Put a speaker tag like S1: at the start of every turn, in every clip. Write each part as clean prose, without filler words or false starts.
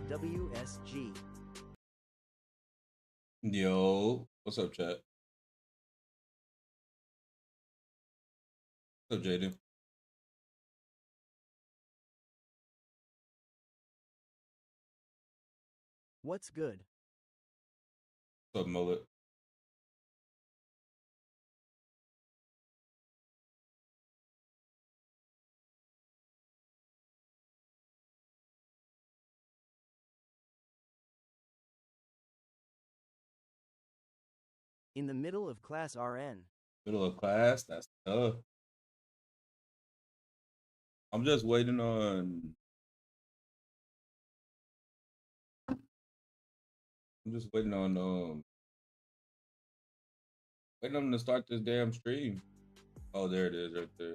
S1: WSG.
S2: Yo, what's up, chat? What's up, Jaden?
S1: What's good?
S2: What's up, Mullet?
S1: In the middle of class RN.
S2: Middle of class? That's tough. I'm just waiting on. I'm just waiting on waiting on them to start this damn stream. Oh, there it is, right there.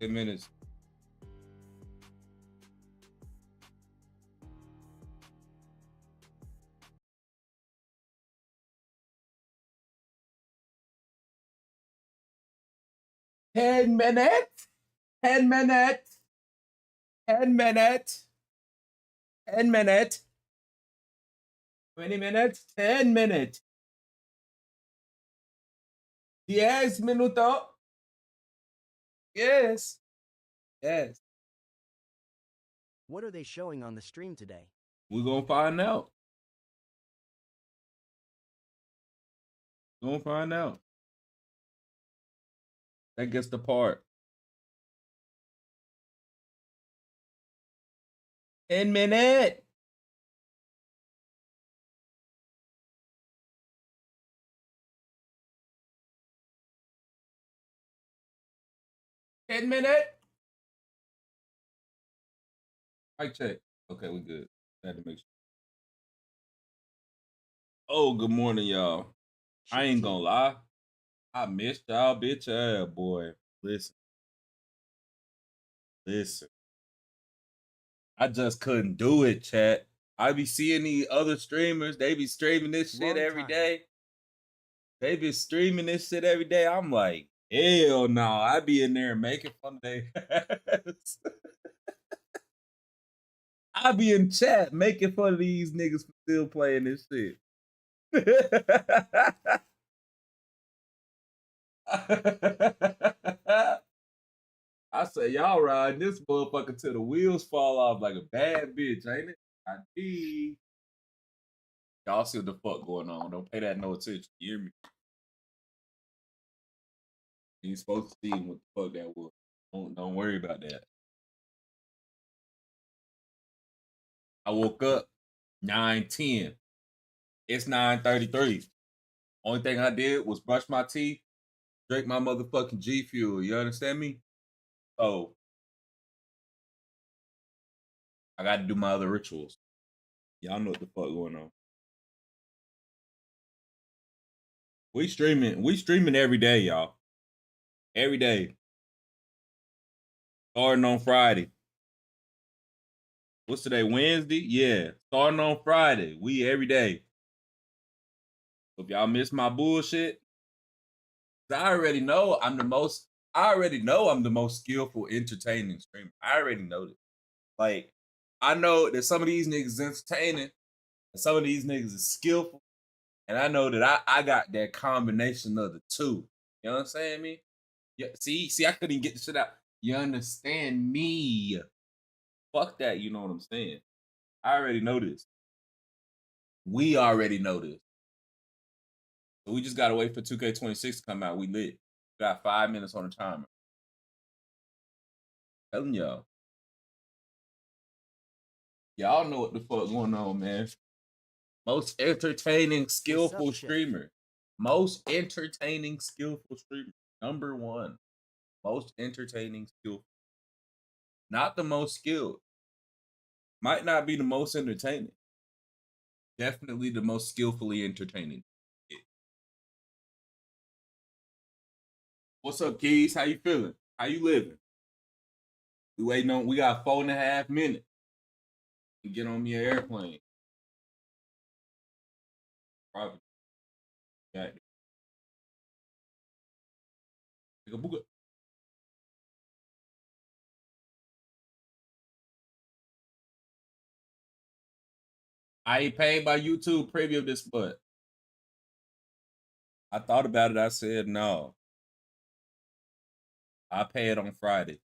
S2: 10 minutes. Ten minutes. 10 minutes. 10 minutes. 10 minutes. 20 minutes. 10 minutes. 10 minutos. Yes. Yes.
S1: What are they showing on the stream today?
S2: We're gonna find out. We're gonna find out. That gets the part. 10 minutes. Ten minutes. Mic check. Okay, we good. Had to make sure. Oh, good morning, y'all. I ain't gonna lie. I missed y'all bitch ass, boy. Listen. I just couldn't do it, chat. I be seeing these other streamers. They be streaming this shit every day. They be streaming this shit every day. I'm like, hell no. I be in there making fun of their ass. I be in chat making fun of these niggas for still playing this shit. I say y'all riding this motherfucker till the wheels fall off like a bad bitch, ain't it? I did. Y'all see what the fuck going on. Don't pay that no attention. You hear me? You ain't supposed to see what the fuck that was. Don't worry about that. I woke up 9:10. It's 9:33. Only thing I did was brush my teeth, drink my motherfucking G Fuel. You understand me? So I got to do my other rituals. Y'all know what the fuck going on. We streaming every day, y'all. Every day. Starting on Friday. What's today? Wednesday? Yeah. Starting on Friday. We every day. If y'all miss my bullshit, I already know I'm the most skillful, entertaining streamer. I already know this. Like, I know that some of these niggas is entertaining, and some of these niggas is skillful, and I know that I got that combination of the two. You know what I'm saying, me? Yeah. See, I couldn't even get the shit out. You understand me? Fuck that. You know what I'm saying? I already know this. We already know this. So we just gotta wait for 2K26 to come out. We lit. We got 5 minutes on the timer. Telling y'all. Y'all know what the fuck going on, man. Most entertaining, skillful streamer. Most entertaining, skillful streamer. Number one. Most entertaining, skillful. Not the most skilled. Might not be the most entertaining. Definitely the most skillfully entertaining. What's up, Keys? How you feeling? How you living? We waiting on. We got 4.5 minutes to get on me an airplane. Probably. Got it. Take a booga. I ain't paid by YouTube preview this, but I thought about it. I said no. I pay it on Friday.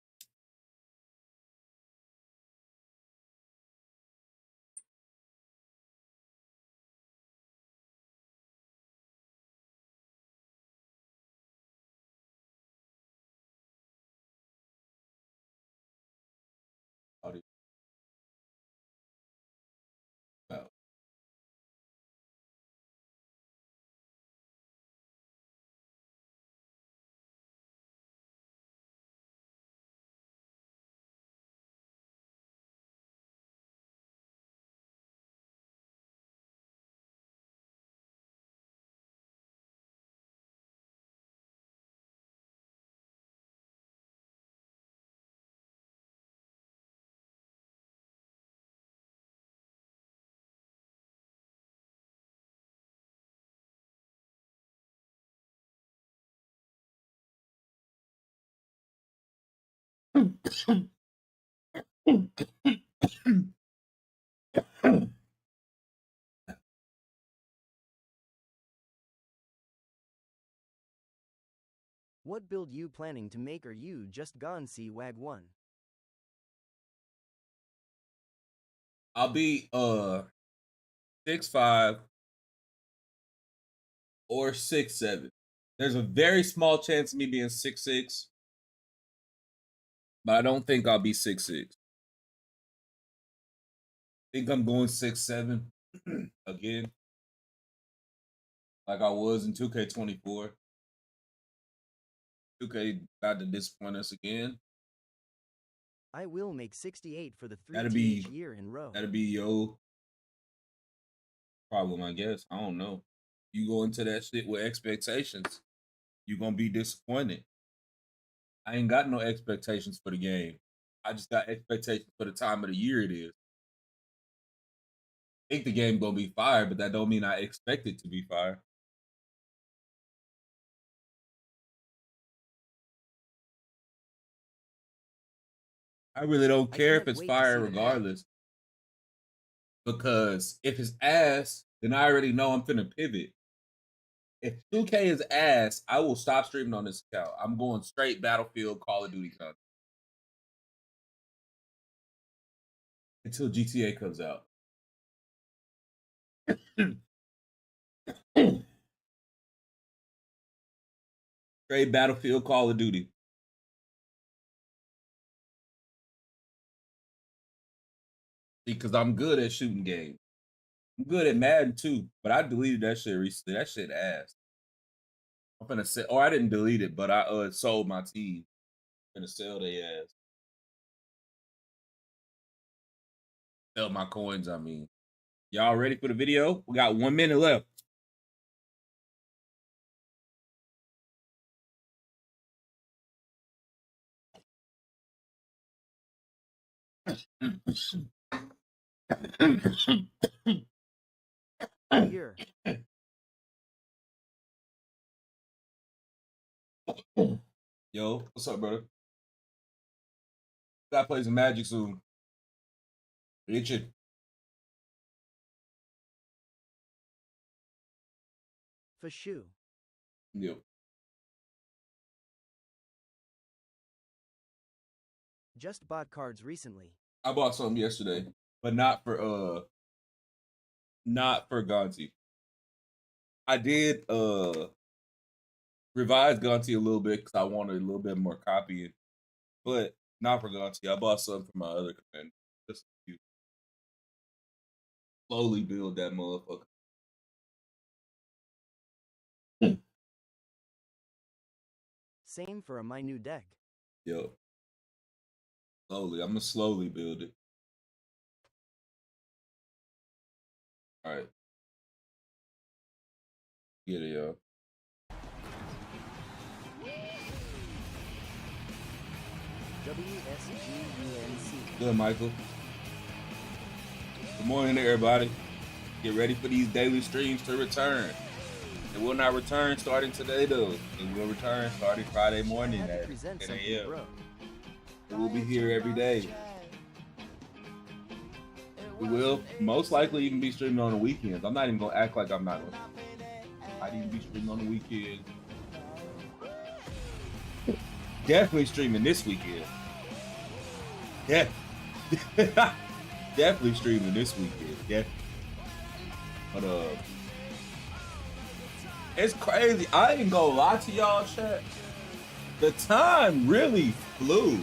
S1: What build you planning to make, or you just gone see Wag 1?
S2: I'll be 6'5" or 6'7". There's a very small chance of me being 6'6", but I don't think I'll be 6'6". I think I'm going 6'7" again, like I was in 2K24. 2K about to disappoint us again.
S1: I will make 68 for the
S2: That'd
S1: 3th
S2: be
S1: year in row.
S2: That'd be your problem, I guess. I don't know. You go into that shit with expectations, you're gonna be disappointed. I ain't got no expectations for the game. I just got expectations for the time of the year it is. I think the game gonna be fire, but that don't mean I expect it to be fire. I really don't care if it's fire regardless. Because if it's ass, then I already know I'm finna pivot. If 2K is ass, I will stop streaming on this account. I'm going straight Battlefield, Call of Duty content until GTA comes out. Straight Battlefield, Call of Duty. Because I'm good at shooting games. I'm good at Madden too, but I deleted that shit recently. That shit ass. I'm finna sell, or I didn't delete it, but I sold my team. I'm finna sell their ass. Sell my coins, I mean. Y'all ready for the video? We got 1 minute left.
S1: Here.
S2: Yo, what's up, brother? Gotta play some Magic soon. Itching.
S1: For shoe.
S2: Yep.
S1: Just bought cards recently.
S2: I bought some yesterday, but not for Gonti. I did revise Gonti a little bit because I wanted a little bit more copying, but not for Gonti. I bought some for my other commander. Just to slowly build that motherfucker.
S1: Same for my new deck.
S2: Yo. Slowly. I'm gonna slowly build it. All right. Get it, yo.
S1: WSGUNC.
S2: Good, Michael. Good morning, everybody. Get ready for these daily streams to return. It will not return starting today, though. It will return starting Friday morning at 10 a.m. It will be here every day. We will most likely even be streaming on the weekends. I'm not even going to act like I'm not going to. I'd even be streaming on the weekend. Definitely streaming this weekend. Yeah. Definitely streaming this weekend. Definitely. But it's crazy. I ain't gonna lie to y'all, chat. The time really flew.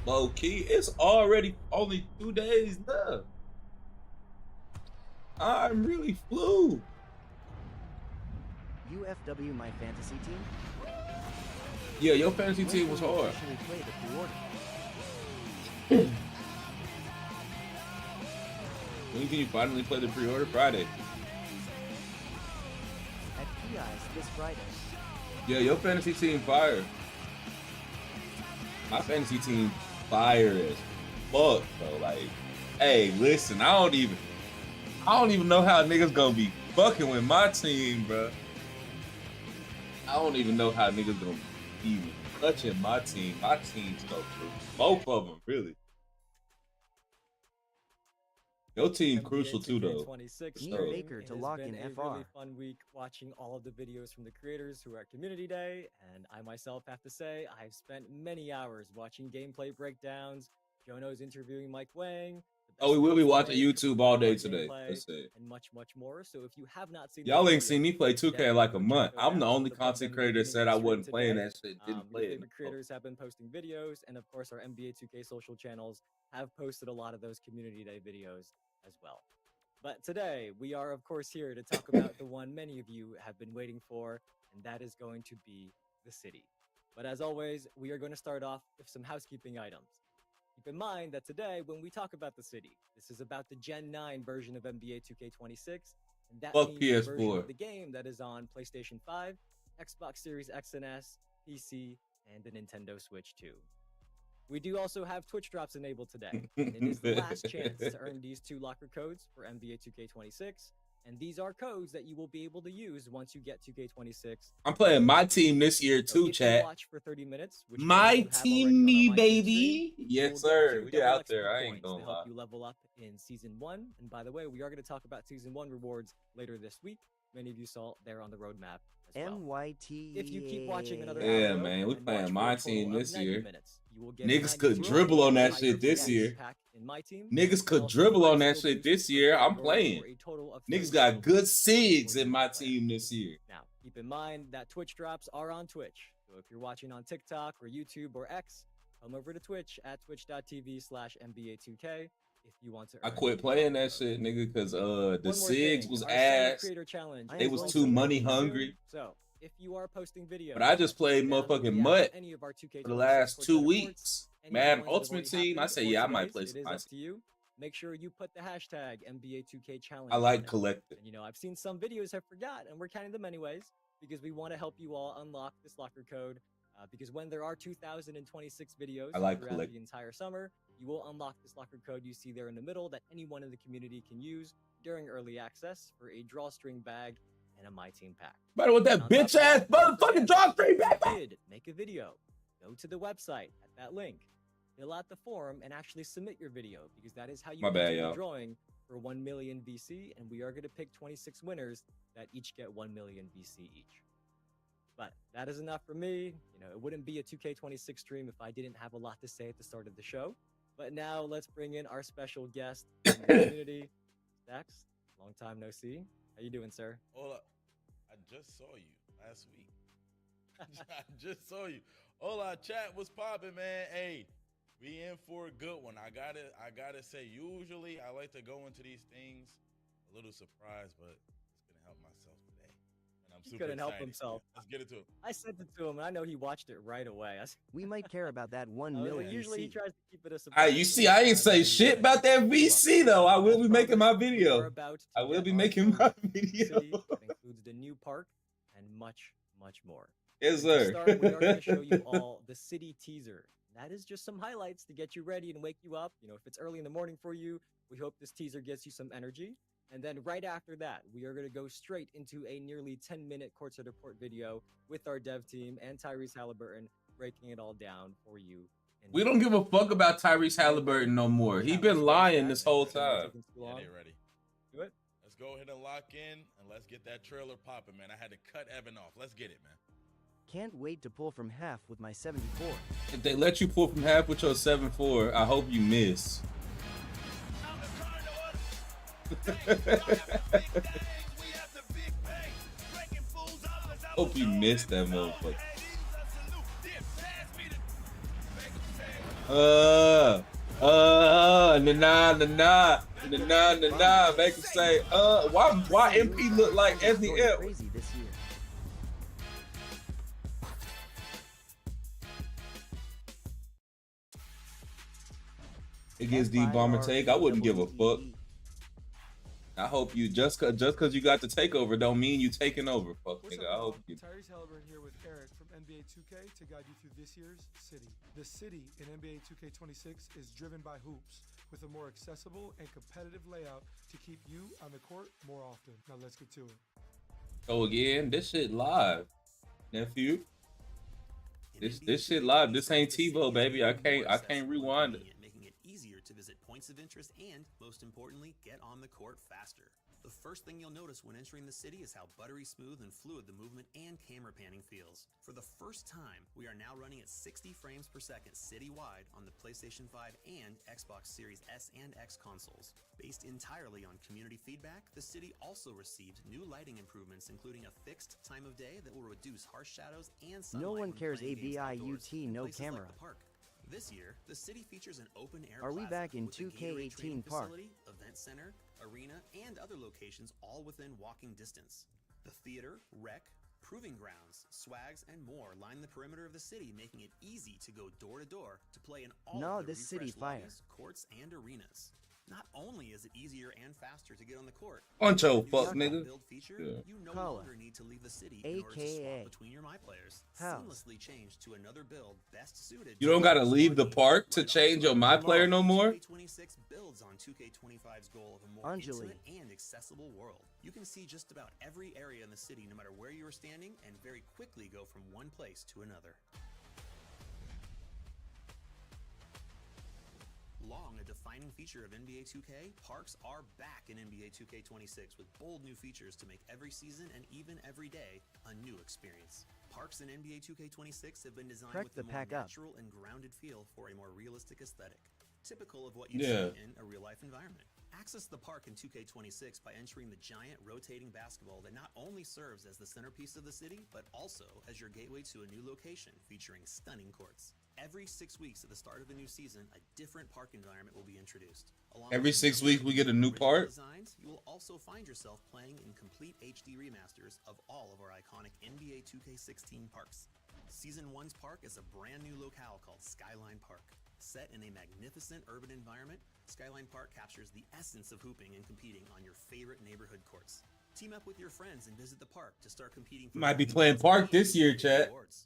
S2: Low key, it's already only 2 days left. Time really flew.
S1: UFW, my fantasy team.
S2: Yeah, your fantasy team was hard. When can you finally play the pre-order? Friday.
S1: At PI's this Friday.
S2: Yeah, your fantasy team fire. My fantasy team fire as fuck, bro. Like, hey, listen, I don't even know how niggas gonna be fucking with my team, bro. I don't even know how niggas gonna be even touching my team. My team's go through. Both of them, really. Your team crucial too, though.
S1: Baker to lock in
S3: a
S1: FR.
S3: really fun week watching all of the videos from the creators who are at Community Day, and I myself have to say I've spent many hours watching gameplay breakdowns, Jono's interviewing Mike Wang.
S2: Oh, we will be watching YouTube all day today.
S3: Let's say. And much more. So if you have not seen,
S2: y'all ain't seen me play 2K in like a month. I'm the only content creator that said I wasn't playing that shit. Didn't play it.
S3: Favorite creators have been posting videos, and of course our NBA 2K social channels have posted a lot of those Community Day videos as well. But today we are of course here to talk about the one many of you have been waiting for, and that is going to be the city. But as always, we are going to start off with some housekeeping items. Keep in mind that today, when we talk about the city, this is about the Gen 9 version of NBA 2K26, and that means the version of the game that is on PlayStation 5, Xbox Series X and S, PC, and the Nintendo Switch 2. We do also have Twitch drops enabled today, and it is the last chance to earn these 2 locker codes for NBA 2K26, and these are codes that you will be able to use once you get 2K26.
S2: I'm playing my team this year too, chat.
S3: Watch for 30 minutes, which
S2: my team, me baby.
S3: Stream,
S2: yes, sir. We out there. I ain't gonna
S3: lie. Help you level up in season 1. And by the way, we are going to talk about season 1 rewards later this week. Many of you saw there on the roadmap as well.
S1: MYT.
S3: If you keep watching another
S2: video, man, we playing my team this year. Niggas could dribble on that shit this year. Niggas could dribble on that shit this year. I'm playing. Niggas got good SIGs in my team this year.
S3: Now, keep in mind that Twitch drops are on Twitch. So if you're watching on TikTok or YouTube or X, come over to Twitch at twitch.tv/NBA2K if you want to.
S2: I quit playing that shit, nigga, because the SIGs was ass. They was too money hungry.
S3: So if you are posting videos,
S2: but I just played motherfucking Mutt for the last 2 weeks. Madden Ultimate Team, I say, yeah, I might play some.
S3: It is up to you. Make sure you put the hashtag NBA2K challenge.
S2: I like collecting.
S3: And you know, I've seen some videos have forgot, and we're counting them anyways because we want to help you all unlock this locker code. Because when there are 2,026 videos throughout the entire summer, you will unlock this locker code you see there in the middle that anyone in the community can use during early access for a drawstring bag and a My Team pack.
S2: But with that bitch ass motherfucking drawstring bag,
S3: make a video. Go to the website at that link. Fill out the form and actually submit your video because that is how you continue drawing for 1 million VC, and we are going to pick 26 winners that each get 1 million VC each. But that is enough for me. You know, it wouldn't be a 2K26 stream if I didn't have a lot to say at the start of the show. But now let's bring in our special guest in the community, Stax. Long time no see. How you doing, sir?
S4: Hola. I just saw you last week. I just saw you. Hola, chat. What's poppin', man? Hey, we in for a good one. I gotta say, usually I like to go into these things a little surprised, but it's gonna help myself today. And I'm
S3: He
S4: super
S3: couldn't help
S4: excited.
S3: himself.
S4: Let's get it to him.
S3: I sent it to him, and I know he watched it right away.
S1: We might care about that 1
S3: I was
S1: mil
S3: like, usually he
S1: VC.
S3: tries to keep it a surprise.
S2: You
S3: but
S2: see,
S3: this
S2: I ain't
S3: time
S2: say
S3: he
S2: shit about that
S3: blew up.
S2: VC though. I will
S3: As
S2: be making my
S3: promised, we are
S2: video.
S3: about
S2: I
S3: to
S2: will
S3: get
S2: be
S3: our
S2: making my
S3: own
S2: video.
S3: city that includes the new park and much, much more.
S2: Yes,
S3: But to
S2: sir.
S3: start, we are going to show you all the city teaser. That is just some highlights to get you ready and wake you up. You know, if it's early in the morning for you, we hope this teaser gets you some energy. And then right after that, we are going to go straight into a nearly 10-minute courtside report video with our dev team and Tyrese Halliburton breaking it all down for you.
S2: We don't give a fuck about Tyrese Halliburton no more. He been lying this whole time.
S4: Yeah, they ready.
S3: Do it.
S4: Let's go ahead and lock in and let's get that trailer popping, man. I had to cut Evan off. Let's get it, man.
S1: Can't wait to pull from half with my 74.
S2: If they let you pull from half with your 7-4, I hope you miss. Hope you missed that motherfucker. Nah. Make him say, why MP look like SDF?
S1: Crazy this year.
S2: Against the bomber take, I wouldn't give a fuck. I hope you just cause you got the takeover don't mean you taking over, fuck nigga. I hope you.
S5: Tyrese Halliburton here with Eric from NBA 2K to guide you through this year's city. The city in NBA 2K26 is driven by hoops with a more accessible and competitive layout to keep you on the court more often. Now let's get to it.
S2: So again, this shit live, nephew. This shit live. This ain't TiVo, baby. I can't rewind it.
S6: Making it easier to visit points of interest and, most importantly, get on the court faster. The first thing you'll notice when entering the city is how buttery smooth and fluid the movement and camera panning feels. For the first time, we are now running at 60 frames per second citywide on the PlayStation 5 and Xbox Series S and X consoles. Based entirely on community feedback, the city also received new lighting improvements, including a fixed time of day that will reduce harsh shadows and sunlight.
S1: No one
S6: when
S1: cares
S6: playing games outdoors
S1: ABIUT,
S6: in
S1: no
S6: places like
S1: camera.
S6: the park. This year, the city features an open-air
S1: Are we
S6: plaza
S1: back in
S6: with a Gatorade
S1: 2K18
S6: training
S1: Park?
S6: facility, event center, arena, and other locations all within walking distance. The theater, rec, proving grounds, swags, and more line the perimeter of the city, making it easy to go door to door to play in all
S1: No,
S6: of the
S1: this city
S6: refreshed
S1: fire.
S6: lobbies, courts, and arenas. Not only is it easier and faster to get on the court,
S2: Poncho,
S6: with the
S2: fuck
S6: new
S2: nigga.
S6: build feature,
S2: Yeah.
S6: you no
S1: Koa,
S6: longer need to leave the city in order to swap
S1: AKA
S6: between your My Players.
S1: House.
S6: Seamlessly change to another build best suited.
S2: You don't gotta leave the park to change your My Player no more.
S6: 2K26 builds on 2K25's goal of a more
S1: Anjali.
S6: intimate and accessible world. You can see just about every area in the city no matter where you are standing and very quickly go from one place to another. Long a defining feature of NBA 2K, parks are back in NBA 2K26 with bold new features to make every season and even every day a new experience. Parks in NBA 2K26 have been designed
S1: Crack
S6: with
S1: the
S6: a more
S1: pack up.
S6: natural and grounded feel for a more realistic aesthetic, typical of what you
S2: Yeah.
S6: see in a real-life environment. Access the park in 2K26 by entering the giant rotating basketball that not only serves as the centerpiece of the city, but also as your gateway to a new location featuring stunning courts. Every 6 weeks at the start of a new season, a different park environment will be introduced. Along
S2: Every
S6: with
S2: 6
S6: some
S2: weeks we get a new
S6: original
S2: park.
S6: designs, you will also find yourself playing in complete HD remasters of all of our iconic NBA 2K16 parks. Season 1's park is a brand new locale called Skyline Park. Set in a magnificent urban environment, Skyline Park captures the essence of hooping and competing on your favorite neighborhood courts. Team up with your friends and visit the park to start competing for
S2: Might be playing park this year, chat.
S6: awards.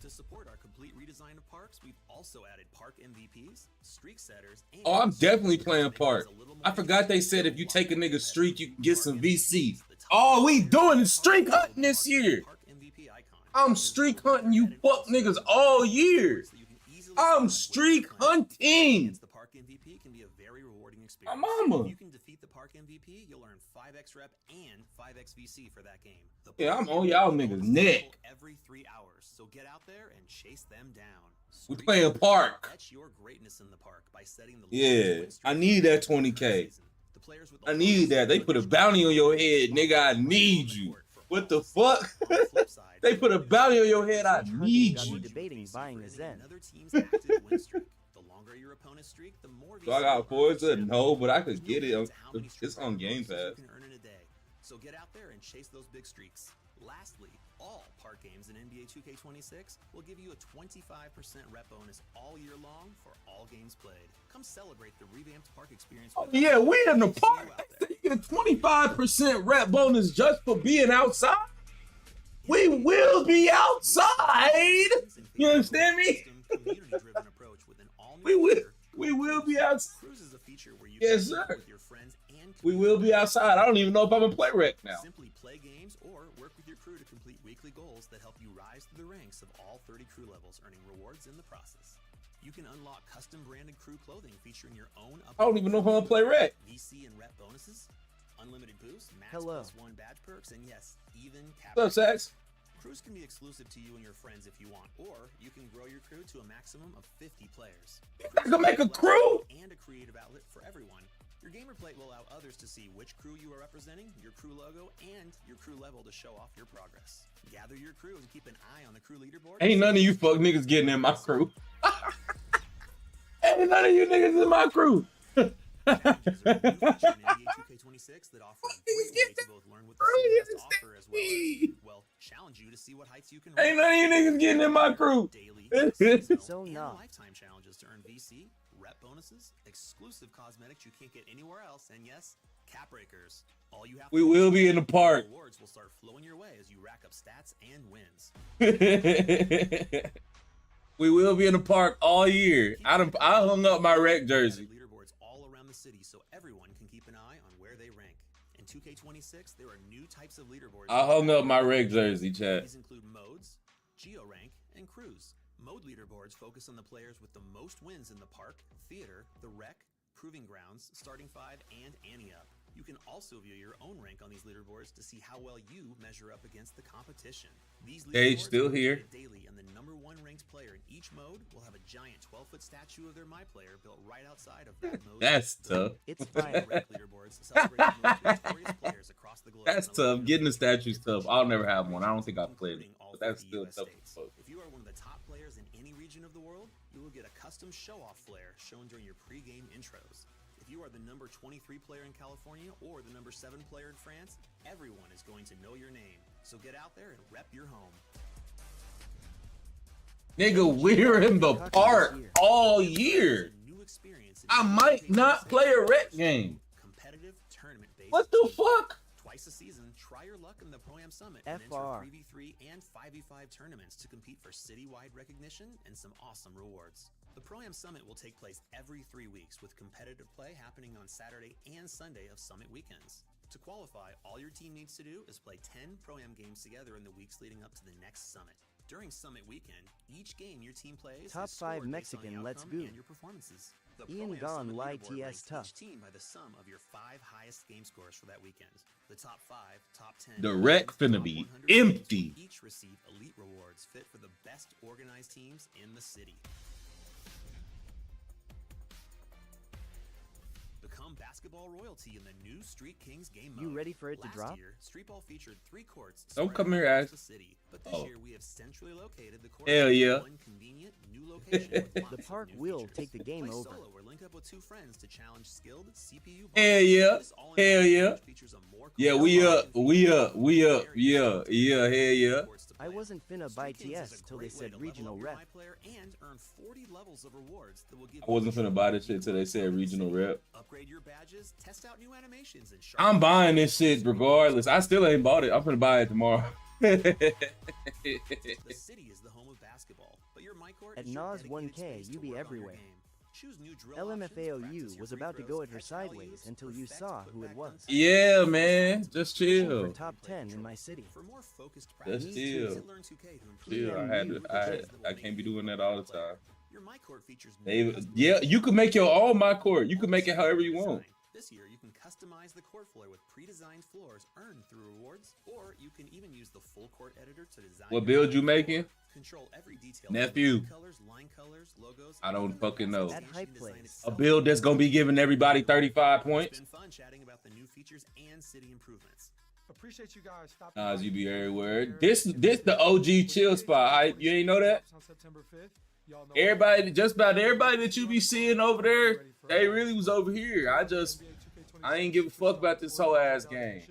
S6: To support our complete redesign of parks, we've also added park MVPs, streak setters, and
S2: Oh, I'm definitely
S6: streak
S2: playing
S6: makers
S2: park.
S6: a little more
S2: I forgot they said
S6: interesting
S2: if you
S6: to
S2: take a
S6: watch.
S2: nigga streak, you can get some
S6: Park
S2: VC.
S6: MVPs, the top
S2: Oh, we
S6: players
S2: doing
S6: in the
S2: streak
S6: park
S2: hunting this
S6: will mark
S2: year.
S6: the park MVP icon.
S2: I'm
S6: This is
S2: streak
S6: one
S2: hunting you
S6: added
S2: fuck
S6: feature
S2: niggas
S6: that
S2: all
S6: makes
S2: year.
S6: so you can easily
S2: I'm
S6: select what
S2: streak
S6: you're playing.
S2: hunting.
S6: Against the park MVP can be a very rewarding experience.
S2: mama.
S6: If you can defeat the park MVP, you'll earn 5x rep and 5x VC for that game. The
S2: Yeah,
S6: park
S2: I'm on y'all
S6: MVP
S2: niggas'
S6: is
S2: neck.
S6: available every 3 hours, so get out there and chase them down.
S2: We
S6: Streak
S2: playing
S6: Hunters
S2: park.
S6: bet your greatness in the park by setting the
S2: Yeah,
S6: longest win
S2: I
S6: streak
S2: need
S6: for
S2: that
S6: the
S2: 20K.
S6: season. The players with the
S2: I need
S6: longest
S2: that. They
S6: win
S2: put a
S6: streak
S2: bounty on your
S6: will
S2: head, nigga. I
S6: right on
S2: need
S6: the
S2: you.
S6: court for
S2: What
S6: all
S2: the
S6: to see.
S2: fuck?
S6: On the flip side,
S2: They put a bounty on your head. I
S1: Hunting
S2: need
S1: got me
S2: you.
S1: debating buying a Zen.
S6: Another team's active win streak. The longer longer your opponent's streak, the more
S2: So I got Forza? No, but I could get it. It's on Game Pass.
S6: you can earn in a day. So get out there and chase those big streaks. Lastly, all park games in NBA 2K26 will give you a 25% rep bonus all year long for all games played. Come celebrate the revamped park experience.
S2: Oh, yeah, we in the park. You get a 25% rep bonus just for being outside. We will be outside. You understand me? We will be outside.
S6: Cruise is a feature where you
S2: Yes,
S6: can
S2: sir.
S6: with your friends and
S2: We will be outside. I don't even know if I'm gonna play rec now.
S6: simply play games or work with your crew to complete weekly goals that help you rise through the ranks of all 30 crew levels, earning rewards in the process. You can unlock custom branded crew clothing featuring your own
S2: I don't even know if I'm gonna play rec.
S6: VC and rep bonuses, unlimited boosts, max
S1: Hello.
S6: +1 badge perks, and yes, even cap.
S2: What's up, Sax?
S6: Crews can be exclusive to you and your friends if you want, or you can grow your crew to a maximum of 50 players.
S2: I can make a crew.
S6: And a creative outlet for everyone. Your gamer plate will allow others to see which crew you are representing, your crew logo, and your crew level to show off your progress. Gather your crew and keep an eye on the crew leaderboard.
S2: Ain't none of you fuck niggas getting in my crew. Ain't none of you niggas in my crew.
S6: Challenges are a new feature in NBA 2K26 that offer a great way to both learn what the city has to offer as well as, challenge you to see what heights you can
S2: Ain't none of you niggas getting in my crew.
S6: Daily,
S1: So
S6: seasonal, and
S1: not.
S6: lifetime challenges to earn VC, rep bonuses, exclusive cosmetics you can't get anywhere else, and yes, cap breakers. All you have
S2: We
S6: to do
S2: will
S6: is
S2: be in the park.
S6: rewards will start flowing your way as you rack up stats and wins.
S2: We will be in the park all year. I hung up my rec jersey.
S6: Leaderboards all around the city so everyone can keep an eye on where they rank. In 2K26, there are new types of leaderboards.
S2: I hung up my rec jersey, chat.
S6: These include modes, geo-rank, and cruise. Mode leaderboards focus on the players with the most wins in the park, theater, the rec, proving grounds, starting five, and ante up. You can also view your own rank on these leaderboards to see how well you measure up against the competition. These
S2: Gage
S6: leaderboards
S2: still
S6: are
S2: here.
S6: updated daily, and the #1 ranked player in each mode will have a giant 12-foot statue of their My Player built right outside of that mode.
S2: That's tough.
S1: It's fine.
S6: Rec leaderboards celebrate the most victorious players across the globe.
S2: That's
S6: on the
S2: tough. Getting the
S6: leaderboard.
S2: statue's tough. I'll never have one. I don't think I've played it,
S6: Including all
S2: but that's
S6: 50
S2: still
S6: US
S2: tough.
S6: states. If you are one of the top players in any region of the world, you will get a custom show-off flare shown during your pre-game intros. If you are the #23 player in California or the #7 player in France, everyone is going to know your name. So get out there and rep your home.
S2: Nigga, we're in the park all year.
S6: It's a new experience in
S2: I might not play a rec game.
S6: competitive tournament-based.
S2: What the fuck?
S6: Twice a season, try your luck in the Pro-Am Summit and enter
S1: FR.
S6: 3v3 and 5v5 tournaments to compete for citywide recognition and some awesome rewards. The Pro-Am Summit will take place every 3 weeks with competitive play happening on Saturday and Sunday of Summit weekends. To qualify, all your team needs to do is play 10 Pro-Am games together in the weeks leading up to the next Summit. During Summit weekend, each game your team plays
S1: Top
S6: is scored
S1: 5
S6: based on the
S1: Mexican, let's
S6: outcome
S1: go.
S6: and your performances. The
S1: Ian
S6: Pro-Am
S1: Gone,
S6: Summit leaderboard
S1: YTS
S6: ranks
S1: tough.
S6: each team by the sum of your 5 highest game scores for that weekend. The top 5, top 10,
S2: The rec
S6: and
S2: finna
S6: top
S2: be
S6: 100 teams
S2: empty.
S6: will each receive elite rewards fit for the best organized teams in the city. Become basketball royalty in the new Street Kings game mode.
S1: You ready for it to
S6: Last
S1: drop?
S6: year, Street Ball featured 3 courts.
S2: Don't
S6: spread
S2: come here,
S6: across
S2: Ash.
S6: the city. But this
S2: Oh.
S6: year we have centrally located the courts
S2: Hell
S6: in
S2: yeah.
S6: one convenient new location with lots
S1: The
S6: of
S1: park
S6: new
S1: will
S6: features.
S1: take the game
S6: Play
S1: over.
S6: solo or link up with 2 friends to challenge skilled CPU.
S2: Hell yeah.
S6: This all-in-one
S2: Hell yeah.
S6: package features a more
S2: Yeah,
S6: complete
S2: we up.
S6: offensive
S2: We
S6: game,
S2: up. We up.
S6: very
S2: Yeah. Yeah. Hell yeah.
S6: courts to
S1: I
S6: play.
S1: wasn't finna buy
S6: Street Kings is
S1: TS
S6: a
S1: till they
S6: great way
S1: said
S6: to level
S1: regional
S6: up your
S1: rep.
S6: My Player and earn 40 levels of rewards that will give
S2: I wasn't
S6: you
S2: finna buy this shit till they said regional rep.
S6: Upgrade your badges, test out new animations, and
S2: I'm buying this shit regardless. I still ain't bought it. I'm finna buy it tomorrow.
S6: The city is the home of basketball, but your My Court
S1: At
S6: is your
S1: Nas
S6: dedicated
S1: 1K,
S6: space
S1: you
S6: to
S1: be
S6: work on your
S1: everywhere.
S6: game. Choose new drill options, practice
S1: LMFAOU
S6: your
S1: was
S6: free
S1: about to
S6: throws,
S1: go at her
S6: catch values,
S1: sideways until you
S6: perfect
S1: saw who it
S6: putback
S1: was.
S6: concepts,
S2: Yeah,
S6: and
S2: man.
S6: defense.
S2: Just
S1: Pushing
S2: chill.
S1: for top 10 in my city.
S6: For more focused
S2: Just
S6: practice,
S2: chill.
S6: visit Learn 2K to improve
S2: Chill.
S6: your
S2: I
S6: game
S2: had
S6: with
S2: to.
S6: the tools that will
S2: I
S6: make
S2: can't be
S6: you
S2: doing
S6: a
S2: that
S6: better
S2: all the
S6: player.
S2: time.
S6: Your My Court features
S2: They,
S6: new custom
S2: yeah, you can make your own My Court. You can make it however you
S6: design.
S2: want.
S6: This year, you can customize the court floor with pre-designed floors earned through rewards, or you can even use the full court editor to design.
S2: What
S6: your
S2: build
S6: own
S2: you
S6: floor.
S2: making?
S6: Control every detail.
S2: Nephew.
S6: Colors, line colors, logos.
S2: I don't
S6: even the
S2: fucking know.
S6: backstage
S1: That hype
S6: design
S1: plays.
S2: A
S6: itself.
S2: build that's gonna be giving everybody 35 points.
S6: It's been fun chatting about the new features and city improvements.
S5: Appreciate you guys stopping
S2: Nas,
S5: by
S2: you be
S5: to
S2: everywhere.
S5: share
S2: This
S5: and
S2: the OG
S5: with
S2: chill
S5: NBA
S2: spot. Hype. You ain't know that?
S5: on September 5th. Y'all know
S2: Everybody, just about everybody that you be seeing over there, they really was over here. I ain't give a fuck about this whole ass game.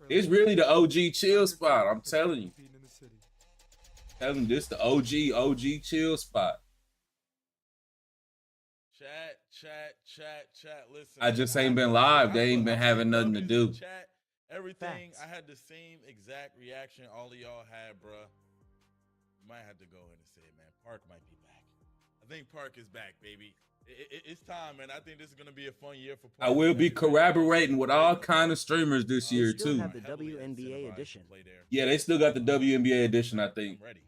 S2: It's really the OG chill spot. I'm telling you. Telling this the OG chill spot.
S4: Chat. Listen,
S2: I just ain't been live. They ain't been having nothing to do.
S4: Chat, everything.
S1: Facts.
S4: I had the same exact reaction all of y'all had, bruh. You might have to go ahead and say it, man. Park might be back. I think Park is back, baby. It's time, man. I think this is gonna be a fun year for Park.
S2: I will be collaborating with all kind of streamers this year
S1: Still
S2: too.
S1: have the WNBA edition.
S2: Yeah, they still got the WNBA edition, I think.
S4: I'm ready.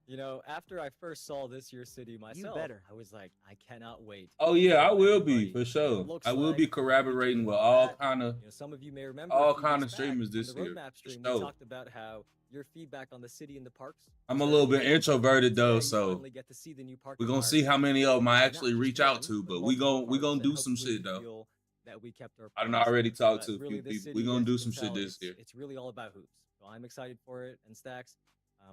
S3: You know, after I first saw this year's city myself,
S1: better.
S3: I was like, I cannot wait.
S2: Oh yeah, I will be
S3: Everybody,
S2: for
S3: it
S2: sure.
S3: looks
S2: I will
S3: like
S2: be
S3: we
S2: collaborating
S3: can
S2: with
S3: do
S2: all
S3: that.
S2: kind of.
S3: You know, some of you may remember
S2: all
S3: a few
S2: kind
S3: weeks
S2: of streamers
S3: back
S2: this
S3: on the
S2: year,
S3: roadmap
S2: for
S3: stream,
S2: sure.
S3: we talked about how your feedback on the city and the parks.
S2: I'm
S3: was
S2: a little
S3: very
S2: bit
S3: good.
S2: introverted
S3: Today,
S2: though,
S3: you
S2: so
S3: finally get to see the new park
S2: we're gonna see how
S3: environment.
S2: many of them I
S3: Not
S2: actually
S3: just
S2: reach out
S3: one,
S2: to.
S3: but
S2: But we
S3: multiple
S2: gonna
S3: parks,
S2: do
S3: and
S2: some
S3: hopefully
S2: shit though.
S3: feel that we kept our
S2: I done
S3: promise.
S2: already talked
S3: But
S2: to a
S3: really,
S2: few
S3: this
S2: people. We
S3: city,
S2: gonna
S3: as
S2: do
S3: you
S2: some
S3: can
S2: shit
S3: tell,
S2: this year.
S3: it's really all about hoops. So I'm excited for it. And Stacks,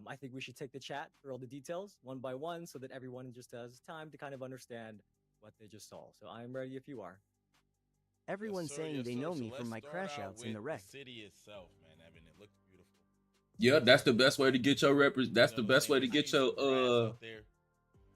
S3: I think we should take the chat for all the details one by one so that everyone just has time to kind of understand what they just saw. So I'm ready if you are.
S1: Everyone's saying they know me from my
S4: let's
S1: crash
S4: start out
S1: outs in the
S4: with
S1: wreck.
S4: city itself, man. Evan, it looked beautiful.
S2: Yeah, that's the best way to get your That's the best way to get your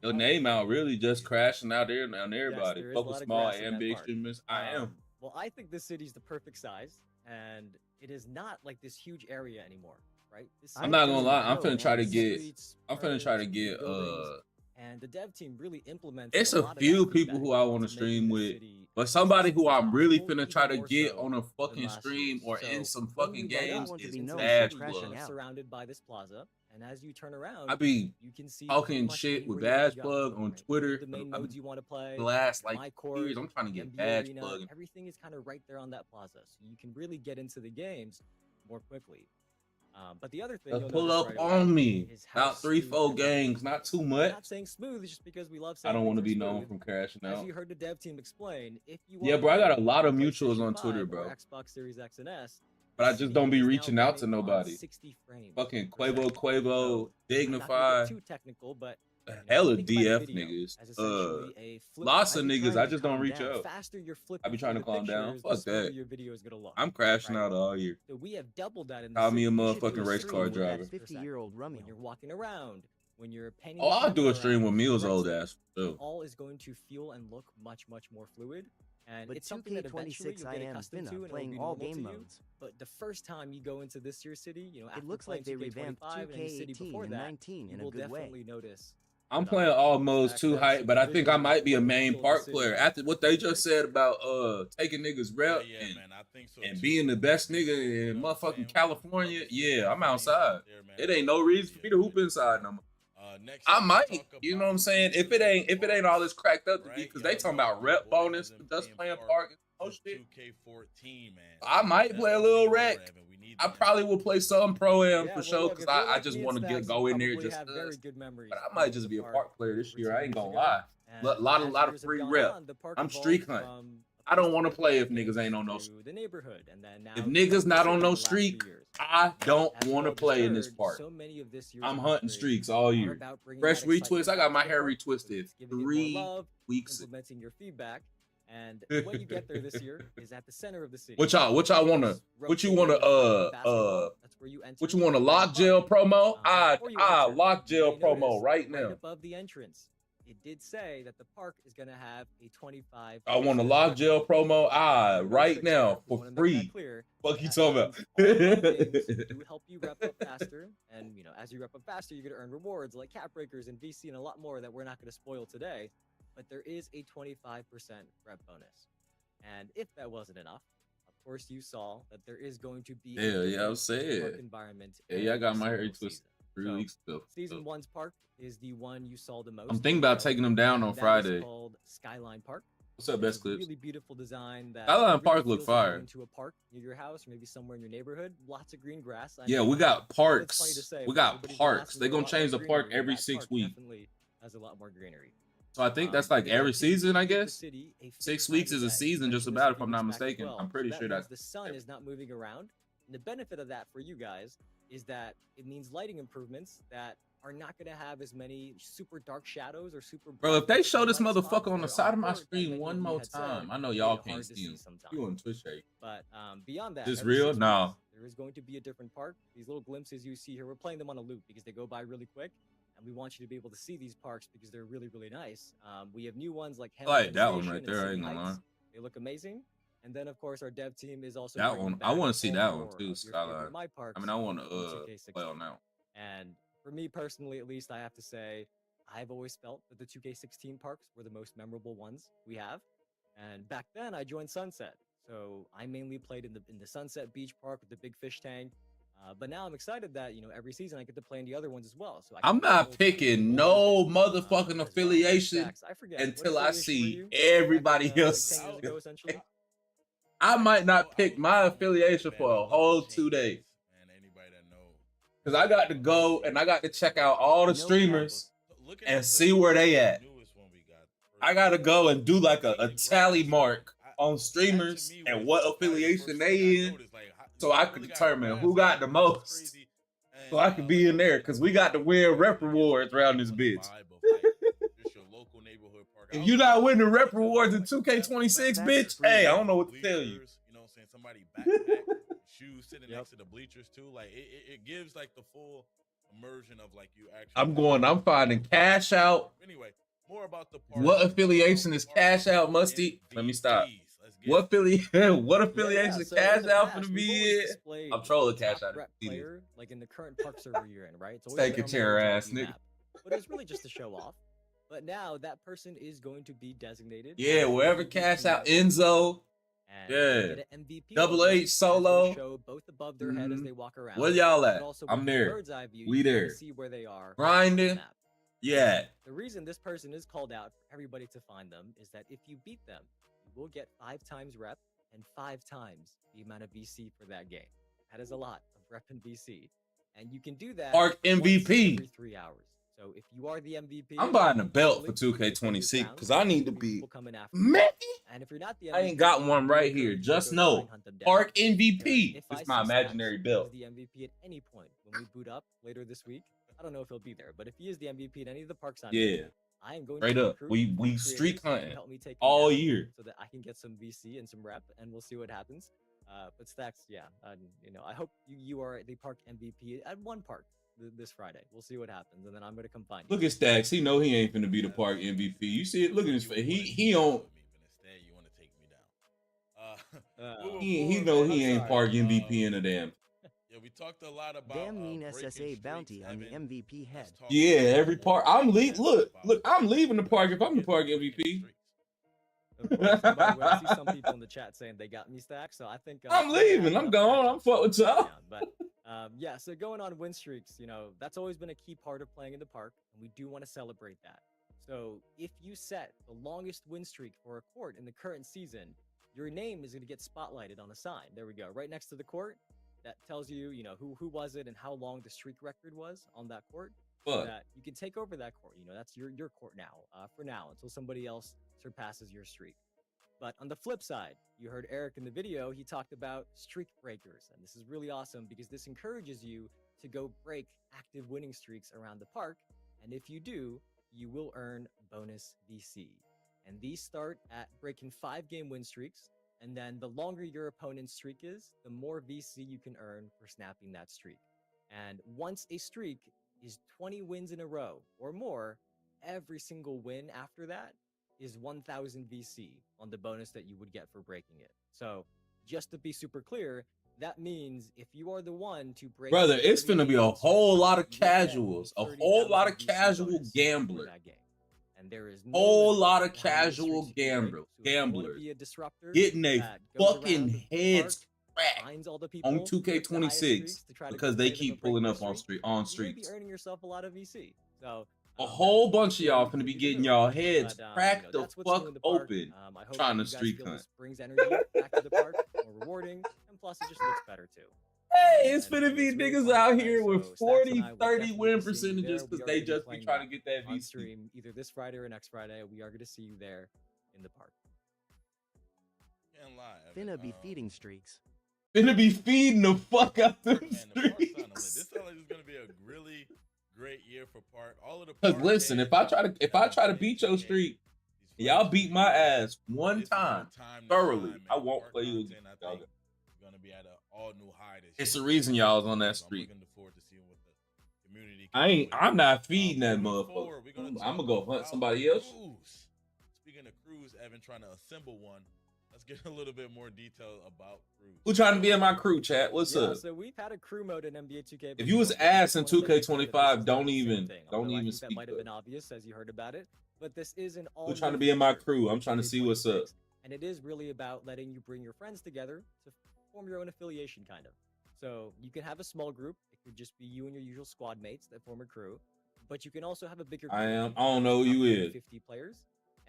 S2: name out. Really, just crashing out there on everybody.
S3: there is a
S2: Focus
S3: lot of
S2: small
S3: grass in
S2: and
S3: that
S2: big
S3: park.
S2: streamers. I am.
S3: Well, I think this city's the perfect size, and it is not like this huge area anymore, right? This
S2: I'm
S3: city
S2: not
S3: is
S2: gonna lie. I'm
S3: built
S2: finna try to
S3: on
S2: get.
S3: streets,
S2: I'm finna try to
S3: parks,
S2: get.
S3: buildings, and the dev team really implements.
S2: It's a few people who I want to stream with, but somebody who I'm really finna try to get on a fucking stream or in some fucking games is Dash Plug.
S3: Surrounded by this plaza, and as you turn around,
S2: I be
S3: you can see
S2: talking shit with Dash Plug on Twitter.
S3: The main modes you want to play.
S2: The last like
S3: My Court,
S2: years, I'm trying to get
S3: NBA
S2: Dash
S3: Arena,
S2: Plug.
S3: everything is kind of right there on that plaza, so you can really get into the games more quickly. But the other thing,
S2: Let's
S3: you'll
S2: pull
S3: notice
S2: up
S3: right
S2: on
S3: away
S2: me.
S3: is how
S2: About 3-4
S3: smooth
S2: games, not too
S3: I'm
S2: much.
S3: not saying smooth just because we love saying
S2: I don't want to
S3: things
S2: be
S3: are
S2: known
S3: smooth.
S2: from crashing
S3: As
S2: out.
S3: you heard the dev team explain, if you
S2: Yeah,
S3: are
S2: bro, I got a
S3: playing
S2: lot of
S3: on
S2: mutuals
S3: PlayStation
S2: on Twitter,
S3: 5 or
S2: bro.
S3: Xbox Series X and S,
S2: But I just don't be
S3: is now
S2: reaching out to
S3: running on
S2: nobody.
S3: 60 frames
S2: Fucking
S3: per second.
S2: Quavo,
S3: So, I'm not gonna
S2: Dignified,
S3: get too technical, but
S2: hella
S3: think about a
S2: DF
S3: video
S2: niggas.
S3: as essentially a flip
S2: Lots
S3: chart.
S2: of
S1: I be
S2: niggas.
S1: trying
S2: I
S1: to
S2: just don't
S1: calm
S2: reach
S1: down.
S3: The
S2: out.
S3: faster you're flipping
S2: I be trying
S3: through
S2: to
S3: the
S2: calm down.
S3: pictures,
S2: Fuck
S3: the smoother
S2: that.
S3: your video is gonna look.
S2: I'm crashing
S3: right?
S2: out all year.
S3: So we have doubled that in the
S2: Call me a
S3: city. You should do
S2: motherfucking race
S3: stream
S2: car
S3: with
S2: driver.
S3: that per second.
S1: 50-year-old Rummy.
S3: When you're walking around, when you're painting.
S2: Oh,
S3: the
S2: I'll do
S3: camera
S2: a stream
S3: around,
S2: with Meal's
S3: right
S2: old
S3: side,
S2: ass too.
S3: all is going to feel and look much more fluid. And
S1: But
S3: it's something that eventually
S1: 2K26
S3: you'll
S1: I
S3: get
S1: am
S3: accustomed to
S1: finna
S3: and
S1: playing
S3: it'll be
S1: all
S3: normal
S1: game
S3: to you.
S1: modes.
S3: But the first time you go into this year's city, you know, after
S1: It looks
S3: playing
S1: like they revamped
S3: 2K25 and any city
S1: 2K18
S3: before
S1: and
S3: that,
S1: 19
S3: you
S1: in a
S3: will
S1: good way.
S3: definitely notice.
S2: I'm
S3: that,
S2: playing all modes
S3: Stack
S2: too
S3: Def's
S2: hype, but I think I
S3: vision
S2: might be a
S3: for the
S2: main
S3: feel of the
S2: park
S3: city
S2: player.
S3: is
S2: After what they just
S3: great.
S2: said about taking niggas rep
S4: Yeah,
S2: and,
S4: man, I think so
S2: and
S4: too.
S2: being the best nigga
S4: You
S2: in
S4: know what I'm saying?
S2: motherfucking California, yeah, I'm outside.
S4: There, man.
S2: It ain't no reason for me to hoop inside no more.
S4: Next
S2: I
S4: up,
S2: might,
S4: talk
S2: you know
S4: about
S2: what I'm saying? If it ain't all this cracked up to be, because they talking about rep bonus for us playing park and oh shit.
S4: 2K14, man.
S2: I might play a little rec. I probably will play some pro am
S3: Yeah,
S2: for
S3: well,
S2: sure
S3: look,
S2: because
S3: if you're
S2: I
S3: like
S2: just
S3: me
S2: want
S3: and
S2: to
S3: Stacks,
S2: go
S3: you
S2: in there
S3: probably
S2: just.
S3: have very good memories
S2: But I
S3: of
S2: might just
S3: the
S2: be a
S3: park
S2: park player this year. I ain't gonna
S3: ago.
S2: lie.
S3: And
S2: Lot
S3: as
S2: of
S3: years have
S2: free
S3: gone
S2: rep.
S3: on, the park
S2: I'm streak
S3: evolved
S2: hunting.
S3: from
S2: I don't
S3: place
S2: want to
S3: to
S2: play if
S3: play
S2: niggas ain't on no.
S3: to the neighborhood, and then now
S2: If
S3: to
S2: niggas not on no
S3: the last few
S2: streak,
S3: years.
S2: I don't
S3: As you
S2: want to
S3: all just
S2: play in this
S3: heard,
S2: park.
S3: so many of this year's
S2: I'm hunting
S3: upgrades
S2: streaks all
S3: are
S2: year.
S3: about bringing
S2: Fresh
S3: that excitement
S2: retwist. I got
S3: back
S2: my
S3: to the
S2: hair
S3: park,
S2: retwisted
S3: giving it more
S2: 3
S3: love,
S2: weeks ago.
S3: implementing your feedback. And the way you get there this year is at the center of the city.
S2: What y'all wanna what you wanna
S3: That's where you enter.
S2: what you want a lock jail promo?
S3: Before you enter,
S2: Lock
S3: you
S2: jail
S3: may
S2: promo
S3: notice
S2: right now.
S3: above the entrance, it did say that the park is going to have a 25.
S2: I want a lock jail promo. Right now for free. Fuck you talking about?
S3: Do help you rep up faster, and you know, as you rep up faster, you're going to earn rewards like cap breakers and VC and a lot more that we're not going to spoil today. But there is a 25% rep bonus, and if that wasn't enough, of course you saw that there is going to be
S2: I'm saying.
S3: park environment.
S2: Yeah, I got my hair
S3: every single
S2: twisted
S3: season.
S2: 3 weeks ago.
S3: Season 1's park is the one you saw the most.
S2: I'm thinking about taking them down on
S3: That is
S2: Friday.
S3: called Skyline Park.
S2: What's up,
S3: It's
S2: Best
S3: a
S2: Clips?
S3: really beautiful design. That
S2: Skyline
S3: really
S2: Park look
S3: feels like
S2: fire.
S3: going to a park near your house, or maybe somewhere in your neighborhood. Lots of green grass. I
S2: Yeah,
S3: know
S2: we got
S3: it's funny to
S2: parks.
S3: say,
S2: We
S3: but
S2: got
S3: everybody's been
S2: parks.
S3: asking
S2: They
S3: for a
S2: gonna
S3: lot more
S2: change the
S3: greenery,
S2: park
S3: and
S2: every
S3: that
S2: 6
S3: park
S2: weeks.
S3: Definitely has a lot more greenery.
S2: So I think that's like
S3: the
S2: every
S3: dev team
S2: season, I
S3: gave the
S2: guess.
S3: city a
S2: 6
S3: fixed
S2: weeks
S3: time
S2: is
S3: to
S2: a
S3: day,
S2: season, just
S3: mentioned
S2: about,
S3: this
S2: if I'm
S3: a few
S2: not
S3: weeks back as
S2: mistaken.
S3: well.
S2: I'm pretty
S3: So
S2: sure
S3: that
S2: that's
S3: means the sun is not moving around. And the benefit of that for you guys is that it means lighting improvements that are not going to have as many super dark shadows or super.
S2: Bro, if they show this
S3: bright
S2: motherfucker
S3: spots
S2: on the
S3: that
S2: side
S3: are
S2: of my
S3: court that
S2: screen
S3: many
S2: one
S3: of you
S2: more
S3: had said
S2: time, I know
S3: made
S2: y'all
S3: it
S2: can't
S3: hard to
S2: see him.
S3: sometimes.
S2: You on Twitch, right?
S3: But beyond that,
S2: This
S3: every
S2: real?
S3: 6
S2: No.
S3: weeks, there is going to be a different park. These little glimpses you see here, we're playing them on a loop because they go by really quick, and we want you to be able to see these parks because they're really, really nice. We have new ones like
S2: I
S3: Hamilton
S2: like that one
S3: Station
S2: right
S3: and
S2: there. I
S3: City
S2: ain't gonna lie.
S3: Heights. They look amazing. And then, of course, our dev team is also
S2: That
S3: bringing
S2: one, I
S3: back
S2: want to see
S3: all
S2: that one
S3: four
S2: too,
S3: of your
S2: Skyline.
S3: favorite My Parks
S2: I mean, I want to
S3: in 2K16.
S2: play on that one.
S3: And for me personally, at least, I have to say, I've always felt that the 2K16 parks were the most memorable ones we have. And back then, I joined Sunset, so I mainly played in the Sunset Beach Park with the big fish tank. But now I'm excited that every season I get to play in the other ones as well. So
S2: I'm not picking no motherfucking affiliation
S3: Stacks, I forget.
S2: until
S3: What
S2: I
S3: affiliation were
S2: see
S3: you?
S2: everybody
S3: Back in,
S2: else.
S3: like 10 years ago, essentially.
S2: I might not
S4: I
S2: pick
S4: was
S2: my
S4: a
S2: affiliation
S4: fan.
S2: for
S4: I
S2: a
S4: love the
S2: whole 2
S4: changes,
S2: days.
S4: Man, anybody that know.
S2: Because I got to go and I got to check out all the
S1: No
S2: streamers
S4: Looking
S2: and
S4: at
S2: see where they at.
S4: newest one we got,
S2: I got to go and do like a
S4: Season
S2: tally
S4: grass,
S2: mark on
S4: that to
S2: streamers
S4: me
S2: and
S4: was
S2: what
S4: probably the
S2: affiliation
S4: first
S2: they
S4: thing I
S2: in,
S4: noticed, like,
S2: so I could determine who got the most. So I could be in there because we got to win rep rewards around this bitch.
S4: Just your local neighborhood park.
S2: If you not winning rep rewards in 2K26, bitch, hey, I don't know what to tell you.
S4: You know what I'm saying? Somebody backpack, shoes sitting next to the bleachers too. Like it gives like the full immersion of like you actually.
S2: I'm finding cash out.
S4: Anyway, more about the park.
S2: What affiliation is cash out, Musty? Let me stop. What affiliation
S3: So
S2: cash
S3: in the
S2: out
S3: past,
S2: for
S3: we've
S2: be
S3: always
S2: in?
S3: displayed
S2: I'm trolling
S3: the top
S2: cash out.
S3: rep player, like in the current park server you're in, right? It's always
S2: Take
S3: been
S2: a
S3: on the
S2: chair,
S3: original
S2: ass
S3: view
S2: nigga.
S3: map. But it's really just to show off. But now that person is going to be designated.
S2: Yeah,
S3: as
S2: wherever
S3: MVP
S2: cash out,
S3: member,
S2: Enzo.
S3: and
S2: Yeah.
S3: get an MVP
S2: Double
S3: award
S2: H
S3: as
S2: solo.
S3: they show both above their head as they walk around.
S2: Where y'all
S3: but
S2: at?
S3: also
S2: I'm
S3: with the
S2: there.
S3: bird's eye view,
S2: We
S3: you can
S2: there.
S3: see where they are on the
S2: Grinding.
S3: map.
S2: Yeah.
S3: The reason this person is called out for everybody to find them is that if you beat them, you will get 5 times rep and 5 times the amount of VC for that game. That is a lot of rep and VC. And you can do that
S2: Park
S3: once
S2: MVP.
S3: every 3 hours. So if you are the MVP,
S2: I'm buying a belt for
S3: usually,
S2: 2K26 because I need to be.
S3: people coming after
S2: Man,
S3: and if you're not the MVP,
S2: I ain't got one
S3: we
S2: right
S3: encourage
S2: here.
S3: you to
S2: Just
S3: go
S2: know,
S3: try and hunt them down.
S2: Park
S3: Because
S2: MVP.
S3: if I
S2: It's my
S3: see
S2: imaginary
S3: Stacks
S2: belt.
S3: as the MVP at any point when we boot up later this week, I don't know if he'll be there, but if he is the MVP at any of the parks I'm in,
S2: Yeah.
S3: I am going
S2: Straight
S3: to
S2: up.
S3: recruit
S2: We
S3: creators
S2: streak
S3: to
S2: hunting
S3: help me take him
S2: all
S3: down
S2: year.
S3: so that I can get some VC and some rep, and we'll see what happens. But Stacks, yeah, I hope you are the park MVP at one park this Friday. We'll see what happens, and then I'm gonna come find you.
S2: Look at Stacks. He know he ain't finna be the park MVP. You see it? Look at his face. He on.
S4: Instead, you want to take me down.
S2: He know he
S3: I'm
S2: ain't
S3: sorry.
S2: park MVP in a damn.
S4: Yeah, we talked a lot about
S1: Damn mean
S4: breaking
S1: SSA
S4: streaks,
S1: bounty on the
S4: Evan.
S1: MVP head.
S4: Let's talk
S2: Yeah,
S4: about
S2: every
S4: more
S2: park. I'm
S4: breaking
S2: look.
S4: streaks.
S2: I'm leaving the park if I'm the park MVP.
S3: Of course, and by the way, I see some people in the chat saying they got me Stacks, so I think
S2: I'm leaving. I'm gone. I'm fuck with y'all.
S3: But yeah, so going on win streaks, that's always been a key part of playing in the park, and we do want to celebrate that. So if you set the longest win streak for a court in the current season, your name is going to get spotlighted on a sign. There we go, right next to the court. That tells you, who was it and how long the streak record was on that court. So that you can take over that court. That's your court now, for now, until somebody else surpasses your streak. But on the flip side, you heard Eric in the video, he talked about streak breakers. And this is really awesome because this encourages you to go break active winning streaks around the park. And if you do, you will earn bonus VC. And these start at breaking 5-game win streaks. And then the longer your opponent's streak is, the more VC you can earn for snapping that streak. And once a streak is 20 wins in a row or more, every single win after that is 1,000 VC on the bonus that you would get for breaking it. So just to be super clear, that means if you are the one to break...
S2: Brother, it's finna be a whole lot of
S3: you get
S2: casuals, a
S3: 30,000
S2: whole lot of
S3: VC
S2: casual
S3: bonus for
S2: gamblers.
S3: that game. And there is no
S2: Whole
S3: limit
S2: lot of
S3: to how many
S2: casual
S3: streaks you can break.
S2: gamblers,
S3: So if you wanna be a disruptor
S2: getting they
S3: that goes around
S2: fucking
S3: the
S2: heads
S3: park,
S2: cracked
S3: finds all the people
S2: on
S3: with the highest
S2: 2K26
S3: streaks to try to
S2: because
S3: go
S2: they
S3: play them
S2: keep
S3: and break
S2: pulling
S3: their
S2: up on
S3: streak,
S2: on
S3: you may be
S2: streets.
S3: earning yourself a lot of VC. So
S2: A whole bunch of y'all finna be getting y'all heads
S3: but,
S2: cracked the
S3: that's what's new
S2: fuck
S3: in the park.
S2: open.
S3: I hope
S2: trying
S3: you
S2: to
S3: guys
S2: streak
S3: feel
S2: hunt.
S3: this brings energy back to the park, more rewarding, and plus it just looks better too.
S2: Hey, it's
S3: And
S2: finna be
S3: it's really
S2: niggas
S3: fun to
S2: out
S3: play,
S2: here with
S3: so Stacks
S2: 40,
S3: and I will
S2: 30
S3: definitely
S2: win
S3: be seeing you
S2: percentages
S3: there.
S2: because
S3: We are
S2: they
S3: gonna be
S2: just be
S3: playing
S2: trying to get that
S3: on
S2: VC.
S3: stream either this Friday or next Friday. We are going to see you there in the park.
S4: Can't lie, Evan.
S1: Finna be feeding streaks.
S2: Finna be feeding the fuck out them
S4: Man, the park sounded lit.
S2: streets.
S4: This sounds like it's gonna be a really great year for Park. All of the
S2: Cause
S4: Park
S2: listen,
S4: heads
S2: if I try to
S4: that
S2: beat
S4: been
S2: your
S4: in 2K
S2: streak,
S4: these
S2: y'all
S4: first
S2: beat
S4: few
S2: my
S4: years,
S2: ass one
S4: this is your
S2: time
S4: time to
S2: thoroughly.
S4: shine,
S2: I
S4: man.
S2: won't
S4: Park
S2: play you
S4: content, I
S2: again.
S4: think, is gonna be at an all new high this
S2: It's
S4: year.
S2: the reason y'all was on that
S4: So I'm
S2: streak.
S4: looking forward to seeing what the community can do with it.
S2: I'm not feeding that
S4: Moving
S2: motherfucker.
S4: forward, we're gonna
S2: I'm
S4: talk
S2: gonna go hunt
S4: about
S2: somebody else.
S4: crews. Speaking of crews, Evan trying to assemble one. Let's get a little bit more detail about crews.
S2: Who trying to be in my crew, chat? What's
S3: Yeah,
S2: up?
S3: so we've had a crew mode in NBA 2K.
S2: If you was
S3: before, but I
S2: ass
S3: just
S2: in
S3: wanna make it clear that
S2: 2K25,
S3: this is
S2: don't
S3: not the same
S2: even
S3: thing,
S2: don't
S3: although I
S2: even
S3: think that
S2: speak
S3: might have
S2: up.
S3: been obvious as you heard about it. But this is an all.
S2: Who trying to be in my crew? I'm trying to see what's up.
S3: And it is really about letting you bring your friends together to form your own affiliation, kind of. So you can have a small group. It could just be you and your usual squad mates that form a crew. But you can also have a bigger group.
S2: I don't know who you is.
S3: 50 players.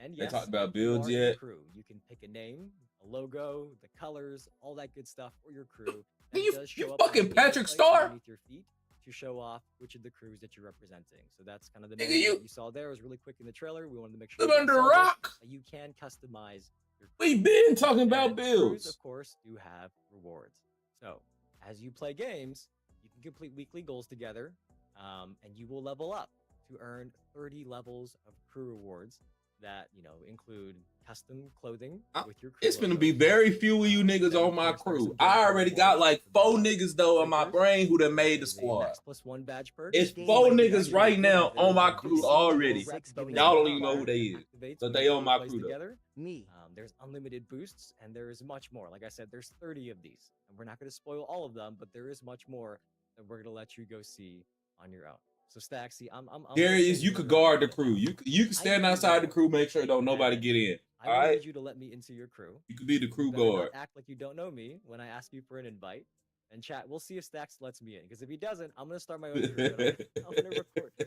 S3: And
S2: They
S3: yes,
S2: talked about
S3: you
S2: builds
S3: are your
S2: yet?
S3: crew. You can pick a name, a logo, the colors, all that good stuff for your crew.
S2: You
S3: does show up on
S2: fucking
S3: the
S2: Patrick
S3: gameplay
S2: Star?
S3: underneath your feet to show off which of the crews that you're representing. So that's kind of the
S2: Nigga,
S3: menu
S2: you-
S3: that you saw there. It was really quick in the trailer. We wanted to make sure
S2: Live
S3: you
S2: under a
S3: saw this,
S2: rock.
S3: that you can customize your
S2: We been talking
S3: and
S2: about
S3: crews,
S2: builds.
S3: of course, do have rewards. So as you play games, you can complete weekly goals together, and you will level up to earn 30 levels of crew rewards that include custom clothing with your crew.
S2: It's gonna be
S3: logos.
S2: very few of you niggas
S3: Then,
S2: on
S3: of
S2: my
S3: course, there's
S2: crew.
S3: some
S2: I
S3: gameplay
S2: already got
S3: rewards
S2: like
S3: for
S2: 4
S3: the
S2: niggas though in my
S3: stickers.
S2: brain who done made the
S3: There is a
S2: squad.
S3: Max +1 badge perk.
S2: It's
S1: Game
S2: 4
S1: like
S2: niggas
S1: Madden
S2: right
S1: Player,
S2: now on my
S1: there's
S2: crew
S1: a
S2: already.
S1: six
S3: Rep
S1: giving
S2: Y'all
S1: you
S2: don't even know who
S3: player
S2: they is,
S3: activates
S2: but
S3: when
S2: they
S3: your
S2: on my
S3: plays
S2: crew though.
S3: together.
S1: Me.
S3: There's unlimited boosts, and there is much more. Like I said, there's 30 of these, and we're not going to spoil all of them, but there is much more that we're going to let you go see on your own. So Staxy, I'm
S2: Darius, you could guard the crew. You can stand outside the crew, make sure don't nobody get in.
S3: I
S2: All
S3: will
S2: right,
S3: need you to let me into your crew.
S2: you could be the crew
S3: You better not
S2: guard.
S3: act like you don't know me when I ask you for an invite. And chat, we'll see if Stax lets me in. Because if he doesn't, I'm gonna start my own crew. And I'm gonna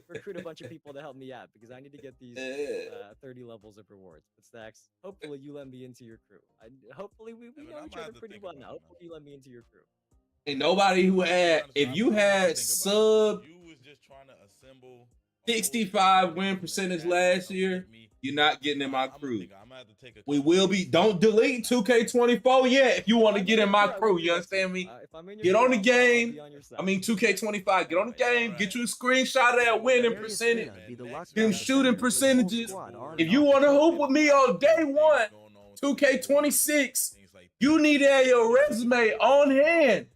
S3: recruit a bunch of people to help me out because I need to get these 30 levels of rewards. But Stax, hopefully you let me into your crew. Hopefully we
S4: Evan,
S3: know
S4: I'm
S3: each
S4: gonna
S3: other
S4: have to
S3: pretty
S4: think
S3: well
S4: about
S3: now.
S4: it,
S3: Hopefully you let me into your crew.
S2: Ain't nobody who had. If you had sub
S4: You was just trying to assemble
S2: 65 win percentage last year, you're not getting in my crew. We will be. Don't delete 2K24 yet if you want to get in my crew. You understand me?
S3: If I'm in your
S2: Get
S3: crew,
S2: on the
S3: I'll
S2: game.
S3: be on your side.
S2: I mean 2K25. Get on the game.
S4: Alright.
S2: Get you a screenshot of that winning
S1: Darius
S2: percentage.
S1: Finna be the lockdown
S2: Them
S1: defender
S2: shooting
S1: for the whole
S2: percentages.
S1: squad on
S2: If
S1: and
S2: you
S1: off
S2: want
S1: the
S2: to
S1: court.
S2: hoop with me on day one, 2K26, you need to have your resume on hand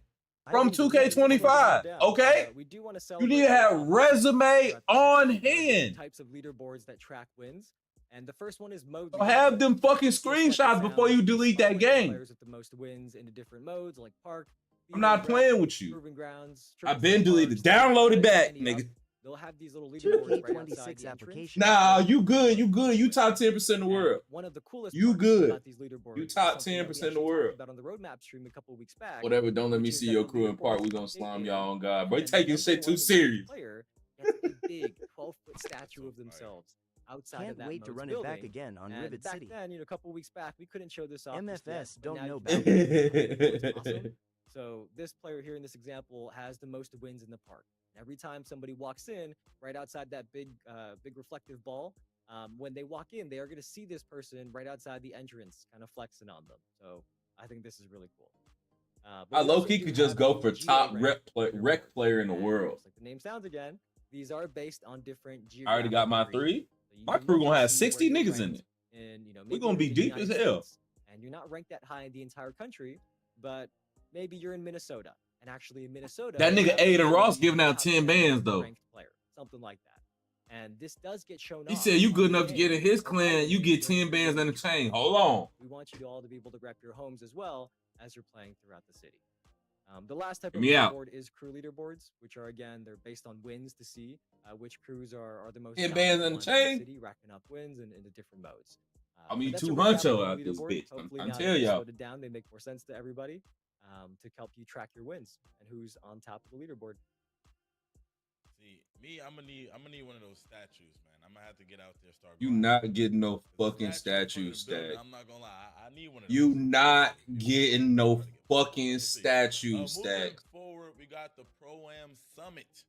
S2: from
S3: I think the league is
S2: 2K25.
S3: down.
S2: Okay?
S3: We do want to
S2: You
S3: celebrate
S2: need to have
S3: the
S2: resume
S3: throughout the
S2: on
S3: season. There are different
S2: hand.
S3: types of leaderboards that track wins, and the first one is mode.
S2: So have
S3: leaderboard.
S2: them fucking
S3: Just like it
S2: screenshots before you
S3: sounds,
S2: delete that
S3: spotlight the
S2: game.
S3: Players with the most wins into different modes, like park.
S2: I'm not
S3: Fever,
S2: playing
S3: rec,
S2: with you.
S3: Proving grounds.
S2: I've
S3: triple
S2: been
S3: threat
S2: deleted.
S3: parks,
S2: Download it back,
S3: any up.
S2: nigga.
S3: They'll have these little leaderboards right outside
S1: 2K26
S3: the entrance.
S1: application.
S2: Nah, you good. You good. You top 10% in the
S3: And
S2: world.
S3: one of the coolest
S2: You
S3: parts
S2: good.
S3: about these leaderboards
S2: You
S3: is
S2: top
S3: something that we
S2: 10% in the
S3: actually talked
S2: world.
S3: about on the roadmap stream a couple weeks back.
S2: Whatever, don't let me
S3: which is
S2: see
S3: that
S2: your
S3: the
S2: crew in part.
S3: leaderboards
S2: We gonna
S3: update
S2: slime
S3: daily,
S2: y'all on God. Bro, you
S3: and the
S2: taking
S3: number
S2: shit too
S3: one
S2: serious.
S3: player gets a big 12-foot statue of themselves outside of
S1: Can't
S3: that
S1: wait to
S3: mode's
S1: run it back
S3: building.
S1: again on
S3: And
S1: Rivet
S3: back
S1: City.
S3: then, a couple weeks back, we couldn't show this off. just yet,
S1: MFS
S3: but
S1: don't
S3: now
S1: know
S3: you
S1: about
S3: can.
S2: it.
S3: It's awesome. So this player here in this example has the most wins in the park. Every time somebody walks in, right outside that big reflective ball, when they walk in, they are going to see this person right outside the entrance, kind of flexing on them. So I think this is really cool.
S2: I low-key could just go for top rec player in the world.
S3: Just like the name sounds again, these are based on different
S2: I already got my
S3: geographic regions.
S2: 3.
S3: So you
S2: My
S3: can
S2: crew
S3: look
S2: gonna
S3: to
S2: have
S3: see where
S2: 60
S3: you're
S2: niggas in
S3: ranked
S2: it.
S3: in,
S2: We
S3: maybe
S2: gonna
S3: you're
S2: be
S3: in the
S2: deep as
S3: United
S2: hell.
S3: States, and you're not ranked that high in the entire country, but maybe you're in Minnesota, and actually in Minnesota,
S2: That
S3: they
S2: nigga
S3: have
S2: Aiden
S3: a
S2: Ross
S3: top
S2: giving out 10 bands, though.
S3: ranked player, something like that. And this does get shown
S2: He
S3: off
S2: said you
S3: on
S2: good
S3: the
S2: enough to get in
S3: game
S2: his
S3: or all the
S2: clan, you
S3: games
S2: get
S3: during
S2: 10 bands and a
S3: the
S2: chain. Hold on.
S3: We want you all to be able to rep your homes as well as you're playing throughout the city. The last type
S2: Hear
S3: of
S2: me out.
S3: leaderboard is crew leaderboards, which are again they're based on wins to see which crews are the most
S2: 10
S3: dominant
S2: bands and a
S3: ones in
S2: chain?
S3: the city, racking up wins in the different modes.
S2: I
S3: But
S2: mean,
S3: that's a
S2: two
S3: recap of
S2: huncho
S3: the
S2: out this
S3: leaderboard.
S2: bitch.
S3: Hopefully
S2: I'm
S3: now that
S2: tell
S3: we
S2: y'all.
S3: slowed it down, they make more sense to everybody to help you track your wins and who's on top of the leaderboard.
S4: See, me, I'm gonna need one of those statues, man. I'm gonna have to get out there, start.
S2: You
S4: grinding.
S2: not getting no
S4: 'Cause the
S2: fucking
S4: statue
S2: statue
S4: in the building,
S2: stack.
S4: I'm not gonna lie, I need one of
S2: You
S4: those.
S2: not getting no
S4: Gotta get one.
S2: fucking
S4: Let's see.
S2: statue
S4: Moving
S2: stack.
S4: forward, we got the Pro-Am Summit.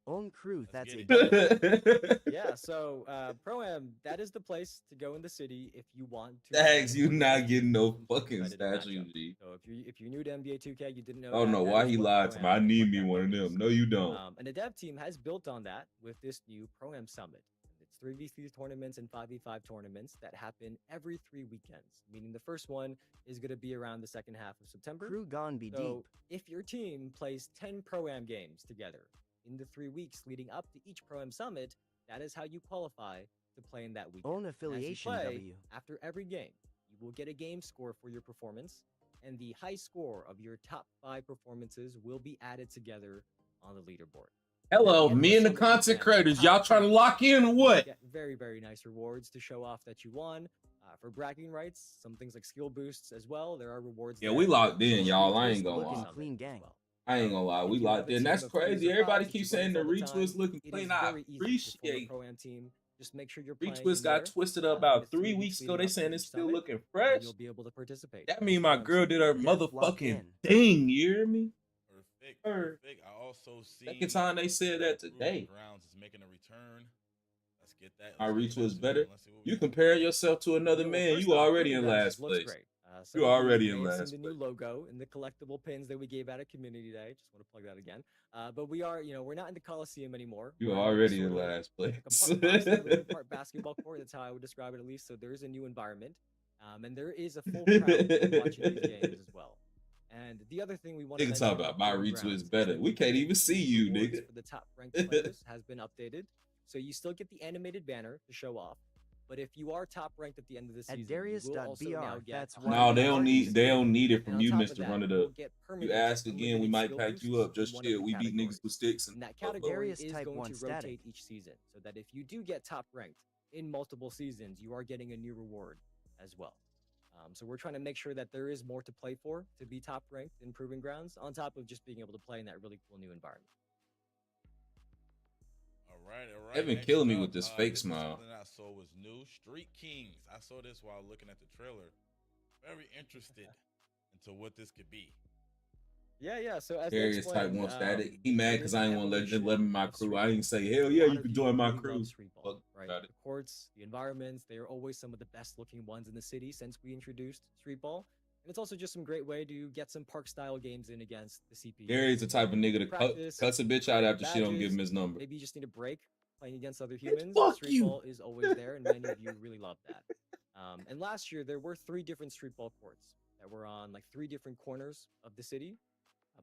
S1: Own crew,
S4: Let's
S1: that's
S4: get
S1: a
S4: it.
S3: Yeah, so Pro-Am, that is the place to go in the city if you want to.
S2: Thanks, you
S3: play
S2: not getting no
S3: some
S2: fucking
S3: competitive
S2: statue,
S3: matchups.
S2: G.
S3: So if you're new to NBA 2K, you didn't know.
S2: I don't know
S3: that
S2: why
S3: is
S2: he
S3: what
S2: lied to me. I
S3: Pro-Am is,
S2: need
S3: what
S2: me
S3: that
S2: one of
S3: mode
S2: them.
S3: is.
S2: No, you don't.
S3: And the dev team has built on that with this new Pro-Am Summit. It's 3v3 tournaments and 5v5 tournaments that happen every 3 weekends, meaning the first one is going to be around the second half of September.
S1: crew gone be
S3: So
S1: deep.
S3: if your team plays 10 Pro-Am games together in the 3 weeks leading up to each Pro-Am Summit, that is how you qualify to play in that weekend.
S1: Own affiliation,
S3: As you play,
S1: W.
S3: after every game, you will get a game score for your performance, and the high score of your top 5 performances will be added together on the leaderboard.
S2: Hello,
S3: At the
S2: me
S3: end
S2: and
S3: of
S2: the
S3: summit
S2: content
S3: weekend,
S2: creators.
S3: top
S2: Y'all trying to
S3: team
S2: lock in or what?
S3: get very, very nice rewards to show off that you won. For bragging rights, some things like skill boosts as well. There are rewards.
S2: Yeah,
S3: there.
S2: we locked in,
S3: So
S2: y'all. I
S3: retwist
S2: ain't gonna
S3: looking
S2: lie.
S3: summit
S1: Clean
S3: as
S1: gang.
S3: well.
S2: I ain't gonna lie.
S3: If
S2: We
S3: you have
S2: locked
S3: a
S2: in.
S3: team
S2: That's
S3: of threes
S2: crazy.
S3: or
S2: Everybody
S3: fives that
S2: keeps
S3: you run
S2: saying the
S3: all the time,
S2: retwist looking
S3: it
S2: clean.
S3: is
S2: I
S3: very easy to form a
S2: appreciate
S3: Pro-Am team. Just make sure you're playing in
S2: retwist got
S3: there,
S2: twisted
S3: in
S2: up
S3: the
S2: about
S3: 3
S2: 3
S3: weeks
S2: weeks ago.
S3: leading
S2: They
S3: up to
S2: saying it's
S3: each
S2: still
S3: summit,
S2: looking
S3: and then
S2: fresh.
S3: you'll be able to participate.
S2: That
S3: in
S2: mean
S3: these
S2: my
S3: Pro-Am
S2: girl did her
S3: summits.
S1: Def locked
S2: motherfucking
S1: in.
S2: thing. You hear me?
S4: Perfect.
S2: Heard.
S4: Perfect. I also see
S2: Second time they said that
S4: Proving
S2: today.
S4: Grounds is making a return. Let's get that.
S2: My
S4: Let's get that
S2: retwist
S4: tune
S2: better.
S4: in. Let's see what we
S2: You
S4: got.
S2: compare yourself to another
S3: Well,
S2: man,
S3: first
S2: you
S3: off,
S2: already
S3: Proving
S2: in
S3: Grounds
S2: last
S3: just looks
S2: place.
S3: great.
S2: You
S3: Some of
S2: already
S3: you
S2: in
S3: may have seen
S2: last
S3: the new
S2: place.
S3: logo and the collectible pins that we gave out at Community Day. Just want to plug that again. But we are, we're not in the Coliseum anymore.
S2: You
S3: We're
S2: already
S3: sort
S2: in
S3: of
S2: last
S3: like
S2: place.
S3: a part boxing ring, part basketball court. That's how I would describe it, at least. So there is a new environment, and there is a full crowd watching these games as well. And the other thing we want to
S2: Nigga
S3: mention
S2: talk about my
S3: Proving
S2: retwist
S3: Grounds is
S2: better.
S3: that
S2: We
S3: the
S2: can't
S3: new
S2: even see you,
S3: rewards
S2: nigga.
S3: for the top ranked players has been updated. So you still get the animated banner to show off. But if you are top ranked at the end of the season, you will also now
S1: Darius.br,
S3: get
S1: that's
S3: 100
S1: why
S2: No,
S1: we
S2: they
S1: are
S2: don't
S1: arguing.
S2: need it
S3: and
S2: from
S3: on
S2: you,
S3: top of
S2: Mr.
S3: that,
S2: Run It
S3: you'll
S2: Up.
S3: get
S2: You
S3: permanent
S2: ask again, we
S3: unlimited
S2: might
S3: skill
S2: pack you
S3: boosts
S2: up. Just
S3: in one of
S2: chill.
S3: the
S2: We beat niggas
S3: categories.
S2: with sticks.
S3: And that category
S1: Darius
S3: is
S1: type
S3: going
S1: 1
S3: to
S1: static.
S3: rotate each season, so that if you do get top ranked in multiple seasons, you are getting a new reward as well. So we're trying to make sure that there is more to play for to be top ranked in Proving Grounds, on top of just being able to play in that really cool new environment.
S4: All right, all right.
S2: They've been
S4: Next
S2: killing me
S4: up,
S2: with this fake
S4: is
S2: smile.
S4: Something I saw was new. Street Kings. I saw this while looking at the trailer. Very interested into what this could be.
S3: Yeah. So as
S2: Darius type
S3: explained,
S2: 1 static. He
S3: it
S2: mad
S3: is
S2: because
S3: an
S2: I ain't want to
S3: evolution
S2: let him in my
S3: of
S2: crew.
S3: street
S2: I ain't
S3: ball.
S2: say, hell
S3: A
S2: yeah,
S3: lot
S2: you
S3: of
S2: can
S3: people
S2: join my
S3: really love
S2: crew.
S3: street ball,
S2: Fuck,
S3: right?
S2: got it.
S3: The courts, the environments, they are always some of the best looking ones in the city since we introduced street ball. And it's also just some great way to get some park style games in against the CPU.
S2: Darius the type of nigga to
S3: Practice,
S2: cuts a bitch out after she don't give
S3: badges,
S2: him his number.
S3: Maybe you just need a break playing against other humans.
S2: fuck
S3: Street
S2: you.
S3: ball is always there, and many of you really love that. And last year, there were 3 different street ball courts that were on like 3 different corners of the city.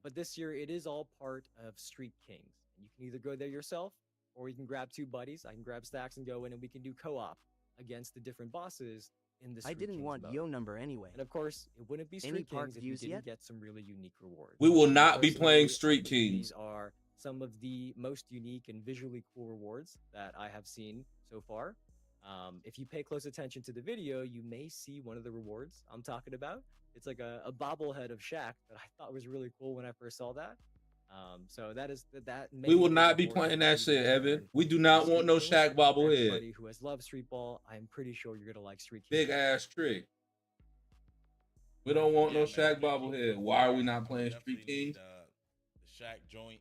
S3: But this year, it is all part of Street Kings. You can either go there yourself, or you can grab 2 buddies. I can grab Stacks and go in, and we can do co-op against the different bosses in the Street
S1: I didn't
S3: Kings
S1: want
S3: mode.
S1: yo number anyway.
S3: And of course, it wouldn't be
S1: Any
S3: Street
S1: park
S3: Kings if you
S1: views
S3: didn't
S1: yet?
S3: get some really unique rewards.
S2: We will
S3: And
S2: not be playing
S3: personally,
S2: Street
S3: I think
S2: Kings.
S3: These are some of the most unique and visually cool rewards that I have seen so far. If you pay close attention to the video, you may see one of the rewards I'm talking about. It's like a bobblehead of Shaq that I thought was really cool when I first saw that. So that is that. May
S2: We will
S3: be a
S2: not be
S3: reward
S2: playing
S3: for
S2: that
S3: you to
S2: shit, Evan.
S3: return
S2: We do
S3: to
S2: not
S3: Street
S2: want no
S3: Kings.
S2: Shaq
S3: For
S2: bobblehead.
S3: everybody who has loved Street Ball, I'm pretty sure you're gonna like Street Kings.
S2: Big ass trick. We don't want
S4: Yeah,
S2: no
S4: man,
S2: Shaq
S4: we
S2: bobblehead. Why are we not playing
S4: definitely
S2: Street Kings?
S4: need, the Shaq joint.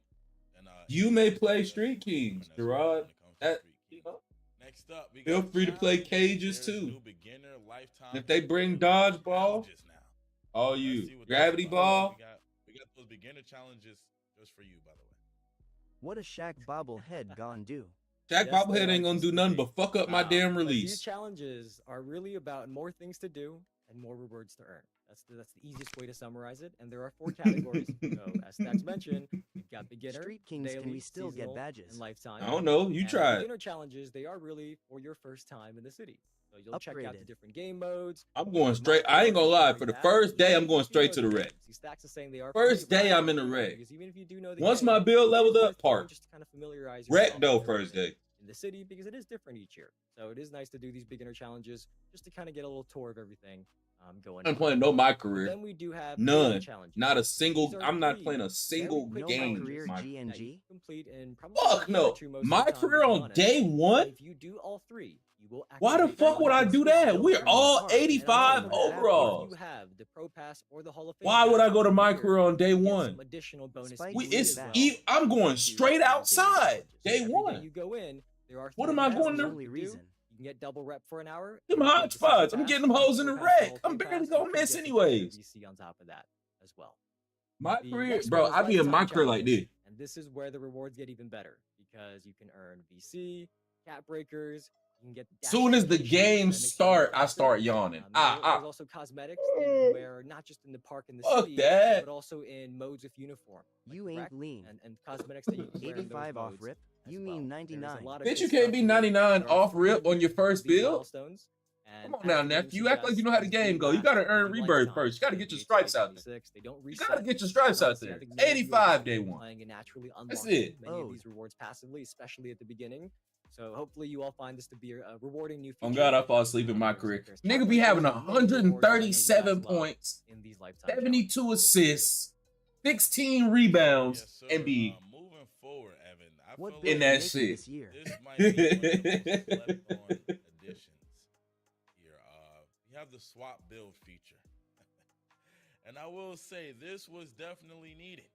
S4: And,
S2: You may play
S4: that's
S2: Street Kings,
S4: as well
S2: Gerard.
S4: when it comes to
S2: That,
S4: Street
S2: you
S4: Kings.
S2: know,
S4: Next up, we
S2: feel
S4: got
S2: free to play
S4: challenges.
S2: cages
S4: There's
S2: too.
S4: new beginner lifetime
S2: If they bring
S4: challenges
S2: dodgeball,
S4: now.
S2: all
S4: Let's
S2: you.
S4: see what that's
S2: Gravity
S4: about.
S2: ball,
S4: We got those beginner challenges just for you, by the way.
S1: What a Shaq bobblehead gone do?
S2: Shaq
S3: Yes, they
S2: bobblehead
S3: are
S2: ain't gonna
S3: just
S2: do nothing
S3: great.
S2: but fuck up my damn
S3: But these
S2: release.
S3: challenges are really about more things to do and more rewards to earn. That's the easiest way to summarize it. And there are 4 categories. So as Stacks mentioned, we've got beginner,
S1: Street Kings,
S3: daily,
S1: can we still get
S3: seasonal,
S1: badges?
S3: and lifetime.
S2: I don't know. You
S3: And
S2: try it.
S3: beginner challenges, they are really for your first time in the city. So you'll check out the
S1: Upgraded.
S3: different game modes.
S2: I'm going
S3: you
S2: straight.
S3: might
S2: I ain't
S3: know
S2: gonna
S3: the
S2: lie.
S3: different
S2: For the
S3: paths,
S2: first
S3: but
S2: day,
S3: even
S2: I'm
S3: if
S2: going
S3: you
S2: straight
S3: know
S2: to the
S3: the
S2: wreck.
S3: game, see, Stacks is saying they are
S2: First
S3: free,
S2: day,
S3: but
S2: I'm in the
S3: because
S2: wreck.
S3: even if you do know the
S2: Once
S3: game,
S2: my build
S3: it is
S2: leveled
S3: worth
S2: up,
S3: going
S2: park.
S3: just to kind of familiarize
S2: Wreck
S3: yourself
S2: though
S3: with
S2: first
S3: everything
S2: day.
S3: in the city, because it is different each year. So it is nice to do these beginner challenges just to kind of get a little tour of everything going
S2: I'm
S3: on.
S2: playing no my
S3: But
S2: career.
S3: then we do have daily
S2: None.
S3: challenges.
S2: Not a
S3: These
S2: single.
S3: are
S2: I'm not
S3: 3
S2: playing a
S3: very
S2: single
S3: quick
S1: No
S2: game.
S1: my
S3: challenges
S1: career
S2: My,
S3: that you
S1: GNG.
S3: can complete in probably
S2: fuck
S3: a game or
S2: no.
S3: 2 most of
S2: My
S3: the time,
S2: career
S3: to be
S2: on
S3: honest.
S2: day
S3: And
S2: one.
S3: if you do all 3, you will
S2: Why the
S3: activate
S2: fuck
S3: one
S2: would I
S3: of
S2: do
S3: those
S2: that?
S3: skills
S2: We're
S3: in your
S2: all
S3: card. And on top
S2: 85
S3: of that, if
S2: overalls.
S3: you have the Pro Pass or the Hall of Fame.
S2: Why would I
S3: Pass
S2: go to
S3: every
S2: my
S3: year,
S2: career on day
S3: you get
S2: one?
S3: some additional bonus
S1: Spike
S2: We,
S1: Lee
S2: it's
S1: as well.
S2: I'm going straight outside day
S3: Every
S2: one.
S3: day you go in, there are
S2: What
S3: 3
S2: am I
S3: events
S2: going
S3: that
S2: to-
S3: you
S1: Only
S3: can do.
S1: reason.
S3: You can get double rep for an hour.
S2: Them
S3: you can
S2: hot
S3: get the season
S2: spots. I'm
S3: pass,
S2: getting them hoes in the
S3: Pro Pass, Hall
S2: wreck.
S3: of
S2: I'm
S3: Fame
S2: barely
S3: pass,
S2: gonna
S3: you can
S2: miss
S3: get the
S2: anyways.
S3: VC on top of that as well.
S2: My
S3: The
S2: career,
S3: next
S2: bro,
S3: one is
S2: I be in my
S3: lifetime
S2: career like
S3: challenges,
S2: this.
S3: and this is where the rewards get even better because you can earn VC, cap breakers. You can get
S2: Soon as the
S3: dash
S2: game
S3: that makes you
S2: start, I
S3: faster.
S2: start yawning.
S3: There's also cosmetics that you can wear not just in the park in the
S2: Fuck
S3: city,
S2: that.
S3: but also in modes with uniform. Like
S1: You
S3: the
S1: ain't
S3: rec
S1: lean.
S3: and cosmetics that you can wear in those
S1: 85 off
S3: modes
S1: rip.
S3: as
S1: You
S3: well.
S1: mean
S3: There's a
S1: 99.
S3: lot of
S2: Bitch,
S3: good
S2: you can't
S3: stuff
S2: be
S3: here.
S2: 99
S3: There are
S2: off
S3: 3
S2: rip on your
S3: league
S2: first build.
S3: milestones, and
S2: Come on
S3: as
S2: now,
S3: the name
S2: nephew. You act like you know how the
S3: suggests,
S2: game
S3: these
S2: go. You
S3: last
S2: gotta
S3: for
S2: earn
S3: the
S2: rebirth
S3: lifetime.
S2: first. You gotta get your
S3: NBA
S2: stripes out there.
S3: 2K26, they don't
S2: You
S3: reset.
S2: gotta get your stripes out
S3: Honestly, I
S2: there.
S3: think many of you are
S2: 85
S3: just
S2: day
S3: gonna be
S2: one.
S3: playing and naturally
S2: That's
S3: unlocking
S2: it.
S3: many of
S1: Oh.
S3: these rewards passively, especially at the beginning. So hopefully you all find this to be a rewarding new feature.
S2: On God, I fall asleep in my
S3: There's-
S2: career.
S3: there's
S2: Nigga
S3: cap
S2: be having
S3: breakers and many rewards that I know you guys
S2: 137
S3: love
S2: points,
S3: in these lifetime
S2: 72 assists, 16 rebounds,
S4: Yes, sir.
S2: and be
S4: Moving forward, Evan, I
S1: What
S4: feel
S1: bill
S2: in
S1: you
S2: that
S1: making
S2: shit.
S1: this year?
S4: this might be one of the most slept-on additions here. You have the swap build feature, and I will say this was definitely needed.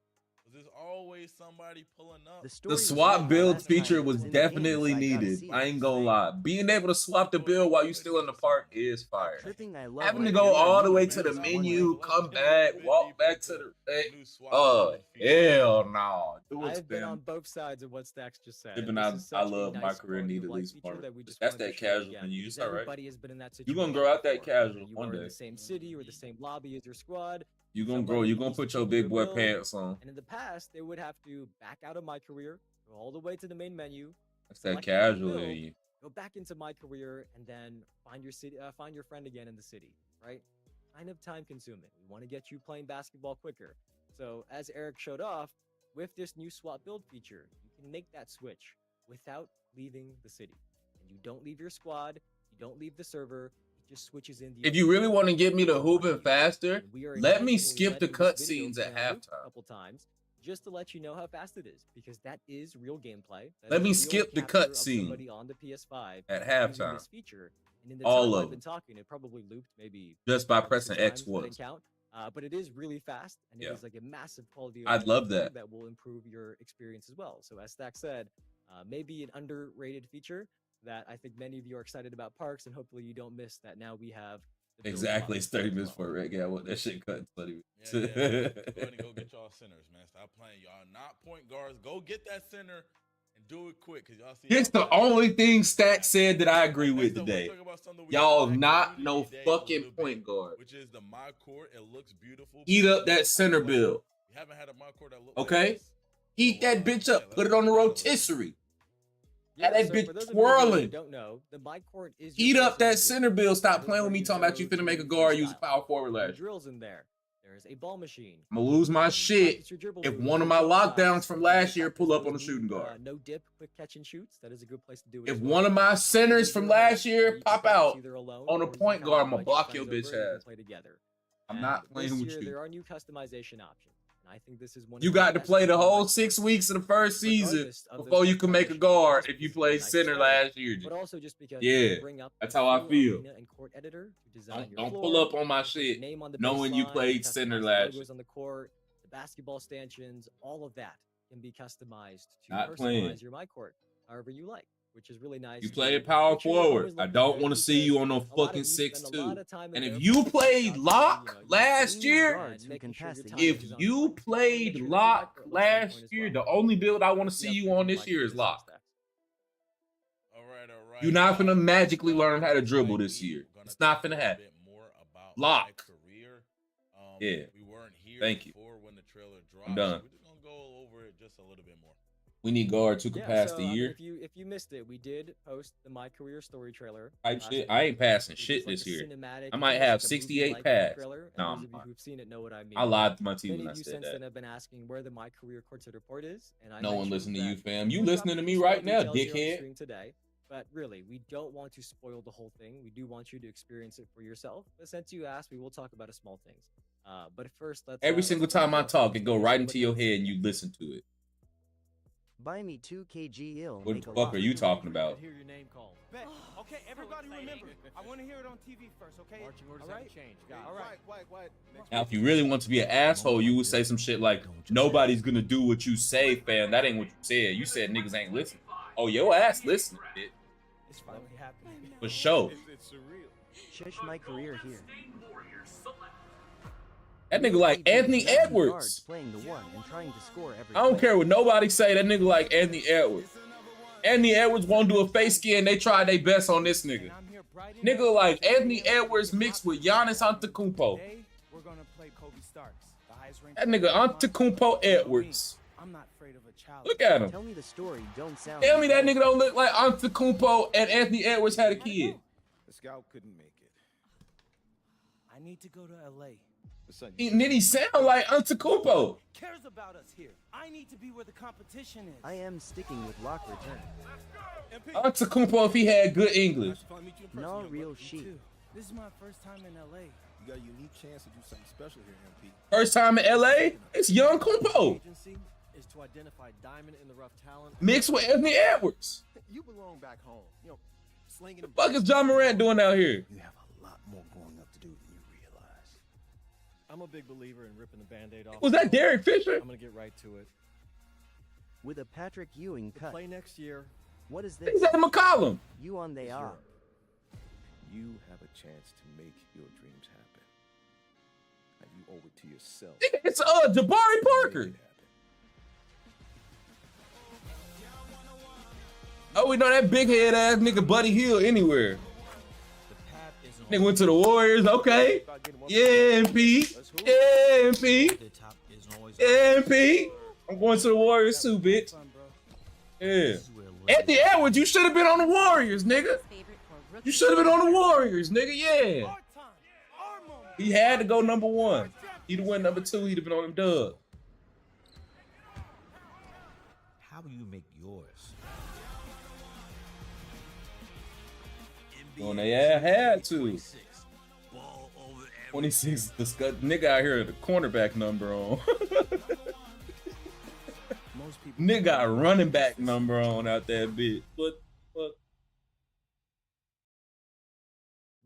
S4: There's always somebody pulling up.
S1: The,
S2: The
S1: story was
S2: swap
S1: written
S2: build
S1: last time
S2: feature
S1: it
S2: was
S1: in the game,
S2: definitely
S1: so I gotta
S2: needed.
S1: see
S2: I
S1: it.
S2: ain't gonna lie. Being able to swap the build while you still in the park is fire.
S1: Tripping, I love
S2: Having
S1: my
S2: to go
S1: career.
S2: all the
S1: You
S2: way
S1: can
S2: to the
S1: use one
S2: menu,
S1: link.
S2: come back, walk back to the.
S4: New swap
S2: Oh,
S4: build feature.
S2: hell no. Do it,
S3: I've been
S2: fam.
S3: on both sides of what Stacks just said.
S2: Tripping,
S3: This
S2: I
S3: is such a
S2: love my
S3: nice
S2: career
S3: quality
S2: need
S3: of
S2: at
S3: life
S2: least
S3: feature
S2: one.
S3: that we just
S2: That's
S3: wanted to
S2: that
S3: share
S2: casual
S3: again,
S2: menu. You
S3: because
S2: start right.
S3: everybody has been in that
S2: You
S3: situation.
S2: gonna grow out that
S3: before,
S2: casual
S3: whether you
S2: one
S3: are in
S2: day.
S3: the same city or the same lobby as your squad.
S2: You gonna
S3: somebody
S2: grow. You
S3: needs
S2: gonna
S3: to
S2: put your
S3: change their
S2: big boy
S3: build,
S2: pants on.
S3: And in the past, they would have to back out of my career, go all the way to the main menu,
S2: That's that
S3: select a new
S2: casual in
S3: build,
S2: you.
S3: go back into my career, and then find your city, find your friend again in the city, right? Kind of time consuming. We want to get you playing basketball quicker. So as Eric showed off, with this new swap build feature, you can make that switch without leaving the city. And you don't leave your squad, you don't leave the server, it just switches in the
S2: If you really want to get me to hooping
S3: you.
S2: faster,
S3: And we are
S2: let me
S3: intentionally
S2: skip the
S3: letting this video
S2: cutscenes at
S3: play on loop
S2: halftime.
S3: a couple times just to let you know how fast it is, because that is real gameplay. That
S2: Let
S3: is
S2: me
S3: real
S2: skip the
S3: capture of
S2: cutscene
S3: somebody on the PS5
S2: at
S3: using
S2: halftime.
S3: this feature. And in the
S2: All
S3: time
S2: of
S3: I've been
S2: them.
S3: talking, it probably looped maybe
S2: Just by
S3: 5 or
S2: pressing
S3: 6
S2: X
S3: times. I didn't
S2: once.
S3: count. But it is really fast, and
S2: Yeah.
S3: it is like a massive quality of
S2: I'd
S3: life
S2: love
S3: feature
S2: that.
S3: that will improve your experience as well. So as Stack said, maybe an underrated feature that I think many of you are excited about parks, and hopefully you don't miss that now we have the build
S2: Exactly. It's
S3: swap
S2: 30
S3: as
S2: minutes
S3: well.
S2: for a reg. Yeah, what that shit cut 20 minutes.
S4: Yeah, yeah. Go ahead and go get y'all centers, man. Stop playing. Y'all not point guards. Go get that center and do it quick, because y'all see.
S2: It's the only thing Stat said that I agree with today. Y'all not no fucking point guard.
S4: Which is the My Court. It looks beautiful.
S2: Eat up that center build.
S4: We haven't had a My Court that look
S2: Okay?
S4: like this.
S2: Heat that bitch up. Put it on the rotisserie.
S3: Yeah,
S2: That
S3: so
S2: bitch
S3: for those of you who
S2: twirling.
S3: don't know, the My Court is
S2: Eat
S3: your
S2: up that
S3: personal
S2: center build. Stop
S3: This is
S2: playing
S3: where
S2: with me
S3: you
S2: talking about you
S3: go
S2: finna make a
S3: to
S2: guard use a
S3: freestyle.
S2: power forward
S3: There are
S2: last year.
S3: drills in there. There's a ball machine.
S2: I'm gonna lose my
S3: You
S2: shit
S3: practice your dribble
S2: if
S3: moves,
S2: one of
S3: your
S2: my
S3: dribble
S2: lockdowns
S3: shots.
S2: from
S3: You
S2: last year
S3: practice
S2: pull up
S3: those
S2: on the shooting
S3: new,
S2: guard.
S3: no dip, quick catch and shoots. That is a good place to do it.
S2: If
S3: as
S2: one of
S3: well.
S2: my centers from last year pop out
S3: either alone
S2: on a
S3: or you
S2: point
S3: can
S2: guard,
S3: invite
S2: I'ma block
S3: friends
S2: your bitch
S3: over and you can
S2: ass.
S3: play together.
S2: I'm not
S3: And
S2: playing
S3: this
S2: with
S3: year,
S2: you.
S3: There are new customization options. And I think this is one.
S2: You
S3: of the
S2: got to
S3: best
S2: play the
S3: features
S2: whole
S3: of
S2: 6 weeks of the first season
S3: regardless of those
S2: before you can make a
S3: customization
S2: guard
S3: options.
S2: if you
S3: This is a
S2: played
S3: nice
S2: center
S3: start,
S2: last year.
S3: but also just because
S2: Yeah,
S3: you can bring up
S2: that's
S3: a
S2: how I
S3: full
S2: feel.
S3: arena and court editor to design your
S2: Don't
S3: floor,
S2: pull up on my
S3: put your
S2: shit
S3: name on the
S2: knowing you
S3: baseline,
S2: played
S3: customize
S2: center
S3: the
S2: last
S3: logos
S2: year.
S3: on the court, the basketball stanchions, all of that can be customized to
S2: Not
S3: personalize
S2: playing.
S3: your My Court however you like, which is really nice.
S2: You
S3: to
S2: play
S3: make
S2: power
S3: sure you're
S2: forward.
S3: always
S2: I
S3: looking
S2: don't
S3: good
S2: want to see
S3: because
S2: you on no
S3: a lot of
S2: fucking
S3: you spend a lot
S2: 6'2".
S3: of time in
S2: And if
S3: there
S2: you
S3: focusing
S2: played
S3: on,
S2: lock
S3: you know,
S2: last
S3: you
S2: year,
S1: guards who
S3: making
S1: can
S3: sure
S1: pass
S3: your
S1: the
S3: timing
S2: if
S3: is on
S2: you
S3: point.
S2: played
S3: Make sure that your
S2: lock
S3: My Court looks on point
S2: last
S3: as
S2: year,
S3: well.
S2: the only build I want to
S3: What
S2: see
S3: else
S2: you
S3: do
S2: on
S3: think
S2: this
S3: like
S2: year
S3: this
S2: is lock.
S3: Stacks?
S4: All right.
S2: You're not finna magically
S4: Now,
S2: learn how to
S4: next
S2: dribble
S4: fight
S2: this
S4: week,
S2: year.
S4: we're gonna
S2: It's not
S4: talk a
S2: finna
S4: little
S2: happen.
S4: bit more about
S2: Lock.
S4: my career.
S2: Yeah.
S4: We weren't here
S2: Thank you.
S4: before when the trailer dropped.
S2: I'm done.
S4: So we're just gonna go over it just a little bit more.
S2: We need guards who can
S3: Yeah,
S2: pass
S3: so
S2: the
S3: I mean,
S2: year.
S3: if you missed it, we did post the My Career story trailer.
S2: Type
S3: last
S2: shit.
S3: week.
S2: I ain't passing
S3: It was
S2: shit
S3: like
S2: this
S3: a
S2: year.
S3: cinematic,
S2: I might
S3: almost
S2: have
S3: like a
S2: 68
S3: movie-like
S2: pass.
S3: trailer. And
S2: No,
S3: those
S2: I'm
S3: of you
S2: not.
S3: who've seen it know what I mean.
S2: I lied to my team
S3: Many
S2: when I
S3: of you
S2: said
S3: since
S2: that.
S3: then have been asking where the My Career Courtset report is, and I
S2: No one
S3: mentioned
S2: listening to you,
S3: that
S2: fam. You
S3: we're
S2: listening to
S3: dropping
S2: me
S3: some
S2: right
S3: small
S2: now,
S3: details here on the
S2: dickhead.
S3: stream today. But really, we don't want to spoil the whole thing. We do want you to experience it for yourself. But since you asked, we will talk about small things. But first, let's
S2: Every
S3: let's
S2: single
S3: open
S2: time
S3: the
S2: I
S3: floor
S2: talk,
S3: for
S2: it go
S3: any
S2: right
S3: initial
S2: into your
S3: thoughts.
S2: head and you listen to it.
S1: Buy me 2 kg ill.
S2: What the fuck are you talking about?
S7: Hear your name called.
S8: Bet. Okay, everybody remember. I want to hear it on TV first, okay?
S7: Marching orders
S8: All right?
S7: haven't changed. Got it.
S8: All right. What?
S2: Now, if you really want to be an asshole, you would say some shit like, nobody's gonna do what you say, fam. That ain't what you said. You said niggas ain't listening. Oh, your ass listening, bitch.
S8: It's finally happening.
S2: For sure.
S8: It's surreal.
S1: Shush my career here.
S2: That nigga like Anthony Edwards.
S1: Playing the one and trying to score every
S2: I don't
S1: play.
S2: care what nobody say. That nigga like Anthony Edwards. Anthony Edwards won't do a face skin. They tried their best on this nigga. Nigga like Anthony Edwards mixed with Giannis Antetokounmpo.
S8: Today, we're gonna play Kobe Starks, the highest ranked
S2: That nigga Antetokounmpo Edwards.
S8: I'm not afraid of a challenge.
S2: Look at him.
S1: Tell me the story. Don't sound.
S2: Tell me that nigga don't look like Antetokounmpo and Anthony Edwards had a kid.
S9: The scout couldn't make it.
S8: I need to go to LA.
S9: The son
S2: And then he sound like Antetokounmpo.
S8: Cares about us here. I need to be where the competition is.
S1: I am sticking with lock return.
S2: Antetokounmpo if he had good English.
S1: No real sheet.
S8: This is my first time in LA.
S9: You got a unique chance to do something special here, MP.
S2: First time in LA, it's young Kumpo.
S7: Agency is to identify diamond in the rough talent.
S2: Mixed with Anthony Edwards.
S7: You belong back home. You know, slinging.
S2: The fuck is John Morant doing out here?
S9: You have a lot more growing up to do than you realize.
S7: I'm a big believer in ripping the Band-Aid off.
S2: Was that Derek Fisher?
S7: I'm gonna get right to it.
S1: With a Patrick Ewing cut.
S7: Play next year.
S1: What is
S2: He's
S1: this?
S2: at McCollum.
S1: You on they are.
S9: You have a chance to make your dreams happen. And you owe it to yourself.
S2: It's Jabari Parker.
S9: Make it happen.
S2: Oh, we know that big head ass nigga Buddy Hield anywhere. Nigga went to the Warriors. Okay. Yeah, MP. Yeah, MP. Yeah, MP. I'm going to the Warriors too, bitch. Yeah. Anthony Edwards, you should have been on the Warriors, nigga. You should have been on the Warriors, nigga. Yeah.
S8: Our time, our moment.
S2: He had to go number one. He'd have went number two. He'd have been on them dub.
S10: How will you make yours?
S2: When they had to. 26, the nigga out here the cornerback number on.
S8: Most people
S2: Nigga got a running back number on out there, bitch. What?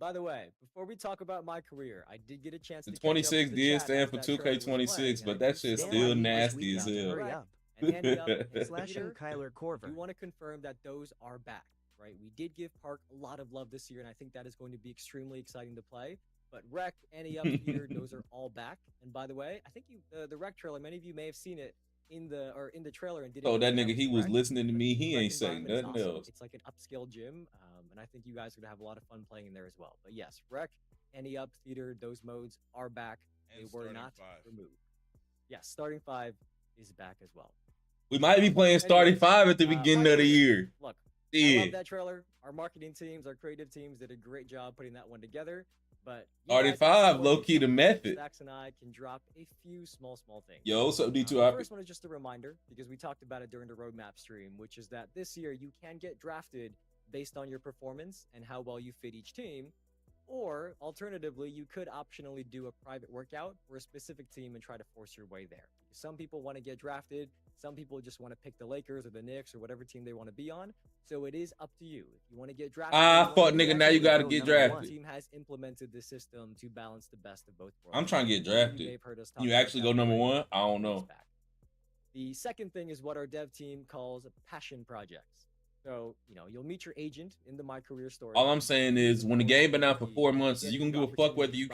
S3: By the way, before we talk about my career, I did get a chance
S2: The
S3: to catch up
S2: 26
S3: with the
S2: did
S3: chat
S2: stand
S3: as
S2: for
S3: that trailer was
S2: 2K26,
S3: playing,
S2: but
S3: and
S2: that
S3: I
S2: shit's
S3: did
S2: still
S3: see
S2: nasty as
S3: this week
S2: hell.
S3: now.
S1: Hurry up.
S3: And Andy up and
S1: Slashing
S3: Peter,
S1: Kyler Korver.
S3: we want to confirm that those are back, right? We did give Park a lot of love this year, and I think that is going to be extremely exciting to play. But Rec, Annie Up, Peter, those are all back. And by the way, I think the Rec trailer, many of you may have seen it in the trailer and didn't.
S2: Oh, that
S3: know
S2: nigga, he
S3: was
S2: was
S3: Rec.
S2: listening to me. He
S3: Rec
S2: ain't saying
S3: environment is
S2: nothing
S3: awesome.
S2: else.
S3: It's like an upscale gym, and I think you guys are gonna have a lot of fun playing in there as well. But yes, Rec, Annie Up, Theater, those modes are back.
S4: And
S3: They were
S4: starting
S3: not
S4: five.
S3: removed. Yes, starting 5 is back as well.
S2: We might be playing starting 5 at the beginning of the year.
S3: Look, I
S2: Yeah.
S3: love that trailer. Our marketing teams, our creative teams did a great job putting that one together. But you
S2: Starting
S3: guys can
S2: 5,
S3: support
S2: low
S3: me
S2: key the
S3: so
S2: method.
S3: Stacks and I can drop a few small things.
S2: Yo, what's up, D2?
S3: The first one is just a reminder because we talked about it during the roadmap stream, which is that this year you can get drafted based on your performance and how well you fit each team. Or alternatively, you could optionally do a private workout for a specific team and try to force your way there. Some people want to get drafted. Some people just want to pick the Lakers or the Knicks or whatever team they want to be on. So it is up to you. If you want to get drafted,
S2: Fuck, nigga, now you gotta get
S3: One
S2: drafted.
S3: team has implemented the system to balance the best of both worlds.
S2: I'm trying to get
S3: You may
S2: drafted.
S3: have heard us talk
S2: You
S3: about
S2: actually
S3: that
S2: go number
S3: already.
S2: 1? I don't know.
S3: Back. The second thing is what our dev team calls passion projects. So, you'll meet your agent in the My Career story.
S2: All I'm saying is, when the game been out for 4 months, you can give a fuck whether you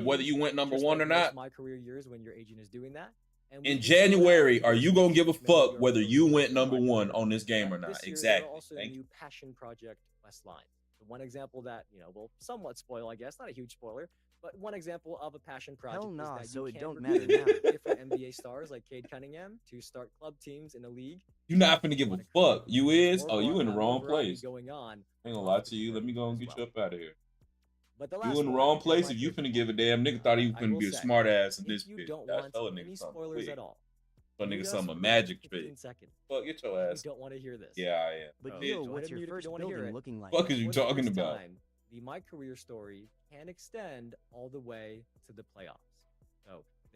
S2: whether you went number 1 or not.
S3: My career years when your agent is doing that. And
S2: In
S3: we do still have
S2: January, are you gonna give a
S3: many
S2: fuck
S3: of
S2: whether
S3: those
S2: you went
S3: in
S2: number
S3: My
S2: 1
S3: Career.
S2: on this game or
S3: But
S2: not?
S3: this year, there are
S2: Exactly.
S3: also
S2: Thank
S3: a
S2: you.
S3: new passion project quest line. The one example that will somewhat spoil, I guess, not a huge spoiler, but one example of a passion project
S1: Hell nah,
S3: is that
S1: so
S3: you
S1: it
S3: can
S1: don't
S3: recruit
S1: matter now.
S3: different NBA stars like Cade Cunningham to start club teams in the league.
S2: You're not finna give a fuck. You is?
S3: More
S2: Oh, you in the
S3: on
S2: wrong
S3: variety
S2: place.
S3: Going on.
S2: I ain't gonna lie to you. Let me go and
S3: as
S2: get
S3: well.
S2: you up out of here.
S3: But the
S2: You
S3: last
S2: in the
S3: one
S2: wrong
S3: is
S2: place
S3: my
S2: if you
S3: favorite
S2: finna give a
S3: one.
S2: damn nigga thought he was
S3: I
S2: finna
S3: will
S2: be a
S3: say,
S2: smart ass in
S3: if
S2: this
S3: you
S2: bitch.
S3: don't
S2: That's
S3: want
S2: told
S3: any
S2: nigga something
S3: spoilers
S2: quick.
S3: at all,
S2: Told
S3: mute
S2: nigga
S3: us
S2: something a
S3: for
S2: magic
S3: 15
S2: trick.
S3: seconds.
S2: Fuck, get your
S3: If
S2: ass.
S3: you don't want to hear this.
S2: Yeah, I am.
S1: But
S3: Oh,
S1: yo,
S3: go
S1: what's
S3: ahead and
S1: your
S3: mute if you
S1: first
S3: don't wanna hear
S1: building
S3: it.
S1: looking like?
S2: Fuck is you
S3: For the
S2: talking
S3: first
S2: about?
S3: time, the My Career story can extend all the way to the playoffs. So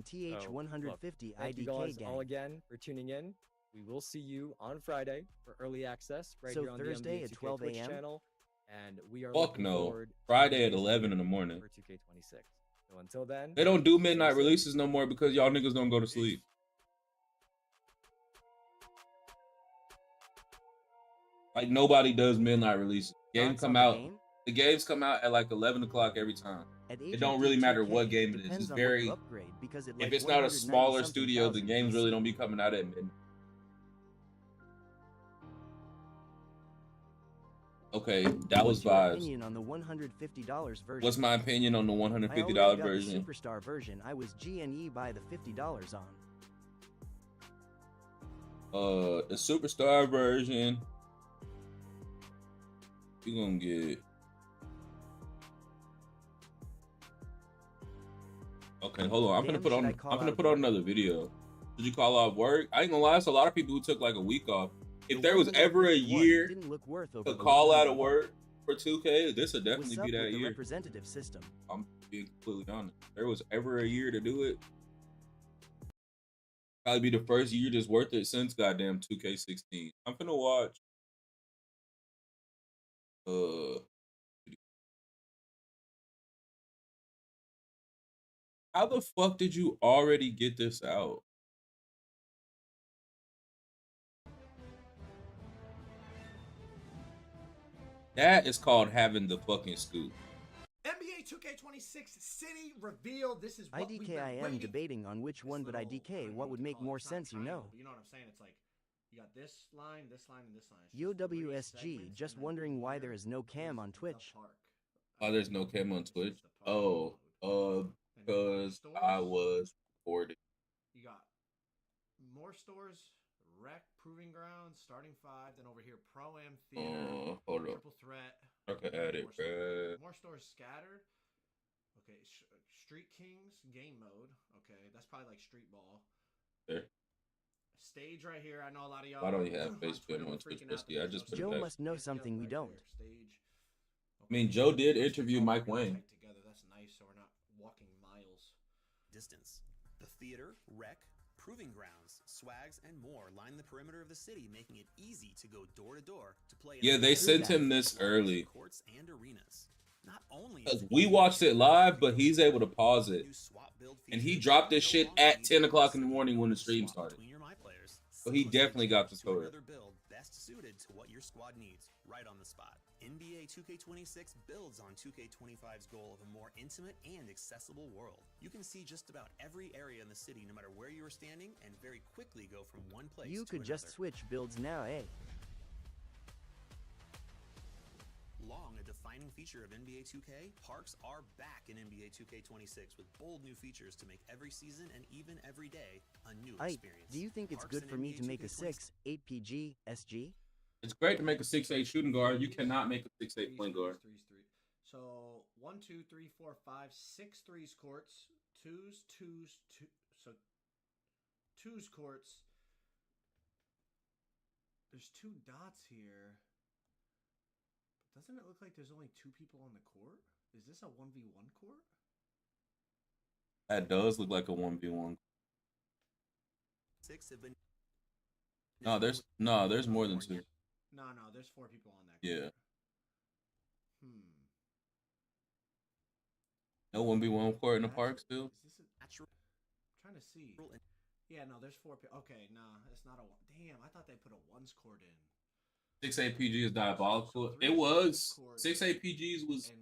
S1: doing
S3: So, look,
S1: TH150
S3: thank you
S1: IDK
S3: guys all
S1: gang.
S3: again for tuning in. We will see you on Friday for early access right
S1: So
S3: here on
S1: Thursday
S3: the
S1: at
S3: NBA 2K
S1: 12
S3: Twitch
S1: a.m.?
S3: channel. And we are
S2: Fuck
S3: looking
S2: no.
S3: forward to
S2: Friday at
S3: releasing
S2: 11 in the morning.
S3: for 2K26. So until then,
S2: They don't do
S3: stay
S2: midnight
S3: safe.
S2: releases no more because y'all niggas don't go to sleep. Like nobody does midnight releases.
S1: Thoughts on the game?
S2: The games come out at like 11 o'clock every time.
S1: At
S2: It don't really matter what
S1: 2K,
S2: game it is.
S1: depends
S2: It's
S1: on what you
S2: very.
S1: upgrade because it
S2: If
S1: like
S2: it's not a
S1: 190
S2: smaller
S1: something
S2: studio, the
S1: thousand
S2: games really
S1: PC.
S2: don't be coming out at midnight. Okay, that was
S1: What's your
S2: vibes.
S1: opinion on the $150 version?
S2: What's my opinion on the
S1: I
S2: $150
S1: already got
S2: version?
S1: the Superstar version. I was GNE by the $50 on.
S2: The Superstar version. You're gonna get. Okay, hold on. I'm gonna put on another video. Did you call off work? I ain't gonna lie, it's a lot of people who took like a week off. If there was ever a year to call out of work for 2K, this would definitely be that year.
S1: Representative system.
S2: I'm being completely honest. If there was ever a year to do it, probably be the first year that's worth it since goddamn 2K16. I'm finna watch. How the fuck did you already get this out? That is called having the fucking scoop.
S11: NBA 2K26 City reveal. This is what
S1: IDK. I am debating on which one, but IDK, what would make more sense, you know?
S11: You know what I'm saying? It's like you got this line, and this line.
S1: YoWSG, just wondering why there is no cam on Twitch.
S2: Oh, there's no cam on Twitch? Oh, because I was recording.
S11: You got more stores, Rec, Proving Grounds, Starting 5, then over here Pro-Am Theater,
S2: hold on.
S11: Triple Threat.
S2: I can add it.
S11: More stores scattered. Okay, Street Kings game mode. Okay, that's probably like Street Ball.
S2: There.
S11: Stage right here. I know a lot of y'all.
S2: Why don't you have Facebook on Twitch? I just put it
S1: Joe
S2: back.
S1: must know something we don't.
S11: Stage.
S2: I mean, Joe did interview Mike Wayne.
S11: Together, that's nice. So we're not walking miles.
S6: Distance. The theater, Rec, Proving Grounds, swags, and more line the perimeter of the city, making it easy to go door to door to play.
S2: Yeah, they sent him this early.
S6: Courts and arenas. Not only
S2: we watched it live, but he's able to pause it, and he dropped this shit at 10 o'clock in the morning when the stream started. So he definitely got the story.
S6: Build best suited to what your squad needs, right on the spot. NBA 2K26 builds on 2K25's goal of a more intimate and accessible world. You can see just about every area in the city, no matter where you are standing, and very quickly go from one place to
S1: another. You could just switch builds now, eh?
S6: Long a defining feature of NBA 2K, parks are back in NBA 2K26 with bold new features to make every season and even every day a new experience.
S1: Do you think it's good for me to make a 6'8" PG SG?
S2: It's great to make a 6'8" shooting guard. You cannot make a 6'8" point guard.
S11: So 1, 2, 3, 4, 5, 6 threes courts, twos, so twos courts. There's 2 dots here. Doesn't it look like there's only 2 people on the court? Is this a 1v1 court?
S2: That does look like a 1v1.
S6: 6 have been.
S2: No, there's more than 2.
S11: No, there's 4 people on that court.
S2: Yeah. No 1v1 court in the park still?
S11: Is this I'm trying to see. Yeah, no, there's 4 people. Okay, nah, it's not a one. Damn, I thought they put a ones court in.
S2: 6'8" PG is diabolical. It was. 6'8" PGs was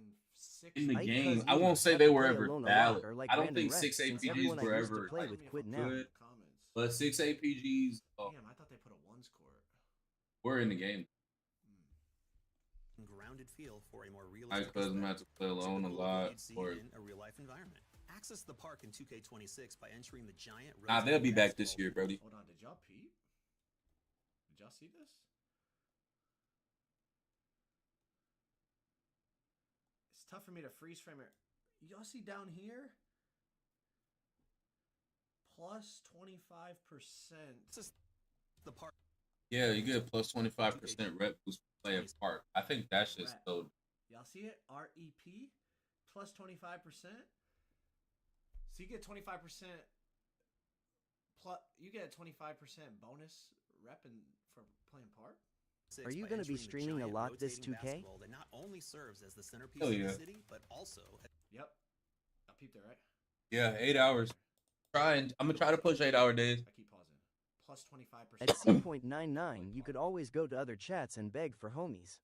S2: in the game. I won't say they were ever valid. I don't think 6'8" PGs were ever good. But 6'8" PGs
S11: damn, I thought they put a ones court.
S2: Were in the game.
S6: Grounded feel for a more realistic.
S2: Because I'm have to play alone a lot. Or
S6: in a real life environment. Access the park in 2K26 by entering the giant.
S2: They'll be back this year, Brody.
S11: Hold on, did y'all peep? Did y'all see this? It's tough for me to freeze frame it. Y'all see down here? Plus 25%.
S6: This is the park.
S2: Yeah, you get plus 25% rep boost for playing park. I think that's just so.
S11: Y'all see it? REP plus 25%. So you get 25% plus. You get a 25% bonus rep for playing park.
S1: Are you going to be streaming a lot this 2K?
S6: That not only serves as the centerpiece of the city, but also.
S11: Yep. I peeped it, right?
S2: Yeah, 8 hours. I'm gonna try to push 8 hour days.
S11: I keep pausing. plus 25%.
S1: At C.99, you could always go to other chats and beg for homies.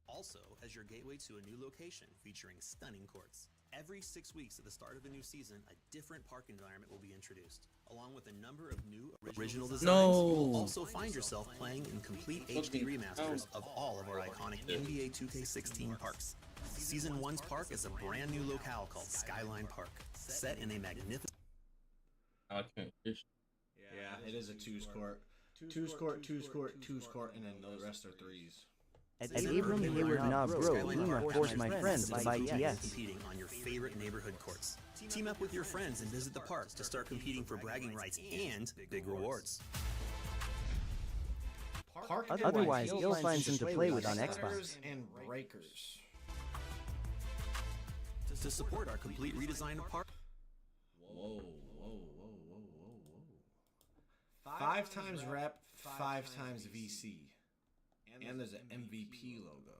S6: Also, as your gateway to a new location featuring stunning courts. Every 6 weeks at the start of a new season, a different park environment will be introduced, along with a number of new original designs. You'll also find yourself playing in complete HD remasters of all of our iconic NBA 2K16 parks. Season 1's park is a brand new locale called Skyline Park, set in a magnificent...
S2: I can't.
S11: Yeah, it is a twos court. Twos court, twos court, twos court, and then the rest are threes.
S1: At Abram Hayward Knob Bro, Lima forced my friends to buy TS.
S6: Competing on your favorite neighborhood courts. Team up with your friends and visit the park to start competing for bragging rights and big rewards.
S1: Otherwise, you'll find some to play with on Xbox.
S11: And breakers.
S6: To support our complete redesign of park.
S11: Whoa. 5 times rep, 5 times VC. And there's an MVP logo.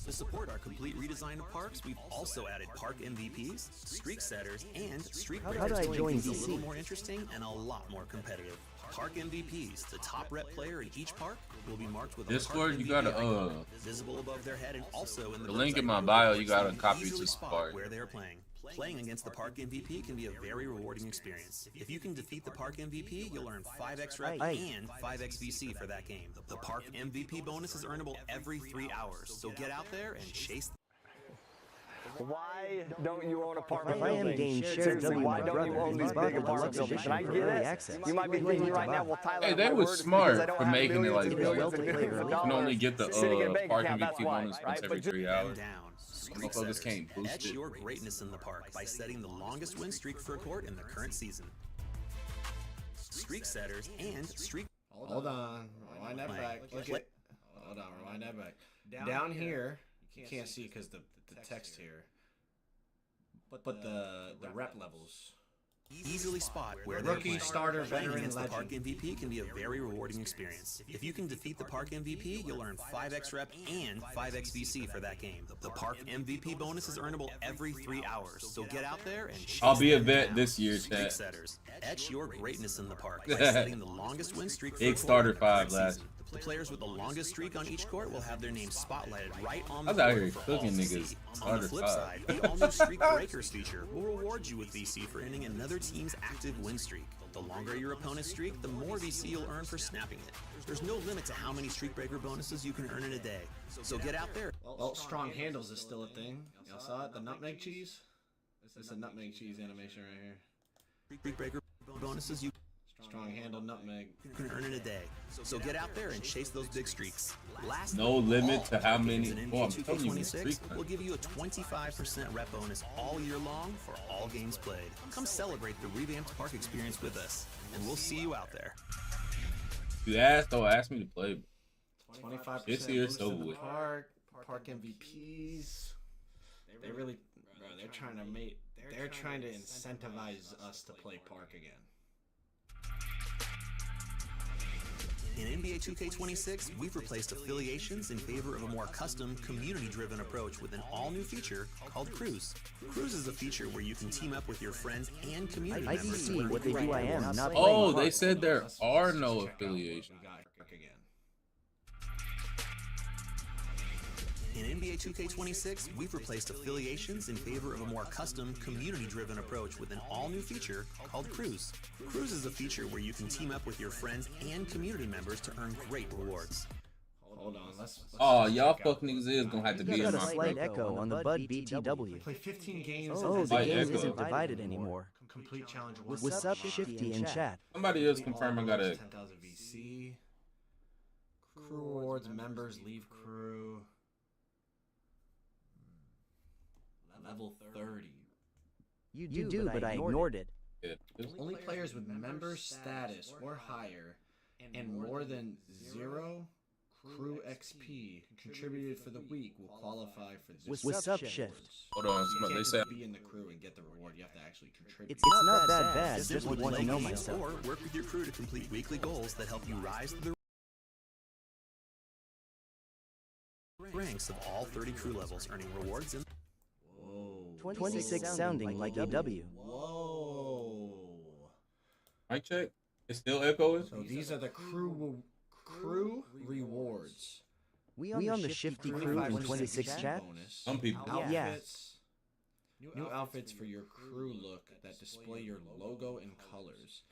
S6: To support our complete redesign of parks, we've also added park MVPs, streak setters, and streak breakers to make things a little more interesting and a lot more competitive. Park MVPs, the top rep player in each park, will be marked with a
S2: Discord,
S6: park
S2: you gotta
S6: icon, visible above their head and also in
S2: the link in my bio. You gotta copy to Spark.
S6: Where they're playing. Playing against the Park MVP can be a very rewarding experience. If you can defeat the Park MVP, you'll earn 5x rep and 5x VC for that game. The Park MVP bonus is earnable every 3 hours, so get out there and chase.
S12: Why don't you own apartment
S1: If I am
S12: buildings?
S1: Dane shared
S12: Seriously,
S1: W
S12: why
S1: my
S12: don't
S1: brother,
S12: you own
S1: he's
S12: these
S1: bought
S12: big
S1: the
S12: apartment
S1: deluxe
S12: buildings?
S1: edition
S12: And I
S1: for
S12: get
S1: early
S12: it.
S1: access.
S12: You might be thinking right now, well, Tyler,
S2: Hey, they
S12: my
S2: was
S12: word is
S2: smart
S12: because I don't
S2: for
S12: have
S2: making it
S12: millions
S2: like
S12: and
S2: that.
S12: millions and
S1: You
S12: millions
S2: You
S12: of
S2: can only
S12: dollars
S2: get the
S12: sitting in a bank
S2: Park
S12: account, that's
S2: MVP
S12: why,
S2: bonus
S12: right?
S2: once every
S12: But just
S2: 3 hours.
S6: Down.
S2: Motherfuckers can't boost
S6: Etch
S2: it.
S6: your greatness in the park by setting the longest win streak for a court in the current season. Streak setters and streak.
S11: Hold on. Rewind that back. Look at. Hold on. Rewind that back. Down here, you can't see because the text here. But the rep levels.
S6: Easily spot where
S11: Rookie, starter,
S6: playing
S11: veteran,
S6: against the Park
S11: legend.
S6: MVP can be a very rewarding experience. If you can defeat the Park MVP, you'll earn 5x rep and 5x VC for that game. The Park MVP bonus is earnable every 3 hours, so get out there and chase
S2: I'll be a
S6: them
S2: vet
S6: down.
S2: this year,
S6: Streak
S2: chat.
S6: setters. Etch your greatness in the park by setting the longest win streak for a
S2: Big
S6: court
S2: starter
S6: in the current
S2: 5 last.
S6: season. The players with the longest streak on each court will have their names spotlighted right on
S2: I
S6: the
S2: was out
S6: court
S2: here
S6: for all
S2: cooking
S6: to
S2: niggas.
S6: see. On
S2: Starter
S6: the flip
S2: 5.
S6: side, the all-new Streak Breakers feature will reward you with VC for ending another team's active win streak. The longer your opponent's streak, the more VC you'll earn for snapping it. There's no limit to how many Streak Breaker bonuses you can earn in a day. So get out there.
S11: Well, strong handles is still a thing. Y'all saw it? The nutmeg cheese? This is a nutmeg cheese animation right here.
S6: Streak Breaker bonuses you
S11: Strong handle nutmeg.
S6: can earn in a day. So get out there and chase those big streaks. Last
S2: No limit to how
S6: games
S2: many.
S6: in
S2: Oh, I'm
S6: NBA
S2: telling you,
S6: 2K26
S2: streak.
S6: will give you a 25% rep bonus all year long for all games played. Come celebrate the revamped park experience with us, and we'll see you out there.
S2: You asked, don't ask me to play.
S11: 25%
S2: This year's
S11: boost in
S2: over
S11: the
S2: with.
S11: Park MVPs. They really, bro, they're trying to incentivize us to play park again.
S6: In NBA 2K26, we've replaced affiliations in favor of a more custom, community-driven approach with an all-new feature called Cruise. Cruise is a feature where you can team up with your friends and community
S1: I
S6: members.
S1: see what they do. I am not
S2: Oh,
S1: playing
S2: they
S1: Park.
S2: said there are no affiliations.
S11: We got park again.
S6: In NBA 2K26, we've replaced affiliations in favor of a more custom, community-driven approach with an all-new feature called Cruise. Cruise is a feature where you can team up with your friends and community members to earn great rewards.
S11: Hold on, let's
S2: Oh, y'all fuck niggas is gonna have to be
S1: You
S2: in
S1: got a
S2: my
S1: slight
S2: group.
S1: echo on the Bud BTW.
S11: play 15 games.
S1: Oh,
S11: and
S1: the
S2: Like
S1: game
S2: Echo.
S1: isn't divided anymore.
S11: Complete challenge.
S1: What's up, Shifty in chat?
S2: Somebody else confirm I got a
S11: 10,000 VC. Crew rewards, members, leave crew. Level 30.
S1: You do, but I ignored it.
S11: Only players with member status or higher and more than 0 crew XP contributed for the week will qualify for this.
S1: What's up, Shift?
S2: Hold on,
S11: You
S2: they
S11: can't
S2: said
S11: just be in the crew and get the reward. You have to actually contribute.
S1: It's not that bad. Just
S6: Simply
S1: want to
S6: play
S1: know
S6: games
S1: myself.
S6: or work with your crew to complete weekly goals that help you rise to the ranks of all 30 crew levels, earning rewards in
S11: Whoa.
S1: 26 sounding like a W.
S11: Whoa.
S2: Mic check. It's still echoing.
S11: So these are the crew rewards.
S1: We on the shifty crew in 26 chat?
S11: Bonus.
S2: Some people.
S1: Yeah.
S11: Outfits. New outfits for your crew look that display your logo and colors.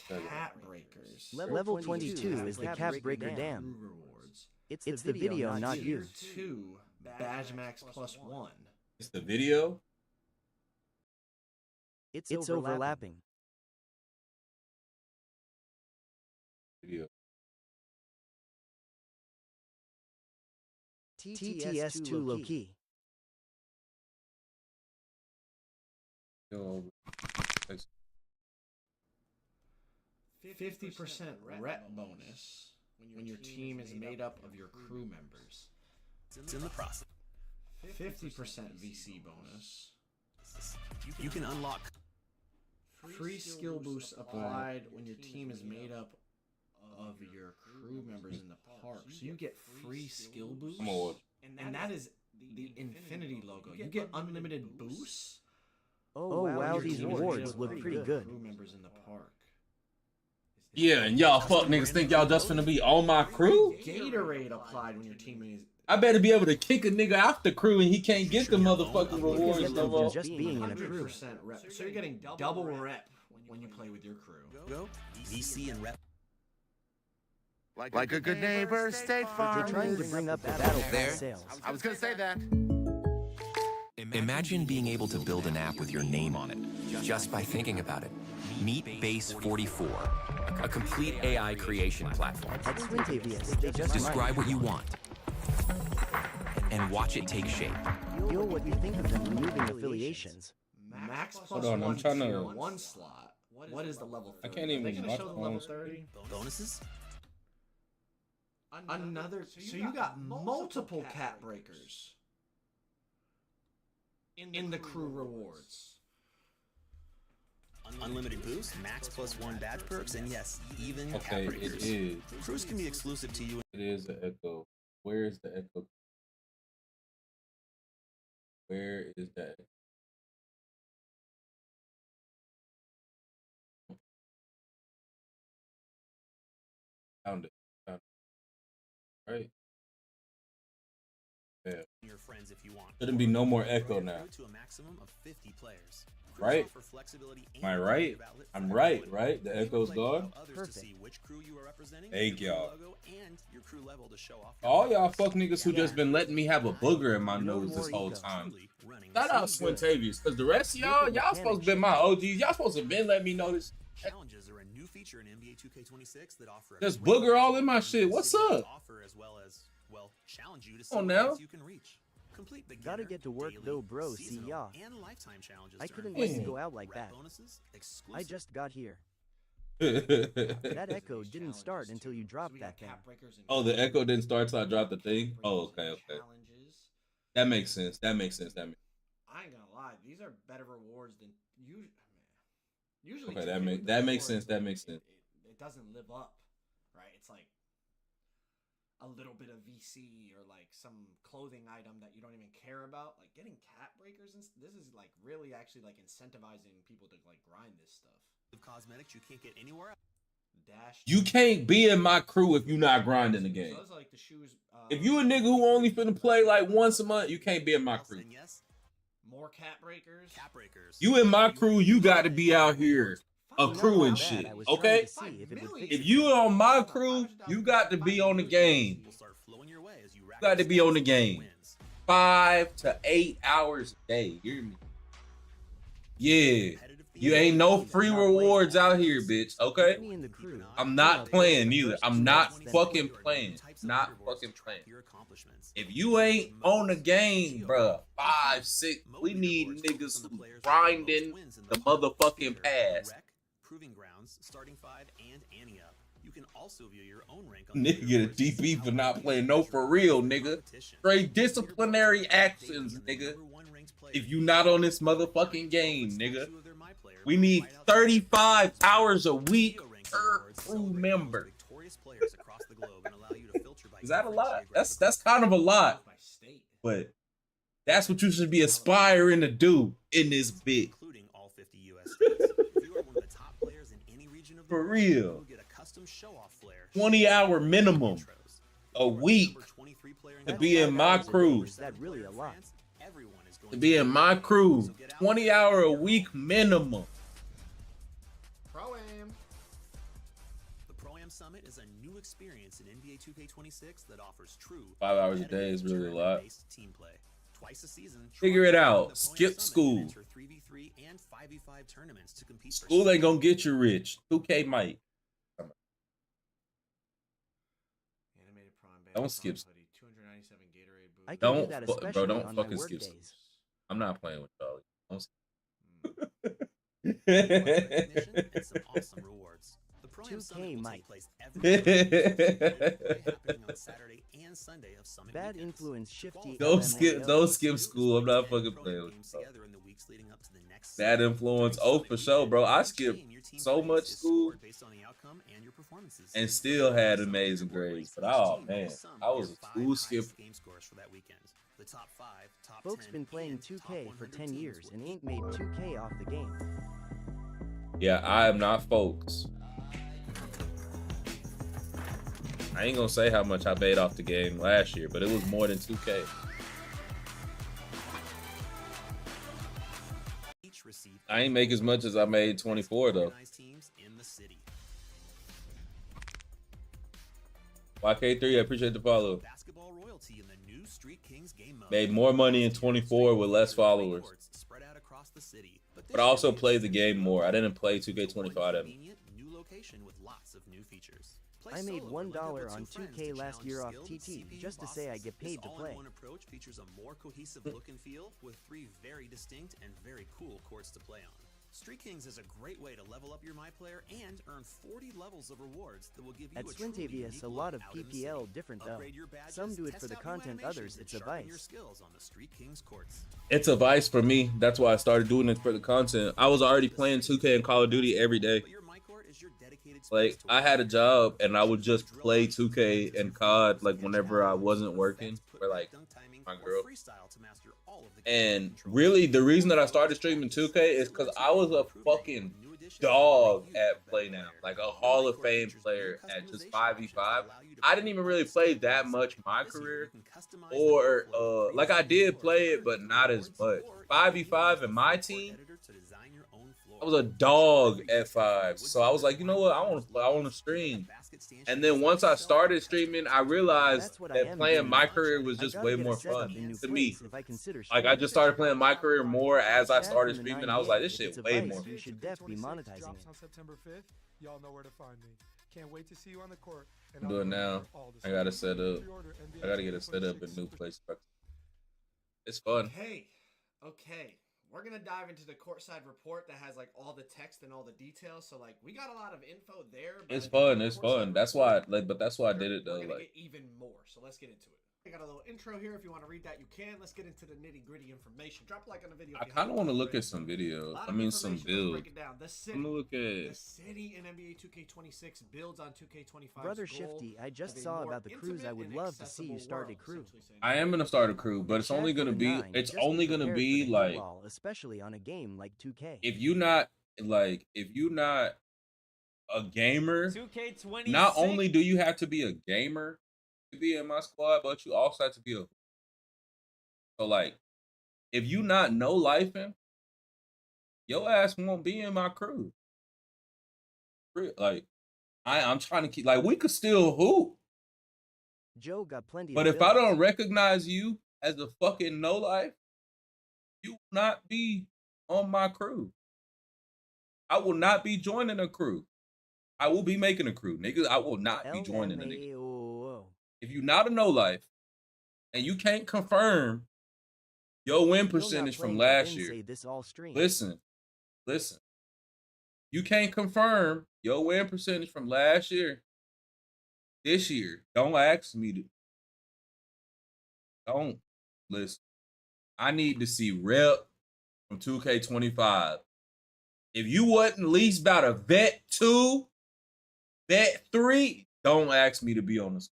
S11: Cap breakers.
S1: Level 22 is the Cap Breaker Dam.
S11: Crew rewards.
S1: It's the video, not you.
S11: Tier 2, Badge Max +1.
S2: It's the video.
S1: It's overlapping.
S2: Video.
S1: TTS2 low key.
S2: Yo,
S11: 50% rep bonus when your team is made up of your crew members.
S6: It's in the process.
S11: 50% VC bonus.
S6: You can unlock
S11: Free skill boosts applied when your team is made up of your crew members in the park. So you get free skill boosts.
S2: I'm on.
S11: And that is the Infinity logo. You get unlimited boosts.
S1: Oh wow,
S11: when your
S1: these
S11: team is made
S1: rewards
S11: up
S1: look
S11: of
S1: pretty
S11: your
S1: good.
S11: Crew members in the park.
S2: Yeah, and y'all fuck niggas think y'all just finna be on my crew?
S11: Gatorade applied when your team is.
S2: I better be able to kick a nigga out the crew and he can't get the motherfucking rewards no more.
S1: Just being in a crew.
S11: 100% rep. So you're getting double rep when you play with your crew.
S6: go VC and rep.
S13: Like a good neighbor, State Farm.
S1: They're trying to bring up the battle pass sales.
S13: I was gonna say that.
S14: Imagine being able to build an app with your name on it, just by thinking about it. Meet Base 44, a complete AI creation platform.
S1: At Swintavious, they just
S14: Describe what you want, and watch it take shape.
S1: Feel what you think of them removing affiliations.
S11: Max plus
S2: Hold on, I'm
S11: one
S2: trying to-
S11: tier 1 slot. What is the level 30?
S2: I can't even
S11: Are they gonna
S2: watch
S11: show the
S2: the
S11: level
S2: phone.
S11: 30?
S6: Bonuses?
S11: Another. So you got multiple cap breakers in the crew rewards.
S6: Unlimited boost, max +1 badge perks, and yes, even
S2: Okay,
S6: cap
S2: it
S6: breakers.
S2: is.
S6: Crews can be exclusive to you.
S2: It is the echo. Where is the echo? Where is that? Found it. Found it. Right. Yeah.
S6: Your friends if you want.
S2: Shouldn't be no more echo now.
S6: To a maximum of 50 players.
S2: Right?
S6: Offer flexibility
S2: Am I
S6: and
S2: right?
S6: creative outlet
S2: I'm
S6: for
S2: right,
S6: everyone.
S2: right? The
S6: You can
S2: echo's
S6: play
S2: gone.
S6: with others
S1: Perfect.
S6: To see which crew you are representing,
S2: Thank
S6: your crew
S2: y'all.
S6: logo, and your crew level to show off.
S2: All y'all fuck niggas who just been letting me have a booger in my nose this whole time. Shout out Swintavious, because the rest of y'all supposed to be my OGs. Y'all supposed to been let me know this.
S6: Challenges are a new feature in NBA 2K26 that offer.
S2: There's booger all in my shit. What's up?
S6: Offer as well as challenge you to see
S2: Come on
S6: what
S2: now.
S6: heights you can reach. Complete beginner,
S1: Gotta get to work
S6: daily,
S1: though, bro. See
S6: seasonal,
S1: ya.
S6: and lifetime challenges.
S1: I
S6: to
S1: couldn't
S6: earn
S1: let you
S6: points,
S1: go out like
S6: rep
S1: that.
S6: bonuses,
S1: I
S6: exclusive
S1: just got here.
S2: That
S1: That echo didn't start until you dropped that thing.
S2: Oh, the echo didn't start till I dropped the thing? Oh, okay.
S11: Challenges.
S2: That makes sense. That makes sense. That makes
S11: I ain't gonna lie, these are better rewards than usually.
S2: Okay,
S11: 2K with the
S2: that makes
S11: rewards,
S2: sense. That makes sense.
S11: It doesn't live up, right? It's like a little bit of VC or like some clothing item that you don't even care about. Like getting cap breakers and this is like really actually like incentivizing people to like grind this stuff.
S6: cosmetics you can't get anywhere else.
S11: Dash.
S2: You can't be in my crew if you're not grinding the game.
S11: So those are like the shoes.
S2: If you a nigga who only finna play like once a month, you can't be in my crew.
S6: And yes,
S11: more cap breakers.
S6: cap breakers.
S2: You in my crew, you got to be out here
S1: You know
S2: accruing
S1: how
S2: shit.
S1: bad I was
S2: Okay?
S1: trying to see if it would fix
S2: If
S1: it.
S2: you on my crew, you got to be on the game.
S6: will start flowing your way as you rack
S2: You got
S6: up
S2: to be on the
S6: stats and
S2: game.
S6: wins.
S2: 5 to 8 hours a day. You hear me? Yeah.
S6: Competitive
S2: You ain't no free rewards out here, bitch. Okay?
S1: Me and the crew.
S2: I'm not playing either. I'm not fucking playing. Not fucking playing.
S6: Your accomplishments.
S2: If you ain't on the game, bruh, 5, 6, we need niggas who grinding the motherfucking pass.
S6: Rec, Proving Grounds, Starting 5, and Ante Up. You can also view your own rank on
S2: Nigga get a DP for not playing no for real, nigga. Straight disciplinary actions, nigga. If you not on this motherfucking game, nigga. We need 35 hours a week per crew member. Is that a lot? That's kind of a lot. But that's what you should be aspiring to do in this bit.
S6: including all 50 US states. If you are one of the top players in any
S2: For real.
S6: Get a custom show-off flare.
S2: 20-hour minimum a week to be in my crew.
S1: Is that really a lot?
S2: To be in my crew. 20-hour a week minimum.
S11: Pro-Am.
S6: The Pro-Am Summit is a new experience in NBA 2K26 that offers true
S2: 5 hours a day is really a lot.
S6: team play. Twice a season,
S2: Figure it out. Skip school.
S6: 3v3 and 5v5 tournaments to compete for
S2: School ain't gonna get you rich. 2K might.
S11: Animated prawn band.
S2: Don't skip.
S11: 297 Gatorade boost.
S1: I can
S2: Don't,
S1: do that,
S2: bro.
S1: especially
S2: Don't
S1: on my
S2: fucking
S1: work
S2: skip.
S1: days.
S2: I'm not playing with y'all. Don't
S6: recognition and some awesome rewards. The Pro-Am
S1: 2K
S6: Summit will
S1: might.
S6: take place every happening on Saturday and Sunday of Summit
S1: Bad
S6: weekends.
S1: influence shifty.
S2: Don't skip school. I'm not fucking playing with y'all.
S6: Together in the weeks leading up to the next
S2: Bad influence. Oh, for sure, bro. I skipped so much school
S6: based on the outcome and your performances.
S2: and still had amazing grades. But oh man, I was a school skipper.
S6: Game scores for that weekend. The top 5, top
S1: Folks
S6: 10,
S1: been playing
S6: and top
S1: 2K for
S6: 100
S1: 10
S6: teams
S1: years
S6: will
S1: and ain't made 2K off the game.
S2: Yeah, I am not folks. I ain't gonna say how much I made off the game last year, but it was more than 2K.
S6: each receive
S2: I ain't make as much as I made 24 though.
S6: organized teams in the city.
S2: YK3, I appreciate the follow.
S6: Basketball royalty in the new Street Kings game mode.
S2: Made more money in 24 with less followers.
S6: Spread out across the city.
S2: But I also played the game more. I didn't play 2K25 that much.
S6: New location with lots of new features.
S1: I made $1 on 2K last year off TT just to say I get paid to play.
S6: This all-in-one approach features a more cohesive look and feel with 3 very distinct and very cool courts to play on. Street Kings is a great way to level up your My Player and earn 40 levels of rewards that will give you
S1: At
S6: a truly
S1: Swintavious,
S6: unique
S1: a lot of
S6: look out in the
S1: PPL
S6: city.
S1: different though.
S6: Upgrade your badges,
S1: Some do it
S6: test
S1: for the
S6: out new
S1: content,
S6: animations,
S1: others
S6: and
S1: it's a
S6: sharpen your
S1: vice.
S6: skills on the Street Kings courts.
S2: It's a vice for me. That's why I started doing it for the content. I was already playing 2K and Call of Duty every day.
S6: But your My Court is your dedicated
S2: Like,
S6: space to
S2: I
S6: work
S2: had a
S6: on.
S2: job and I would just play 2K and COD like whenever I wasn't working for like my girl. And really the reason that I started streaming 2K is because I was a fucking dog at Play Now. Like a Hall of Fame player at just 5v5. I didn't even really play that much my career. Or like I did play it, but not as much. 5v5 in my team, I was a dog at 5. So I was like, you know what? I want to stream. And then once I started streaming, I realized that playing my career was just way more fun to me. Like I just started playing my career more as I started streaming. I was like, this shit way more.
S5: You should definitely monetize it. On September 5th, y'all know where to find me. Can't wait to see you on the court.
S2: I'm doing now. I gotta set up. I gotta get it set up in a new place. It's fun.
S11: Okay. We're gonna dive into the courtside report that has like all the text and all the details. So like we got a lot of info there.
S2: It's fun. It's fun. That's why. Like, but that's why I did it though.
S11: We're gonna
S2: Like,
S11: get even more. So let's get into it. I got a little intro here. If you want to read that, you can. Let's get into the nitty gritty information. Drop a like on the video.
S2: I kind of want to look at some videos. I mean, some builds. I'm gonna look at.
S11: The city in NBA 2K26 builds on 2K25.
S1: Brother Shifty, I just saw about the cruise. I would love to see you start a crew.
S2: I am gonna start a crew, but it's only gonna be. It's only gonna be like.
S1: Especially on a game like 2K.
S2: If you not a gamer,
S3: 2K26.
S2: not only do you have to be a gamer to be in my squad, but you also have to be a. So like, if you not no lifing, your ass won't be in my crew. Like, I'm trying to keep like we could still hoop.
S1: Joe got plenty.
S2: But
S1: of
S2: if I
S1: builds.
S2: don't recognize you as a fucking no life, you will not be on my crew. I will not be joining a crew. I will be making a crew, niggas. I will not be joining a nigga. If you're not a no life and you can't confirm your win percentage from last year, listen. You can't confirm your win percentage from last year. This year, don't ask me to. Don't listen. I need to see rep from 2K25. If you wasn't at least about a vet 2, vet 3, don't ask me to be on the squad.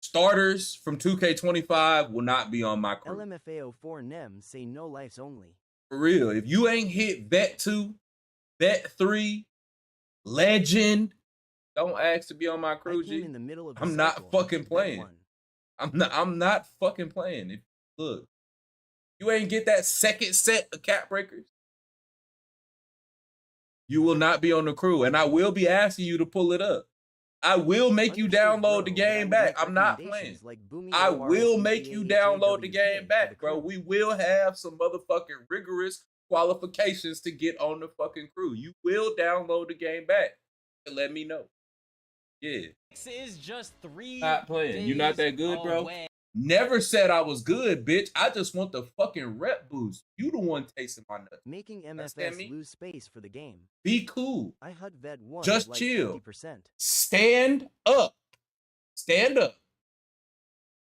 S2: Starters from 2K25 will not be on my crew.
S1: LMFAO4 NEM say no lives only.
S2: For real. If you ain't hit vet 2, Bet3, Legend. Don't ask to be on my crew,
S1: I came
S2: G.
S1: in the middle of the
S2: I'm not
S1: cycle and
S2: fucking
S1: bet
S2: playing.
S1: one.
S2: I'm not fucking playing. Look, you ain't get that second set of cap breakers, you will not be on the crew. And I will be asking you to pull it up. I will make you download the game back. I'm not playing. I will make you download the game back, bro. We will have some motherfucking rigorous qualifications to get on the fucking crew. You will download the game back. Let me know. Yeah.
S15: Is just 3
S2: Not playing. You not that good, bro?
S15: away.
S2: Never said I was good, bitch. I just want the fucking rep boost. You the one tasting my nuts.
S1: Making
S2: Understand
S1: MFS
S2: me?
S1: lose space for the game.
S2: Be cool.
S1: I HUD vet one.
S2: Just
S1: like
S2: chill.
S1: 50%.
S2: Stand up. Stand up.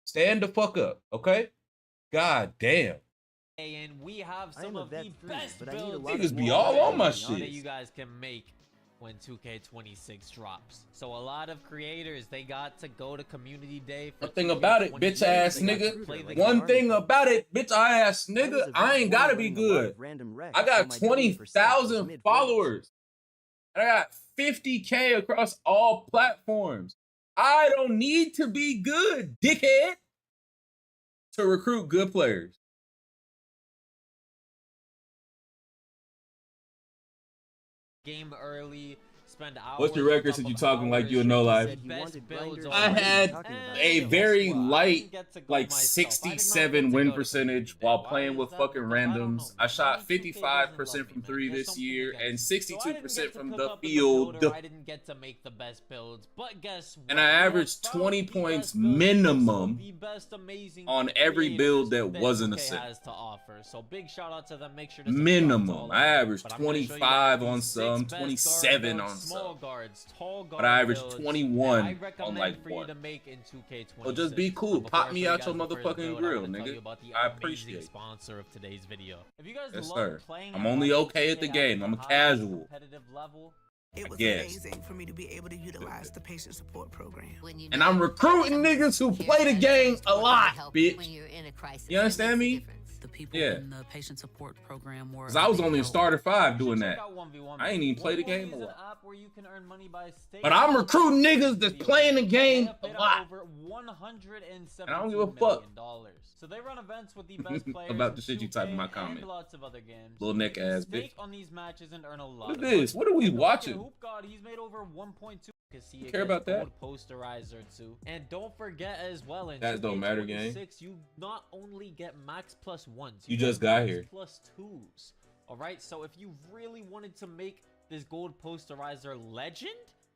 S2: Stand the fuck up, okay? God damn.
S15: And we have
S1: I
S15: some
S1: am a
S15: of the
S1: vet three,
S15: best
S1: but I need a
S15: builds
S1: lot of
S2: Niggas be
S1: more
S2: all on my
S1: that
S2: shit.
S15: you guys can make when 2K26 drops. So a lot of creators, they got to go to community day for
S2: One thing about it, bitch ass
S15: They got to
S2: nigga.
S15: play the
S2: One
S15: game.
S2: thing about it, bitch ass nigga. I ain't gotta be good. I got 20,000 followers. And I got 50K across all platforms. I don't need to be good, dickhead, to recruit good players.
S15: Game early, spend hours.
S2: What's your record since you talking like you a no life? I had a very light, like 67 win percentage while playing with fucking randoms. I shot 55% from 3 this year and 62% from the field.
S15: I didn't get to make the best builds, but guess what?
S2: And I averaged 20 points minimum on every build that wasn't a set.
S15: Has to offer. So big shout out to them. Make sure to
S2: Minimum. I averaged 25 on some, 27 on some. But I averaged 21 on like one. So just be cool. Pop me out your motherfucking grill, nigga. I appreciate it.
S15: Sponsor of today's video. If you guys
S2: Yes,
S15: love
S2: sir.
S15: playing
S2: I'm only okay at the game. I'm a casual.
S16: It was
S2: Yes.
S16: amazing for me to be able to utilize the patient support program.
S2: And I'm recruiting niggas who play the game a lot, bitch. You understand me?
S16: The people
S2: Yeah.
S16: in the patient support program were.
S2: Because I was only in starter 5 doing that. I ain't even play the game a lot. But I'm recruiting niggas that's playing the game a lot. And I don't give a fuck.
S15: So they run events with the best players
S2: About the shit you type in my
S15: and
S2: comment.
S15: lots of other games.
S2: Little neck ass bitch.
S15: Stake on these matches and earn a lot.
S2: Look at
S15: of
S2: this.
S15: money.
S2: What are we
S15: And look at
S2: watching?
S15: Hoop God, he's made over 1.2.
S2: You care about that?
S15: Posterizer too. And don't forget as well, in
S2: That don't matter, gang.
S15: 2K26, you not only get max plus ones,
S2: You
S15: get
S2: just got
S15: max
S2: here.
S15: plus twos. All right, so if you really wanted to make this gold posterizer legend,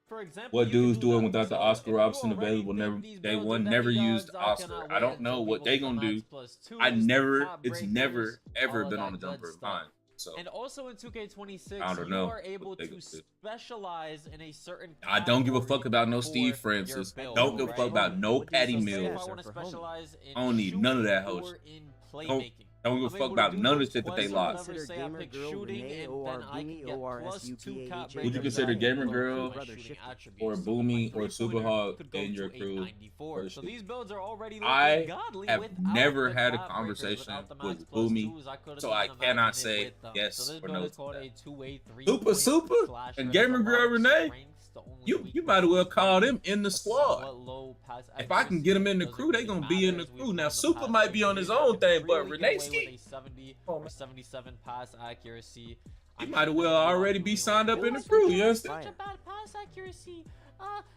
S15: for example,
S2: What
S15: you can
S2: dudes
S15: do
S2: doing
S15: that.
S2: without the
S15: So
S2: Oscar
S15: if you
S2: Robinson
S15: already
S2: available?
S15: think
S2: Never,
S15: these
S2: they
S15: builds
S2: one
S15: are
S2: never
S15: demigods,
S2: used
S15: I
S2: Oscar.
S15: cannot
S2: I don't
S15: wait
S2: know
S15: until
S2: what
S15: people
S2: they
S15: get the
S2: gonna do.
S15: max plus twos,
S2: I never,
S15: top
S2: it's
S15: breakers,
S2: never ever
S15: all
S2: been
S15: of
S2: on the
S15: that
S2: jumper
S15: good
S2: of mine.
S15: stuff.
S2: So
S15: And also in 2K26,
S2: I don't
S15: you
S2: know
S15: are able
S2: what they
S15: to
S2: gonna do.
S15: specialize in a certain
S2: I don't give a
S15: category
S2: fuck about no
S15: for
S2: Steve Francis.
S15: your build,
S2: Don't give a
S15: right?
S2: fuck about no
S1: What do you
S2: Patty
S1: say
S2: Mills.
S15: If I
S1: are
S15: want to
S1: for homie?
S15: specialize in
S2: I don't need none of that
S15: shooting
S2: hoe
S15: or in
S2: Don't
S15: playmaking.
S2: give a
S15: I'm
S2: fuck
S15: able to
S2: about
S15: do
S2: none of the
S15: those
S2: shit that they
S15: quests or
S2: lost.
S15: whatever, say I
S1: Gamer
S15: pick
S1: girl
S15: shooting,
S1: Renee,
S15: and
S1: O-R
S15: then I can
S1: Boomy,
S15: get
S1: O-R
S15: plus 2
S1: S-U-P-H-A.
S15: cap
S2: Would you
S15: breakers
S2: consider
S15: that
S2: Gamer
S15: improve
S2: Girl
S15: my
S1: Brother
S15: shooting
S1: shifted.
S15: attributes.
S2: or
S15: So my
S2: Boomy or
S15: three-pointer
S2: Superhawk
S15: could go
S2: in
S15: to
S2: your
S15: a
S2: crew?
S15: 94.
S2: or
S15: So
S2: shit?
S15: these builds are already
S2: I
S15: looking godly
S2: have
S15: without
S2: never
S15: the
S2: had a
S15: cap breakers,
S2: conversation
S15: without the max
S2: with
S15: plus
S2: Boomy,
S15: twos. I couldn't
S2: so I
S15: even
S2: cannot
S15: imagine it
S2: say
S15: with them.
S2: yes
S15: So this
S2: or
S15: build
S2: no
S15: is
S2: to
S15: called
S2: that.
S15: a 2-way,
S2: Super
S15: 3-point
S2: Super
S15: slasher.
S2: and
S15: It has
S2: Gamer
S15: a
S2: Girl
S15: lot of
S2: Renee,
S15: strengths. The only
S2: you
S15: weakness
S2: might as well
S15: is
S2: call
S15: that
S2: them in the
S15: a
S2: squad.
S15: somewhat low pass
S2: If I can get them in the
S15: accuracy
S2: crew, they
S15: doesn't
S2: gonna
S15: really
S2: be in the
S15: matter as we
S2: crew. Now
S15: found the
S2: Super
S15: pass
S2: might be on his
S15: accuracy.
S2: own
S15: If you
S2: thing, but
S15: really get away with
S2: Renee
S15: a 70
S2: Come on,
S15: or
S2: man.
S15: 77 pass accuracy,
S2: You might as well already be signed up in the crew. You understand?
S15: such a bad pass accuracy.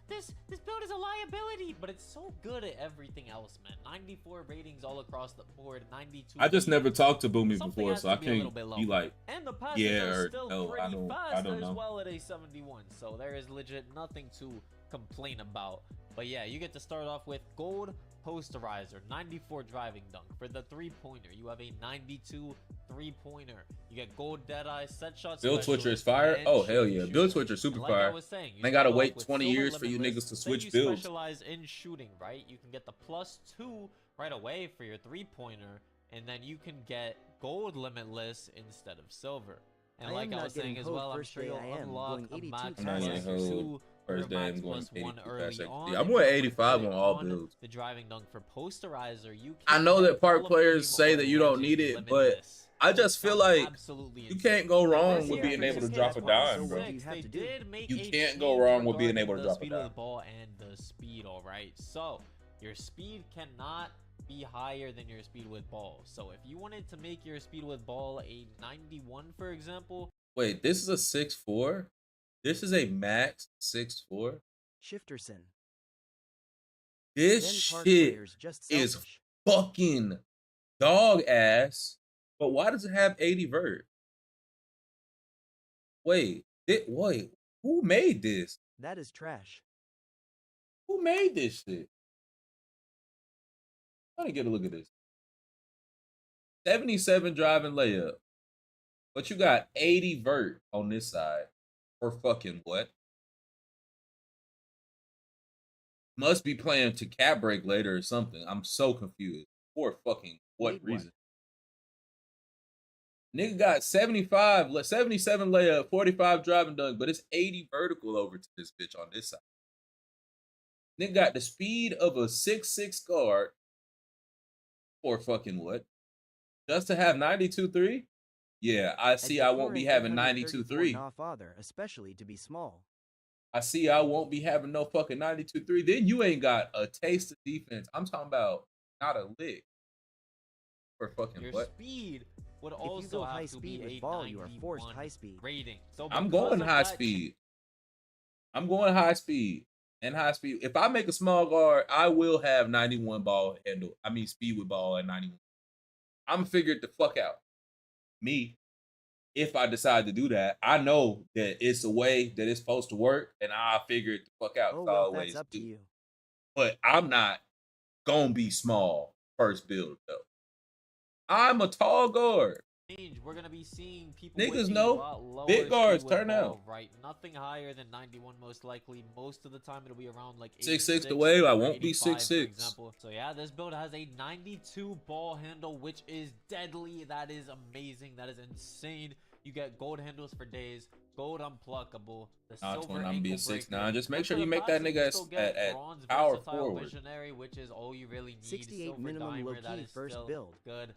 S15: This build is a liability, but it's so good at everything else, man. 94 ratings all across the board, 92.
S2: I just never talked to Boomy
S15: Something
S2: before,
S15: has
S2: so
S15: to
S2: I
S15: be a little
S2: can't
S15: bit
S2: be
S15: lower.
S2: like,
S15: And the passes
S2: yeah
S15: are
S2: or
S15: still
S2: no.
S15: pretty
S2: I don't
S15: fast as
S2: know.
S15: well at a 71. So there is legit nothing to complain about. But yeah, you get to start off with gold posterizer, 94 driving dunk. For the three-pointer, you have a 92 three-pointer. You get gold deadeye, set shot
S2: Build Twitcher is
S15: specialist,
S2: fire.
S15: and
S2: Oh hell
S15: shooting
S2: yeah,
S15: shooter.
S2: Build Twitcher super
S15: And like I
S2: fire.
S15: was saying, you
S2: They gotta
S15: start off
S2: wait
S15: with
S2: 20
S15: silver
S2: years for you
S15: limitless.
S2: niggas to
S15: Say
S2: switch
S15: you
S2: builds.
S15: specialize in shooting, right? You can get the +2 right away for your three-pointer, and then you can get gold limitless instead of silver. And
S1: I
S15: like
S1: am
S15: I
S1: not
S15: was saying
S1: getting
S15: as
S1: hoed
S15: well, I'm
S1: first
S15: sure
S1: day
S15: you'll
S1: I am,
S15: unlock
S1: going
S15: a
S1: 82
S15: max
S2: I'm not
S15: plus
S2: getting
S15: two
S2: hoed
S15: or
S2: first day.
S15: max
S2: I'm going
S15: plus
S2: 82
S15: one
S2: past
S15: early
S2: second.
S15: on.
S2: Yeah, I'm
S15: If
S2: going
S15: you
S2: 85
S15: click
S2: on all builds.
S15: the driving dunk for posterizer, you
S2: I
S15: can
S2: know
S15: get
S2: that park
S15: Hall of
S2: players
S15: Fame
S2: say
S15: or
S2: that you don't
S15: Legend
S2: need it, but
S15: limitless.
S2: I just feel like
S15: absolutely
S2: you can't go wrong with
S15: This
S2: being
S15: year,
S2: able to
S15: for
S2: drop a
S15: 2K
S2: dime, bro.
S15: 26, they did make
S2: You
S15: a
S2: can't go
S15: change
S2: wrong with being able
S15: regarding
S2: to
S15: the
S2: drop a
S15: speed of
S2: dime.
S15: the ball and the speed, all right? So your speed cannot be higher than your speed with ball. So if you wanted to make your speed with ball a 91, for example.
S2: Wait, this is a 6'4"? This is a max 6'4"?
S1: Shifterson.
S2: This
S1: Then park
S2: shit
S1: players just
S2: is
S1: selfish.
S2: fucking dog ass. But why does it have 80 vert? Wait, who made this?
S1: That is trash.
S2: Who made this shit? Let me get a look at this. 77 driving layup. But you got 80 vert on this side. For fucking what? Must be playing to cap break later or something. I'm so confused. For fucking what reason? Nigga got 75, 77 layup, 45 driving dunk, but it's 80 vertical over to this bitch on this side. Nigga got the speed of a 6'6" guard. For fucking what? Just to have 92-3? Yeah, I see I won't be having 92-3.
S1: Not father, especially to be small.
S2: I see I won't be having no fucking 92-3. Then you ain't got a taste of defense. I'm talking about not a lick. For fucking
S15: Your
S2: what?
S1: If
S15: speed would
S1: you
S15: also
S1: go
S15: have
S1: high
S15: to
S1: speed
S15: be
S1: with
S15: a
S1: ball, you are forced
S15: 91
S1: high speed.
S15: rating. So
S2: I'm
S15: because
S2: going
S15: of
S2: high
S15: that
S2: speed. I'm going high speed and high speed. If I make a small guard, I will have 91 ball handle. I mean speed with ball at 91. I'm figured the fuck out. Me, if I decide to do that, I know that it's a way that it's supposed to work, and I'll figure it the fuck out.
S1: Oh,
S2: It's
S1: well,
S2: always
S1: that's up to you.
S2: But I'm not gonna be small first build though. I'm a tall guard.
S15: We're gonna be seeing people
S2: Niggas
S15: with a
S2: know.
S15: lot lower
S2: Big guards
S15: speed with
S2: turn
S15: ball,
S2: out.
S15: right? Nothing higher than 91 most likely. Most of the time it'll be around like
S2: 6'6" the
S15: 86
S2: wave. I
S15: or
S2: won't be
S15: 85,
S2: 6'6".
S15: for example. So yeah, this build has a 92 ball handle, which is deadly. That is amazing. That is insane. You get gold handles for days, gold unpluckable, the silver
S2: I'm
S15: ankle
S2: be a
S15: breaker.
S2: 6'9". Just make
S15: But
S2: sure
S15: for
S2: you
S15: the
S2: make that
S15: passive,
S2: nigga
S15: you still get
S2: at
S15: bronze
S2: power
S15: versatile
S2: forward.
S15: visionary, which is all you really need.
S1: 68
S15: Silver
S1: minimum
S15: dimer,
S1: low
S15: that
S1: key
S15: is
S1: first
S15: still
S1: build.
S15: good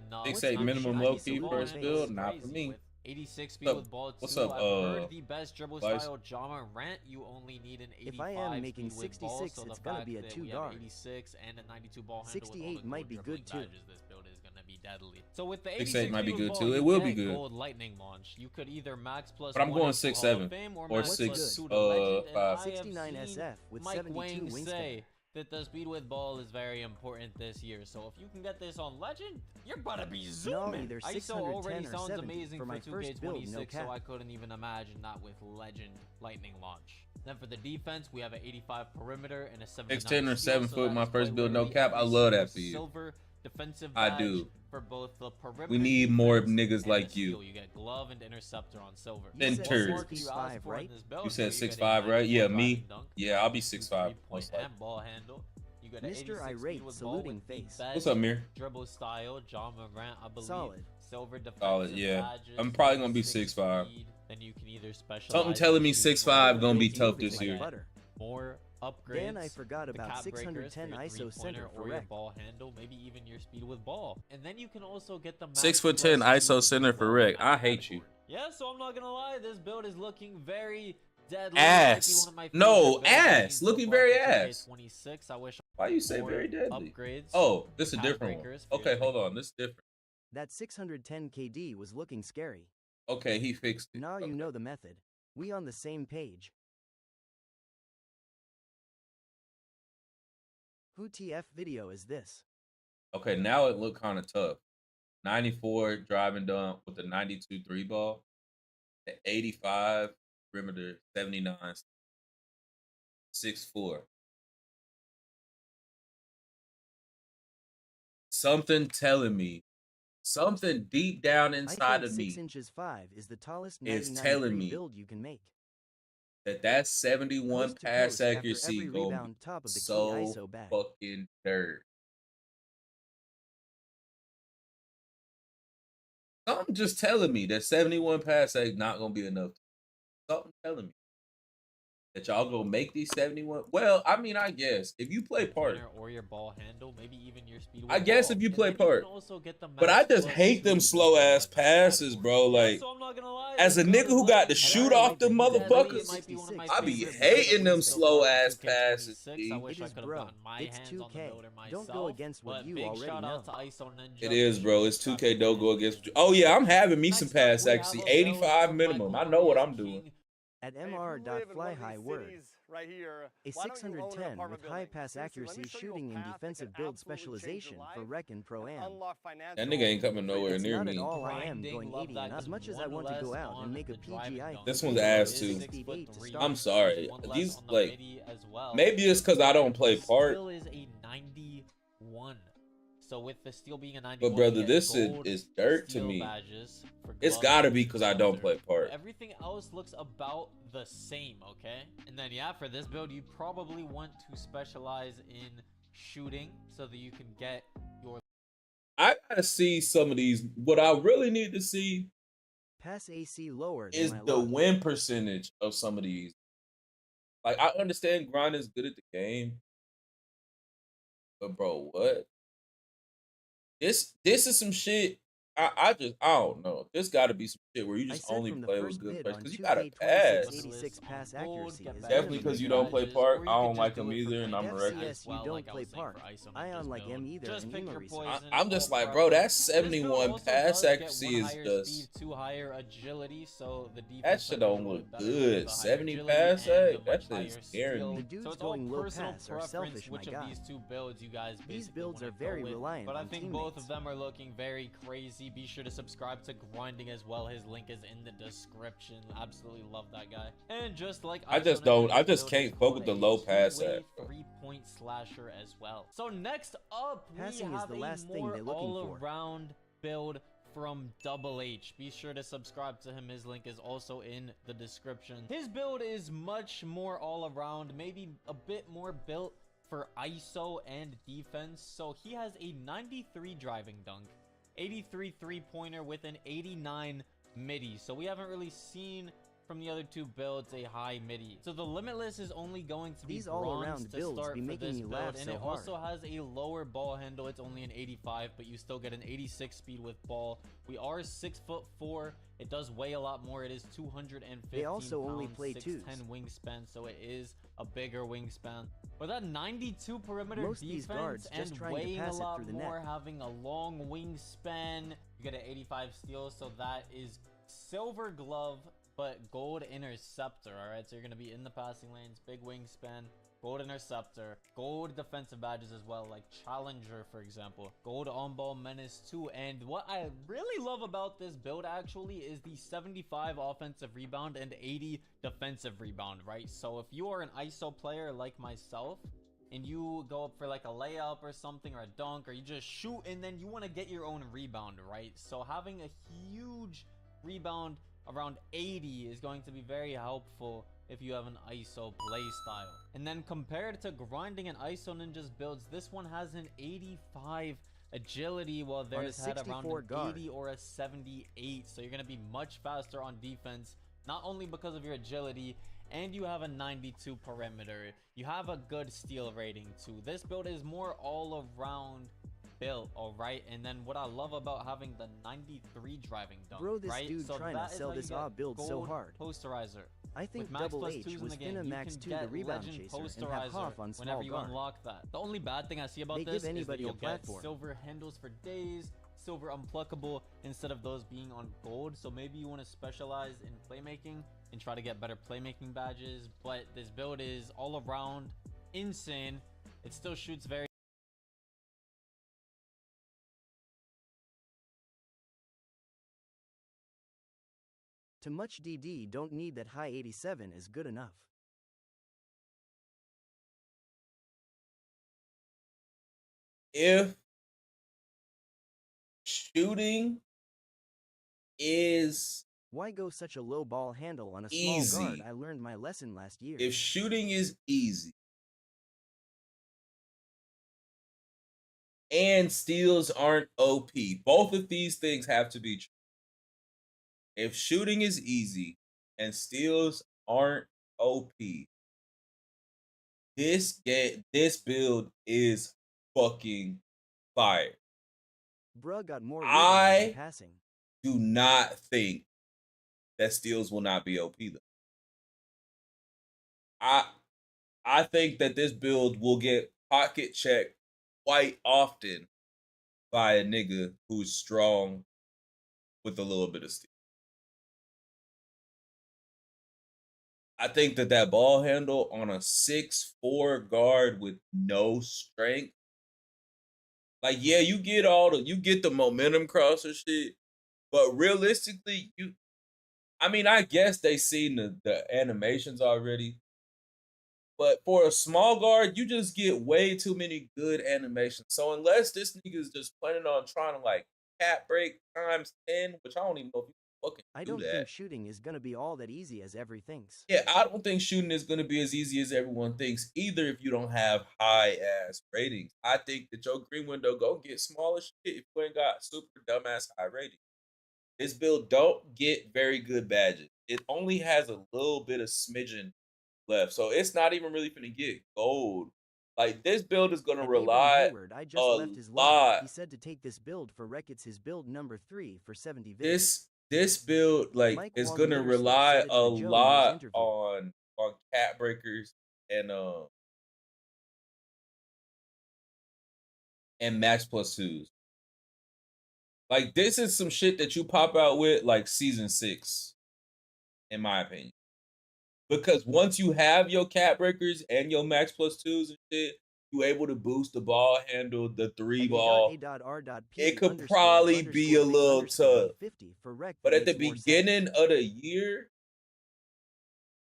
S15: enough.
S2: 6'8" minimum low key first build. Not for me.
S15: With 86 speed with ball 2.
S2: What's up,
S15: I've heard the best dribble
S2: Vice?
S15: style Jama Rant. You only need an 85
S1: If I am making
S15: speed with ball,
S1: 66,
S15: so
S1: it's
S15: the
S1: gonna
S15: fact
S1: be a
S15: that
S1: 2
S15: we have
S1: guard.
S15: 86 and a 92 ball handle
S1: 68
S15: with all the
S1: might
S15: gold
S1: be
S15: dribbling
S1: good too.
S15: badges, this build is gonna be deadly. So with the
S2: 6'8"
S15: 86
S2: might be
S15: speed
S2: good
S15: with
S2: too.
S15: ball,
S2: It
S15: you
S2: will
S15: get
S2: be good.
S15: gold lightning launch. You could either max plus
S2: But I'm
S15: 1
S2: going
S15: into Hall
S2: 6'7"
S15: of Fame or
S2: or
S15: max
S2: 6,
S15: plus 2 to legend. And
S2: 5.
S15: I have
S1: 69
S15: seen
S1: SF with
S15: Mike
S1: 72
S15: Wang
S1: wingspan.
S15: say that the speed with ball is very important this year. So if you can get this on legend, you're about to be zooming.
S1: either
S15: ISO
S1: 610
S15: already
S1: or
S15: sounds
S1: 70
S15: amazing
S1: for
S15: for
S1: my first build, no
S15: 2K26, so
S1: cap.
S15: I couldn't even imagine that with legend lightning launch. Then for the defense, we have an 85 perimeter and a 79
S2: 6'10" or
S15: steal,
S2: 7
S15: so
S2: foot,
S15: that
S2: my
S15: is
S2: first
S15: quite
S2: build, no
S15: literally
S2: cap. I
S15: every
S2: love that
S15: single
S2: for you.
S15: silver defensive
S2: I
S15: badge
S2: do.
S15: for both the perimeter
S2: We need more
S15: defense
S2: niggas
S15: and
S2: like
S15: the
S2: you.
S15: steal. You get glove and interceptor on silver.
S2: Center.
S15: What more can you ask for in this build?
S2: You
S15: So
S2: said
S15: get a
S2: 6'5", right? Yeah,
S15: 94
S2: me.
S15: driving dunk,
S2: Yeah, I'll be
S15: 92
S2: 6'5",
S15: three-point
S2: most likely.
S15: and ball handle. You got an
S1: Mr.
S15: 86
S1: Irate
S15: speed with
S1: saluting
S15: ball with the
S1: face.
S15: best
S2: What's up, Mir?
S15: dribble style, John Morant, I believe.
S1: Solid.
S15: Silver defensive
S2: Solid, yeah.
S15: badges,
S2: I'm probably gonna be
S15: 86
S2: 6'5".
S15: speed. Then you can either specialize
S2: Something telling me
S15: in shooting
S2: 6'5"
S15: or
S2: gonna be
S15: building.
S2: tough
S15: You
S2: this
S15: can
S2: year.
S15: get more upgrades.
S1: Then I forgot
S15: the
S1: about
S15: cap breakers
S1: 610
S15: for your
S1: ISO
S15: three-pointer
S1: center for
S15: or your
S1: rec.
S15: ball handle, maybe even your speed with ball. And then you can also get the max
S2: 6'10"
S15: plus
S2: ISO
S15: two
S2: center
S15: with
S2: for
S15: ball
S2: rec.
S15: in
S2: I
S15: that
S2: hate you.
S15: category. Yeah, so I'm not gonna lie, this build is looking very deadly.
S2: Ass.
S15: One of my
S2: No,
S15: favorite builds I've
S2: ass.
S15: seen
S2: Looking
S15: so far
S2: very
S15: for
S2: ass.
S15: 2K26. I wish
S2: Why you say
S15: more
S2: very deadly?
S15: upgrades.
S2: Oh, this is a
S15: cap
S2: different one.
S15: breakers for your
S2: Okay, hold on. This is different.
S1: That 610 KD was looking scary.
S2: Okay, he fixed it.
S1: Now
S2: Okay.
S1: you know the method. We on the same page. Who TF video is this?
S2: Okay, now it looked kind of tough. 94 driving dunk with the 92 3 ball. The 85 perimeter, 79 6'4". Something telling me, something deep down
S1: I
S2: inside
S1: think
S2: of
S1: 6
S2: me
S1: inches 5 is the tallest
S2: is
S1: 99
S2: telling me
S1: build you can make.
S2: that 71
S1: Coast to
S2: pass
S1: coast after
S2: accuracy
S1: every
S2: gonna
S1: rebound
S2: be
S1: top of the key
S2: so
S1: ISO bag.
S2: fucking dirt. Something just telling me that 71 pass ain't not gonna be enough. Something telling me. that y'all go make these 71. Well, I mean, I guess if you play part,
S15: or your ball handle, maybe even your speed.
S2: I guess
S15: ball.
S2: if you
S15: And
S2: play
S15: then you can
S2: part.
S15: also get the
S2: But I
S15: max
S2: just
S15: plus
S2: hate them
S15: 2
S2: slow ass passes, bro. Like,
S15: so I'm not gonna lie,
S2: as a
S15: this build
S2: nigga
S15: is
S2: who got to
S15: lit.
S2: shoot
S15: And
S2: off the
S15: admittedly, it
S2: motherfuckers,
S15: might be one of my
S2: I be
S15: favorite
S2: hating them
S15: builds so
S2: slow
S15: far for
S2: ass passes.
S15: 2K26. I
S2: G.
S15: wish I could have gotten my
S1: It's
S15: hands on the
S1: 2K.
S15: builder myself.
S1: Don't go against what
S15: but
S1: you
S15: big
S1: already
S15: shout
S1: know.
S15: out to ISO Ninja.
S2: It is, bro. It's 2K. Don't go against what you. Oh yeah, I'm having me some pass accuracy. 85 minimum. I know what I'm doing.
S1: At mr.flyhighword,
S12: right here,
S1: a 610 with high pass accuracy shooting and defensive build specialization for Rec and Pro-Am.
S2: That nigga ain't coming nowhere
S1: It's
S2: near
S1: not
S2: me.
S1: at all I am going 80 and as much as I want to go out and make a PGI.
S2: This one's ass too. I'm sorry. These like maybe it's because I don't play part.
S15: Still is a 91. So with the steel being a 91,
S2: But brother, this is dirt to me. It's gotta be because I don't play part.
S15: Everything else looks about the same, okay? And then yeah, for this build, you probably want to specialize in shooting so that you can get your.
S2: I gotta see some of these. What I really need to see
S1: pass AC lower
S2: is the win percentage of some of these. Like, I understand grind is good at the game, but bro, what? This is some shit. I don't know. This got to be some shit where you just only play with good players because you got to pass. Definitely because you don't play part. I don't like them either, and I'm a record.
S1: Yes, you don't play part. I don't like him either.
S2: I'm just like, bro, that 71 pass accuracy is just
S15: too higher agility, so the
S2: that shit don't look good. 70 pass, that shit is scary.
S1: The dudes going low pass are selfish, my god.
S15: These two builds you guys
S1: these builds are very reliant
S15: but I
S1: on
S15: think
S1: teammates.
S15: both of them are looking very crazy. Be sure to subscribe to Grinding as well. His link is in the description. Absolutely love that guy. And just like
S2: I just can't fuck with the low pass at.
S15: 3-point slasher as well. So next up,
S1: passing
S15: we
S1: is
S15: have
S1: the last
S15: a
S1: thing
S15: more
S1: they're looking for.
S15: all-around build from Double H. Be sure to subscribe to him. His link is also in the description. His build is much more all around, maybe a bit more built for ISO and defense. So he has a 93 driving dunk, 83 three-pointer with an 89 midi. So we haven't really seen from the other two builds a high midi. So the limitless is only going to be
S1: these
S15: bronze
S1: all-around
S15: to
S1: builds
S15: start
S1: be
S15: for
S1: making
S15: this
S1: me
S15: build,
S1: laugh
S15: and
S1: so
S15: it
S1: hard.
S15: also has a lower ball handle. It's only an 85, but you still get an 86 speed with ball. We are 6'4". It does weigh a lot more. It is 215
S1: they also
S15: pounds,
S1: only play
S15: 6'10" wingspan, so it is a bigger wingspan. But that 92 perimeter
S1: most these guards
S15: defense
S1: just
S15: and
S1: trying to
S15: weighing
S1: pass
S15: a
S1: it
S15: lot
S1: through the
S15: more,
S1: net.
S15: having a long wingspan, you get an 85 steal, so that is silver glove but gold interceptor. All right, so you're gonna be in the passing lanes, big wingspan, gold interceptor, gold defensive badges as well, like challenger, for example, gold on ball menace too. And what I really love about this build actually is the 75 offensive rebound and 80 defensive rebound, right? So if you are an ISO player like myself and you go up for like a layup or something, or a dunk, or you just shoot and then you want to get your own rebound, right? So having a huge rebound around 80 is going to be very helpful if you have an ISO play style. And then compared to Grinding and ISO Ninja's builds, this one has an 85 agility, while theirs had around an 80 or a 78. So you're going to be much faster on defense, not only because of your agility, and you have a 92 perimeter. You have a good steal rating too. This build is more all around built, all right. And then what I love about having the 93 driving dunk,
S1: bro, this
S15: right?
S1: dude
S15: So
S1: trying to sell this build so hard.
S15: Posterizer.
S1: I think
S15: With max
S1: Double
S15: plus
S1: H
S15: twos in
S1: was
S15: the game,
S1: finna
S15: you
S1: max
S15: can
S1: 2 the
S15: get
S1: rebound
S15: legend
S1: chaser and have Hoff on small
S15: whenever you
S1: guard.
S15: unlock that. The only bad thing I see about
S1: They
S15: this
S1: give
S15: is that
S1: anybody a
S15: you'll get
S1: platform.
S15: silver handles for days, silver unpluckable instead of those being on gold. So maybe you want to specialize in playmaking and try to get better playmaking badges. But this build is all around insane. It still shoots very
S1: To much DD don't need that high 87 is good enough.
S2: If shooting is
S1: why go such a low ball handle on a small
S2: easy,
S1: guard? I learned my lesson last year.
S2: If shooting is easy and steals aren't OP, both of these things have to be true. If shooting is easy and steals aren't OP, this build is fucking fire.
S1: Bruh got more rebounds than
S2: I
S1: passing.
S2: do not think that steals will not be OP though. I think that this build will get pocket checked quite often by a nigga who's strong with a little bit of steal. I think that ball handle on a 6'4" guard with no strength, like, yeah, you get the momentum crosser shit, but realistically, I guess they seen the animations already. But for a small guard, you just get way too many good animations. So unless this nigga is just planning on trying to like cap break times 10, which I don't even know if you fucking
S1: I
S2: do
S1: don't
S2: that.
S1: think shooting is gonna be all that easy as every thinks.
S2: Yeah, I don't think shooting is gonna be as easy as everyone thinks either if you don't have high ass ratings. I think that your green window go get smaller shit if you ain't got super dumbass high ratings. This build don't get very good badges. It only has a little bit of smidgen left. So it's not even really finna get gold. Like, this build is gonna rely
S1: Hayward, I
S2: a
S1: just left his lobby.
S2: lot.
S1: He said to take this build for Reckitt's his build number 3 for 70 vids.
S2: This build like
S1: Mike
S2: is
S1: Wong
S2: gonna
S1: Witherspoon
S2: rely
S1: said it
S2: a
S1: in a Joe News
S2: lot
S1: interview.
S2: on cat breakers and max plus twos. Like, this is some shit that you pop out with like season 6, in my opinion. Because once you have your cat breakers and your max plus twos and shit, you able to boost the ball handle, the 3 ball. It could probably be a little tough. But at the beginning of the year,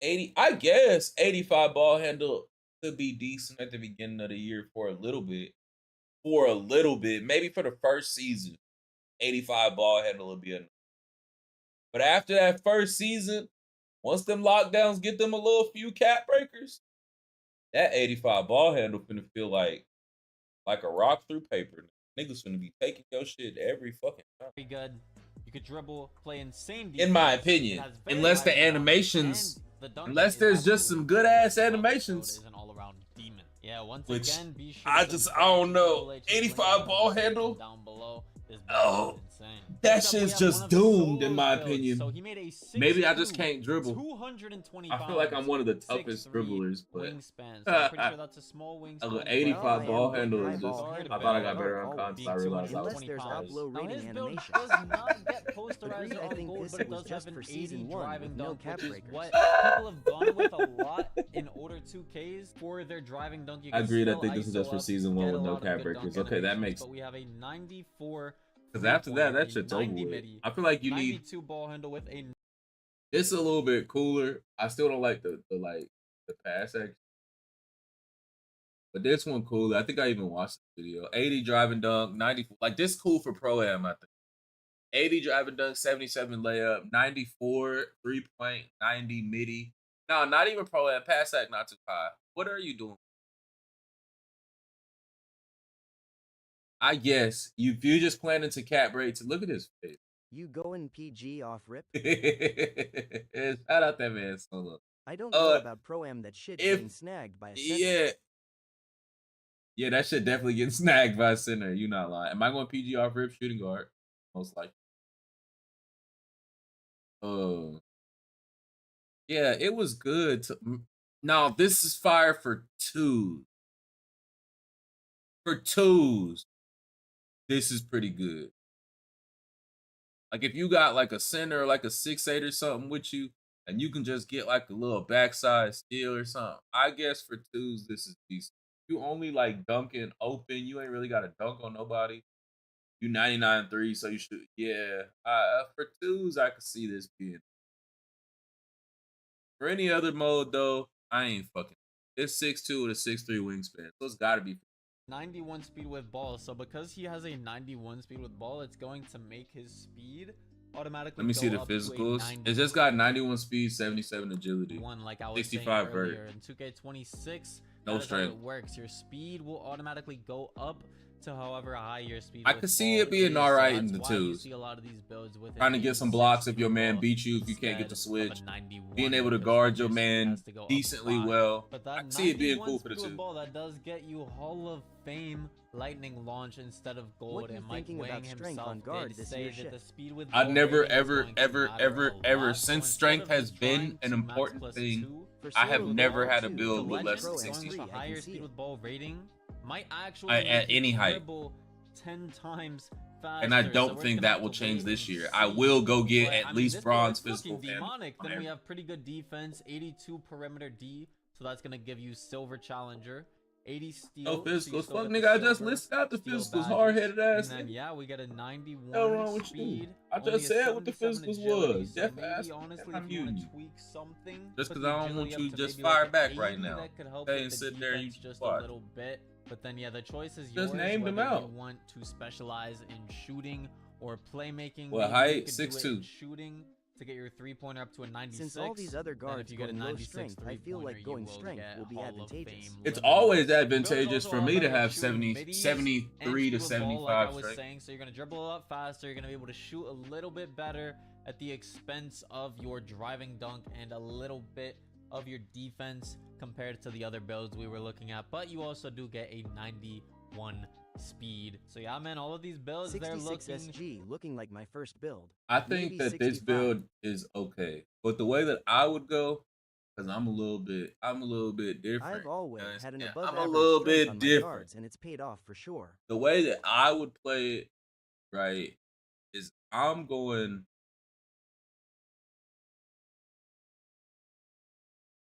S2: 85 ball handle could be decent at the beginning of the year for a little bit. Maybe for the first season, 85 ball handle will be enough. But after that first season, once them lockdowns get them a little few cat breakers, that 85 ball handle finna feel like a rock through paper. Niggas finna be taking your shit every fucking time.
S15: Very good. You could dribble, play insane defense.
S2: In my opinion, unless the animations, unless there's just some good ass animations.
S15: An all-around demon. Yeah, once
S2: Which
S15: again, be sure
S2: I don't know. 85 ball handle.
S15: Down below.
S2: Oh, that shit's just doomed in my opinion.
S15: So he made a
S2: Maybe I just can't dribble.
S15: 220
S2: I feel like I'm one of the toughest dribblers, but
S15: wingspan. So I'm pretty sure that's a small wingspan.
S2: 85 ball handle is just. I thought I got better on cons. I realized I was.
S1: Unless there's upload rating animation.
S15: Does not get posterizer on gold, but it does have an 80 driving dunk, which is what people have gone with a lot in order 2Ks for their driving dunk.
S2: I agreed. I think this is just for season 1 with no cap breakers. Okay, that makes.
S15: But we have a 94.
S2: Because after that shit's over with. I feel like you need
S15: 92 ball handle with a.
S2: It's a little bit cooler. I still don't like the pass action, but this one cool. I think I even watched the video. 80 driving dunk, 90. Like, this cool for pro am. I think 80 driving dunk, 77 layup, 94 3-point, 90 midi. No, not even pro am. Pass act not too high. What are you doing? I guess if you're just planning to cap breaks, look at his face.
S1: You going PG off rip?
S2: Shout out that man Solo.
S1: I don't know about Pro-Am that shit getting snagged by a center.
S2: Yeah, that shit definitely getting snagged by a center. You not lying. Am I going PG off rip shooting guard? Most likely. Yeah, it was good. Now, this is fire for twos. For twos, this is pretty good. Like, if you got like a center, like a 6'8" or something with you, and you can just get like a little backside steal or something, I guess for twos, this is decent. You only like dunking open. You ain't really got to dunk on nobody. You 99-3, so you should. Yeah. For twos, I could see this being. For any other mode, though, I ain't fucking. It's 6'2" with a 6'3" wingspan, so it's got to be.
S15: 91 speed with ball. So because he has a 91 speed with ball, it's going to make his speed automatically.
S2: Let me see the physicals. It's just got 91 speed, 77 agility,
S15: like I was
S2: 65
S15: earlier.
S2: vert.
S15: In 2K26,
S2: no strength.
S15: It works. Your speed will automatically go up to however high your speed.
S2: I
S15: with
S2: could see
S15: ball
S2: it being
S15: is,
S2: all right
S15: so
S2: in the
S15: that's why you
S2: twos.
S15: see a lot of these builds with
S2: Trying to
S15: an
S2: get some
S15: 86
S2: blocks
S15: speed
S2: if your
S15: with
S2: man
S15: ball
S2: beat you if you can't get the
S15: instead
S2: switch.
S15: of a 91,
S2: Being able to
S15: because
S2: guard
S15: then
S2: your
S15: speed
S2: man
S15: has to go up
S2: decently
S15: 5.
S2: well.
S15: But
S2: I
S15: that
S2: can see it being
S15: 91
S2: cool for the
S15: speed with
S2: two.
S15: ball, that does get you Hall of Fame lightning launch instead of gold.
S1: What you
S15: And Mike
S1: thinking
S15: Wang
S1: about strength
S15: himself
S1: on guard
S15: did
S1: this
S15: say
S1: year
S15: that the
S1: shift?
S15: speed with
S2: I
S15: ball
S2: never,
S15: rating is
S2: ever,
S15: going to
S2: ever,
S15: matter
S2: ever,
S15: a
S2: ever
S15: lot. So
S2: since
S15: instead
S2: strength
S15: of
S2: has
S15: just
S2: been
S15: trying
S2: an
S15: to max
S2: important
S15: plus
S2: thing,
S15: 2
S2: I have
S15: with
S2: never
S15: ball,
S2: had a
S15: the
S2: build with less
S15: legend
S2: than
S15: going
S2: 60
S15: for
S1: I can
S15: higher
S1: see
S15: speed
S1: it.
S15: with ball rating might actually
S2: at
S15: make
S2: any
S15: you
S2: height.
S15: dribble 10 times faster.
S2: And I
S15: So
S2: don't
S15: we're
S2: think
S15: gonna
S2: that
S15: have
S2: will
S15: to
S2: change
S15: wait
S2: this
S15: and
S2: year. I
S15: see.
S2: will go get
S15: But,
S2: at
S15: I mean,
S2: least
S15: this build,
S2: bronze
S15: it's looking
S2: physical fan
S15: demonic.
S2: on
S15: Then we
S2: every.
S15: have pretty good defense, 82 perimeter D, so that's gonna give you silver challenger, 80 steal.
S2: Oh,
S15: So you
S2: physicals.
S15: still
S2: Fuck,
S15: get the
S2: nigga, I just
S15: silver
S2: listed out the
S15: steal
S2: physicals.
S15: badges.
S2: Hard-headed ass
S15: And then
S2: nigga.
S15: yeah, we get a
S2: Hell
S15: 91
S2: wrong with you?
S15: speed.
S2: I
S15: only
S2: just
S15: a
S2: said what the
S15: 77
S2: physicals
S15: agility,
S2: was.
S15: so
S2: Jeff
S15: maybe
S2: asked,
S15: honestly,
S2: I'm
S15: if you want
S2: muting
S15: to tweak something,
S2: just
S15: put
S2: because
S15: the
S2: I don't
S15: agility
S2: want
S15: up
S2: you
S15: to
S2: just
S15: maybe like
S2: fire
S15: an
S2: back
S15: 80,
S2: right now.
S15: that could help
S2: Okay,
S15: with
S2: and
S15: the
S2: sit there and you
S15: defense just
S2: watch.
S15: a little bit. But then yeah, the choice is
S2: Just
S15: yours,
S2: named
S15: whether
S2: him out.
S15: you want to specialize in shooting or playmaking.
S2: Well,
S15: Maybe
S2: height,
S15: you could do it
S2: 6'2".
S15: in shooting to get your three-pointer up to a 96.
S1: Since all these other
S15: Then
S1: guards
S15: if you get a
S1: going low
S15: 96
S1: strength, I feel
S15: three-pointer,
S1: like going
S15: you will
S1: strength
S15: get
S1: will be
S15: Hall of
S1: advantageous.
S15: Fame
S2: It's
S15: limited.
S2: always
S15: The build is
S2: advantageous
S15: also
S2: for
S15: all
S2: me to
S15: about
S2: have
S15: shooting
S2: 70,
S15: middies
S2: 73
S15: and
S2: to
S15: speed with ball,
S2: 75
S15: like I was
S2: strength.
S15: saying. So you're gonna dribble a lot faster. You're gonna be able to shoot a little bit better at the expense of your driving dunk and a little bit of your defense compared to the other builds we were looking at. But you also do get a 91 speed. So yeah, man, all of these builds, they're
S1: 66
S15: looking
S1: SG, looking like my first build.
S2: I think
S1: Maybe
S2: that this
S1: 65.
S2: build is okay, but the way that I would go, because I'm a little bit different.
S1: I've always had an above
S2: I'm a
S1: average
S2: little
S1: strength
S2: bit
S1: on my
S2: different.
S1: guards, and it's paid off for sure.
S2: The way that I would play it, right, is I'm going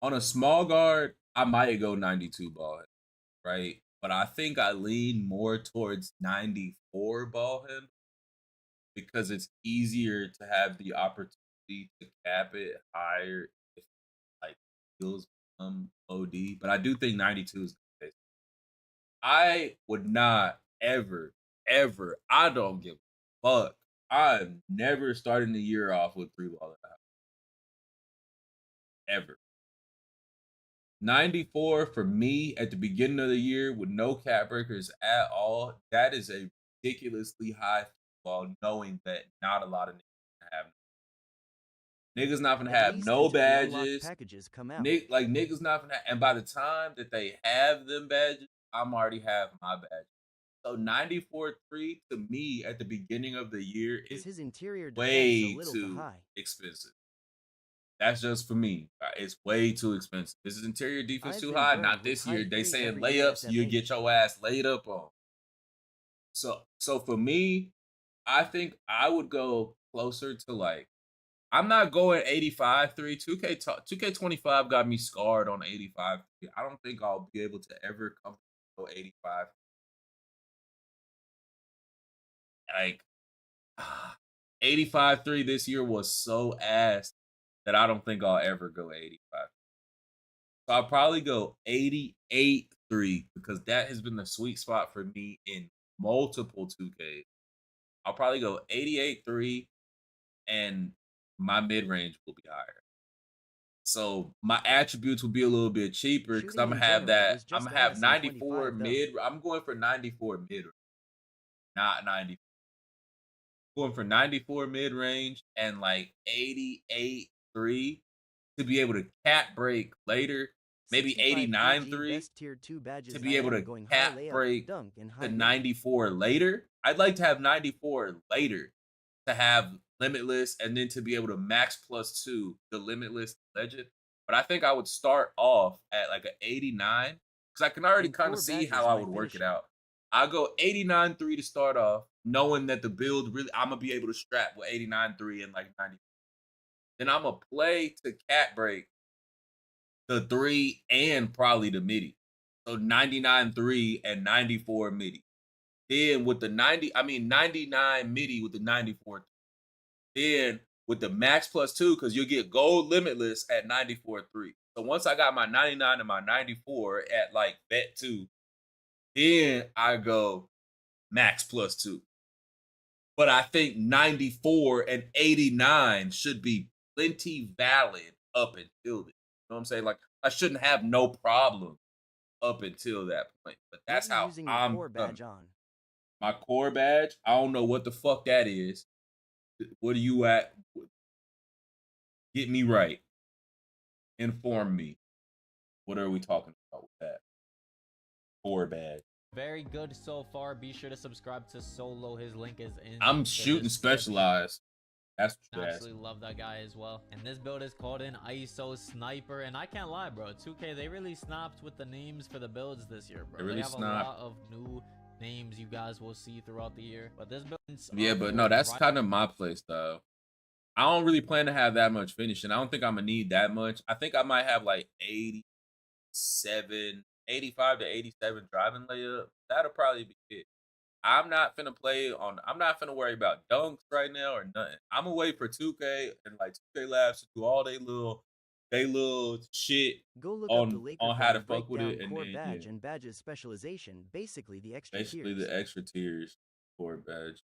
S2: on a small guard. I might go 92 ball head, right? But I think I lean more towards 94 ball head because it's easier to have the opportunity to cap it higher if like skills become OD. But I do think 92 is the case. I would not ever, I don't give a fuck. I'm never starting the year off with 3 ball at the house. Ever. 94 for me at the beginning of the year with no cap breakers at all. That is a ridiculously high ball, knowing that not a lot of niggas have. Niggas not gonna
S1: At
S2: have
S1: least
S2: no
S1: until the unlocked
S2: badges.
S1: packages come out.
S2: Niggas not gonna have, and by the time that they have them badges, I'm already have my badge. So 94.3 to me at the beginning of the year is
S1: his interior defense
S2: way
S1: a little
S2: too
S1: high?
S2: expensive. That's just for me. It's way too expensive. Is his interior defense
S1: I've
S2: too
S1: been
S2: high?
S1: burned
S2: Not
S1: with
S2: this
S1: high
S2: year. They
S1: threes
S2: saying
S1: every year
S2: layups, you
S1: SMA.
S2: get your ass laid up on. So for me, I think I would go closer to like, I'm not going 85 3. 2K25 got me scarred on 85 3. I don't think I'll be able to ever come to 85. Like 85 3 this year was so ass that I don't think I'll ever go 85. So I'll probably go 88 3 because that has been the sweet spot for me in multiple 2Ks. I'll probably go 88 3 and my mid range will be higher. So my attributes will be a little bit cheaper because I'm
S1: Shooting
S2: gonna
S1: in
S2: have
S1: general
S2: that.
S1: was
S2: I'm
S1: just
S2: gonna have
S1: ass in
S2: 94
S1: 25 though.
S2: mid. I'm going for 94 mid, not 90. Going for 94 mid range and like 88 3 to be able to cap break later. Maybe
S1: 65
S2: 89
S1: PG
S2: 3
S1: best tier 2 badges
S2: to be able
S1: I am
S2: to
S1: going high
S2: cap
S1: layup,
S2: break
S1: dunk, and high
S2: to
S1: mid.
S2: 94 later. I'd like to have 94 later to have limitless and then to be able to max +2 the limitless legend. But I think I would start off at like an 89 because I can already
S1: And
S2: kind
S1: 4
S2: of see
S1: badges
S2: how I
S1: my
S2: would work it
S1: finisher.
S2: out. I go 89 3 to start off, knowing that the build really I'm gonna be able to strap with 89 3 and like 90. Then I'm gonna play to cap break the 3 and probably the midi. So 99 3 and 94 midi. Then with the 99 midi with the 94. Then with the max +2, because you'll get gold limitless at 94 3. So once I got my 99 and my 94 at like bet 2, then I go max +2. But I think 94 and 89 should be plenty valid up until this. You know what I'm saying? Like I shouldn't have no problem up until that point. But that's
S1: Maybe
S2: how
S1: using your
S2: I'm
S1: 4
S2: coming.
S1: badge on.
S2: My core badge, I don't know what the fuck that is. What are you at? Get me right. Inform me. What are we talking about with that? Core badge.
S15: Very good so far. Be sure to subscribe to Solo. His link is in
S2: I'm shooting specialized. That's what
S15: absolutely love that guy as well. And this build is called an ISO Sniper. And I can't lie, bro. 2K, they really snapped with the names for the builds this year, bro.
S2: They
S15: have a lot of new names you guys will see throughout the year. But this build,
S2: yeah, but no, that's kind of my play style. I don't really plan to have that much finishing. I don't think I'm gonna need that much. I think I might have like 85 to 87 driving layup. That'll probably be it. I'm not finna worry about dunks right now or nothing. I'm gonna wait for 2K and like 2K Labs to do all they little shit
S1: Go look
S2: on
S1: up the Laker
S2: how to
S1: fan
S2: fuck with it and
S1: core
S2: then
S1: badge and badges specialization, basically the extra
S2: basically
S1: tiers.
S2: the extra tiers core badge.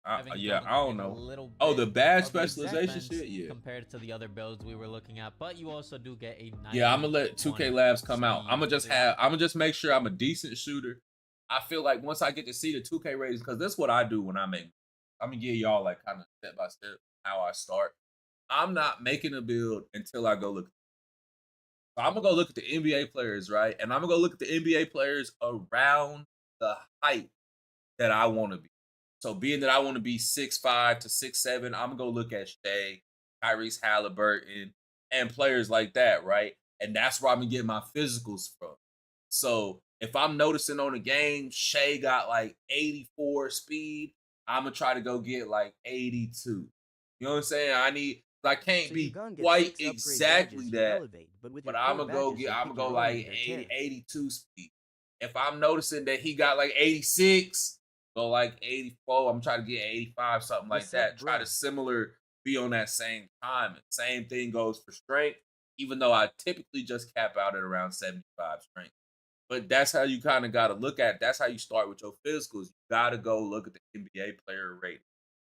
S2: I don't know.
S15: The
S2: badge specialization shit, yeah.
S15: Compared to the other builds we were looking at, but you also do get a
S2: yeah. I'm gonna let 2K Labs come out. I'm gonna just make sure I'm a decent shooter. I feel like once I get to see the 2K ratings, because this is what I do when I'm gonna give y'all like kind of step by step how I start. I'm not making a build until I go look. So I'm gonna go look at the NBA players, right? And I'm gonna go look at the NBA players around the height that I want to be. So being that I want to be 6'5" to 6'7", I'm gonna go look at Shea, Tyrese Halliburton, and players like that, right? And that's where I'm gonna get my physicals from. So if I'm noticing on the game, Shea got like 84 speed, I'm gonna try to go get like 82. You know what I'm saying? I can't be quite exactly that, but I'm gonna go like 82 speed. If I'm noticing that he got like 86, go like 84. I'm trying to get 85, something like that. Try to similar be on that same time. Same thing goes for strength, even though I typically just cap out at around 75 strength. But that's how you kind of got to look at it. That's how you start with your physicals. You got to go look at the NBA player rating.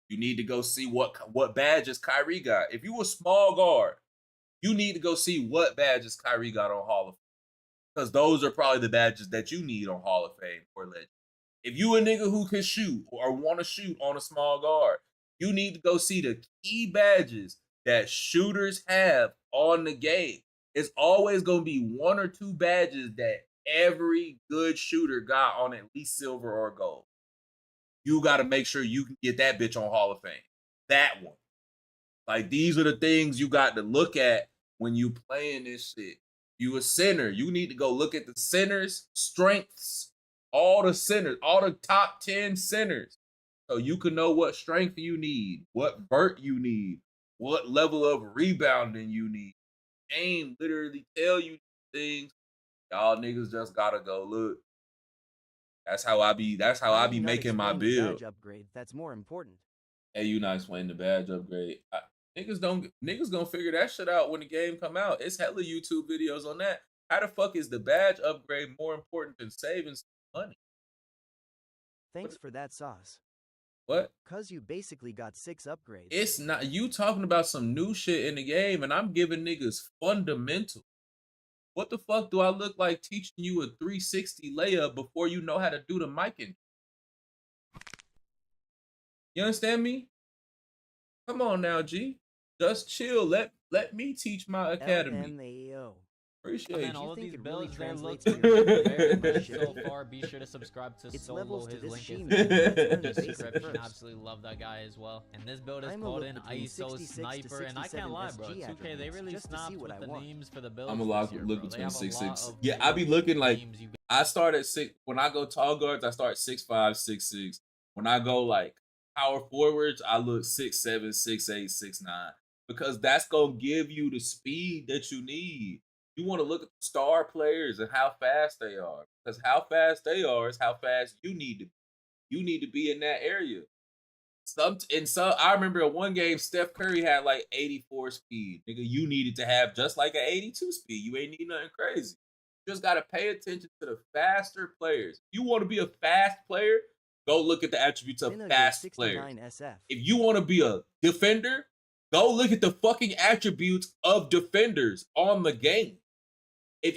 S2: You need to go see what badges Kyrie got. If you a small guard, you need to go see what badges Kyrie got on Hall of Fame. Because those are probably the badges that you need on Hall of Fame or Legend. If you a nigga who can shoot or want to shoot on a small guard, you need to go see the key badges that shooters have on the game. It's always going to be one or two badges that every good shooter got on at least silver or gold. You got to make sure you can get that bitch on Hall of Fame. That one. Like, these are the things you got to look at when you playing this shit. You a center. You need to go look at the centers' strengths. All the centers, all the top 10 centers. So you can know what strength you need, what vert you need, what level of rebounding you need. Game literally tell you things. Y'all niggas just gotta go look. That's how I be making my build.
S1: Badge upgrade, that's more important.
S2: Hey, you not explaining the badge upgrade. Niggas gonna figure that shit out when the game come out. It's hella YouTube videos on that. How the fuck is the badge upgrade more important than saving money?
S1: Thanks for that sauce.
S2: What?
S1: Cause you basically got 6 upgrades.
S2: It's not you talking about some new shit in the game, and I'm giving niggas fundamental. What the fuck do I look like teaching you a 360 layup before you know how to do the miking? You understand me? Come on now, G. Just chill. Let me teach my academy.
S1: LMAO.
S2: Appreciate you.
S15: All of these builds, they look
S1: very
S15: good so far. Be sure to subscribe to Solo. His link is in the description. Absolutely love that guy as well. And this build is called an ISO Sniper. And I can't lie, bro. 2K, they really snapped with the names for the builds.
S2: I'm gonna look between 6'6". Yeah, I be looking like I start at 6. When I go tall guards, I start 6'5", 6'6". When I go like power forwards, I look 6'7", 6'8", 6'9", because that's gonna give you the speed that you need. You want to look at the star players and how fast they are. Because how fast they are is how fast you need to be. You need to be in that area. I remember in one game, Steph Curry had like 84 speed. Nigga, you needed to have just like an 82 speed. You ain't need nothing crazy. You just got to pay attention to the faster players. If you want to be a fast player, go look at the attributes of fast players. If you want to be a defender, go look at the fucking attributes of defenders on the game.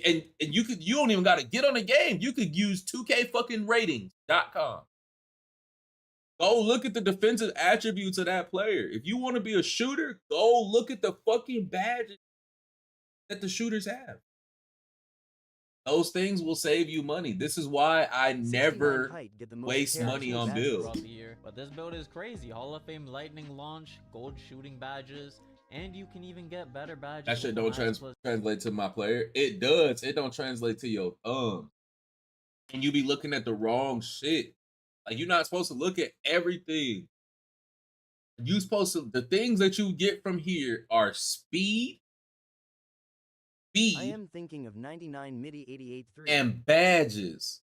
S2: And you don't even gotta get on the game. You could use 2K fucking ratings.com. Go look at the defensive attributes of that player. If you want to be a shooter, go look at the fucking badges that the shooters have. Those things will save you money. This is why I never waste money on builds.
S15: But this build is crazy. Hall of Fame Lightning Launch, gold shooting badges, and you can even get better badges.
S2: That shit don't translate to my player. It does. It don't translate to your thumb. And you be looking at the wrong shit. Like, you're not supposed to look at everything. You supposed to, the things that you get from here are speed,
S1: I am thinking of 99 MIDI 88.3
S2: and badges.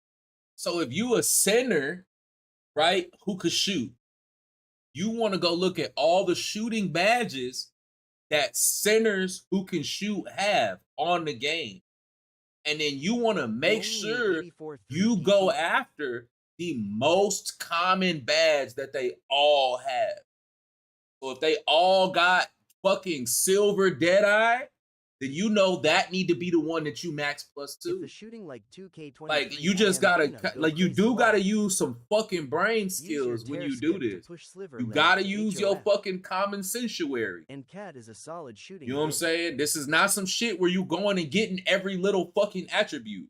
S2: So if you a center, right, who could shoot, you want to go look at all the shooting badges that centers who can shoot have on the game. And then you want to make sure you go after the most common badge that they all have. So if they all got fucking silver Deadeye, then you know that need to be the one that you max +2.
S1: If the shooting like 2K23,
S2: like, you just gotta, like, you do gotta use some fucking brain skills when you do this. You gotta use your fucking common sensuary.
S1: And Cat is a solid shooting.
S2: You know what I'm saying? This is not some shit where you going and getting every little fucking attribute.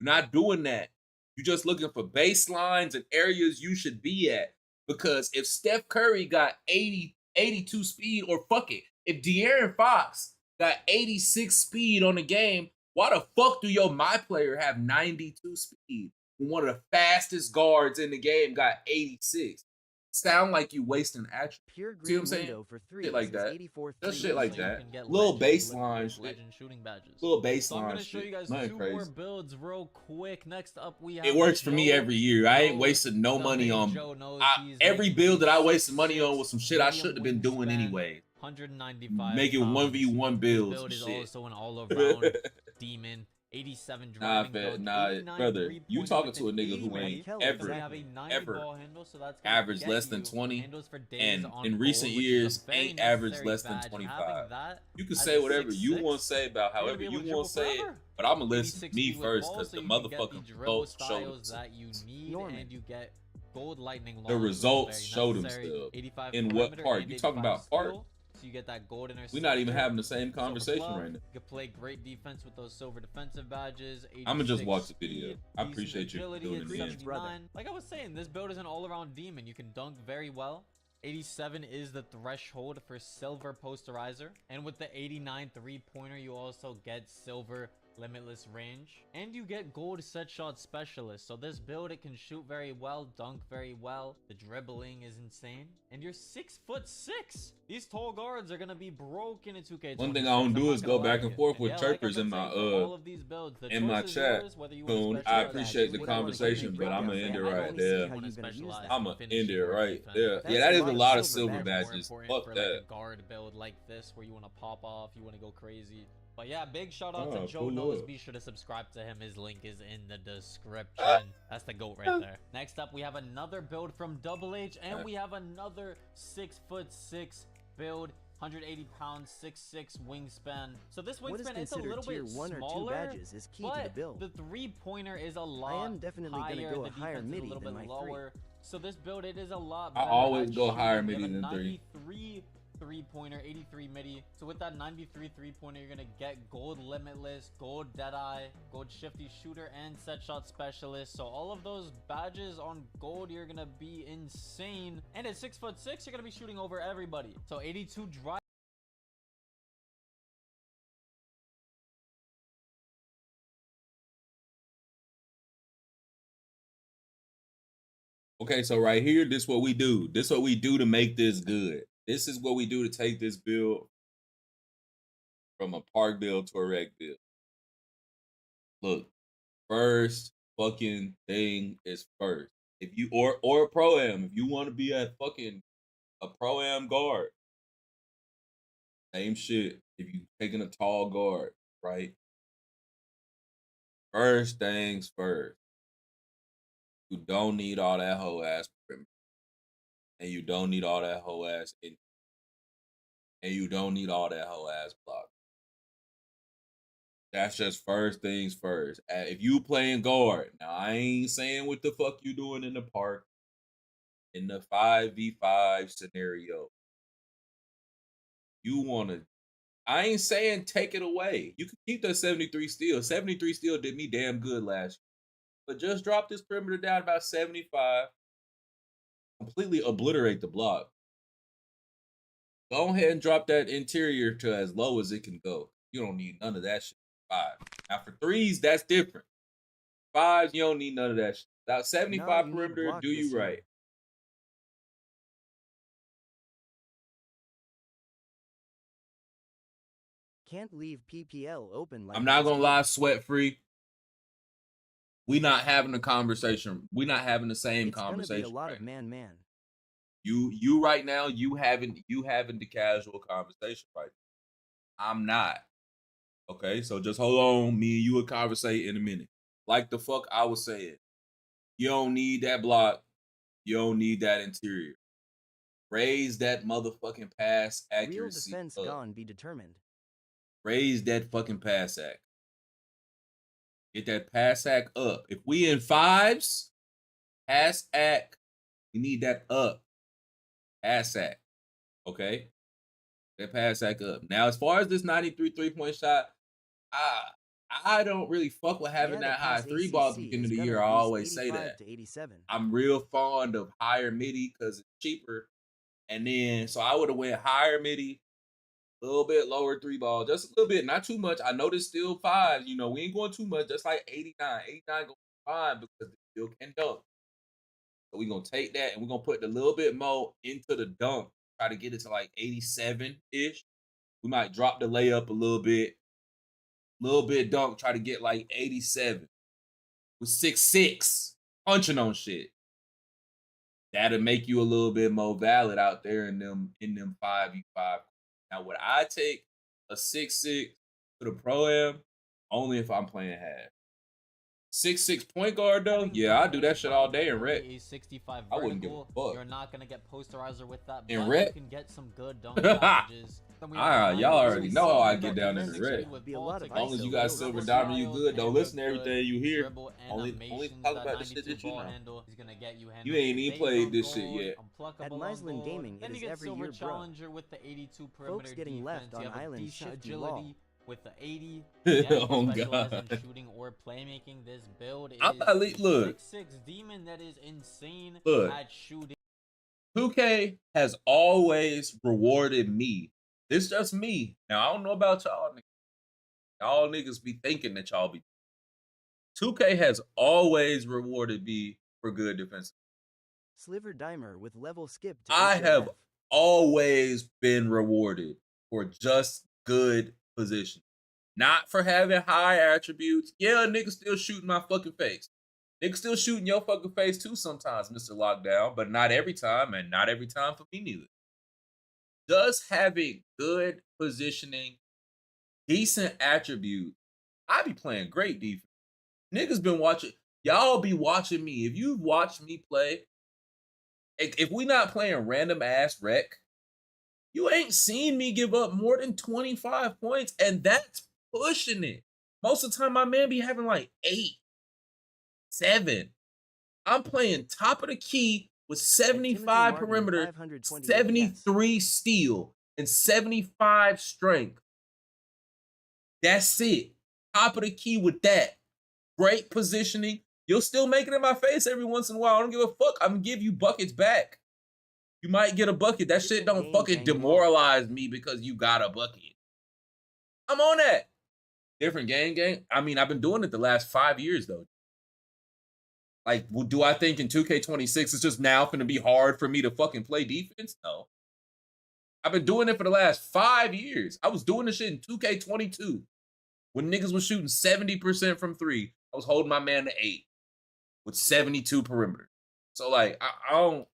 S2: You're not doing that. You're just looking for baselines and areas you should be at. Because if Steph Curry got 82 speed, or fuck it, if De'Aaron Fox got 86 speed on the game, why the fuck do your my player have 92 speed when one of the fastest guards in the game got 86? Sound like you wasting attributes.
S1: Pure
S2: See what I'm saying?
S1: For
S2: shit like that.
S1: 84
S2: Just shit like that.
S15: Little
S2: Baseline shit.
S15: Legend shooting badges.
S2: Little baseline
S15: So I'm gonna show
S2: shit.
S15: you guys
S2: Nothing
S15: 2
S2: crazy.
S15: more builds real quick. Next up, we have
S2: It works for me every year. I ain't wasted no money on. Every build that I wasted money on was some shit I shouldn't have been doing anyway.
S15: 195.
S2: Making 1v1 builds.
S15: This build is
S2: shit.
S15: also an all-around demon. 87 driving dunk,
S2: nah,
S15: 89
S2: brother.
S15: three-point
S2: You talking
S15: with
S2: to a
S15: an
S2: nigga who
S15: 80
S2: ain't
S15: range.
S2: ever,
S15: We have a 90
S2: ever
S15: ball handle, so that's gonna
S2: averaged
S15: get
S2: less than
S15: you
S2: 20,
S15: handles for days
S2: and
S15: on
S2: in
S15: goal,
S2: recent
S15: which is a
S2: years
S15: very
S2: ain't averaged
S15: necessary
S2: less than
S15: badge.
S2: 25.
S15: Having that
S2: You can
S15: as
S2: say
S15: a
S2: whatever you
S15: 6'6",
S2: want to say about
S15: you're gonna
S2: however
S15: be able
S2: you
S15: to
S2: want to
S15: dribble
S2: say it,
S15: forever.
S2: but I'm gonna
S15: 86
S2: listen to me
S15: speed with
S2: first
S15: ball,
S2: because
S15: so
S2: the
S15: you can get
S2: motherfucking
S15: dribble
S2: results showed
S15: styles that you need, and you get gold lightning launch,
S2: The
S15: which is
S2: results
S15: very
S2: showed
S15: necessary.
S2: themselves.
S15: 85
S2: In what
S15: perimeter
S2: part?
S15: and
S2: You talking
S15: 85
S2: about part?
S15: steal, so you get that gold interceptor.
S2: We're not even having the same
S15: Silver
S2: conversation
S15: glove.
S2: right now.
S15: You can play great defense with those silver defensive badges.
S2: I'm gonna just
S15: 86
S2: watch the video.
S15: speed,
S2: I
S15: decent
S2: appreciate you
S15: agility,
S2: doing
S15: and
S2: it again.
S15: 79. Like I was saying, this build is an all-around demon. You can dunk very well. 87 is the threshold for silver posterizer, and with the 89 3-pointer, you also get silver limitless range, and you get gold set shot specialist. So this build, it can shoot very well, dunk very well, the dribbling is insane, and you're 6'6". These tall guards are gonna be broken in 2K26.
S2: One thing I don't do is go back and forth with chirpers in my
S15: all of these builds, the
S2: in my
S15: choice is
S2: chat.
S15: yours, whether you want
S2: Coon,
S15: to
S2: I
S15: specialize,
S2: appreciate the
S15: what do you wanna
S2: conversation,
S15: do.
S2: but I'm gonna end it
S15: I
S2: right
S15: don't
S2: there.
S15: see how you specialize
S2: I'm gonna
S15: finishing
S2: end it
S15: or
S2: right
S15: defense.
S2: there.
S15: That's
S2: Yeah, that is a lot of
S15: silver
S2: silver
S15: badges.
S2: badges.
S15: More
S2: Fuck
S15: important for
S2: that.
S15: like a guard build like this, where you want to pop off, you want to go crazy. But yeah, big shout out
S2: Oh,
S15: to Joe
S2: cool
S15: Knows.
S2: look.
S15: Be sure to subscribe to him. His link is in the description. That's the GOAT right there. Next up, we have another build from Double H, and we have another 6'6" build. 180 pounds, 6'6" wingspan. So this
S1: What is
S15: wingspan, it's a little
S1: considered
S15: bit
S1: tier 1 or 2
S15: smaller,
S1: badges is key to
S15: but
S1: the build.
S15: the 3-pointer is a lot
S1: I am definitely
S15: higher.
S1: gonna go
S15: The
S1: a higher
S15: defense is
S1: MIDI
S15: a little
S1: than
S15: bit
S1: my
S15: lower. So this build, it is a lot
S2: I
S15: better
S2: always
S15: at
S2: go higher
S15: shooting. We
S2: MIDI
S15: have a
S2: than 3.
S15: 93 3-pointer, 83 MIDI. So with that 93 3-pointer, you're gonna get gold limitless, gold deadeye, gold shifty shooter, and set shot specialist. So all of those badges on gold, you're gonna be insane. And at 6'6", you're gonna be shooting over everybody. So 82 drive.
S2: Okay, so right here, this is what we do. This is what we do to make this good. This is what we do to take this build from a park build to a rec build. Look, first fucking thing is first. If you or a pro-am, if you want to be a fucking a pro-am guard, same shit. If you taking a tall guard, right? First things first. You don't need all that whole ass perimeter. And you don't need all that whole ass in. And you don't need all that whole ass block. That's just first things first. If you playing guard, now I ain't saying what the fuck you doing in the park. in the 5v5 scenario, you want to, I ain't saying take it away. You can keep that 73 steal. 73 steal did me damn good last year. But just drop this perimeter down about 75. Completely obliterate the block. Go ahead and drop that interior to as low as it can go. You don't need none of that shit. 5. Now for 3s, that's different. 5s, you don't need none of that shit. About 75 perimeter, do you right.
S1: Can't leave PPL open like
S2: I'm not gonna lie, sweat free. We not having a conversation. We not having the same conversation.
S1: It's gonna be a lot of man.
S2: You right now, you having the casual conversation right now. I'm not. Okay, so just hold on. Me and you will conversate in a minute. Like the fuck I was saying. You don't need that block. You don't need that interior. Raise that motherfucking pass accuracy.
S1: Real defense gone be determined.
S2: Raise that fucking pass act. Get that pass act up. If we in 5s, pass act, we need that up. Pass act. Okay? That pass act up. Now, as far as this 93 3-point shot, I don't really fuck with having that high 3-ball at the beginning of the year. I always say that.
S1: To 87.
S2: I'm real fond of higher midi because it's cheaper. And then, so I would have went higher midi, a little bit lower 3-ball, just a little bit, not too much. I know there's still 5s. You know, we ain't going too much. Just like 89. 89 going fine because they still can dunk. So we're going to take that and we're going to put a little bit more into the dunk. Try to get it to like 87-ish. We might drop the layup a little bit. Little bit dunk. Try to get like 87. With 6'6". Punching on shit. That'll make you a little bit more valid out there in them 5v5. Now, would I take a 6'6" to the pro-am? Only if I'm playing half. 6'6" point guard, though? Yeah, I do that shit all day in rec. I wouldn't give a fuck.
S15: You're not going to get posterizer with that,
S2: in
S15: but
S2: rec?
S15: you can get some good dunk packages.
S2: Y'all already know how I get down in the rec. As long as you got silver diamond, you good. Don't listen to everything you hear. Only talk about the shit that you know. You ain't even played this shit yet.
S1: At Mislin Gaming, it is every year, bro.
S15: Challenger with the 82 perimeter
S1: Folks getting left on island shifty law.
S15: With the 80,
S2: oh god,
S15: shooting or playmaking. This build is
S2: look
S15: 6'6" demon that is insane at shooting.
S2: 2K has always rewarded me. This just me. Now I don't know about y'all niggas. Y'all niggas be thinking that y'all be. 2K has always rewarded me for good defense.
S1: Sliver Dimer with level skip.
S2: I have always been rewarded for just good position. Not for having high attributes. Yeah, nigga still shooting my fucking face. Nigga still shooting your fucking face too sometimes, Mr. Lockdown, but not every time, and not every time for me neither. Just having good positioning, decent attribute, I be playing great defense. Niggas been watching, y'all be watching me. If you've watched me play, if we not playing random ass rec, you ain't seen me give up more than 25 points, and that's pushing it. Most of the time, my man be having like 8, 7. I'm playing top of the key with 75 perimeter, 73 steal, and 75 strength. That's it. Top of the key with that. Great positioning. You'll still make it in my face every once in a while. I don't give a fuck. I'm gonna give you buckets back. You might get a bucket. That shit don't fucking demoralize me because you got a bucket. I'm on that. Different gang. I mean, I've been doing it the last 5 years, though. Like, do I think in 2K26 it's just now going to be hard for me to fucking play defense? No. I've been doing it for the last 5 years. I was doing this shit in 2K22. When niggas was shooting 70% from 3, I was holding my man to 8 with 72 perimeter. So, like, I don't...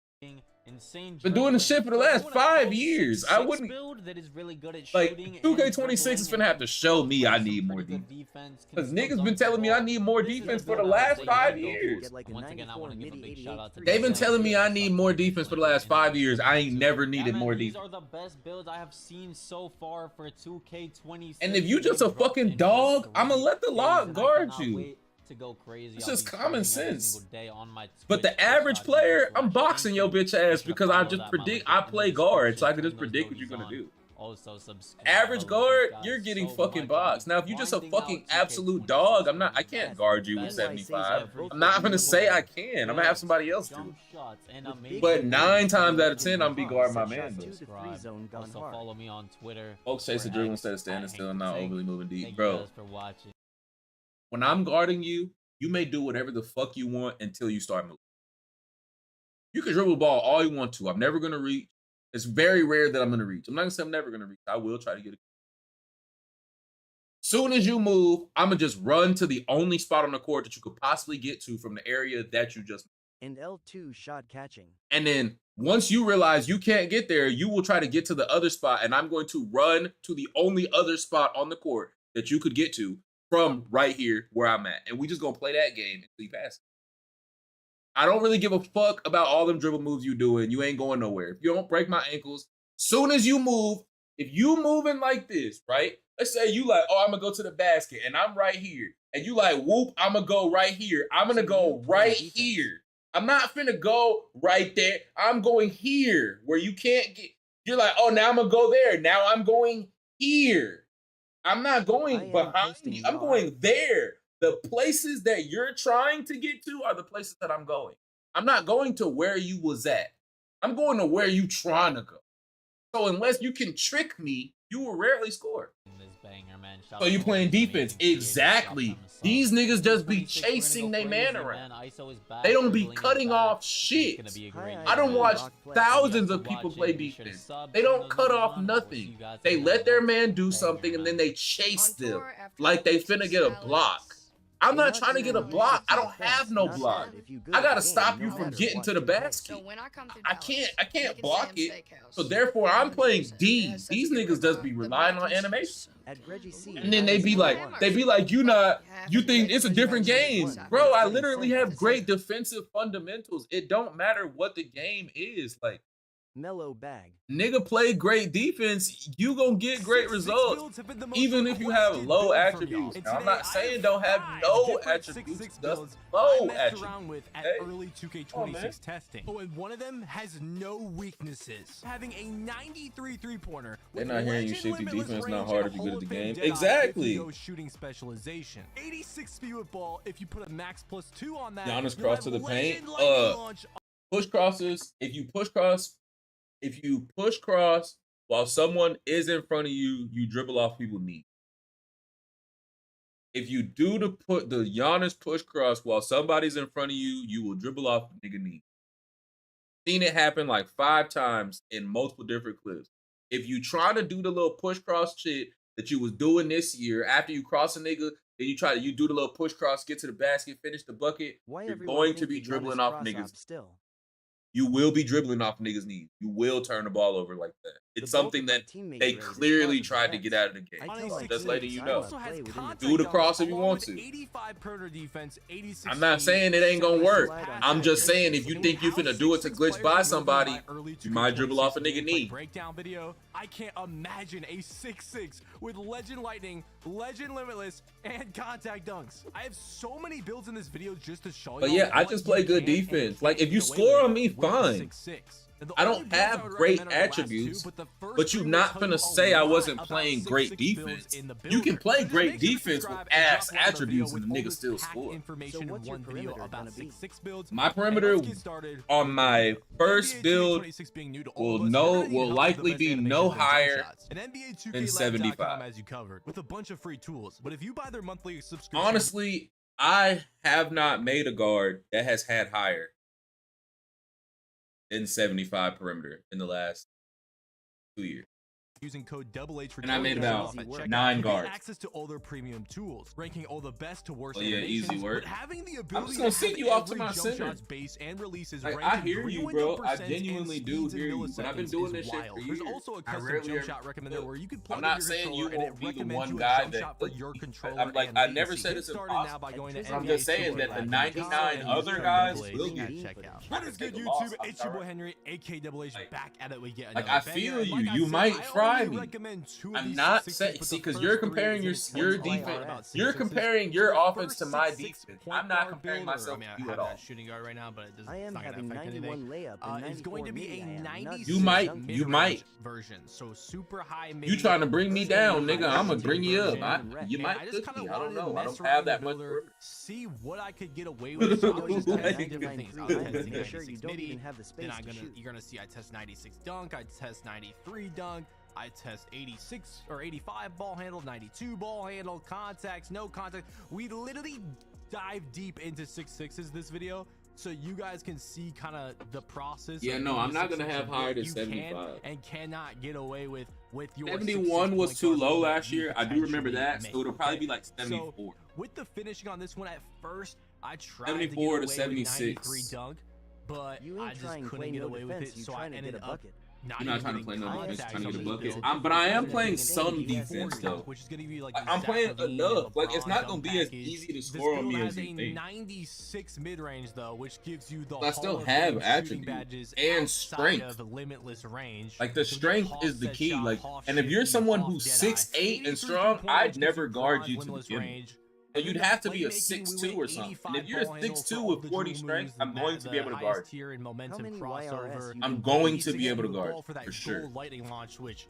S15: Insane
S2: been doing this shit for the last 5 years. I wouldn't
S15: build that is really good at
S2: like
S15: shooting.
S2: 2K26 is gonna have to show me I need more defense. Because niggas been telling me I need more defense for the last 5 years.
S15: Once again, I want to give a big shout out to
S2: They've been telling me I need more defense for the last 5 years. I ain't never needed more defense.
S15: These are the best builds I have seen so far for 2K26.
S2: And if you just a fucking dog, I'ma let the lock guard you.
S15: to go crazy.
S2: It's
S15: I'll
S2: just
S15: be
S2: common
S15: streaming every
S2: sense.
S15: single day on my
S2: But the
S15: Twitch,
S2: average player, I'm boxing your bitch ass
S15: sure to
S2: because I
S15: follow
S2: just
S15: that. My
S2: predict.
S15: link is
S2: I
S15: in the
S2: play guard, so I can
S15: description.
S2: just
S15: Turn those
S2: predict what you're
S15: notifies
S2: gonna
S15: on.
S2: do.
S15: Also subscribe.
S2: Average
S15: Thank
S2: guard,
S15: guys
S2: you're getting
S15: so
S2: fucking
S15: much.
S2: boxed. Now, if you're just a fucking absolute dog, I'm gonna guard you with 75. I'm not gonna say I can. I'm gonna have somebody else do. But 9 times out of 10, I'm gonna be guarding my man.
S15: Also follow me on Twitter.
S2: Folks chase the dribble instead of standing still and not overly moving deep,
S15: Thank you
S2: bro.
S15: guys for watching.
S2: When I'm guarding you, you may do whatever the fuck you want until you start moving. You can dribble the ball all you want to. I'm never gonna reach. It's very rare that I'm gonna reach. I'm not gonna say I'm never gonna reach. I will try to get it. Soon as you move, I'm gonna just run to the only spot on the court that you could possibly get to from the area that you just.
S1: And L2 shot catching.
S2: And then once you realize you can't get there, you will try to get to the other spot, and I'm going to run to the only other spot on the court that you could get to from right here where I'm at. And we just gonna play that game until you pass it. I don't really give a fuck about all them dribble moves you doing. You ain't going nowhere. If you don't break my ankles, soon as you move, if you moving like this, right? Let's say you like, oh, I'm gonna go to the basket and I'm right here. And you like, whoop, I'm gonna go right here. I'm gonna go right here. I'm not finna go right there. I'm going here where you can't get. You're like, oh, now I'm gonna go there. Now I'm going here. I'm not going behind you. I'm going there. The places that you're trying to get to are the places that I'm going. I'm not going to where you was at. I'm going to where you trying to go. So unless you can trick me, you will rarely score. So you playing defense. Exactly. These niggas just be chasing their man around. They don't be cutting off shit. I don't watch thousands of people play defense. They don't cut off nothing. They let their man do something and then they chase them like they finna get a block. I'm not trying to get a block. I don't have no block. I gotta stop you from getting to the basket. I can't block it. So therefore, I'm playing D. These niggas just be relying on animation. And then they be like, you think it's a different game. Bro, I literally have great defensive fundamentals. It don't matter what the game is. Like,
S1: mellow bag.
S2: Nigga play great defense, you gonna get great results, even if you have low attributes. Now, I'm not saying don't have no attributes, just low attributes.
S8: At early 2K26 testing. Oh, and one of them has no weaknesses. Having a 93 three-pointer.
S2: They're not hearing you shoot the defense, not hard if you're good at the game. Exactly.
S8: Shooting specialization. 86 speed with ball. If you put a max +2 on that.
S2: Giannis cross to the paint. Push crosses. If you push cross while someone is in front of you, you dribble off people's knees. If you do the Giannis push cross while somebody's in front of you, you will dribble off the nigga knee. Seen it happen like 5 times in multiple different clips. If you try to do the little push cross shit that you was doing this year, after you cross a nigga, then you do the little push cross, get to the basket, finish the bucket, you're going to be dribbling off niggas. You will be dribbling off niggas' knees. You will turn the ball over like that. It's something that they clearly tried to get out of the game. Just letting you know. Do the cross if you want to. I'm not saying it ain't gonna work. I'm just saying if you think you finna do it to glitch by somebody, you might dribble off a nigga knee.
S8: Breakdown video. I can't imagine a 6'6" with Legend Lightning, Legend Limitless, and contact dunks. I have so many builds in this video just to show you.
S2: But yeah, I just play good defense. Like if you score on me, fine. I don't have great attributes, but you're not finna say I wasn't playing great defense. You can play great defense with ass attriputes and the nigga still score. My perimeter on my first build will likely be no higher than 75. Honestly, I have not made a guard that has had higher than 75 perimeter in the last 2 years.
S8: Using code HH for
S2: and I made about 9 guards.
S8: Access to all their premium tools, ranking all the best to worst.
S2: Oh yeah, easy work.
S8: Having the
S2: I'm just gonna send you off to my center.
S8: And releases
S2: like, I hear you, bro. I genuinely do hear you. But I've been doing this shit for years.
S8: There's also a custom jump shot recommender where you can plug
S2: I'm not saying you won't be the one guy that. I'm like, I never said it's impossible. I'm just saying that the 99 other guys will get.
S8: What is good, YouTube? It's your boy Henry, aka Double H, back at it again.
S2: Like I feel you. You might front. try me.
S8: recommend two of
S2: I'm
S8: these
S2: not
S8: 6'6",
S2: saying,
S8: but
S2: see,
S8: the
S2: because
S8: first
S2: you're
S8: three
S2: comparing your
S8: is intense
S2: defense.
S8: about
S2: You're
S8: 6'6".
S2: comparing
S8: So
S2: your
S8: the
S2: offense
S8: first
S2: to my
S8: 6'6"
S2: defense.
S8: point
S2: I'm not
S8: guard
S2: comparing
S8: builder,
S2: myself
S8: I mean,
S2: to
S8: I
S2: you
S8: have
S2: at all.
S8: that shooting guard right now, but it doesn't,
S1: I
S8: it's
S1: am
S8: not gonna
S1: having
S8: affect
S1: 91
S8: anything.
S1: layup and
S8: It's going
S1: 94
S8: to be
S1: midi.
S8: a
S1: I am not
S8: 96
S2: You might,
S1: dunking.
S2: you might.
S8: version, so super high mid.
S2: You trying to bring me down, nigga? I'm gonna bring you up.
S8: version.
S2: You
S8: And
S2: might
S8: I just
S2: cook
S8: kind
S2: me.
S8: of
S2: I don't
S8: wanted to
S2: know. I
S8: mess
S2: don't have
S8: around
S2: that
S8: the
S2: much.
S8: builder, see what I could get away with. So I was just testing different things. I was testing
S1: Make sure you
S8: 96
S1: don't
S8: midi.
S1: even have the space
S8: Then
S1: to shoot.
S8: you're gonna see I test 96 dunk, I test 93 dunk, I test 86 or 85 ball handle, 92 ball handle, contacts, no contact. We literally dive deep into 6'6s this video, so you guys can see kind of the process.
S2: Yeah, no, I'm not gonna have higher than 75.
S8: And cannot get away with your
S2: 71
S8: 6'6"
S2: was
S8: point
S2: too
S8: guard
S2: low
S8: builder
S2: last
S8: you
S2: year. I do remember
S8: potentially
S2: that.
S8: make,
S2: So it'll probably
S8: okay?
S2: be like 74.
S8: So with the finishing on this one, at first I tried
S2: 74
S8: to
S2: to
S8: get away with
S2: 76.
S8: 93 dunk, but
S1: You
S8: I
S1: ain't
S8: just
S1: trying to
S8: couldn't
S1: play
S8: get
S1: no
S8: away with
S1: defense.
S8: it.
S1: You
S8: So I
S1: trying to
S8: ended
S1: get a
S8: up
S1: bucket.
S8: not
S2: You're not
S8: even
S2: trying to play
S8: getting
S2: no defense,
S8: contact
S2: trying to get a
S8: on the
S2: bucket.
S8: build.
S2: But I am
S8: So
S2: playing
S8: I'm
S2: some
S8: getting
S2: defense
S8: 84
S2: though.
S8: dunk, which is gonna be like
S2: I'm
S8: Zach
S2: playing
S8: LaVine and
S2: enough. Like it's
S8: LeBron
S2: not
S8: dunk
S2: gonna be as
S8: package.
S2: easy to
S8: This
S2: score on
S8: build
S2: me
S8: has
S2: as you
S8: a
S2: think.
S8: 96 mid-range though, which gives you the
S2: I still
S8: Hall of
S2: have
S8: Fame shooting
S2: attributes
S8: badges
S2: and
S8: outside
S2: strength.
S8: of limitless range.
S2: Like the
S8: So you
S2: strength
S8: Hoff
S2: is the
S8: set
S2: key.
S8: shot,
S2: Like,
S8: Hoff
S2: and if you're
S8: shifty,
S2: someone
S8: Hoff
S2: who's
S8: Deadeye.
S2: 6'8" and
S8: 83
S2: strong,
S8: three-pointer,
S2: I'd
S8: which gives
S2: never
S8: you
S2: guard
S8: bronze
S2: you to
S8: limitless
S2: begin with.
S8: range.
S2: So
S8: And
S2: you'd
S8: then
S2: have to be a
S8: playmaking, we
S2: 6'2"
S8: went
S2: or something. And
S8: 85
S2: if you're a
S8: ball handle
S2: 6'2"
S8: for all
S2: with
S8: the
S2: 40
S8: dual
S2: strength,
S8: moves,
S2: I'm going to be able to guard
S8: highest tier in momentum
S1: many
S8: crossover.
S1: YRS you
S2: I'm
S1: been
S2: going
S1: playing?
S2: to be able to guard
S8: Ball for that
S2: for sure.
S8: gold lightning launch, which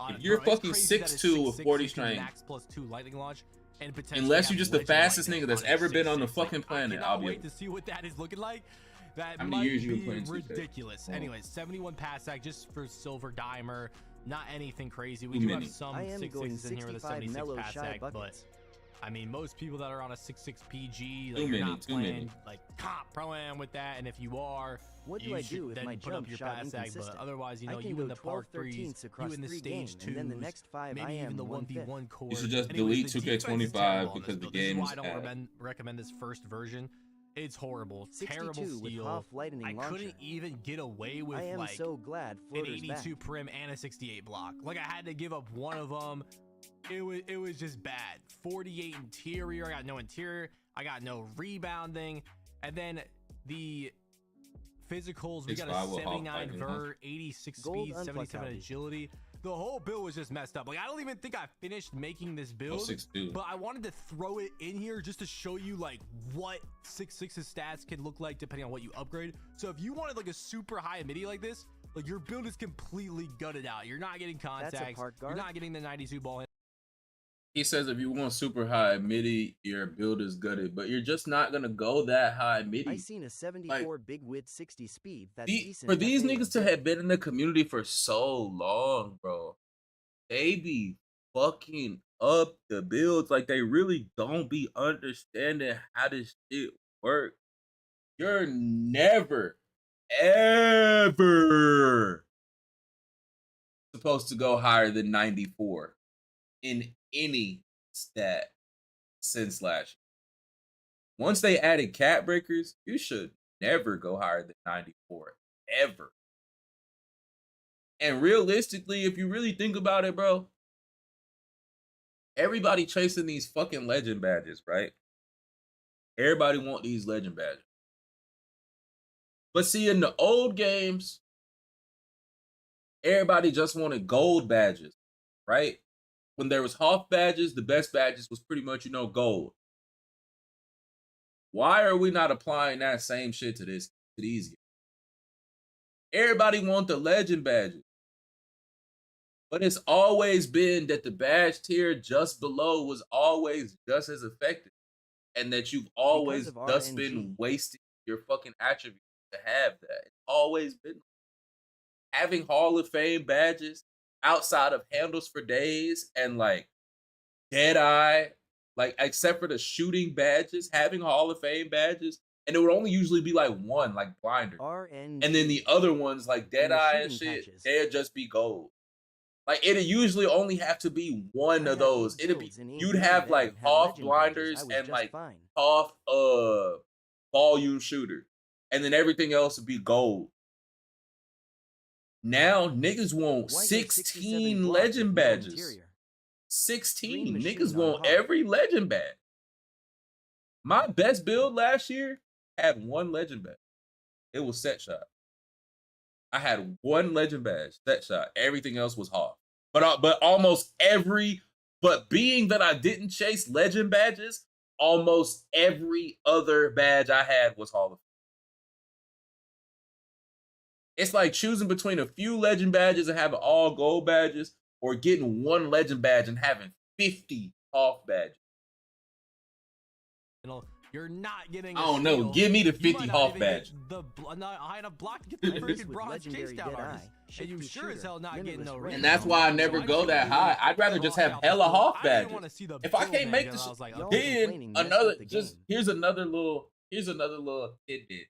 S2: If you're
S8: bro, it's
S2: fucking
S8: crazy that a
S2: 6'2" with
S8: 6'6"
S2: 40
S8: you can
S2: strength,
S8: max +2 lightning launch, and potentially
S2: unless
S8: have
S2: you're just the
S8: legend
S2: fastest
S8: lightning
S2: nigga that's
S8: on a
S2: ever been on the
S8: 6'6".
S2: fucking
S8: Like,
S2: planet,
S8: I
S2: I'll
S8: cannot
S2: be
S8: wait
S2: able
S8: to see what that is looking like. That
S2: How many
S8: might
S2: years you been
S8: be
S2: playing 2K?
S8: ridiculous.
S2: Oh.
S8: Anyways, 71 pass sack just for silver dimer, not anything crazy. We
S2: Too
S8: do
S2: many.
S8: have some
S1: I am going
S8: 6'6s in here with a
S1: 65
S8: 76
S1: mellow
S8: pass
S1: shy
S8: sack, but
S1: buckets.
S8: I mean, most people that are on a 6'6 PG, like
S2: Too
S8: you're
S2: many,
S8: not
S2: too
S8: playing
S2: many.
S8: like comp pro-am with that, and if you are,
S1: What do
S8: you
S1: I
S8: should
S1: do if
S8: then
S1: my
S8: put up
S1: jump
S8: your
S1: shot
S8: pass sack, but
S1: inconsistent?
S8: otherwise, you
S1: I
S8: know,
S1: can
S8: you
S1: go
S8: in the par
S1: 12, 13
S8: threes,
S1: across
S8: you in the
S1: 3
S8: stage
S1: games,
S8: twos,
S1: and then the next 5
S8: maybe
S1: I am
S8: even the
S1: 1/5.
S8: 1v1 core.
S2: You should just
S8: Anyways,
S2: delete
S8: the defense is
S2: 2K25
S8: terrible on
S2: because
S8: this
S2: the
S8: build. This is
S2: game
S8: why
S2: is
S8: I don't
S2: bad.
S8: recommend this first version. It's horrible,
S1: 62
S8: terrible
S1: with
S8: steal.
S1: Hoff lightning
S8: I
S1: launcher.
S8: couldn't even get away with
S1: I am
S8: like
S1: so glad
S8: an
S1: floaters
S8: 82
S1: back.
S8: prim and a 68 block. Like I had to give up one of them. It was just bad. 48 interior. I got no interior. I got no rebounding. And then the physicals, we got a
S2: 6'5" with Hoff
S8: 79
S2: lightning, huh?
S8: vert, 86
S1: Gold
S8: speed, 77
S1: unflexibility.
S8: agility. The whole build was just messed up. Like I don't even think I finished making this build,
S2: 6'2".
S8: but I wanted to throw it in here just to show you like what 6'6's stats can look like depending on what you upgrade. So if you wanted like a super high midi like this, like your build is completely gutted out. You're not getting contacts.
S1: park
S8: You're
S1: guard.
S8: not getting the 92 ball handle.
S2: He says if you want super high midi, your build is gutted, but you're just not gonna go that high midi.
S1: I seen a 74 big width 60 speed. That's
S2: The-
S1: decent.
S2: for
S1: but
S2: these
S1: they-
S2: niggas to have been in the community for so long, bro, they be fucking up the builds. Like they really don't be understanding how this shit works. You're never, ever supposed to go higher than 94 in any stat since last year. Once they added cat breakers, you should never go higher than 94 ever. And realistically, if you really think about it, bro, everybody chasing these fucking legend badges, right? Everybody want these legend badges. But see, in the old games, everybody just wanted gold badges, right? When there was Hoff badges, the best badges was pretty much, gold. Why are we not applying that same shit to these games? Everybody want the legend badges. But it's always been that the badge tier just below was always just as effective. And that you've always just been wasting your fucking attributes to have that. It's always been. Having Hall of Fame badges outside of handles for days and like Deadeye, like except for the shooting badges, having Hall of Fame badges, and it would only usually be like one, like Blinder. And then the other ones, like Deadeye and shit, they'd just be gold. Like it'd usually only have to be one of those. You'd have like Hoff Blinders and like Hoff volume shooter. And then everything else would be gold. Now niggas want 16 legend badges. 16. Niggas want every legend badge. My best build last year had one legend badge. It was set shot. I had one legend badge, set shot. Everything else was Hoff. But almost every, but being that I didn't chase legend badges, almost every other badge I had was Hall of Fame. It's like choosing between a few legend badges and having all gold badges, or getting one legend badge and having 50 off badges.
S8: You're not getting.
S2: I don't know. Give me the 50 Hoff badge.
S8: I had a block to get the freaking bronze chase down artist. And you sure as hell not getting no ring.
S2: And that's why I never go that high. I'd rather just have hella Hoff badges. If I can't make this, then another. Just here's another little tidbit.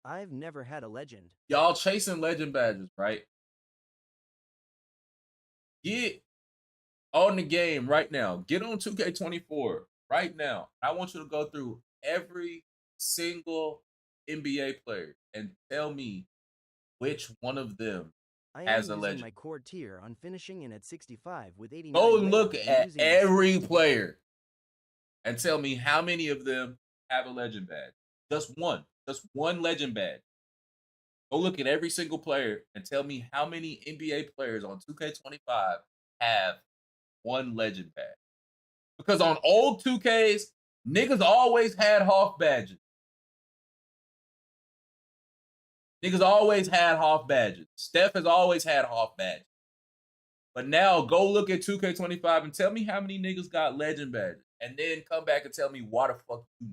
S1: I've never had a legend.
S2: Y'all chasing legend badges, right? Get on the game right now. Get on 2K24 right now. I want you to go through every single NBA player and tell me which one of them has a legend.
S1: My core tier on finishing in at 65 with 89.
S2: Go look at every player and tell me how many of them have a legend badge. Just one legend badge. Go look at every single player and tell me how many NBA players on 2K25 have one legend badge. Because on old 2Ks, niggas always had Hoff badges. Niggas always had Hoff badges. Steph has always had Hoff badges. But now go look at 2K25 and tell me how many niggas got legend badges. And then come back and tell me why the fuck you.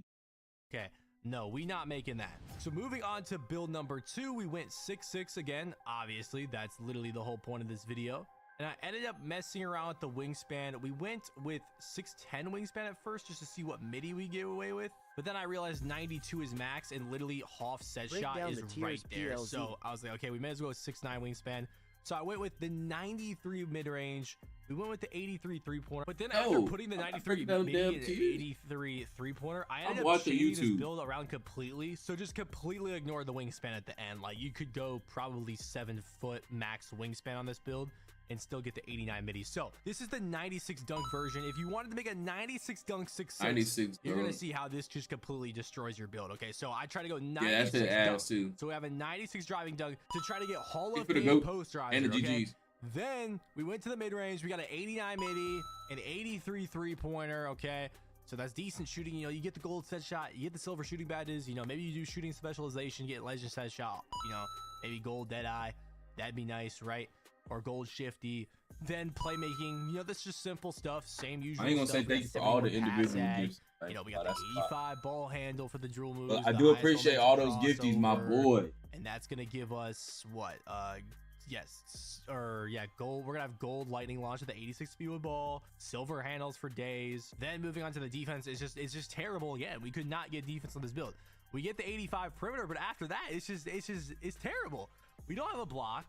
S8: Okay. No, we not making that. So moving on to build number 2, we went 6'6" again. Obviously, that's literally the whole point of this video. And I ended up messing around with the wingspan. We went with 6'10" wingspan at first just to see what midi we get away with. But then I realized 92 is max and literally Hoff set shot is right there. PLZ. So I was like, okay, we may as well go with 6'9" wingspan. So I went with the 93 mid-range. We went with the 83 three-pointer. But then after putting the 93 mid and the 83 three-pointer, I ended up changing this build around completely. So just completely ignore the wingspan at the end. Like you could go probably 7-foot max wingspan on this build and still get the 89 midi. So this is the 96 dunk version. If you wanted to make a 96 dunk 6'6", you're gonna see how this just completely destroys your build. Okay, so I try to go 96 dunk. Too. So we have a 96 driving dunk to try to get Hall of Fame posterizer.
S2: And the
S8: okay?
S2: GGs.
S8: Then we went to the mid-range. We got an 89 midi, an 83 three-pointer. Okay, so that's decent shooting. You know, you get the gold set shot, you get the silver shooting badges. You know, maybe you do shooting specialization, get legend set shot. You know, maybe gold dead eye. That'd be nice, right? Or gold shifty, then playmaking. You know, that's just simple stuff. Same usual.
S2: I ain't gonna say thank you for all the individual gifts.
S8: You know, we got the 85 ball handle for the drill moves.
S2: I do appreciate all those gifties, my boy.
S8: And that's gonna give us what? Gold. We're gonna have gold lightning launch with the 86 speed with ball, silver handles for days. Then moving on to the defense, it's just terrible again. We could not get defense on this build. We get the 85 perimeter, but after that, it's terrible. We don't have a block.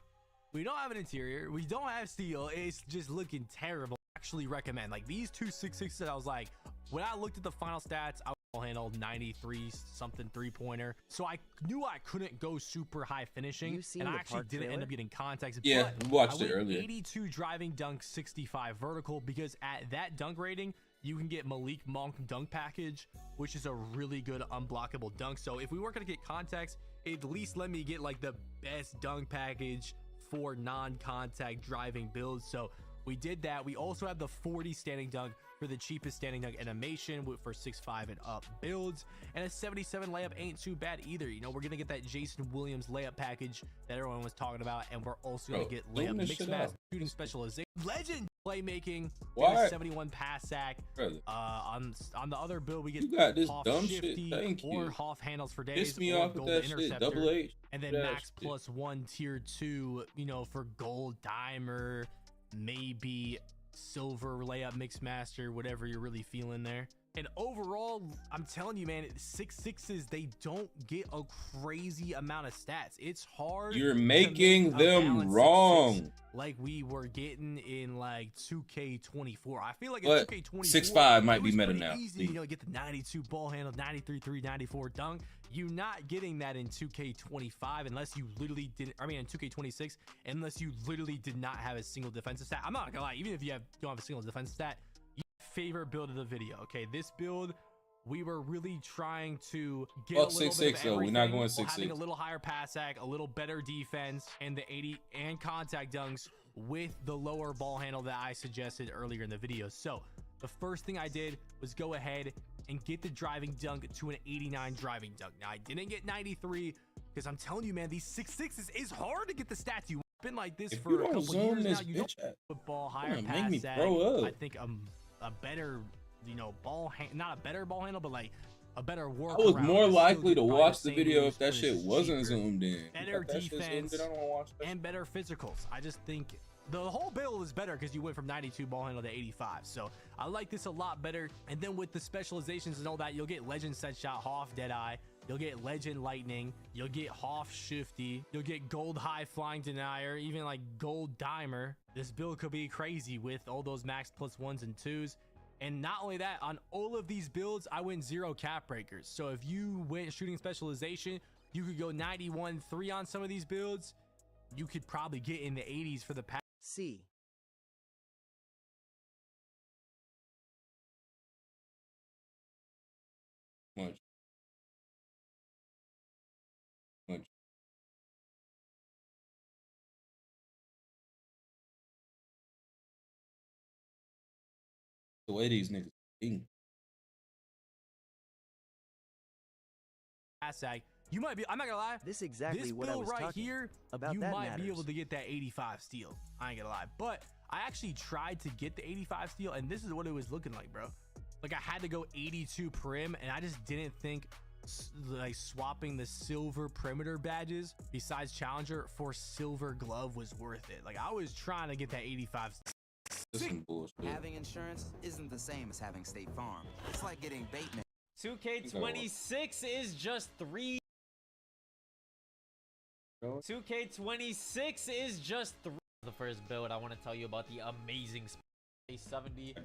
S8: We don't have an interior. We don't have steel. It's just looking terrible. Actually recommend like these two 6'6" that I was like, when I looked at the final stats, I handled 93 something three-pointer. So I knew I couldn't go super high finishing, and I actually didn't end up getting contacts.
S2: Yeah, we watched it earlier.
S8: 82 driving dunk, 65 vertical, because at that dunk rating, you can get Malik Monk dunk package, which is a really good unblockable dunk. So if we weren't gonna get contacts, at least let me get like the best dunk package for non-contact driving builds. So we did that. We also have the 40 standing dunk for the cheapest standing dunk animation for 6'5" and up builds, and a 77 layup ain't too bad either. You know, we're gonna get that Jason Williams layup package that everyone was talking about, and we're also gonna get layup mix match, shooting specialization, legend playmaking, and a 71 pass sack. On the other build, we get
S2: this
S8: Hoff
S2: dumb
S8: shifty
S2: shit.
S8: or Hoff handles for days,
S2: Piss me off with that shit. Double H.
S8: And then max +1 tier 2, you know, for gold dimer, maybe silver layup mix master, whatever you're really feeling there. And overall, I'm telling you, man, 6'6s, they don't get a crazy amount of stats. It's hard.
S2: You're making them wrong.
S8: 6'6", like we were getting in like 2K24. I feel like in 2K24,
S2: 6'5" might be meta now.
S8: Easy, you know, get the 92 ball handle, 93 3, 94 dunk. You're not getting that in 2K25 unless you literally didn't. I mean, in 2K26, unless you literally did not have a single defensive stat. I'm not gonna lie, even if you don't have a single defensive stat, favorite build of the video. Okay, this build, we were really trying to get a little bit of everything.
S2: We're not going 6'6".
S8: Having a little higher pass sack, a little better defense, and the 80 and contact dunks with the lower ball handle that I suggested earlier in the video. So the first thing I did was go ahead and get the driving dunk to an 89 driving dunk. Now I didn't get 93 because I'm telling you, man, these 6'6" is hard to get the stats. You've been like this
S2: If
S8: for
S2: you
S8: a
S2: don't
S8: couple
S2: zoom
S8: years
S2: this
S8: now. You
S2: bitch
S8: don't
S2: up,
S8: football
S2: you're
S8: higher
S2: gonna
S8: pass
S2: make me
S8: sag.
S2: throw up.
S8: I think a better, you know, not a better ball handle, but like a better work.
S2: I was more likely to watch the
S8: same
S2: video
S8: moves,
S2: if that
S8: but
S2: shit
S8: it's
S2: wasn't
S8: cheaper.
S2: zoomed in.
S8: Better
S2: If that shit zoomed
S8: defense
S2: in, I don't wanna watch that.
S8: and better physicals. I just think the whole build is better because you went from 92 ball handle to 85. So I like this a lot better. And then with the specializations and all that, you'll get legend set shot, Hoff Deadeye. You'll get legend lightning. You'll get Hoff shifty. You'll get gold high flying denier, even like gold dimer. This build could be crazy with all those max plus 1s and 2s. And not only that, on all of these builds, I went 0 cap breakers. So if you went shooting specialization, you could go 91-3 on some of these builds. You could probably get in the 80s for the pack.
S1: C.
S2: Much. The way these niggas think.
S8: Sag, you might be, I'm not gonna lie,
S1: This exactly
S8: this
S1: what
S8: build
S1: I was
S8: right
S1: talking
S8: here,
S1: about.
S8: you
S1: That
S8: might
S1: matters.
S8: be able to get that 85 steal. I ain't gonna lie, but I actually tried to get the 85 steal, and this is what it was looking like, bro. Like, I had to go 82 prim, and I just didn't think like swapping the silver perimeter badges besides challenger for silver glove was worth it. Like, I was trying to get that 85 steal.
S2: This is some bullshit.
S17: Having insurance isn't the same as having State Farm. It's like getting Bateman.
S15: 2K26 is just 3. 2K26 is just 3. The first build, I want to tell you about the amazing 70.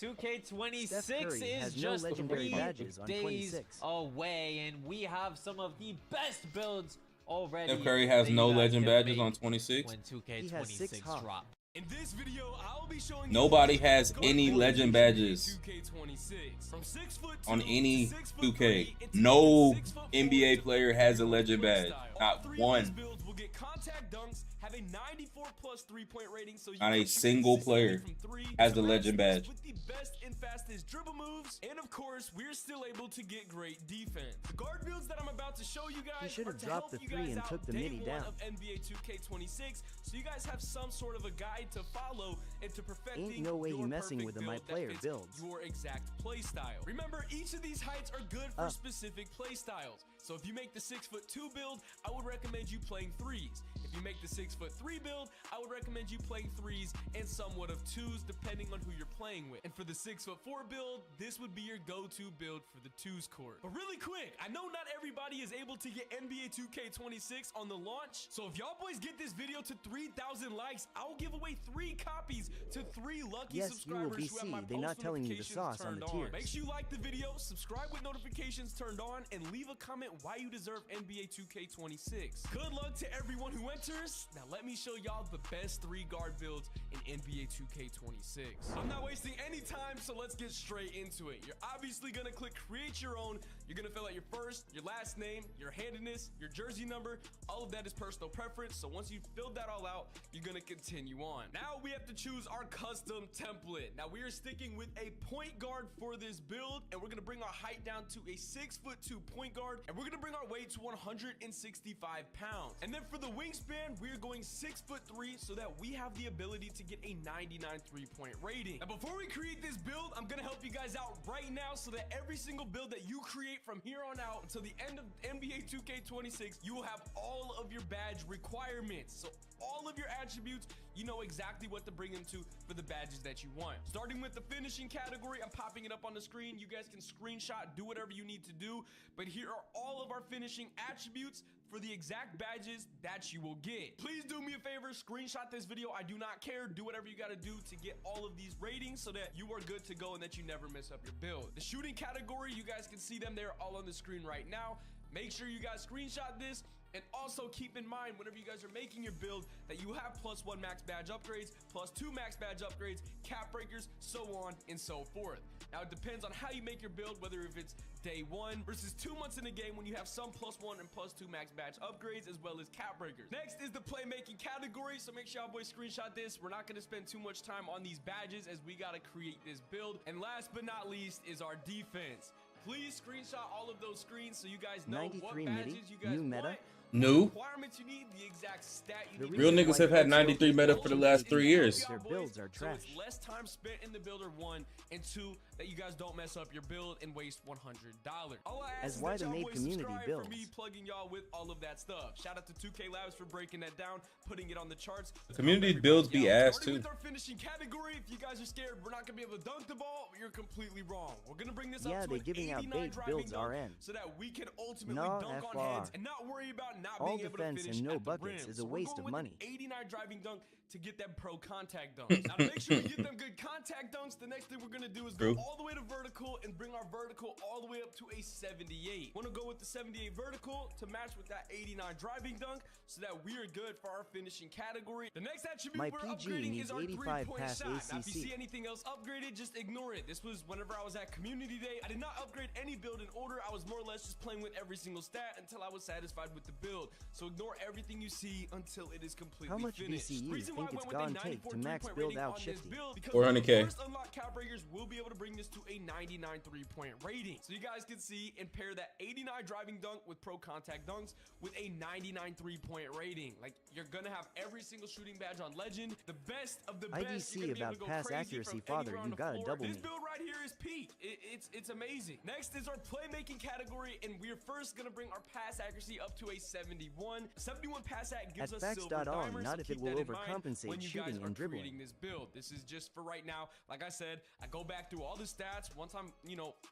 S15: 2K26 is just
S1: legendary
S15: 3
S1: badges on
S15: days
S1: 26.
S15: away, and we have some of the best builds already.
S2: Steph Curry has
S15: that
S2: no
S15: you guys
S2: legend
S15: can
S2: badges
S15: make
S2: on 26.
S15: when
S1: He has 6
S15: 2K26
S1: Hoff.
S15: drop.
S18: In this video, I'll be showing
S2: Nobody has any legend badges
S18: 2K26. From 6'2"
S2: on any
S18: to
S2: 2K.
S18: 6'3"
S2: No
S18: into 6'4"
S2: NBA player has a legend badge. Not
S18: Three of
S2: one.
S18: these builds will get contact dunks, have a 94+ 3-point rating, so you
S2: Not
S18: can
S2: a
S18: shoot
S2: single
S18: consistently
S2: player
S18: from three
S2: has
S18: to
S2: the legend
S18: match
S2: badge.
S18: with the best and fastest dribble moves, and of course, we're still able to get great defense. The guard builds that I'm about to show you guys
S1: He should
S18: are
S1: have
S18: to
S1: dropped
S18: help
S1: the
S18: you
S1: 3
S18: guys
S1: and
S18: out
S1: took the
S18: day
S1: midi
S18: one
S1: down.
S18: of NBA 2K26, so you guys have some sort of a guide to follow and to perfecting
S1: Ain't no way you
S18: your
S1: messing
S18: perfect
S1: with the My
S18: build that
S1: Player
S18: fits
S1: builds.
S18: your exact play style. Remember, each of these heights are good for specific play styles. So if you make the 6'2" build, I would recommend you playing 3s. If you make the 6'3" build, I would recommend you playing 3s and somewhat of 2s depending on who you're playing with. And for the 6'4" build, this would be your go-to build for the 2s court. But really quick, I know not everybody is able to get NBA 2K26 on the launch, so if y'all boys get this video to 3,000 likes, I'll give away 3 copies to 3 lucky
S1: Yes, you will
S18: subscribers who have my
S1: BC. They're not
S18: post
S1: telling you the
S18: notifications
S1: sauce on
S18: turned
S1: the
S18: on.
S1: tiers.
S18: Make sure you like the video, subscribe with notifications turned on, and leave a comment why you deserve NBA 2K26. Good luck to everyone who enters. Now let me show y'all the best 3 guard builds in NBA 2K26. I'm not wasting any time, so let's get straight into it. You're obviously gonna click create your own. You're gonna fill out your first, your last name, your handedness, your jersey number. All of that is personal preference, so once you've filled that all out, you're gonna continue on. Now we have to choose our custom template. Now we are sticking with a point guard for this build, and we're gonna bring our height down to a 6'2" point guard, and we're gonna bring our weight to 165 pounds. And then for the wingspan, we're going 6'3" so that we have the ability to get a 99 3-point rating. Now before we create this build, I'm gonna help you guys out right now so that every single build that you create from here on out until the end of NBA 2K26, you will have all of your badge requirements. So all of your attributes, you know exactly what to bring them to for the badges that you want. Starting with the finishing category, I'm popping it up on the screen. You guys can screenshot, do whatever you need to do. But here are all of our finishing attributes for the exact badges that you will get. Please do me a favor, screenshot this video. I do not care. Do whatever you got to do to get all of these ratings so that you are good to go and that you never mess up your build. The shooting category, you guys can see them. They're all on the screen right now. Make sure you guys screenshot this And also keep in mind, whenever you guys are making your build, that you have +1 max badge upgrades, +2 max badge upgrades, cap breakers, so on and so forth. Now it depends on how you make your build, whether if it's day 1 versus 2 months in the game when you have some +1 and +2 max badge upgrades as well as cap breakers. Next is the playmaking category, so make sure y'all boys screenshot this. We're not going to spend too much time on these badges as we got to create this build. And last but not least is our defense. Please screenshot all of those screens so you guys know what badges you guys want.
S2: New.
S18: Requirements you need, the exact stat you need.
S2: Real niggas have had 93 meta for the last 3 years.
S1: Their builds are trash.
S18: So it's less time spent in the builder, 1, and 2, that you guys don't mess up your build and waste $100. All I ask
S1: As why
S18: is
S1: they
S18: that y'all
S1: made
S18: boys
S1: community
S18: subscribe
S1: builds.
S18: for me plugging y'all with all of that stuff. Shout out to 2K Labs for breaking that down, putting it on the charts.
S2: Community builds be ass
S18: Starting
S2: too.
S18: with our finishing category, if you guys are scared we're not gonna be able to dunk the ball, you're completely wrong. We're gonna bring this up to
S1: they're
S18: an
S1: giving out
S18: 89
S1: bait
S18: driving
S1: builds
S18: dunk
S1: RN.
S18: so that we can ultimately
S1: No
S18: dunk on
S1: FR.
S18: heads and not worry about not
S1: All
S18: being able to
S1: defense
S18: finish
S1: and no
S18: at the
S1: buckets
S18: rim.
S1: is a
S18: So we're
S1: waste
S18: going
S1: of
S18: with
S1: money.
S18: an 89 driving dunk to get them pro contact dunks. Now to make sure we get them good contact dunks, the next thing we're gonna do is go all the way to vertical and bring our vertical all the way up to a 78. Wanna go with the 78 vertical to match with that 89 driving dunk so that we are good for our finishing category. The next attribute
S1: My
S18: we're
S1: PG
S18: upgrading
S1: needs
S18: is our
S1: 85
S18: 3-point
S1: past
S18: shot. Now if you
S1: ACC.
S18: see anything else upgraded, just ignore it. This was whenever I was at community day. I did not upgrade any build in order. I was more or less just playing with every single stat until I was satisfied with the build. So ignore everything you see until it is completely
S1: How much
S18: finished.
S1: VCU
S18: Reason why
S1: think
S18: I
S1: it's
S18: went with a
S1: gone take
S18: 94
S1: to max
S18: three-point
S1: build
S18: rating
S1: out
S18: on this
S1: Shifty?
S18: build because
S2: 400K.
S18: when we first unlock cap breakers, we'll be able to bring this to a 99 3-point rating. So you guys can see and pair that 89 driving dunk with pro contact dunks with a 99 3-point rating. Like, you're gonna have every single shooting badge on legend, the best of the best. You're gonna
S1: IDC
S18: be able
S1: about
S18: to go
S1: pass
S18: crazy
S1: accuracy,
S18: from
S1: father,
S18: anywhere on
S1: you
S18: the
S1: gotta
S18: floor.
S1: double
S18: This
S1: me.
S18: build right here is peak. It's amazing. Next is our playmaking category, and we're first gonna bring our pass accuracy up to a 71. 71 pass ac gives
S1: At
S18: us silver
S1: facts.on,
S18: dimers,
S1: not
S18: so
S1: if it
S18: keep
S1: will
S18: that in mind
S1: overcompensate
S18: when you guys
S1: shooting
S18: are
S1: and dribbling.
S18: creating this build. This is just for right now. Like I said, I go back through all the stats once I'm,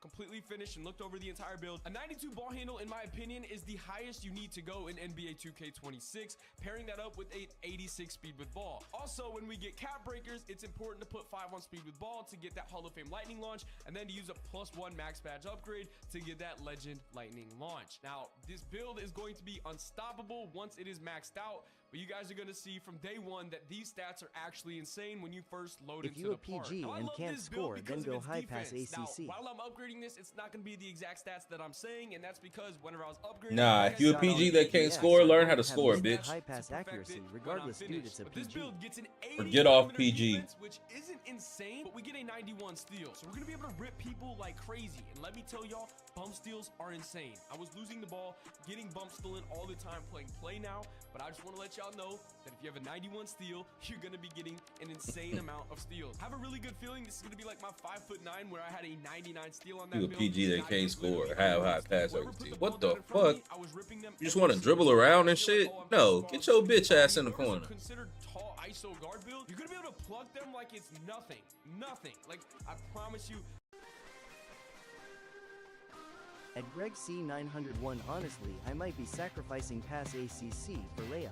S18: completely finished and looked over the entire build. A 92 ball handle, in my opinion, is the highest you need to go in NBA 2K26, pairing that up with an 86 speed with ball. Also, when we get cap breakers, it's important to put 5 on speed with ball to get that Hall of Fame lightning launch, and then to use a +1 max badge upgrade to get that legend lightning launch. Now, this build is going to be unstoppable once it is maxed out, but you guys are going to see from day 1 that these stats are actually insane when you first load
S1: If
S18: into
S1: you
S18: the
S1: a PG
S18: park. Now, I
S1: and
S18: love
S1: can't
S18: this build
S1: score, then
S18: because
S1: go
S18: of its
S1: high pass
S18: defense.
S1: ACC.
S18: Now, while I'm upgrading this, it's not going to be the exact stats that I'm saying, and that's because whenever I was upgrading,
S2: Nah,
S18: like
S2: if
S18: I
S2: you a
S18: said,
S2: PG
S18: I
S2: that can't
S18: was
S2: score, learn how to
S1: Have
S2: score,
S1: mid
S2: bitch.
S1: high pass accuracy, regardless, dude, it's a
S18: But this
S1: PG.
S18: build gets an
S2: Or
S18: 80
S2: get off
S18: perimeter
S2: PG.
S18: defense, which isn't insane, but we get a 91 steal. So we're gonna be able to rip people like crazy. And let me tell y'all, bump steals are insane. I was losing the ball, getting bump stolen all the time playing play now, but I just want to let y'all know that if you have a 91 steal, you're gonna be getting an insane amount of steals. I have a really good feeling this is gonna be like my 5'9" where I had a 99 steal on that
S2: You a
S18: build.
S2: PG that
S18: And I
S2: can't
S18: just literally
S2: score, have high
S18: almost-
S2: pass
S18: whoever
S2: accuracy.
S18: put
S2: What
S18: ball
S2: the
S18: down in front of
S2: fuck?
S18: me, I was ripping them
S2: You just
S18: every
S2: want to
S18: single
S2: dribble
S18: time.
S2: around
S18: I
S2: and
S18: feel like,
S2: shit?
S18: oh, I'm
S2: No,
S18: too
S2: get
S18: small,
S2: your
S18: I'm
S2: bitch
S18: too
S2: ass in the
S18: whoever's a
S2: corner.
S18: considered tall ISO guard build, you're gonna be able to pluck them like it's nothing. Nothing. Like, I promise you.
S1: At Greg C901, honestly, I might be sacrificing pass ACC for layup.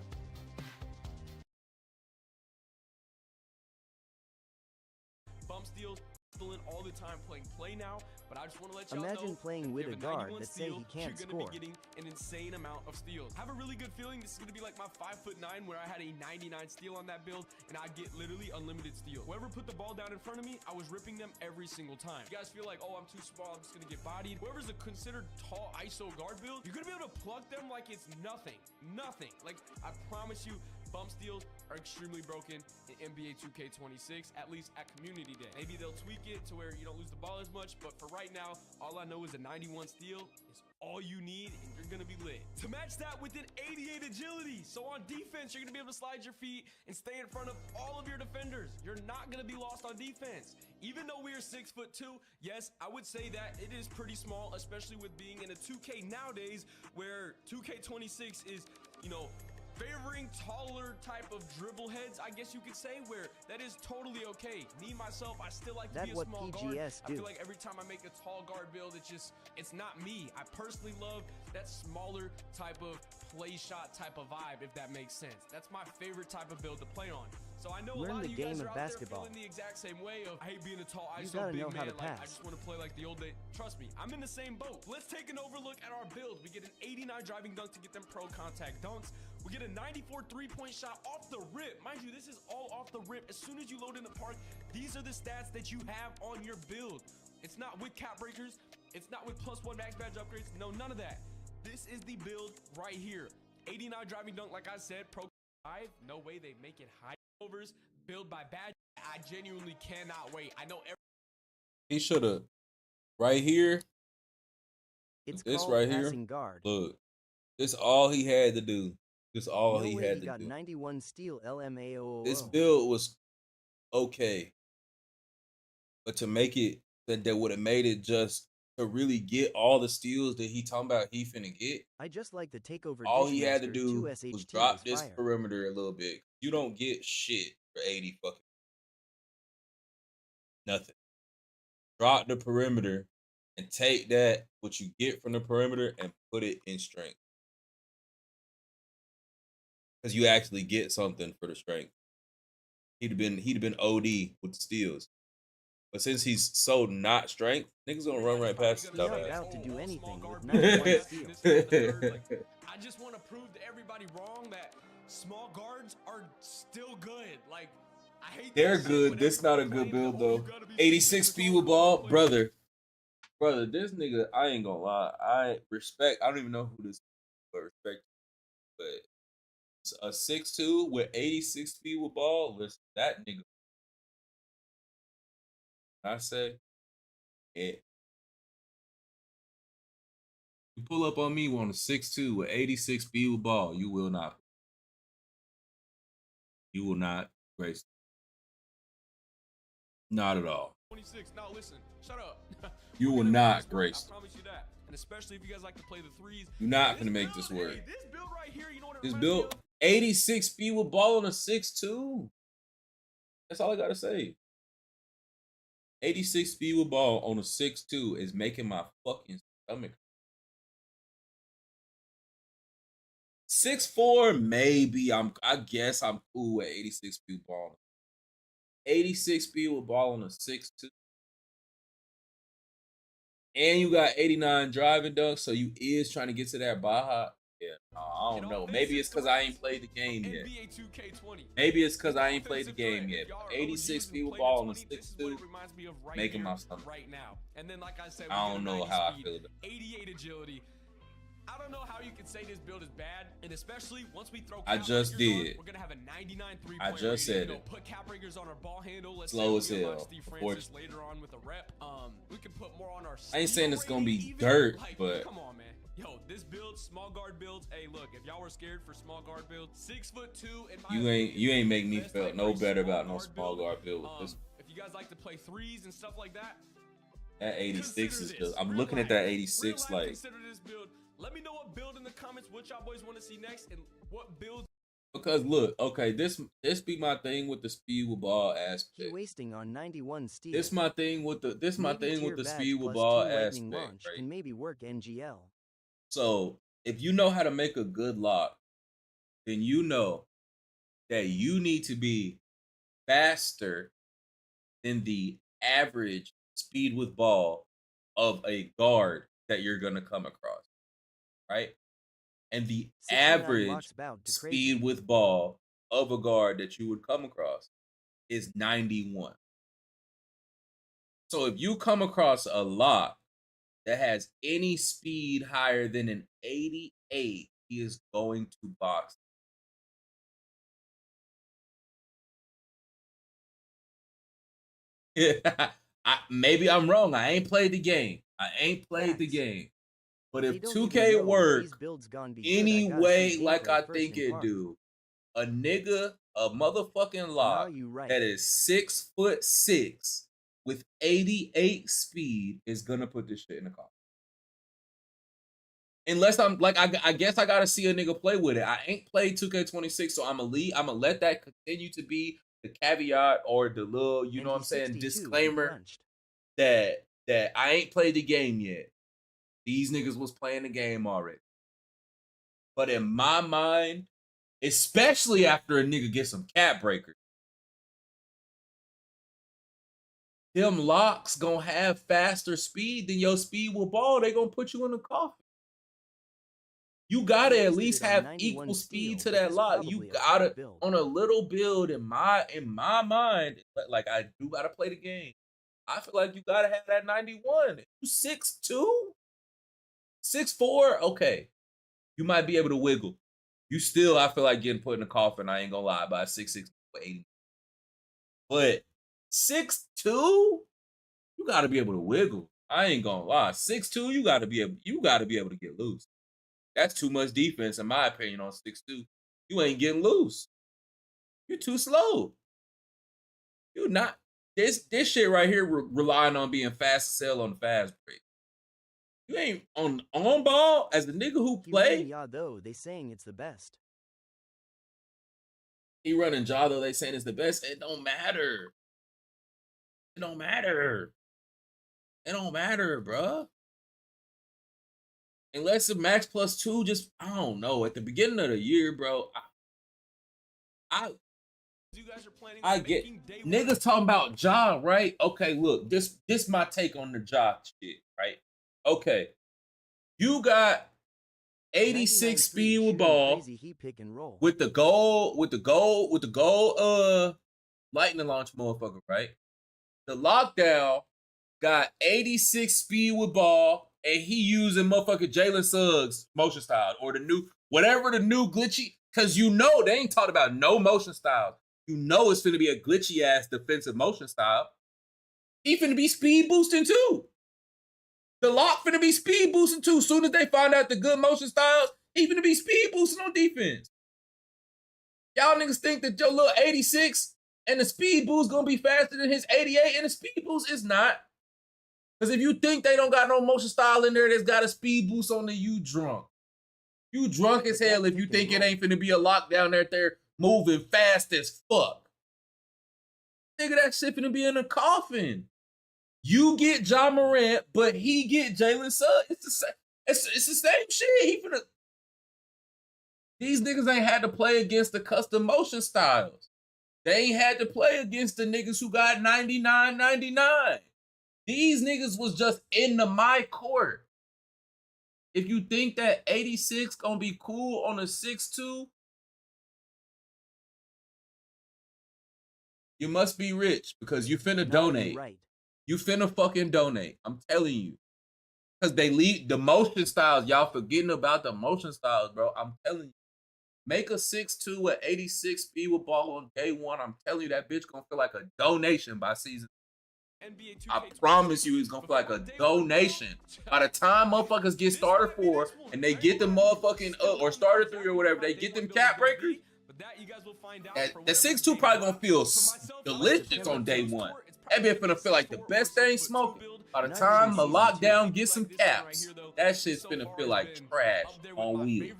S18: Bump steals, stealing all the time playing play now, but I just want to let y'all
S1: Imagine
S18: know
S1: playing
S18: that
S1: with
S18: if
S1: a
S18: you have
S1: guard
S18: 91
S1: that say
S18: steal,
S1: he can't
S18: you're gonna
S1: score.
S18: be getting an insane amount of steals. I have a really good feeling this is gonna be like my 5'9" where I had a 99 steal on that build, and I get literally unlimited steal. Whoever put the ball down in front of me, I was ripping them every single time. You guys feel like, oh, I'm too small, I'm just gonna get bodied. Whoever's a considered tall ISO guard build, you're gonna be able to pluck them like it's nothing. Nothing. Like, I promise you, bump steals are extremely broken in NBA 2K26, at least at community day. Maybe they'll tweak it to where you don't lose the ball as much, but for right now, all I know is a 91 steal is all you need, and you're gonna be lit. To match that with an 88 agility. So on defense, you're gonna be able to slide your feet and stay in front of all of your defenders. You're not gonna be lost on defense. Even though we are 6'2", yes, I would say that it is pretty small, especially with being in a 2K nowadays, where 2K26 is, favoring taller type of dribble heads, I guess you could say, where that is totally okay. Me, myself, I still like to be a
S1: That's
S18: small
S1: what
S18: guard.
S1: PGS
S18: I
S1: do.
S18: feel like every time I make a tall guard build, it's not me. I personally love that smaller type of play shot type of vibe, if that makes sense. That's my favorite type of build to play on. So I know a
S1: Learn
S18: lot
S1: the
S18: of you
S1: game
S18: guys
S1: of
S18: are out
S1: basketball.
S18: there feeling the exact same way of, I hate being a tall
S1: You
S18: ISO
S1: gotta
S18: big
S1: know
S18: man.
S1: how to
S18: Like, I
S1: pass.
S18: just want to play like the old day. Trust me, I'm in the same boat. Let's take an overlook at our build. We get an 89 driving dunk to get them pro contact dunks. We get a 94 three-point shot off the rip. Mind you, this is all off the rip. As soon as you load in the park, these are the stats that you have on your build. It's not with cap breakers. It's not with +1 max badge upgrades. No, none of that. This is the build right here. 89 driving dunk, like I said, pro 5. No way they make it high overs. Build by badge. I genuinely cannot wait. I know
S2: He should have right here.
S1: It's
S2: This
S1: called
S2: right here.
S1: passing guard.
S2: Look, this all he had to do. This all
S1: No
S2: he
S1: way
S2: had
S1: he
S2: to
S1: got
S2: do.
S1: 91 steal LMAO.
S2: This build was okay, but to make it that would have made it just to really get all the steals that he talking about he finna get.
S1: I just like the takeover.
S2: All he had to
S1: Dishmaster
S2: do
S1: 2
S2: was
S1: SHT
S2: drop
S1: is
S2: this
S1: fire.
S2: perimeter a little bit. You don't get shit for 80 fucking nothing. Drop the perimeter and take that what you get from the perimeter and put it in strength. Because you actually get something for the strength. He'd have been OD with the steals. But since he's so not strength, niggas gonna run right past his
S1: He's not
S2: dumbass.
S1: about to do anything with 91 steals.
S18: I just want to prove to everybody wrong that small guards are still good. Like, I hate
S2: They're
S18: this shit
S2: good.
S18: when
S2: This not a
S18: everybody
S2: good build
S18: claims,
S2: though.
S18: "Oh, you gotta be
S2: 86
S18: 6'6"
S2: speed with ball, brother. Brother, this nigga, I ain't gonna lie. I respect. I don't even know who this is, but respect. But a 6'2" with 86 speed with ball, listen, that nigga. I say, yeah. You pull up on me on a 6'2" with 86 speed with ball, you will not. You will not grace. Not at all.
S18: 26. Now listen, shut up.
S2: You will not grace.
S18: I promise you that. And especially if you guys like to play the threes.
S2: You're not gonna make this work.
S18: Hey, this build right here, you know what it
S2: This
S18: reminds me
S2: build 86 speed with ball on a 6'2". That's all I gotta say. 86 speed with ball on a 6'2" is making my fucking stomach. 6'4", maybe. I guess I'm cool with 86 speed with ball. 86 speed with ball on a 6'2". And you got 89 driving dunks, so you is trying to get to that Baja. Yeah, no, I don't know. Maybe it's because I ain't played the game yet. Maybe it's because I ain't played the game yet. 86 speed with ball on a 6'2", making my stomach.
S18: right now. And then, like I said,
S2: I don't know how I feel about it.
S18: 88 agility. I don't know how you can say this build is bad, and especially once we throw.
S2: I just did.
S18: We're gonna have a 99 3-point
S2: I just said it.
S18: Put cap breakers on our ball handle. Let's
S2: Slow
S18: say
S2: as
S18: we unlock
S2: hell,
S18: Steve
S2: unfortunately.
S18: Francis later on with a rep. We can put more on our.
S2: I ain't saying it's gonna be
S18: even,
S2: dirt,
S18: like,
S2: but
S18: come on, man. Yo, this build, small guard builds. Hey, look, if y'all were scared for small guard builds, 6'2" in my
S2: you ain't make me
S18: best
S2: feel
S18: type
S2: no
S18: for
S2: better
S18: small
S2: about no
S18: guard
S2: small guard build with this.
S18: If you guys like to play threes and stuff like that,
S2: That 86 is
S18: consider
S2: just.
S18: this.
S2: I'm
S18: Real
S2: looking at
S18: life.
S2: that
S18: Real
S2: 86
S18: life,
S2: like.
S18: consider this build. Let me know what build in the comments, what y'all boys want to see next, and what builds.
S2: Because look, okay, this be my thing with the speed with ball aspect.
S1: He wasting on 91 steals.
S2: This my thing with the
S1: Maybe tier badge
S2: speed with
S1: plus
S2: ball
S1: 2 lightning
S2: aspect,
S1: launch
S2: right?
S1: can maybe work NGL.
S2: So if you know how to make a good lock, then you know that you need to be faster than the average speed with ball of a guard that you're gonna come across, right? And the
S1: 69
S2: average
S1: locks bout to crazy.
S2: speed with ball of a guard that you would come across is 91. So if you come across a lock that has any speed higher than an 88, he is going to box. Maybe I'm wrong. I ain't played the game. But if
S1: They don't even
S2: 2K
S1: know
S2: work
S1: these builds gonna be good. I
S2: any
S1: gotta
S2: way
S1: see
S2: like I
S1: gameplay first
S2: think
S1: in
S2: it
S1: park.
S2: do, a motherfucking lock
S1: you right.
S2: that is 6'6" with 88 speed is gonna put this shit in the car. Unless I'm like, I guess I gotta see a nigga play with it. I ain't played 2K26, so I'm gonna let that continue to be the caveat or the little, you know what I'm saying, disclaimer that I ain't played the game yet. These niggas was playing the game already. But in my mind, especially after a nigga gets some cap breakers, them locks gonna have faster speed than your speed with ball. They gonna put you in the coffin. You gotta at least have equal speed to that lock. You gotta on a little build in my mind, like I do gotta play the game. I feel like you gotta have that 91. You 6'2", 6'4", okay. You might be able to wiggle. You still, I feel like getting put in the coffin, I ain't gonna lie, by 6'6", 80. But 6'2", you gotta be able to wiggle. I ain't gonna lie. 6'2", you gotta be able to get loose. That's too much defense, in my opinion, on 6'2". You ain't getting loose. You're too slow. You're not. This shit right here relying on being fast as hell on the fast break. You ain't on ball as the nigga who play.
S1: Yeah, though they saying it's the best.
S2: He running jaw though they saying it's the best. It don't matter. It don't matter. It don't matter, bruh. Unless the max +2, just I don't know. At the beginning of the year, bro, I get niggas talking about Ja, right? Okay, look, this my take on the Ja shit, right? Okay, you got 86 speed with ball with the goal lightning launch motherfucker, right? The lockdown got 86 speed with ball, and he using motherfucking Jalen Suggs motion style or the new whatever the new glitchy. Cause you know they ain't talked about no motion style. You know it's finna be a glitchy ass defensive motion style. He finna be speed boosting too. The lock finna be speed boosting too. Soon as they find out the good motion styles, he finna be speed boosting on defense. Y'all niggas think that your little 86 and the speed boost gonna be faster than his 88, and the speed boost is not. Because if you think they don't got no motion style in there that's got a speed boost on it, you drunk. You drunk as hell if you think it ain't finna be a lockdown there moving fast as fuck. Nigga, that shit finna be in a coffin. You get Ja Morant, but he get Jalen Suggs. It's the same. It's the same shit. He finna. These niggas ain't had to play against the custom motion styles. They ain't had to play against the niggas who got 99, 99. These niggas was just in the my court. If you think that 86 gonna be cool on a 6'2", you must be rich because you finna donate. Right. You finna fucking donate. I'm telling you. Because they leave the motion styles. Y'all forgetting about the motion styles, bro. I'm telling you. Make a 6'2" with 86 speed with ball on day one. I'm telling you that bitch gonna feel like a donation by season. I promise you it's gonna feel like a donation. By the time motherfuckers get started 4 and they get the motherfucking or started 3 or whatever, they get them cap breakers. That 6'2" probably gonna feel delicious on day one. That bitch finna feel like the best thing smoking. By the time the lockdown gets some caps, that shit's finna feel like trash on wheels.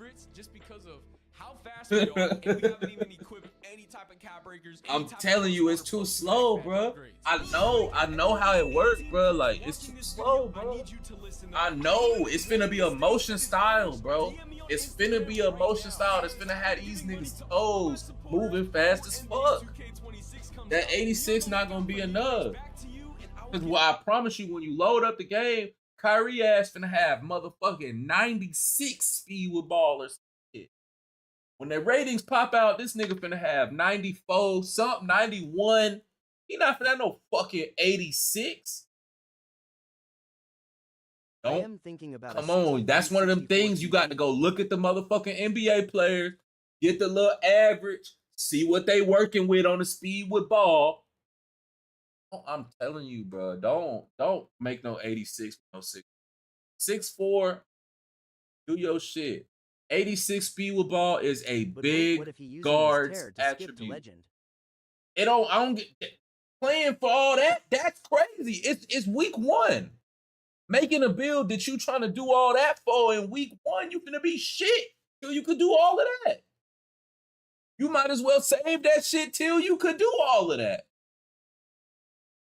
S2: I'm telling you, it's too slow, bro. I know how it works, bro. Like, it's too slow, bro. I know it's finna be a motion style, bro. It's finna be a motion style that's finna have these niggas' toes moving fast as fuck. That 86 not gonna be enough. Cause I promise you, when you load up the game, Kyrie ass finna have motherfucking 96 speed with ballers. When their ratings pop out, this nigga finna have 94, something, 91. He not finna have no fucking 86.
S1: I am thinking about
S2: come on, that's one of them things you got to go look at the motherfucking NBA players, get the little average, see what they working with on the speed with ball. I'm telling you, bro, don't make no 86 no 6. 6'4", do your shit. 86 speed with ball is a big guard's attribute. I don't get playing for all that. That's crazy. It's week 1. Making a build that you trying to do all that for in week 1, you finna be shit till you could do all of that. You might as well save that shit till you could do all of that.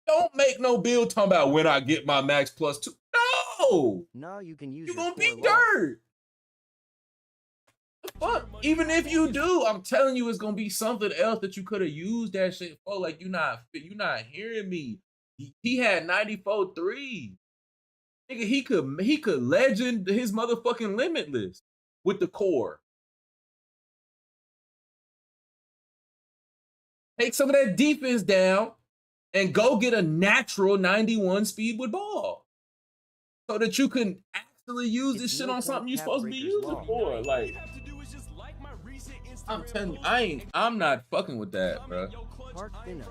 S2: Don't make no build talking about when I get my max +2. No,
S1: you can use.
S2: You're gonna be dirt. Fuck. Even if you do, I'm telling you, it's gonna be something else that you could have used that shit for. Like, you're not hearing me. He had 94 threes. Nigga, he could legend his motherfucking limitless with the core. Take some of that defense down and go get a natural 91 speed with ball. So that you can actually use this shit on something you're supposed to be using for. Like, I'm telling you, I'm not fucking with that, bro.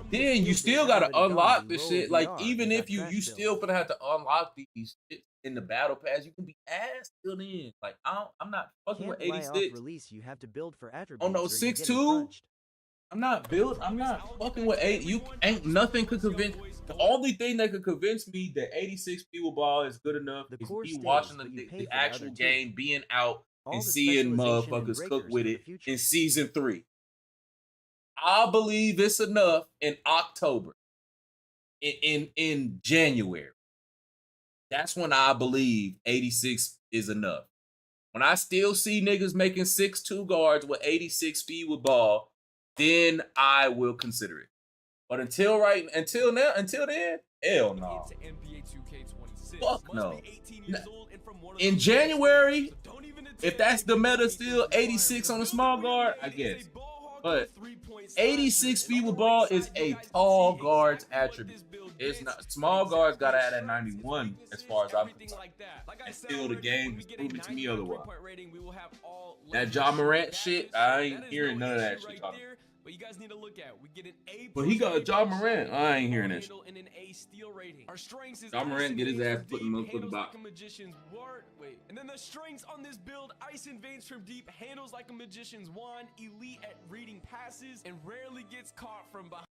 S2: Then you still gotta unlock the shit. Like, even if you still gonna have to unlock these shit in the battle pass, you can be ass till then. Like, I'm not fucking with 86.
S1: Release, you have to build for attributes.
S2: Oh no, 6'2". I'm not fucking with 8. You ain't nothing could convince. The only thing that could convince me that 86 speed with ball is good enough is me watching the actual game, being out and seeing motherfuckers cook with it in season 3. I believe it's enough in October. In January. That's when I believe 86 is enough. When I still see niggas making 6'2" guards with 86 speed with ball, then I will consider it. But until then, hell no. Fuck no. In January, if that's the meta still, 86 on a small guard, I guess. But 86 speed with ball is a tall guard's attribute. It's not small guards gotta have that 91 as far as I'm concerned. And still the game is proving to me otherwise. That Ja Morant shit, I ain't hearing none of that shit.
S18: But you guys need to look at. We get an A.
S2: But he got Ja Morant. I ain't hearing that shit.
S18: And an A steal rating. Our strengths is
S2: Ja Morant get his ass put in the box.
S18: Wait. And then the strengths on this build: ice and veins from deep, handles like a magician's wand, elite at reading passes, and rarely gets caught from behind.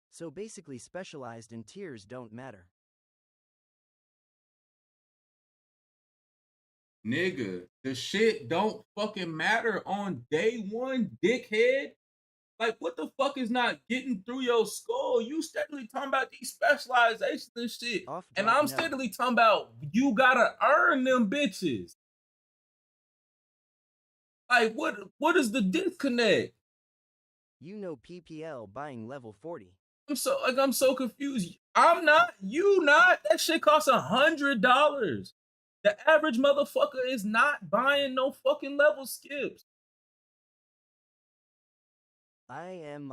S1: So basically specialized in tiers don't matter.
S2: Nigga, the shit don't fucking matter on day one, dickhead. Like, what the fuck is not getting through your skull? You steadily talking about these specializations and shit. And I'm steadily talking about you gotta earn them bitches. Like, what is the disconnect?
S1: You know PPL buying level 40.
S2: I'm so confused. I'm not, you not. That shit costs $100. The average motherfucker is not buying no fucking level skips.
S1: I am.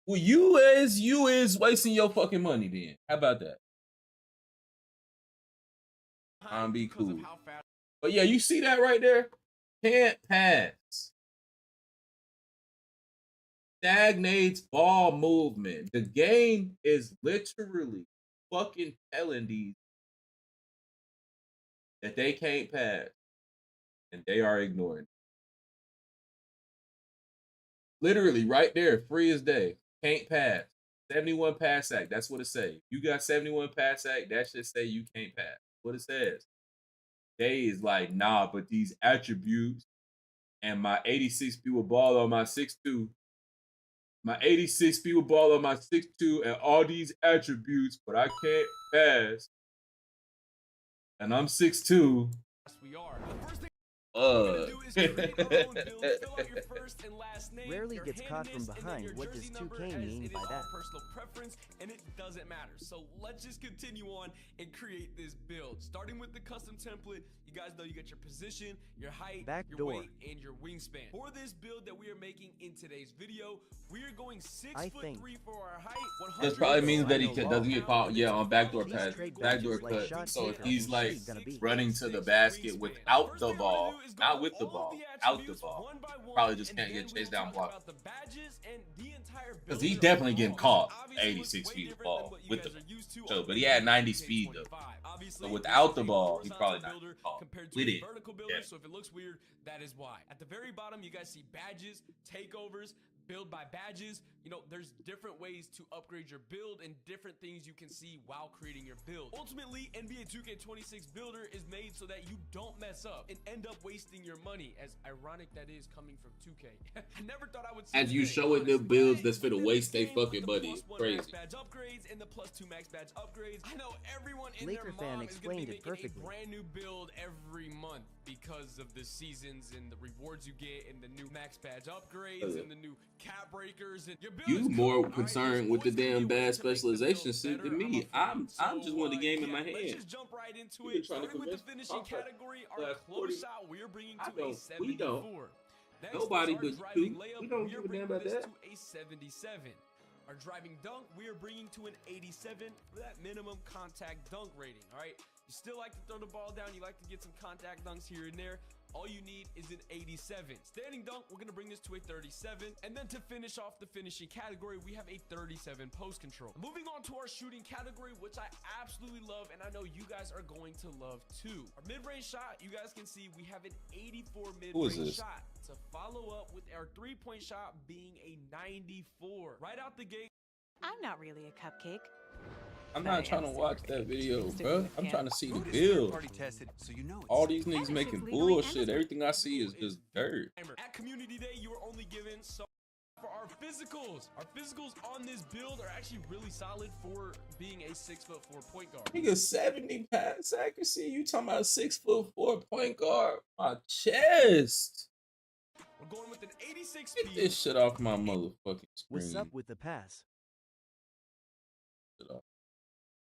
S2: Well, you is wasting your fucking money then. How about that? I'm be cool. But yeah, you see that right there? Can't pass. Stagnates ball movement. The game is literally fucking telling these that they can't pass, and they are ignoring. Literally right there, free as day. Can't pass. 71 pass act. That's what it says. You got 71 pass act. That should say you can't pass. What it says. They is like, nah, but these attributes and my 86 speed with ball on my 6'2". My 86 speed with ball on my 6'2" and all these attributes, but I can't pass. And I'm 6'2".
S18: Yes, we are.
S1: Rarely gets caught from behind. What does 2K mean by that?
S18: Personal preference, and it doesn't matter. So let's just continue on and create this build. Starting with the custom template, you guys know you got your position, your height, your weight, and your wingspan. For this build that we are making in today's video, we are going 6'3" for our height.
S2: This probably means that he doesn't get caught, on backdoor pass, backdoor cut. So if he's like running to the basket without the ball, not with the ball, out the ball, probably just can't get chased down block. Because he's definitely getting caught 86 feet of ball with the so, but he had 90 speed though. So without the ball, he probably not caught. With it,
S18: so if it looks weird, that is why. At the very bottom, you guys see badges, takeovers, build by badges. You know, there's different ways to upgrade your build and different things you can see while creating your build. Ultimately, NBA 2K26 Builder is made so that you don't mess up and end up wasting your money, as ironic that is coming from 2K. I never thought I would see
S2: As you
S18: today,
S2: showing them
S18: honestly.
S2: builds that's finna
S18: Within
S2: waste
S18: this
S2: they
S18: game, with
S2: fucking
S18: the
S2: money.
S18: +1
S2: Crazy.
S18: max badge upgrades and the +2 max badge upgrades, I know everyone in
S1: Laker
S18: their
S1: fan
S18: mom is going to
S1: explained
S18: be
S1: it
S18: making
S1: perfectly.
S18: a brand new build every month because of the seasons and the rewards you get and the new max badge upgrades and the new cap breakers. And your build
S2: You
S18: is
S2: more
S18: cool,
S2: concerned with the damn bad specialization shit than me. I'm just want the game in my hand.
S18: let's just jump right into
S2: You been
S18: it.
S2: trying to
S18: Starting with the
S2: convince
S18: finishing
S2: me.
S18: category, our
S2: Last
S18: close
S2: 40.
S18: shot we are bringing
S2: I
S18: to a
S2: don't.
S18: 74.
S2: We don't.
S18: Next
S2: Nobody
S18: is our
S2: but
S18: driving
S2: you.
S18: layup.
S2: We don't
S18: We are
S2: give a damn
S18: bringing
S2: about
S18: this
S2: that.
S18: to a 77. Our driving dunk, we are bringing to an 87 for that minimum contact dunk rating. All right, you still like to throw the ball down, you like to get some contact dunks here and there. All you need is an 87. Standing dunk, we're gonna bring this to a 37. And then to finish off the finishing category, we have a 37 post control. Moving on to our shooting category, which I absolutely love, and I know you guys are going to love too. Our mid-range shot, you guys can see we have an 84 mid-range shot. To follow up with our three-point shot being a 94. Right out the gate.
S19: I'm not really a cupcake.
S2: I'm not trying to watch that video, bro. I'm trying to see the
S20: Food is
S2: build.
S20: third-party tested, so you know
S2: All
S20: it's
S2: these niggas
S20: safe.
S2: making
S20: It's legally
S2: bullshit. Everything I see is just dirt.
S18: At Community Day, you are only given so for our physicals. Our physicals on this build are actually really solid for being a 6'4" point guard.
S2: Nigga, 70 pass accuracy. You talking about 6'4" point guard? My chest.
S18: We're going with an 86
S2: Get
S18: speed.
S2: this shit off my motherfucking screen.
S1: What's up with the pass?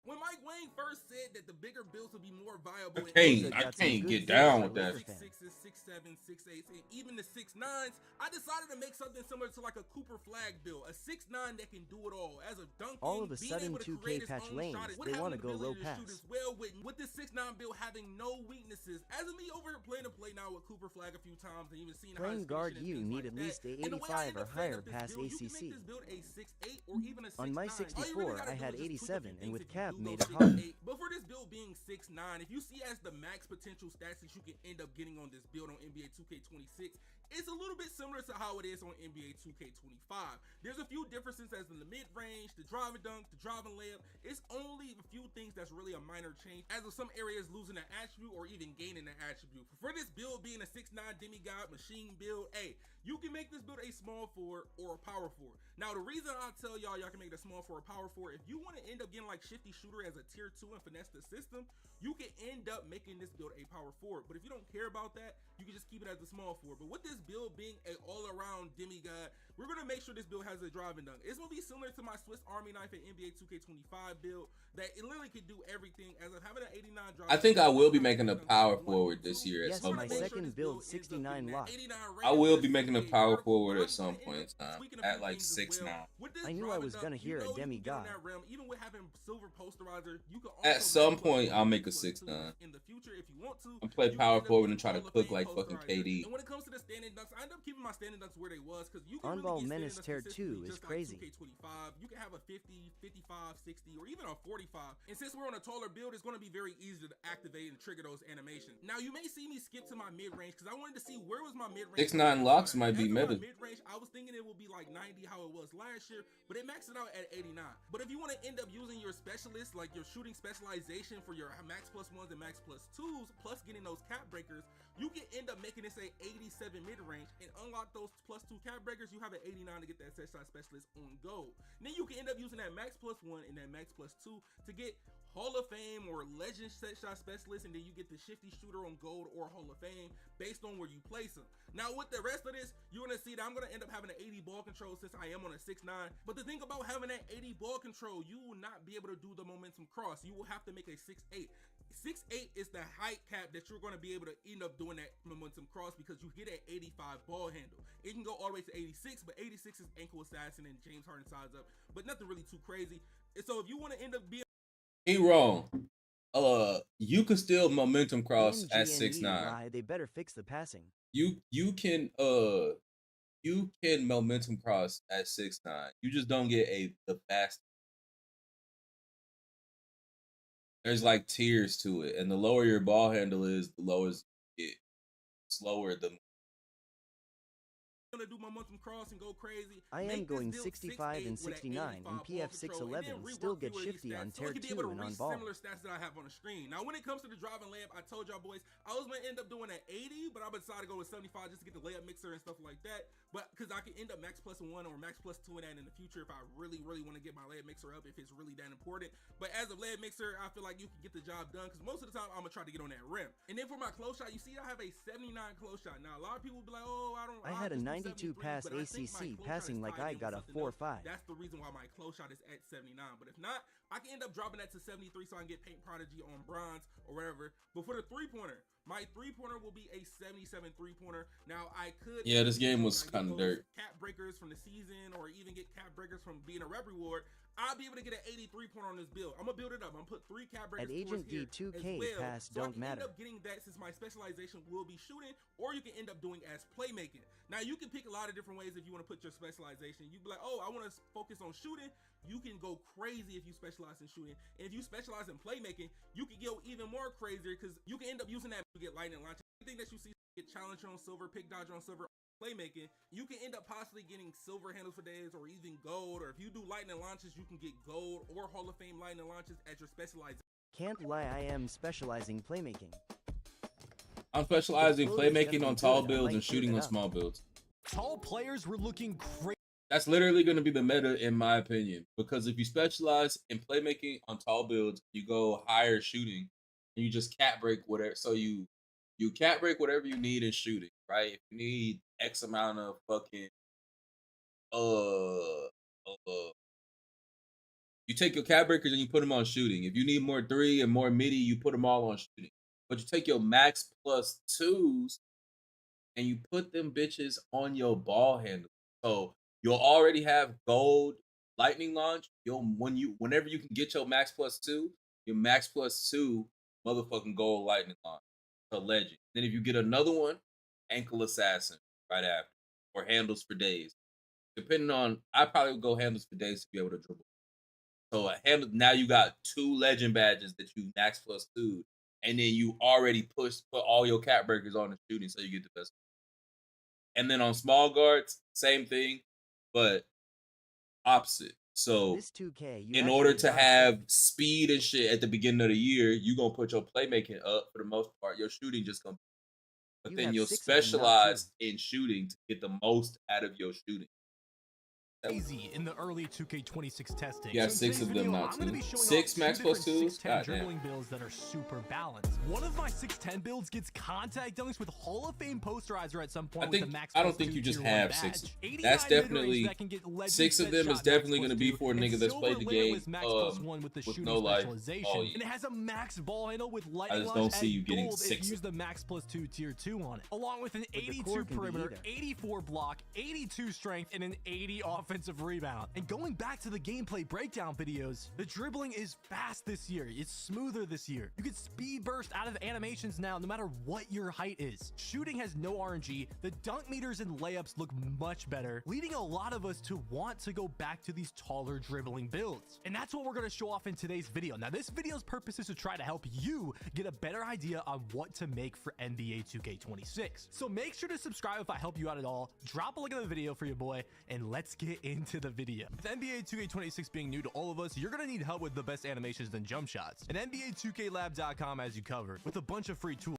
S21: When Mike Wayne first said that the bigger builds would be more viable,
S2: I can't get down with that.
S21: 6'6", 6'7", 6'8", and even the 6'9", I decided to make something similar to like a Cooper Flag build, a 6'9" that can do it all. As a dunking,
S1: All of a
S21: being
S1: sudden,
S21: able to
S1: 2K
S21: create his
S1: patch
S21: own
S1: lanes.
S21: shot,
S1: They want to go low
S21: shoot
S1: pass.
S21: as well with this 6'9" build having no weaknesses. As of me over here playing to play now with Cooper Flag a few times and even seeing how
S1: Playing
S21: his
S1: guard,
S21: finishing and
S1: you
S21: things
S1: need
S21: like
S1: at least
S21: that.
S1: a
S21: And the way I
S1: 85
S21: ended
S1: or
S21: up setting
S1: higher
S21: up this
S1: past
S21: build, you can
S1: ACC.
S21: make this build a 6'8" or even a 6'9".
S1: On my
S21: All you
S1: 64,
S21: really gotta
S1: I
S21: do
S1: had
S21: is just tweak a
S1: 87,
S21: few
S1: and
S21: things
S1: with
S21: if you
S1: cap
S21: do
S1: made
S21: go
S1: it hard.
S21: 6'8". But for this build being 6'9", if you see as the max potential stats that you can end up getting on this build on NBA 2K26, it's a little bit similar to how it is on NBA 2K25. There's a few differences as in the mid-range, the driving dunk, the driving layup. It's only a few things that's really a minor change, as of some areas losing an attribute or even gaining an attribute. For this build being a 6'9" demigod machine build, hey, you can make this build a small forward or a power forward. Now, the reason I tell y'all can make it a small forward or power forward, if you want to end up getting like Shifty Shooter as a tier 2 and finesse the system, you can end up making this build a power forward. But if you don't care about that, you can just keep it as a small forward. But with this build being a all-around demigod, we're going to make sure this build has a driving dunk. It's going to be similar to my Swiss Army knife in NBA 2K25 build, that it literally can do everything. As of having an 89 driving,
S2: I think I will be making a power forward this year at
S1: Yes,
S2: some
S1: my
S2: point.
S1: second build 69 lock.
S2: I will be making a power forward at some point in time, at like 6'9".
S1: I knew I was gonna hear a demigod.
S21: Even with having silver posterizer, you can
S2: At some point, I'll make a 6'9".
S21: in the future if you want to.
S2: I'm play power forward and try to cook like fucking KD.
S21: And when it comes to the standing dunks, I end up keeping my standing dunks where they was, because you can
S1: On-ball
S21: really get
S1: menace tier
S21: standing dunks
S1: 2 is
S21: just
S1: crazy.
S21: Like 2K25. You can have a 50, 55, 60, or even a 45. And since we're on a taller build, it's going to be very easy to activate and trigger those animations. Now, you may see me skip to my mid-range, because I wanted to see where was my mid-range.
S2: 6'9" locks might be meta.
S21: Mid-range, I was thinking it would be like 90 how it was last year, but it maxed it out at 89. But if you want to end up using your specialists, like your shooting specialization for your max plus ones and max plus twos, plus getting those cap breakers, you can end up making this a 87 mid-range and unlock those plus 2 cap breakers. You have an 89 to get that set shot specialist on gold. And then you can end up using that max plus 1 and that max plus 2 to get Hall of Fame or Legend set shot specialist, and then you get the Shifty Shooter on gold or Hall of Fame based on where you place them. Now with the rest of this, you're gonna see that I'm gonna end up having an 80 ball control since I am on a 6'9". But the thing about having that 80 ball control, you will not be able to do the momentum cross. You will have to make a 6'8". 6'8" is the height cap that you're going to be able to end up doing that momentum cross, because you hit an 85 ball handle. It can go all the way to 86, but 86 is ankle assassin and James Harden size up, but nothing really too crazy. And so if you want to end up being
S2: wrong. You can still momentum cross at
S1: MGNE
S2: 6'9".
S1: lie, they better fix the passing.
S2: You can momentum cross at 6'9". You just don't get the fast. There's like tiers to it, and the lower your ball handle is, the lower you get. Slower the
S21: gonna do my Munchkin Cross and go crazy.
S1: I am
S21: Make this
S1: going
S21: build
S1: 65 and
S21: 6'8" with an
S1: 69 and
S21: 85 ball control,
S1: PF611
S21: and then
S1: still
S21: rework
S1: get
S21: few of these
S1: shifty on
S21: stats so
S1: tier
S21: it can be
S1: 2
S21: able to
S1: and on
S21: reach
S1: ball.
S21: similar stats that I have on the screen. Now, when it comes to the driving layup, I told y'all boys I was gonna end up doing an 80, but I decided to go with 75 just to get the layup mixer and stuff like that. But because I can end up max plus 1 or max plus 2 in that in the future if I really want to get my layup mixer up, if it's really that important. But as a layup mixer, I feel like you can get the job done because most of the time I'm gonna try to get on that rim. And then for my close shot, you see I have a 79 close shot. Now a lot of people will be like, oh,
S1: I had a 92 pass ACC passing like I got a 4.5.
S21: That's the reason why my close shot is at 79. But if not, I can end up dropping that to 73 so I can get Paint Prodigy on bronze or whatever. But for the three-pointer, my three-pointer will be a 77 three-pointer. Now I could,
S2: yeah, this game was kind of dirt.
S21: Cap breakers from the season, or even get cap breakers from being a rep reward. I'll be able to get an 83 point on this build. I'm gonna build it up. I'm gonna put 3 cap breakers.
S1: At Agent D 2K
S21: well,
S1: pass
S21: so
S1: don't
S21: I can
S1: matter.
S21: end up getting that since my specialization will be shooting, or you can end up doing as playmaking. Now you can pick a lot of different ways if you want to put your specialization. You be like, oh, I want to focus on shooting. You can go crazy if you specialize in shooting, and if you specialize in playmaking, you can go even more crazier because you can end up using that to get lightning launch. Anything that you see get challenger on silver, pick dodger on silver, playmaking, you can end up possibly getting silver handles for days or even gold, or if you do lightning launches, you can get gold or Hall of Fame lightning launches as your specialized.
S1: Can't lie, I am specializing playmaking.
S2: I'm specializing playmaking on tall builds and shooting on small builds.
S8: Tall players were looking great.
S2: That's literally going to be the meta in my opinion, because if you specialize in playmaking on tall builds, you go higher shooting and you just cap break whatever. So you cap break whatever you need in shooting, right? If you need X amount of fucking you take your cap breakers and you put them on shooting. If you need more 3 and more midi, you put them all on shooting. But you take your max plus 2s and you put them bitches on your ball handle. So you'll already have gold lightning launch. Whenever you can get your max plus 2, your max plus 2 motherfucking gold lightning launch. A legend. Then if you get another one, ankle assassin right after, or handles for days. Depending on, I probably would go handles for days to be able to dribble. So a handle, now you got 2 legend badges that you max plus 2, and then you already put all your cap breakers on the shooting, so you get the best. And then on small guards, same thing, but opposite. So
S1: This 2K,
S2: in order to have speed and shit at the beginning of the year, you gonna put your playmaking up for the most part. Your shooting just gonna, but
S1: You
S2: then
S1: have
S2: you'll
S1: 6 of them now,
S2: specialize in shooting to get the most out of your shooting.
S8: Easy in the early 2K26 testing.
S2: Yeah,
S8: So in
S2: 6
S8: today's
S2: of them
S8: video,
S2: now
S8: I'm gonna
S2: too.
S8: be showing
S2: 6
S8: off
S2: max
S8: 2
S2: plus
S8: different
S2: 2s.
S8: 6'10" dribbling builds that are super balanced. One of my 6'10 builds gets contact dunks with Hall of Fame posterizer at some point.
S2: I think
S8: with the max
S2: I don't
S8: plus
S2: think
S8: 2
S2: you just
S8: tier 1
S2: have
S8: badge.
S2: 6.
S8: 89
S2: That's
S8: mid-range
S2: definitely
S8: that can get legend
S2: 6 of
S8: set
S2: them is
S8: shot
S2: definitely
S8: max
S2: going to be
S8: plus
S2: for a
S8: 2,
S2: nigga
S8: and
S2: that's played the
S8: silver
S2: game
S8: limit max plus 1 with the
S2: with
S8: shooting
S2: no life
S8: specialization.
S2: all year.
S8: And it has a max ball handle with
S2: I
S8: lightning
S2: just
S8: launch
S2: don't see
S8: and
S2: you getting
S8: gold
S2: 6
S8: if
S2: of
S8: you use the max plus 2 tier 2 on it, along with an
S1: the
S8: 82
S1: core can be
S8: perimeter,
S1: either.
S8: 84 block, 82 strength, and an 80 offensive rebound. And going back to the gameplay breakdown videos, the dribbling is fast this year. It's smoother this year. You can speed burst out of animations now no matter what your height is. Shooting has no RNG. The dunk meters and layups look much better, leading a lot of us to want to go back to these taller dribbling builds. And that's what we're going to show off in today's video. Now, this video's purpose is to try to help you get a better idea on what to make for NBA 2K26. So make sure to subscribe if I help you out at all. Drop a like on the video for your boy, and let's get into the video. With NBA 2K26 being new to all of us, you're going to need help with the best animations and jump shots. And NBA2KLab.com has you covered with a bunch of free tools.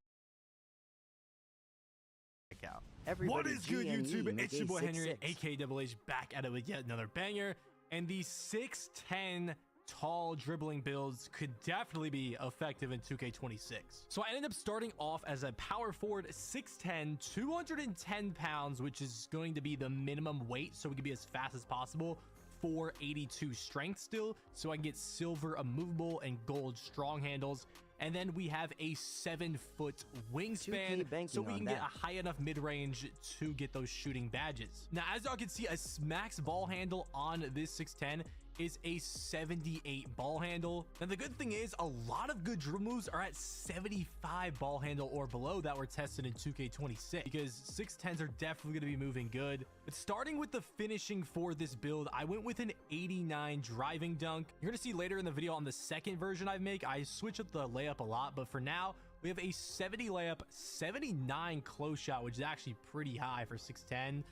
S8: Check out.
S1: Everybody
S8: What is good,
S1: GNE
S8: YouTube?
S1: make
S8: It's your boy Henry,
S1: 6'6".
S8: aka back at it with yet another banger. And these 6'10" tall dribbling builds could definitely be effective in 2K26. So I ended up starting off as a power forward, 6'10", 210 pounds, which is going to be the minimum weight, so we can be as fast as possible. 482 strength still, so I can get silver immovable and gold strong handles. And then we have a 7-foot wingspan, so we can get a high enough mid-range to get those shooting badges. Now, as y'all can see, a max ball handle on this 6'10" is a 78 ball handle. Now, the good thing is a lot of good dribble moves are at 75 ball handle or below that were tested in 2K26, because 6'10s are definitely going to be moving good. But starting with the finishing for this build, I went with an 89 driving dunk. You're going to see later in the video on the second version I make, I switch up the layup a lot, but for now, We have a 70 layup, 79 close shot, which is actually pretty high for 6'10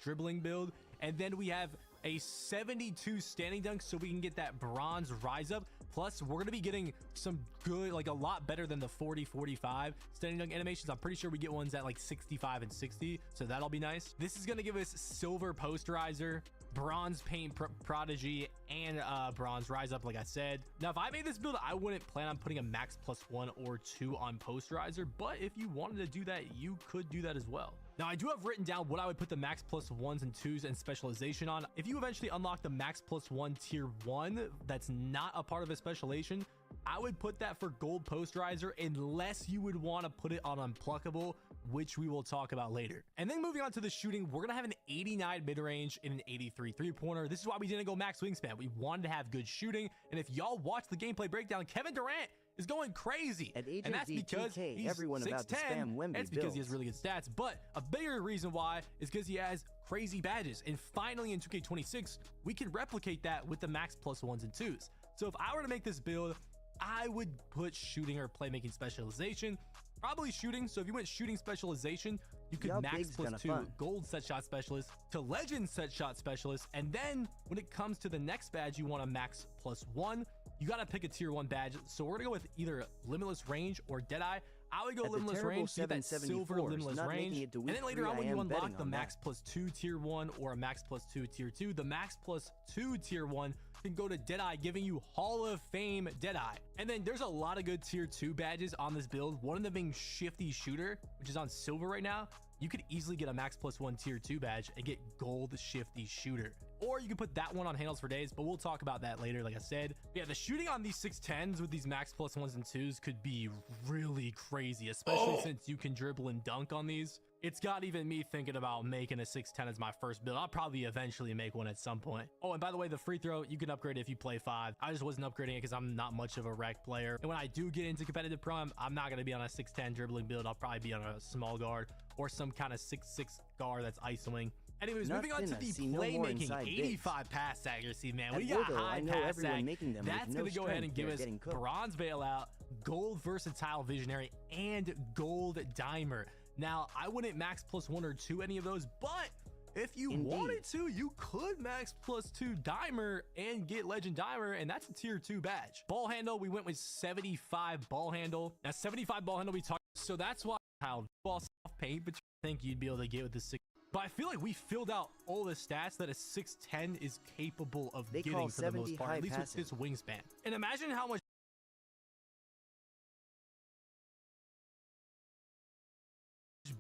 S8: dribbling build. And then we have a 72 standing dunk, so we can get that bronze rise up. Plus, we're going to be getting some good, like a lot better than the 40-45 standing dunk animations. I'm pretty sure we get ones at like 65 and 60, so that'll be nice. This is going to give us silver posterizer, bronze paint prodigy, and bronze rise up, like I said. Now, if I made this build, I wouldn't plan on putting a max +1 or 2 on posterizer, but if you wanted to do that, you could do that as well. Now, I do have written down what I would put the max +1s and 2s and specialization on. If you eventually unlock the max +1 tier 1 that's not a part of a specialization, I would put that for gold posterizer unless you would want to put it on unpluckable, which we will talk about later. And then moving on to the shooting, we're gonna have an 89 mid-range and an 83 three-pointer. This is why we didn't go max wingspan. We wanted to have good shooting, and if y'all watch the gameplay breakdown, Kevin Durant is going crazy,
S1: At
S8: and that's because he's
S1: everyone about to
S8: 6'10",
S1: spam Wemby
S8: that's because he has
S1: builds.
S8: really good stats. But a bigger reason why is because he has crazy badges, and finally in 2K26 we can replicate that with the max +1s and 2s. So if I were to make this build, I would put shooting or playmaking specialization, probably shooting. So if you went shooting specialization, you could
S1: Yup,
S8: max
S1: big's kinda
S8: +2
S1: fun.
S8: gold set shot specialist to legend set shot specialist. And then when it comes to the next badge, you want a max +1, you got to pick a tier 1 badge. So we're gonna go with either limitless range or deadeye. I would go
S1: At the
S8: limitless
S1: terrible
S8: range to get that silver
S1: 774s,
S8: limitless
S1: not making
S8: range.
S1: it to
S8: And
S1: week
S8: then later
S1: 3,
S8: on, when
S1: I
S8: you
S1: am
S8: unlock
S1: betting
S8: the
S1: on
S8: max +2 tier 1 or a max +2 tier 2, the max +2 tier 1 can go to Deadeye, giving you Hall of Fame Deadeye. And then there's a lot of good tier 2 badges on this build, one of them being Shifty Shooter, which is on silver right now. You could easily get a max +1 tier 2 badge and get gold Shifty Shooter. Or you can put that one on handles for days, but we'll talk about that later, like I said. But yeah, the shooting on these 6'10s with these max +1s and 2s could be really crazy, especially since you can dribble and dunk on these. It's got even me thinking about making a 6'10 as my first build. I'll probably eventually make one at some point. Oh, and by the way, the free throw, you can upgrade it if you play 5. I just wasn't upgrading it because I'm not much of a rec player. And when I do get into competitive prime, I'm not going to be on a 6'10 dribbling build. I'll probably be on a small guard or some kind of 6'6 guard that's isoing. Anyways, moving on to the playmaking, 85 pass accuracy, man. We got high pass ac. That's going to go ahead and give us bronze bailout, gold versatile visionary, and gold dimer. Now, I wouldn't max +1 or 2 any of those, but if you wanted to, you could max +2 dimer and get legend dimer, and that's a tier 2 badge. Ball handle, we went with 75 ball handle. Now, 75 ball handle we talked, so that's why how ball soft paint, but you think you'd be able to get with the 6. But I feel like we filled out all the stats that a 6'10 is capable of getting for the most part, at least with this wingspan. And imagine how much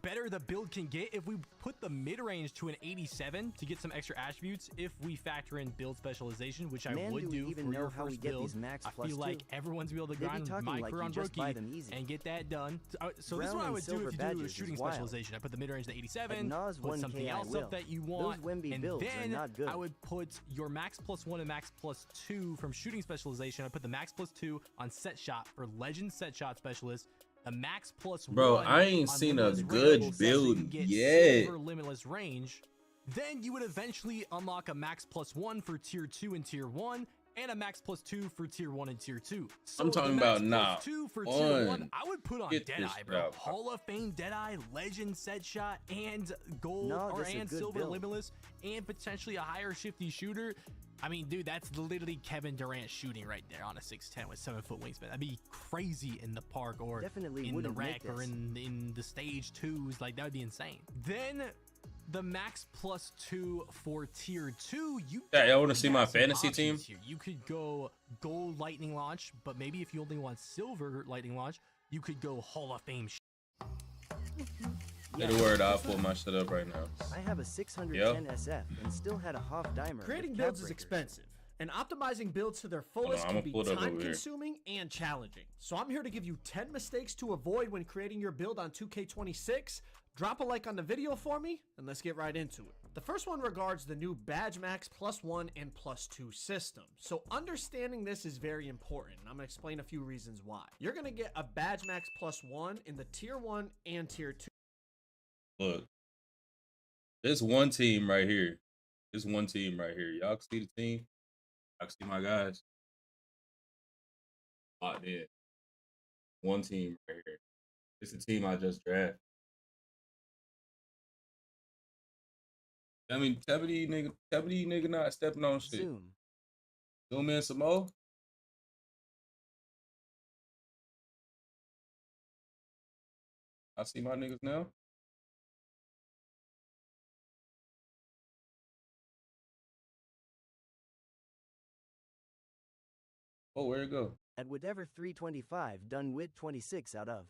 S8: better the build can get if we put the mid-range to an 87 to get some extra attributes if we factor in build specialization, which I would do for your first build. I feel like everyone's be able to grind my career on rookie and get that done. So this is what I would do if you do a shooting specialization. I put the mid-range to 87, put something else up that you want, and then I would put your max +1 and max +2 from shooting specialization. I put the max +2 on set shot for legend set shot specialist. A max +1.
S2: Bro, I ain't seen a good build yet.
S8: Silver limitless range. Then you would eventually unlock a max +1 for tier 2 and tier 1, and a max +2 for tier 1 and tier 2. So
S2: I'm talking about now.
S8: +2 for tier 1, I would put on
S2: Get
S8: Deadeye,
S2: this,
S8: bro.
S2: bro.
S8: Hall of Fame Deadeye, legend set shot, and gold and silver
S1: build.
S8: limitless, and potentially a higher shifty shooter. I mean, dude, that's literally Kevin Durant shooting right there on a 6'10 with 7-foot wingspan. That'd be crazy in the park or in the rec or in the stage 2s. Like, that would be insane. Then the max +2 for tier 2,
S2: I want to see my fantasy team.
S8: Here. You could go gold lightning launch, but maybe if you only want silver lightning launch, you could go Hall of Fame.
S2: Say the word, I'll pull my shit up right now.
S1: I have a 610 SF and still had a half dimer.
S11: Creating builds is expensive, and optimizing builds to their fullest can be time-consuming and challenging. So I'm here to give you 10 mistakes to avoid when creating your build on 2K26. Drop a like on the video for me, and let's get right into it. The first one regards the new Badge Max +1 and +2 system. So understanding this is very important. I'm going to explain a few reasons why. You're going to get a Badge Max +1 in the Tier 1 and Tier 2.
S2: Look, this one team right here. This one team right here. Y'all can see the team. Y'all can see my guys. Locked in. one team right here. It's the team I just drafted. Tell me these nigga not stepping on shit. Zoom in some more. I see my niggas now. Oh, where'd it go?
S1: At whatever 325 done with 26 out of.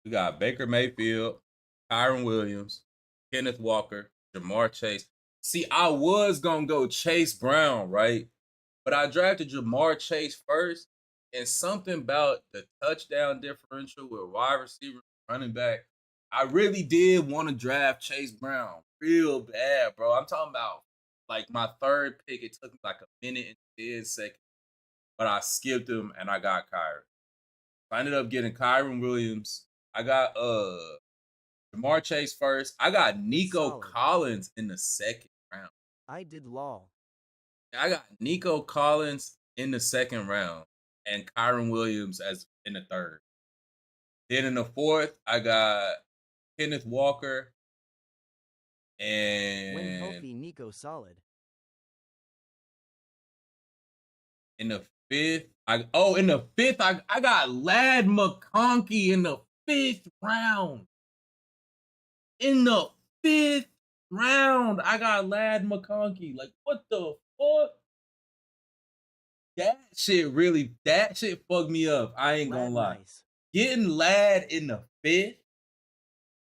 S2: We got Baker Mayfield, Kyron Williams, Kenneth Walker, Jamar Chase. See, I was gonna go Chase Brown, right? But I drafted Jamar Chase first, and something about the touchdown differential with wide receiver, running back. I really did want to draft Chase Brown real bad, bro. I'm talking about like my third pick. It took me like a minute and 10 seconds, but I skipped him and I got Kyron. I ended up getting Kyron Williams. I got Jamar Chase first. I got Nico Collins in the second round.
S1: I did law.
S2: I got Nico Collins in the second round and Kyron Williams as in the third. Then in the fourth, I got Kenneth Walker and
S1: When healthy, Nico solid.
S2: In the fifth, I got Ladd McConkey in the 5th round. In the 5th round, I got Ladd McConkey. Like, what the fuck? That shit fucked me up. I ain't gonna lie.
S1: Nice.
S2: Getting Ladd in the 5th,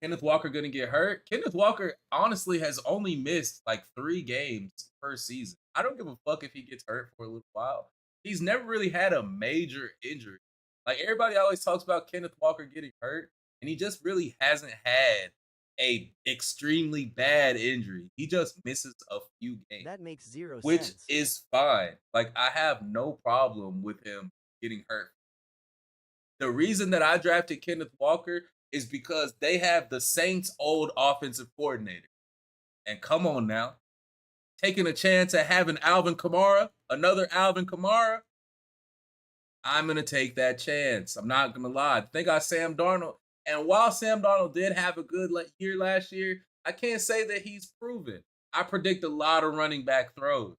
S2: Kenneth Walker gonna get hurt. Kenneth Walker honestly has only missed like 3 games per season. I don't give a fuck if he gets hurt for a little while. He's never really had a major injury. Like, everybody always talks about Kenneth Walker getting hurt, and he just really hasn't had a extremely bad injury. He just misses a few games.
S1: That makes zero
S2: which
S1: sense.
S2: is fine. Like, I have no problem with him getting hurt. The reason that I drafted Kenneth Walker is because they have the Saints' old offensive coordinator. And come on now. Taking a chance at having another Alvin Kamara, I'm going to take that chance. I'm not going to lie. They got Sam Darnold. And while Sam Darnold did have a good year last year, I can't say that he's proven. I predict a lot of running back throws.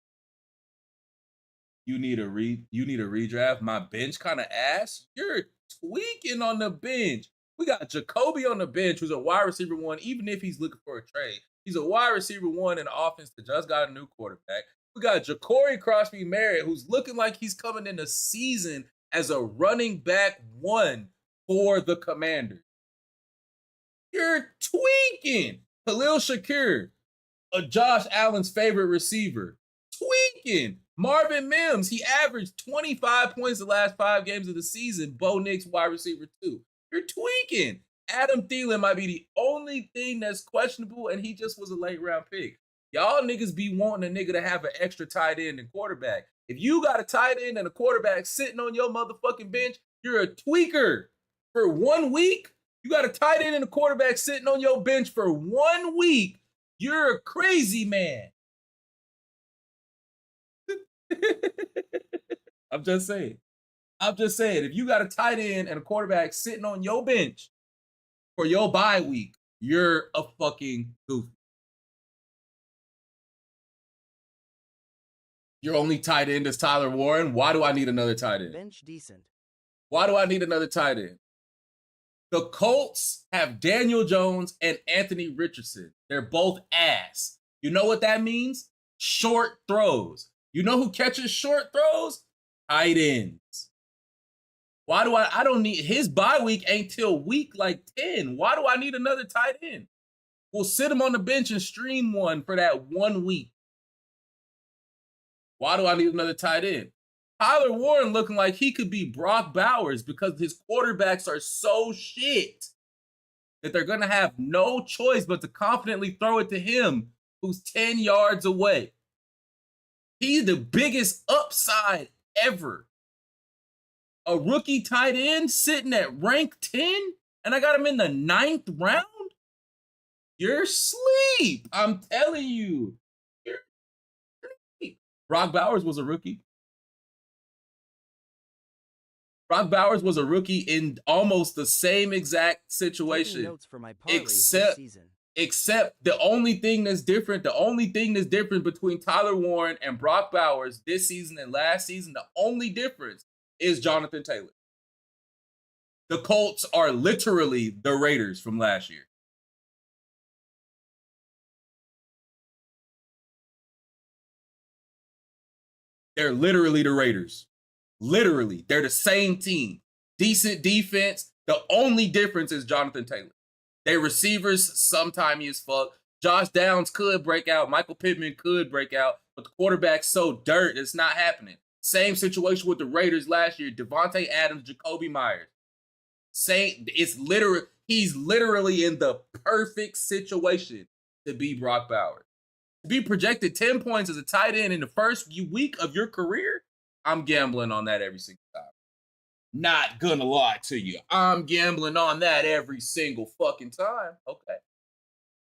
S2: You need a redraft. My bench kind of ass. You're tweaking on the bench. We got Jacoby on the bench, who's a wide receiver 1, even if he's looking for a trade. He's a wide receiver 1 in an offense that just got a new quarterback. We got Ja'Cory Crosby-Merritt, who's looking like he's coming in the season as a running back 1 for the Commanders. You're tweaking. Khalil Shakir, Josh Allen's favorite receiver. Tweaking. Marvin Mims, he averaged 25 points the last 5 games of the season. Bo Nix, wide receiver 2. You're tweaking. Adam Thielen might be the only thing that's questionable, and he just was a late round pick. Y'all niggas be wanting a nigga to have an extra tight end and quarterback. If you got a tight end and a quarterback sitting on your motherfucking bench, you're a tweaker. For 1 week, you got a tight end and a quarterback sitting on your bench for 1 week. You're a crazy man. I'm just saying. If you got a tight end and a quarterback sitting on your bench for your bye week, you're a fucking goofy. Your only tight end is Tyler Warren. Why do I need another tight end?
S1: Bench decent.
S2: Why do I need another tight end? The Colts have Daniel Jones and Anthony Richardson. They're both ass. You know what that means? Short throws. You know who catches short throws? Tight ends. Why do I don't need, his bye week ain't till week like 10. Why do I need another tight end? We'll sit him on the bench and stream one for that 1 week. Why do I need another tight end? Tyler Warren looking like he could be Brock Bowers because his quarterbacks are so shit that they're going to have no choice but to confidently throw it to him, who's 10 yards away. He's the biggest upside ever. A rookie tight end sitting at rank 10, and I got him in the 9th round? You're asleep. I'm telling you. You're asleep. Brock Bowers was a rookie. Brock Bowers was a rookie in almost the same exact situation.
S1: Notes for my parlays this season.
S2: Except the only thing that's different between Tyler Warren and Brock Bowers this season and last season, the only difference is Jonathan Taylor. The Colts are literally the Raiders from last year. They're literally the Raiders. Literally, they're the same team. Decent defense. The only difference is Jonathan Taylor. Their receivers, sometime as fuck. Josh Downs could break out. Michael Pittman could break out. But the quarterback's so dirt, it's not happening. Same situation with the Raiders last year. Devontae Adams, Jacoby Myers. He's literally in the perfect situation to be Brock Bowers. To be projected 10 points as a tight end in the first week of your career, I'm gambling on that every single time. Not gonna lie to you. I'm gambling on that every single fucking time. Okay.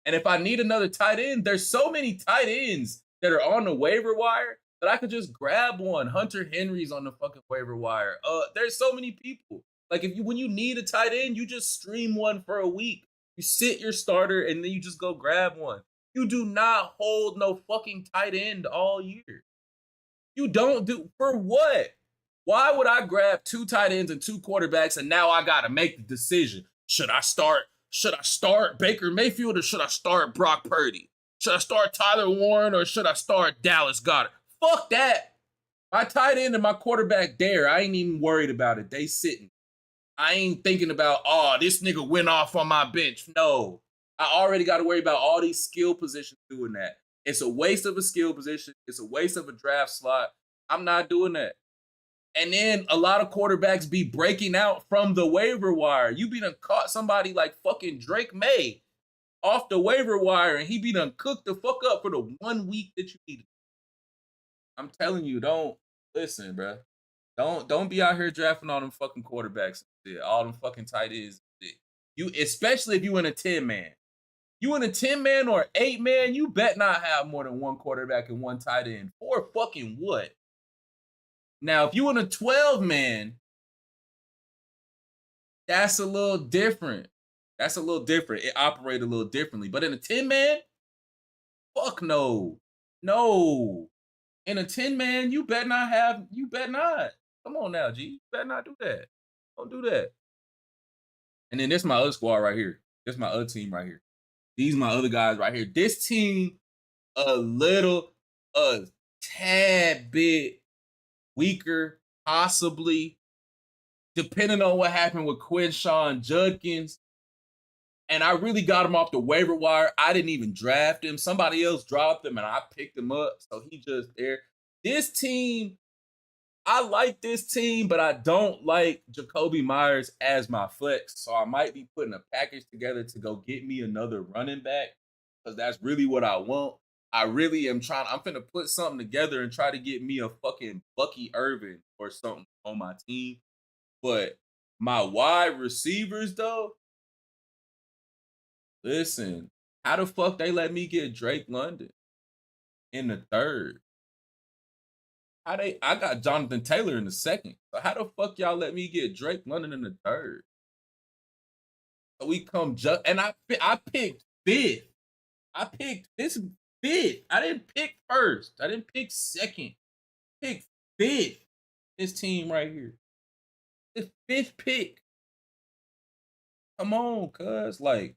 S2: And if I need another tight end, there's so many tight ends that are on the waiver wire that I could just grab one. Hunter Henry's on the fucking waiver wire. There's so many people. Like when you need a tight end, you just stream one for a week. You sit your starter and then you just go grab one. You do not hold no fucking tight end all year. You don't do, for what? Why would I grab 2 tight ends and 2 quarterbacks and now I gotta make the decision? Should I start Baker Mayfield or should I start Brock Purdy? Should I start Tyler Warren or should I start Dallas Goedert? Fuck that. My tight end and my quarterback there, I ain't even worried about it. They sitting. I ain't thinking about, this nigga went off on my bench. No. I already got to worry about all these skill positions doing that. It's a waste of a skill position. It's a waste of a draft slot. I'm not doing that. And then a lot of quarterbacks be breaking out from the waiver wire. You be done caught somebody like fucking Drake May off the waiver wire and he be done cooked the fuck up for the 1 week that you needed. I'm telling you, don't listen, bro. Don't be out here drafting all them fucking quarterbacks and shit, all them fucking tight ends and shit. You, especially if you in a 10-man. You in a 10-man or 8-man, you bet not have more than 1 quarterback and 1 tight end. For fucking what? Now, if you in a 12-man, that's a little different. It operates a little differently. But in a 10-man, fuck no. No. In a 10-man, you bet not. Come on now, G. You better not do that. Don't do that. And then this is my other squad right here. This is my other team right here. These are my other guys right here. This team, a tad bit weaker, possibly, depending on what happened with Quinshawn Judkins. And I really got him off the waiver wire. I didn't even draft him. Somebody else dropped him, and I picked him up. So he just there. This team, I like this team, but I don't like Jacoby Myers as my flex. So I might be putting a package together to go get me another running back because that's really what I want. I really am trying. I'm finna put something together and try to get me a fucking Bucky Irvin or something on my team. But my wide receivers, though, listen, how the fuck they let me get Drake London in the 3rd? I got Jonathan Taylor in the 2nd. So how the fuck y'all let me get Drake London in the 3rd? So we come and I picked 5th. I picked this 5th. I didn't pick 1st. I didn't pick 2nd. Pick 5th. This team right here. This 5th pick. Come on, cuz. Like,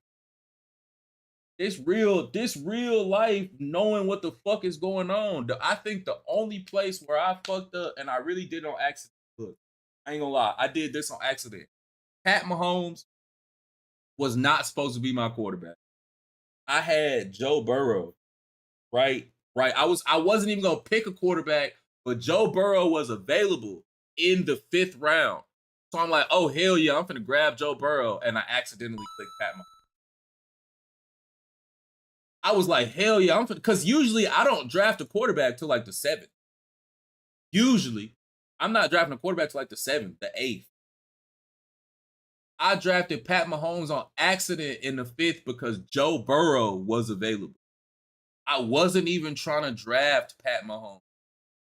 S2: this real life knowing what the fuck is going on. I think the only place where I fucked up, and I really did on accident. Look, I ain't gonna lie. I did this on accident. Pat Mahomes was not supposed to be my quarterback. I had Joe Burrow, right? I wasn't even gonna pick a quarterback, but Joe Burrow was available in the 5th round. So I'm like, oh hell yeah, I'm finna grab Joe Burrow, and I accidentally clicked Pat Mahomes. I was like, hell yeah, because usually I don't draft a quarterback till like the 7th. Usually, I'm not drafting a quarterback till like the 7th, the 8th. I drafted Pat Mahomes on accident in the 5th because Joe Burrow was available. I wasn't even trying to draft Pat Mahomes,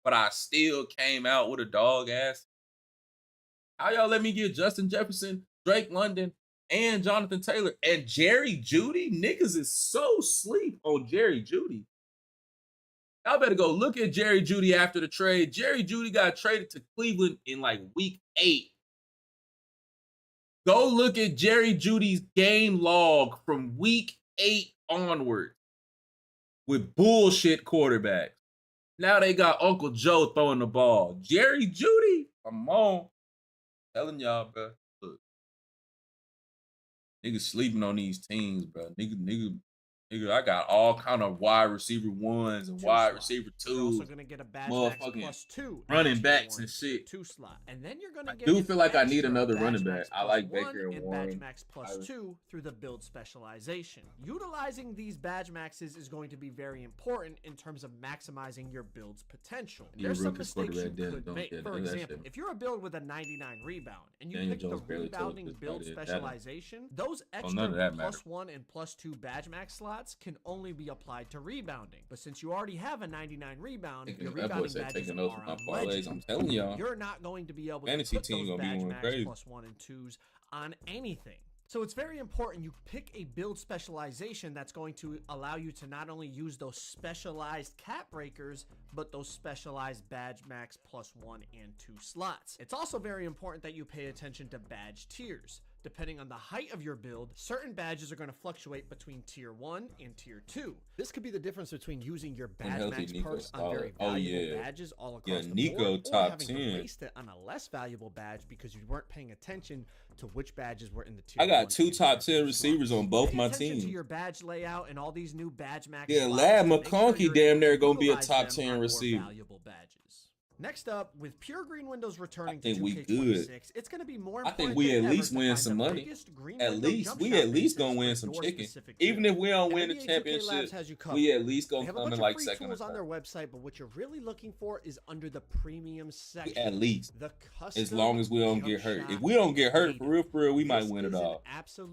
S2: but I still came out with a dog ass. How y'all let me get Justin Jefferson, Drake London, and Jonathan Taylor and Jerry Jeudy? Niggas is so sleep on Jerry Jeudy. Y'all better go look at Jerry Jeudy after the trade. Jerry Jeudy got traded to Cleveland in like week 8. Go look at Jerry Jeudy's game log from week 8 onward with bullshit quarterbacks. Now they got Uncle Joe throwing the ball. Jerry Jeudy, come on. Telling y'all, bro. Look. Niggas sleeping on these teams, bro. Nigga, I got all kind of wide receiver 1s and wide receiver 2s.
S11: You're also gonna get a badge max +2
S2: running backs and shit.
S11: 2 slot, and then you're gonna get.
S2: I do feel like I need
S11: extra
S2: another
S11: badge
S2: running
S11: max
S2: back. I like
S11: +1
S2: Baker and
S11: badge
S2: Warren.
S11: max +2 through the build specialization. Utilizing these badge maxes is going to be very important in terms of maximizing your build's potential. There's some mistakes you could make. For example, if you're a build with a 99 rebound and you pick the rebounding build specialization, those extra +1 and +2 badge max slots can only be applied to rebounding. But since you already have a 99 rebound, your rebounding badges are on legend.
S2: I'm telling y'all,
S11: you're not going to be able to
S2: fantasy
S11: put
S2: team
S11: those
S2: gonna be
S11: badge
S2: going
S11: max
S2: crazy.
S11: +1 and 2s on anything. So it's very important you pick a build specialization that's going to allow you to not only use those specialized cap breakers, but those specialized badge max +1 and 2 slots. It's also very important that you pay attention to badge tiers. Depending on the height of your build, certain badges are going to fluctuate between tier 1 and tier 2. This could be the difference between using your badge max perks on very valuable badges all across the board, or having to waste it on a less valuable badge because you weren't paying attention to which badges were in the tier.
S2: I got 2 top 10 receivers on both my teams.
S11: To your badge layout and all these new badge max.
S2: Yeah, Lad McConkey damn near gonna be a top 10 receiver.
S11: Valuable badges. Next up, with Pure Green Windows returning
S2: to
S11: 2K26, it's going to be more important.
S2: I think we at least win some money. At least gonna win some chicken. Even if we don't win the championship, we at least gonna come in like second or
S11: third. On their website, but what you're really looking for is under the premium section.
S2: At least,
S11: the custom
S2: as long as we don't get hurt. If we don't get hurt for real, we might win it all.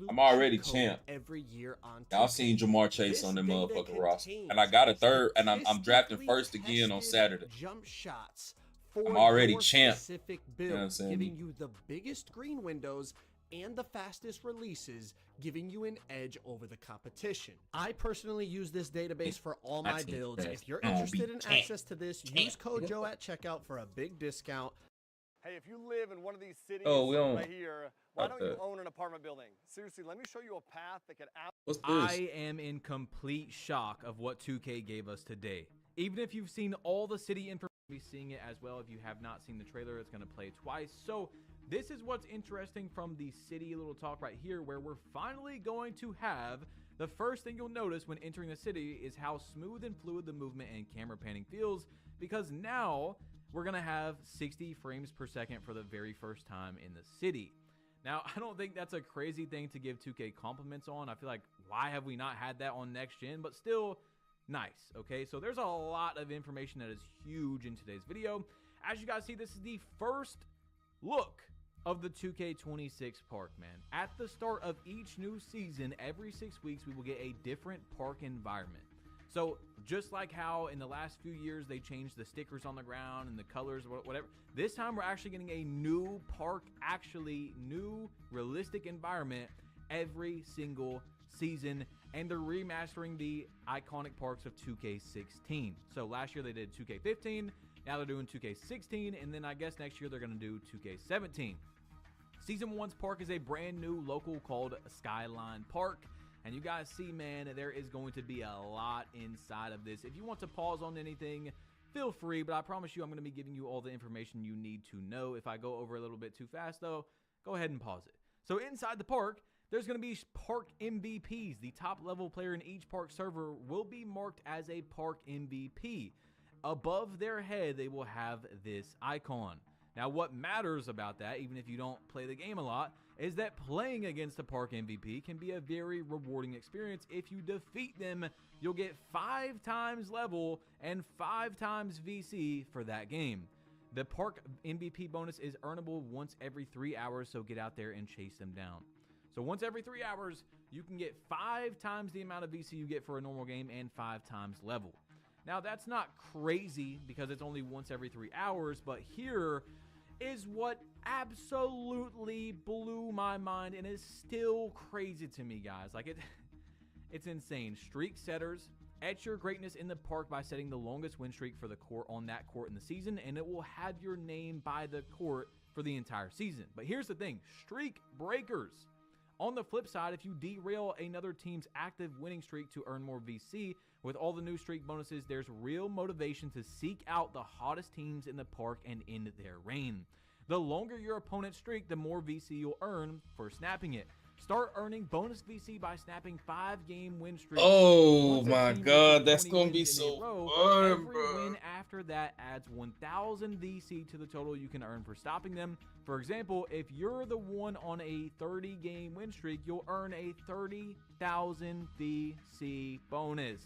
S2: I'm already champ.
S11: Every year on
S2: Y'all seen Jamar Chase on the motherfucking roster, and I got a third, and I'm drafting first again on Saturday.
S11: Jump shots.
S2: I'm already champ.
S11: Build, you know what I'm saying? Giving you the biggest green windows and the fastest releases, giving you an edge over the competition. I personally use this database for all my builds. If you're interested in access to this, use code Joe at checkout for a big discount.
S20: Hey, if you live in one of these cities right here, why don't you own an apartment building? Seriously, let me show you a path that could.
S8: I am in complete shock of what 2K gave us today. Even if you've seen all the city information, be seeing it as well. If you have not seen the trailer, it's going to play twice. So this is what's interesting from the city little talk right here, where we're finally going to have the first thing you'll notice when entering the city is how smooth and fluid the movement and camera panning feels, because now we're going to have 60 frames per second for the very first time in the city. Now, I don't think that's a crazy thing to give 2K compliments on. I feel like, why have we not had that on next gen? But still, nice. Okay, so there's a lot of information that is huge in today's video. As you guys see, this is the first look of the 2K26 park, man. At the start of each new season, every 6 weeks, we will get a different park environment. So just like how in the last few years they changed the stickers on the ground and the colors, whatever, this time we're actually getting a new park, actually new realistic environment every single season, and they're remastering the iconic parks of 2K16. So last year they did 2K15, now they're doing 2K16, and then I guess next year they're going to do 2K17. Season 1's park is a brand new local called Skyline Park, and you guys see, man, there is going to be a lot inside of this. If you want to pause on anything, feel free, but I promise you I'm going to be giving you all the information you need to know. If I go over a little bit too fast, though, go ahead and pause it. So inside the park, there's going to be park MVPs. The top level player in each park server will be marked as a park MVP. Above their head, they will have this icon. Now, what matters about that, even if you don't play the game a lot, is that playing against a park MVP can be a very rewarding experience. If you defeat them, you'll get 5 times level and 5 times VC for that game. The park MVP bonus is earnable once every 3 hours, so get out there and chase them down. So once every 3 hours, you can get 5 times the amount of VC you get for a normal game and 5 times level. Now, that's not crazy because it's only once every 3 hours, but here is what absolutely blew my mind and is still crazy to me, guys. Like, it's insane. Streak setters, etch your greatness in the park by setting the longest win streak for the court on that court in the season, and it will have your name by the court for the entire season. But here's the thing, streak breakers. On the flip side, if you derail another team's active winning streak to earn more VC, with all the new streak bonuses, there's real motivation to seek out the hottest teams in the park and end their reign. The longer your opponent's streak, the more VC you'll earn for snapping it. Start earning bonus VC by snapping 5-game win streaks.
S2: Oh my God, that's gonna be so fun,
S8: every
S2: bro.
S8: win after that adds 1,000 VC to the total you can earn for stopping them. For example, if you're the one on a 30-game win streak, you'll earn a 30,000 VC bonus.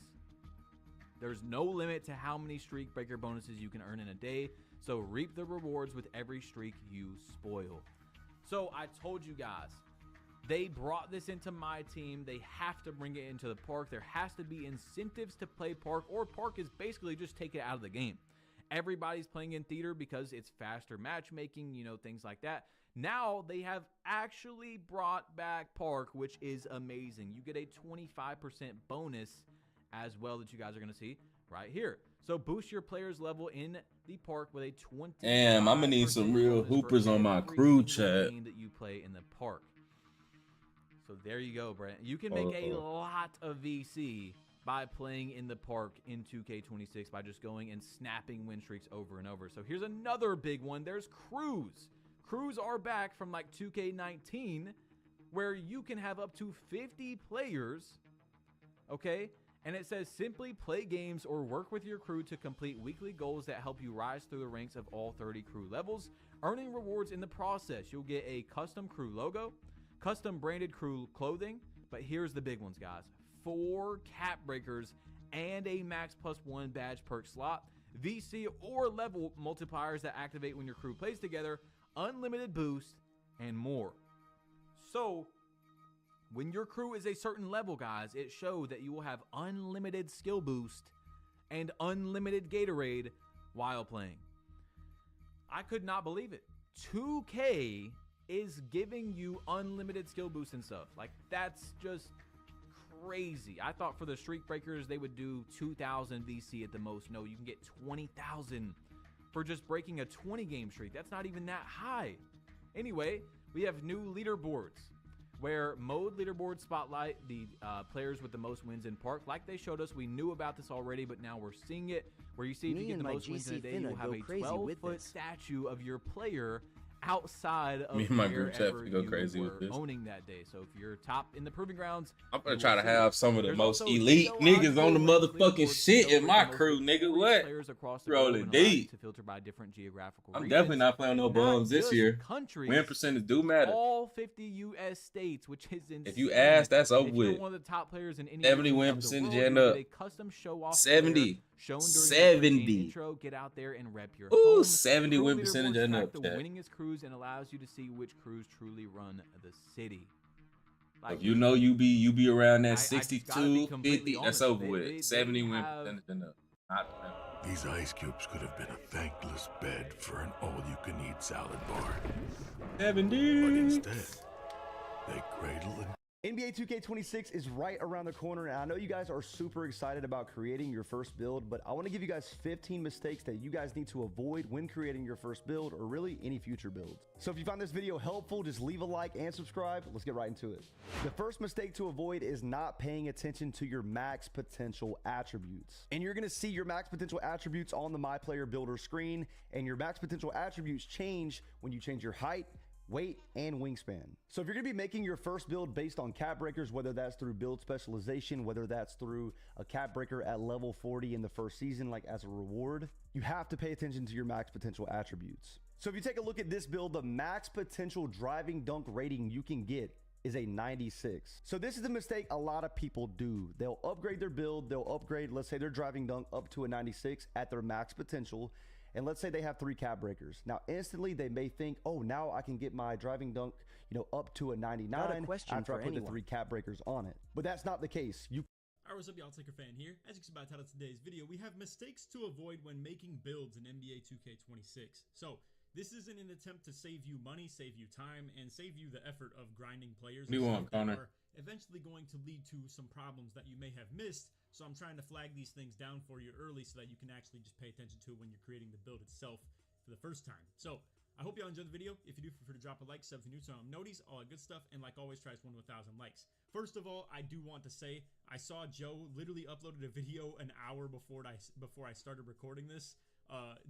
S8: There's no limit to how many streak breaker bonuses you can earn in a day, so reap the rewards with every streak you spoil. So I told you guys, they brought this into my team. They have to bring it into the park. There has to be incentives to play park, or park is basically just take it out of the game. Everybody's playing in theater because it's faster matchmaking, you know, things like that. Now they have actually brought back park, which is amazing. You get a 25% bonus as well that you guys are going to see right here. So boost your player's level in the park with a 20%.
S2: Damn, I'm gonna need some real hoopers on my crew chat.
S8: Game that you play in the park. So there you go, Brent. You can make a lot of VC by playing in the park in 2K26 by just going and snapping win streaks over and over. So here's another big one. There's crews. Crews are back from like 2K19, where you can have up to 50 players, okay? And it says simply play games or work with your crew to complete weekly goals that help you rise through the ranks of all 30 crew levels, earning rewards in the process. You'll get a custom crew logo, custom branded crew clothing, but here's the big ones, guys. 4 cap breakers and a max +1 badge perk slot, VC or level multipliers that activate when your crew plays together, unlimited boost, and more. So when your crew is a certain level, guys, it shows that you will have unlimited skill boost and unlimited Gatorade while playing. I could not believe it. 2K is giving you unlimited skill boost and stuff. Like, that's just crazy. I thought for the streak breakers they would do 2,000 VC at the most. No, you can get 20,000 for just breaking a 20-game streak. That's not even that high. Anyway, we have new leaderboards where mode leaderboard spotlight the players with the most wins in park. Like they showed us, we knew about this already, but now we're seeing it, where you see if you get the most wins in a day, you'll have a 12-foot statue of your player outside of
S2: Me and my group chat
S8: wherever
S2: go
S8: you
S2: crazy
S8: were
S2: with this.
S8: owning that day. So if you're top in the proving grounds,
S2: I'm gonna
S8: you
S2: try
S8: will
S2: to
S8: see
S2: have
S8: it.
S2: some of the
S8: There's
S2: most
S8: also
S2: elite niggas on the motherfucking shit in my crew, nigga. What?
S8: Players across the
S2: Rolling
S8: globe and allow you
S2: deep.
S8: to filter by different geographical
S2: I'm
S8: regions.
S2: definitely not playing no bums this
S8: just
S2: year.
S8: countries,
S2: Win percentage do matter.
S8: all 50 U.S. states, which is insane.
S2: If you ask, that's over
S8: If you're
S2: with.
S8: one of the top players in any
S2: 70
S8: region
S2: win
S8: of the
S2: percentage
S8: world,
S2: end
S8: you'll
S2: up.
S8: get a custom show-off
S2: 70.
S8: player shown during your
S2: 70.
S8: intro. Get out there and rep your
S2: Ooh,
S8: home.
S2: 70
S8: Crew
S2: win
S8: leaderboards
S2: percentage end
S8: track
S2: up,
S8: the
S2: chat.
S8: winningest crews and allows you to see which crews truly run the city.
S2: If you know you be around that
S8: just gotta be
S2: 62,
S8: completely
S2: 50, that's
S8: honest.
S2: over with.
S8: They
S2: 70 win
S8: have-
S2: percentage end up. Not
S7: These ice cubes could have been a thankless bed for an all-you-can-eat salad bar.
S2: 70.
S7: But instead, they cradle and
S22: NBA 2K26 is right around the corner, and I know you guys are super excited about creating your first build, but I want to give you guys 15 mistakes that you guys need to avoid when creating your first build, or really any future builds. So if you found this video helpful, just leave a like and subscribe. Let's get right into it. The first mistake to avoid is not paying attention to your max potential attributes. And you're going to see your max potential attributes on the My Player Builder screen, and your max potential attributes change when you change your height, weight, and wingspan. So if you're gonna be making your first build based on cap breakers, whether that's through build specialization, whether that's through a cap breaker at level 40 in the first season, like as a reward, you have to pay attention to your max potential attributes. So if you take a look at this build, the max potential driving dunk rating you can get is a 96. So this is the mistake a lot of people do. They'll upgrade their build, they'll upgrade, let's say their driving dunk up to a 96 at their max potential, and let's say they have 3 cap breakers. Now, instantly they may think, oh, now I can get my driving dunk, up to a 99 after I put the 3 cap breakers on it. But that's not the case.
S23: Alright, what's up, y'all? Taker Fan here. As you can see by the title of today's video, we have mistakes to avoid when making builds in NBA 2K26. So, This isn't an attempt to save you money, save you time, and save you the effort of grinding players.
S2: What do you want, Connor?
S23: Are eventually going to lead to some problems that you may have missed. So I'm trying to flag these things down for you early so that you can actually just pay attention to it when you're creating the build itself for the first time. So I hope y'all enjoyed the video. If you do, feel free to drop a like, sub if you're new to noties, all that good stuff, and like always, try to 1,000 likes. First of all, I do want to say I saw Joe literally uploaded a video an hour before I started recording this.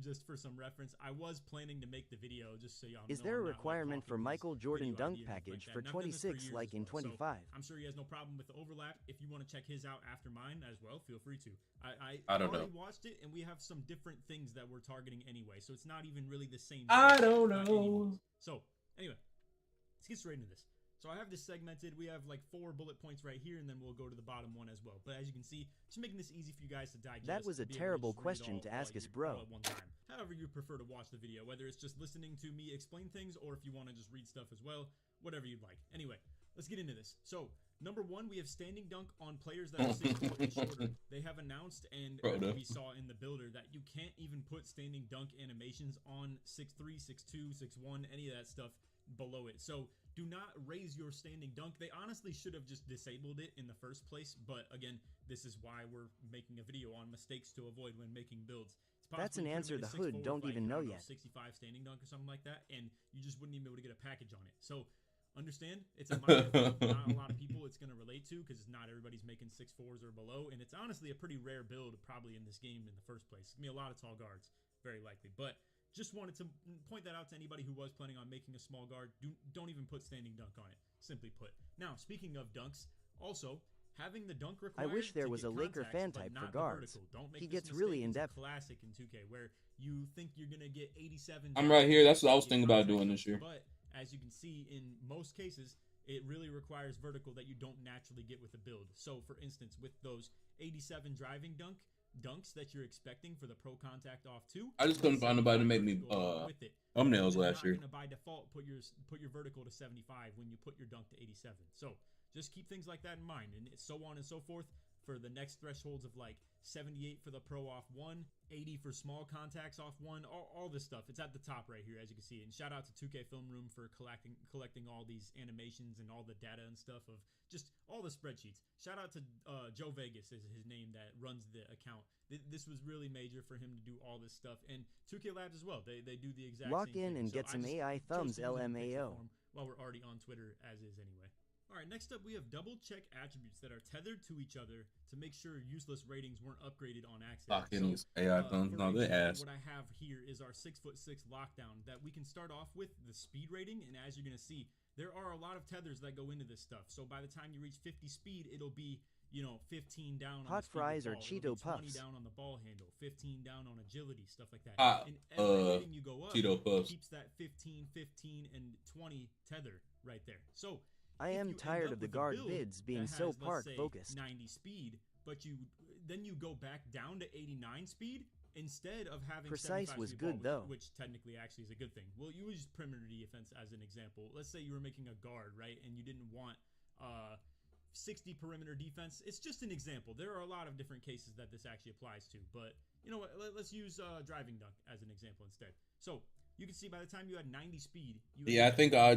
S23: Just for some reference, I was planning to make the video just so y'all know.
S1: Is there a requirement for Michael Jordan dunk package for 26 like in 25?
S23: So I'm sure he has no problem with the overlap. If you want to check his out after mine as well, feel free to.
S2: I don't know.
S23: already watched it, and we have some different things that we're targeting anyway, so it's not even really the same.
S2: I don't know.
S23: So anyway, let's get straight into this. So I have this segmented. We have like 4 bullet points right here, and then we'll go to the bottom one as well. But as you can see, just making this easy for you guys to digest.
S1: That was a terrible question to ask us, bro.
S23: At one time. However you prefer to watch the video, whether it's just listening to me explain things, or if you want to just read stuff as well, whatever you'd like. Anyway, let's get into this. So number 1, we have standing dunk on players that are 6'4" and shorter. They have announced, and we saw in the builder, that you can't even put standing dunk animations on 6'3", 6'2", 6'1", any of that stuff below it. So do not raise your standing dunk. They honestly should have just disabled it in the first place, but again, this is why we're making a video on mistakes to avoid when making builds.
S1: That's an answer the hood don't even know yet.
S23: 65 standing dunk or something like that, and you just wouldn't even be able to get a package on it. So understand, it's a minor thing. Not a lot of people it's going to relate to, because not everybody's making 6'4s or below, and it's honestly a pretty rare build probably in this game in the first place. It's going to be a lot of tall guards, very likely, but just wanted to point that out to anybody who was planning on making a small guard. Don't even put standing dunk on it, simply put. Now, speaking of dunks, also, having the dunk required,
S1: I wish there was a Laker fan type for guards. He gets really in-depth.
S23: Classic in 2K, where you think you're going to get 87.
S2: I'm right here. That's what I was thinking about doing this year.
S23: But as you can see, in most cases, it really requires vertical that you don't naturally get with a build. So, for instance, with those 87 driving dunks that you're expecting for the pro contact off 2,
S2: I just couldn't find nobody to make me thumbnails last year.
S23: Gonna by default put your vertical to 75 when you put your dunk to 87. So just keep things like that in mind, and so on and so forth for the next thresholds of like 78 for the pro off 1, 80 for small contacts off 1, all this stuff. It's at the top right here, as you can see. And shout out to 2K Film Room for collecting all these animations and all the data and stuff of just all the spreadsheets. Shout out to Joe Vegas is his name that runs the account. This was really major for him to do all this stuff, and 2K Labs as well. They do the exact
S1: Lock
S23: same
S1: in
S23: thing.
S1: and get some AI thumbs, LMAO.
S23: While we're already on Twitter, as is anyway. All right, next up we have double check attributes that are tethered to each other to make sure useless ratings weren't upgraded on accident.
S2: Lock in these AI thumbs. No, they ass.
S23: What I have here is our 6'6" lockdown that we can start off with the speed rating, and as you're gonna see, there are a lot of tethers that go into this stuff. So by the time you reach 50 speed, it'll be 15 down on
S1: hot fries or Cheeto
S23: 20
S1: puffs.
S23: down on the ball handle, 15 down on agility, stuff like that.
S2: Hot,
S23: and every rating you go up
S2: Cheeto puffs.
S23: keeps that 15, 15, and 20 tether right there. So
S1: I am tired of the guard vids being so park focused.
S23: 90 speed, but then you go back down to 89 speed instead of having
S1: Precise
S23: 75
S1: was
S23: speed
S1: good
S23: ball,
S1: though.
S23: which technically actually is a good thing. We'll use perimeter defense as an example. Let's say you were making a guard, right, and you didn't want 60 perimeter defense. It's just an example. There are a lot of different cases that this actually applies to, but you know what? Let's use driving dunk as an example instead. So you can see by the time you had 90 speed,
S2: I think I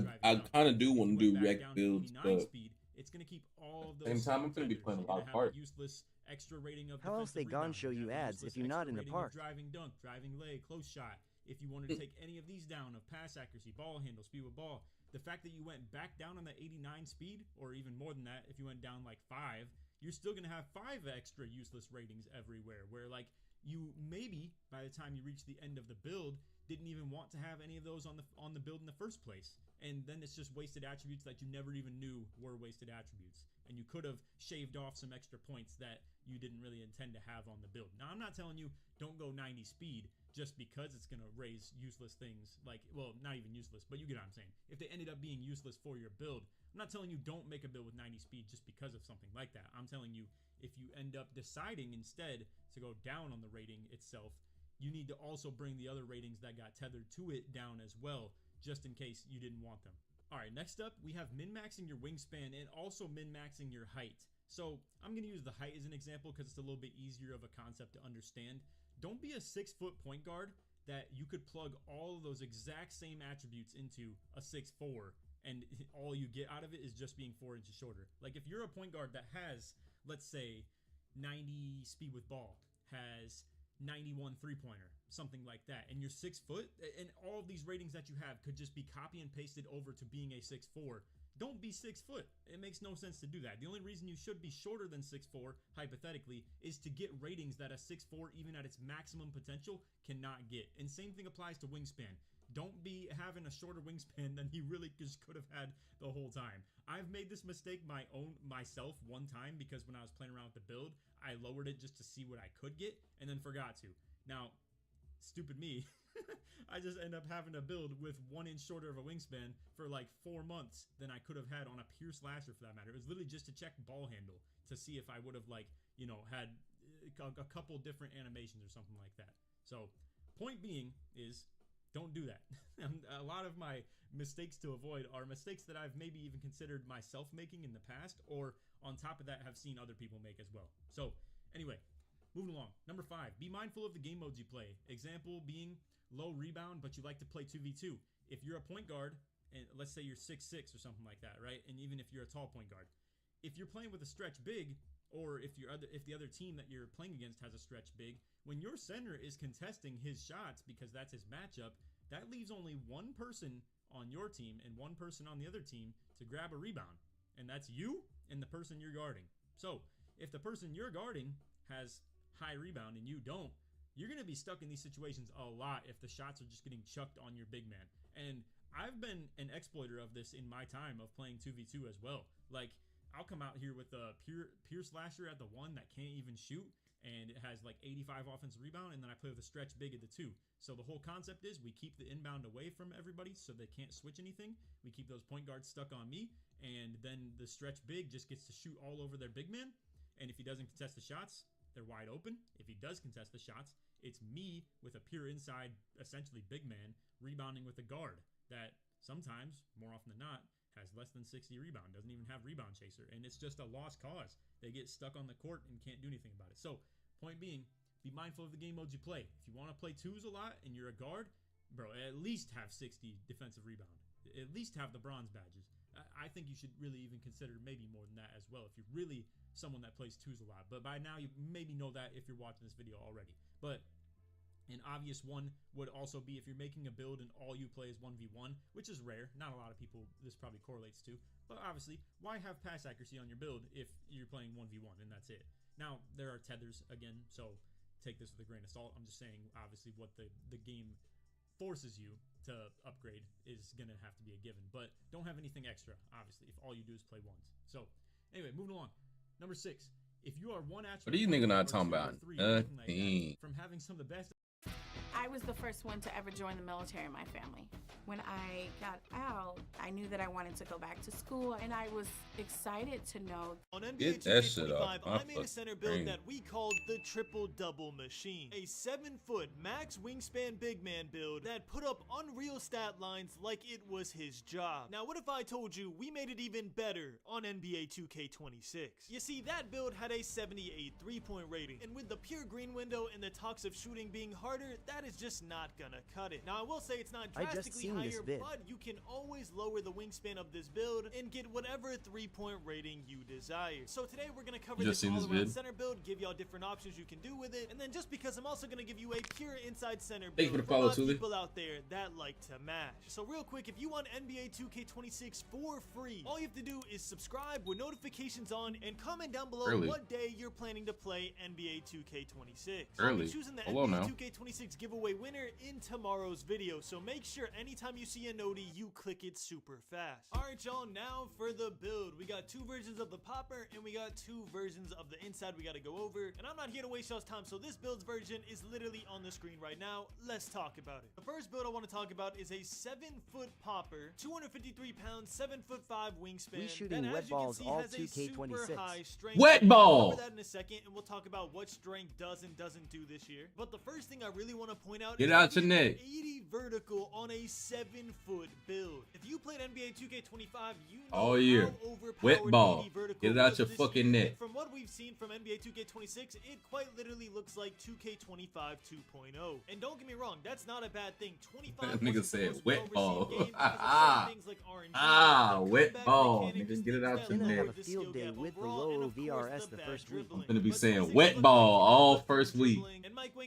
S2: kind of do want to do rec builds, but
S23: speed, it's going to keep all of those.
S2: same time I'm going to be playing a lot of park.
S23: Useless extra rating of
S1: how else they gone show you ads if you're not in the park?
S23: Driving dunk, driving leg, close shot. If you wanted to take any of these down of pass accuracy, ball handle, speed with ball, the fact that you went back down on that 89 speed, or even more than that, if you went down like 5, you're still going to have 5 extra useless ratings everywhere, where like you maybe by the time you reach the end of the build didn't even want to have any of those on the build in the first place, and then it's just wasted attributes that you never even knew were wasted attributes, and you could have shaved off some extra points that you didn't really intend to have on the build. Now I'm not telling you don't go 90 speed just because it's going to raise useless things, like, well, not even useless, but you get what I'm saying. If they ended up being useless for your build, I'm not telling you don't make a build with 90 speed just because of something like that. I'm telling you, if you end up deciding instead to go down on the rating itself, you need to also bring the other ratings that got tethered to it down as well, just in case you didn't want them. All right, next up, we have min-maxing your wingspan and also min-maxing your height. So I'm going to use the height as an example because it's a little bit easier of a concept to understand. Don't be a 6-foot point guard that you could plug all of those exact same attributes into a 6'4", and all you get out of it is just being 4 inches shorter. Like if you're a point guard that has, let's say, 90 speed with ball, has 91 three-pointer, something like that, and you're 6 foot, and all of these ratings that you have could just be copy and pasted over to being a 6'4", don't be 6 foot. It makes no sense to do that. The only reason you should be shorter than 6'4", hypothetically, is to get ratings that a 6'4", even at its maximum potential, cannot get. And same thing applies to wingspan. Don't be having a shorter wingspan than he really just could have had the whole time. I've made this mistake myself one time, because when I was playing around with the build, I lowered it just to see what I could get and then forgot to. Now, stupid me, I just end up having to build with 1 inch shorter of a wingspan for like 4 months than I could have had on a pure slasher, for that matter. It was literally just to check ball handle to see if I would have, like, you know, had a couple different animations or something like that. So point being is, don't do that. A lot of my mistakes to avoid are mistakes that I've maybe even considered myself making in the past, or on top of that have seen other people make as well. So anyway, moving along. Number 5, be mindful of the game modes you play. Example being low rebound, but you like to play 2v2. If you're a point guard, and let's say you're 6'6" or something like that, right? And even if you're a tall point guard, if you're playing with a stretch big, or if the other team that you're playing against has a stretch big, when your center is contesting his shots because that's his matchup, that leaves only one person on your team and one person on the other team to grab a rebound, and that's you and the person you're guarding. So if the person you're guarding has high rebound and you don't, you're going to be stuck in these situations a lot if the shots are just getting chucked on your big man. And I've been an exploiter of this in my time of playing 2v2 as well. Like, I'll come out here with a pure slasher at the 1 that can't even shoot, and it has like 85 offensive rebound, and then I play with a stretch big at the 2. So the whole concept is we keep the inbound away from everybody so they can't switch anything. We keep those point guards stuck on me, and then the stretch big just gets to shoot all over their big man. And if he doesn't contest the shots, they're wide open. If he does contest the shots, it's me with a pure inside, essentially big man, rebounding with a guard that sometimes, more often than not, has less than 60 rebound, doesn't even have rebound chaser, and it's just a lost cause. They get stuck on the court and can't do anything about it. So, point being, be mindful of the game modes you play. If you want to play 2s a lot and you're a guard, bro, at least have 60 defensive rebound. At least have the bronze badges. I think you should really even consider maybe more than that as well if you're really someone that plays 2s a lot. But by now, you maybe know that if you're watching this video already. But an obvious one would also be if you're making a build and all you play is 1v1, which is rare. Not a lot of people this probably correlates to. But obviously, why have pass accuracy on your build if you're playing 1v1 and that's it? Now, there are tethers again, so take this with a grain of salt. I'm just saying, obviously, what the game forces you to upgrade is going to have to be a given. But don't have anything extra, obviously, if all you do is play 1s. So, anyway, moving along. Number 6. If you are one attribute...
S2: What are you niggas not talking about?
S23: From having some of the best...
S4: I was the first one to ever join the military in my family. When I got out, I knew that I wanted to go back to school, and I was excited to know.
S9: On NBA 2K25, I made a center build that we called the Triple-Double Machine. A 7-foot max wingspan big man build that put up unreal stat lines like it was his job. Now, what if I told you we made it even better on NBA 2K26? You see, that build had a 78 3-point rating, and with the pure green window and the talks of shooting being harder, that is just not gonna cut it. Now, I will say it's not drastically higher, but you can always lower the wingspan of this build and get whatever 3-point rating you desire. So today we're gonna cover this all-around center build, give y'all different options you can do with it, and then just because I'm also gonna give you a pure inside center build for a lot of people out there that like to mash. So real quick, if you want NBA 2K26 for free, all you have to do is subscribe with notifications on and comment down below what day you're planning to play NBA 2K26. I'll be choosing the NBA 2K26 giveaway winner in tomorrow's video, so make sure anytime you see a noti, you click it super fast. Alright y'all, now for the build. We got 2 versions of the popper and we got 2 versions of the inside we gotta go over, and I'm not here to waste y'all's time, so this build's version is literally on the screen right now. Let's talk about it. The first build I want to talk about is a 7-foot popper, 253 pounds, 7'5" wingspan.
S1: We shooting wet balls all 2K26.
S2: Wet ball!
S9: We'll cover that in a second, and we'll talk about what strength does and doesn't do this year. But the first thing I really want to point out
S2: Get
S9: is
S2: out your neck.
S9: 80 vertical on a 7-foot build. If you played NBA 2K25, you know
S2: all year.
S9: how overpowered
S2: Wet ball.
S9: 80 vertical
S2: Get it out
S9: was
S2: your
S9: this
S2: fucking
S9: year.
S2: neck.
S9: From what we've seen from NBA 2K26, it quite literally looks like 2K25 2.0. And don't get me wrong, that's not a bad thing. 25
S2: Nigga
S9: wasn't the
S2: said
S9: most
S2: wet ball.
S9: well-received game because of certain things like RNG,
S2: wet ball. Nigga, get it out your
S1: Gonna have
S2: neck.
S1: a field day with the low VRS the first week.
S2: I'm gonna be saying wet ball all first week.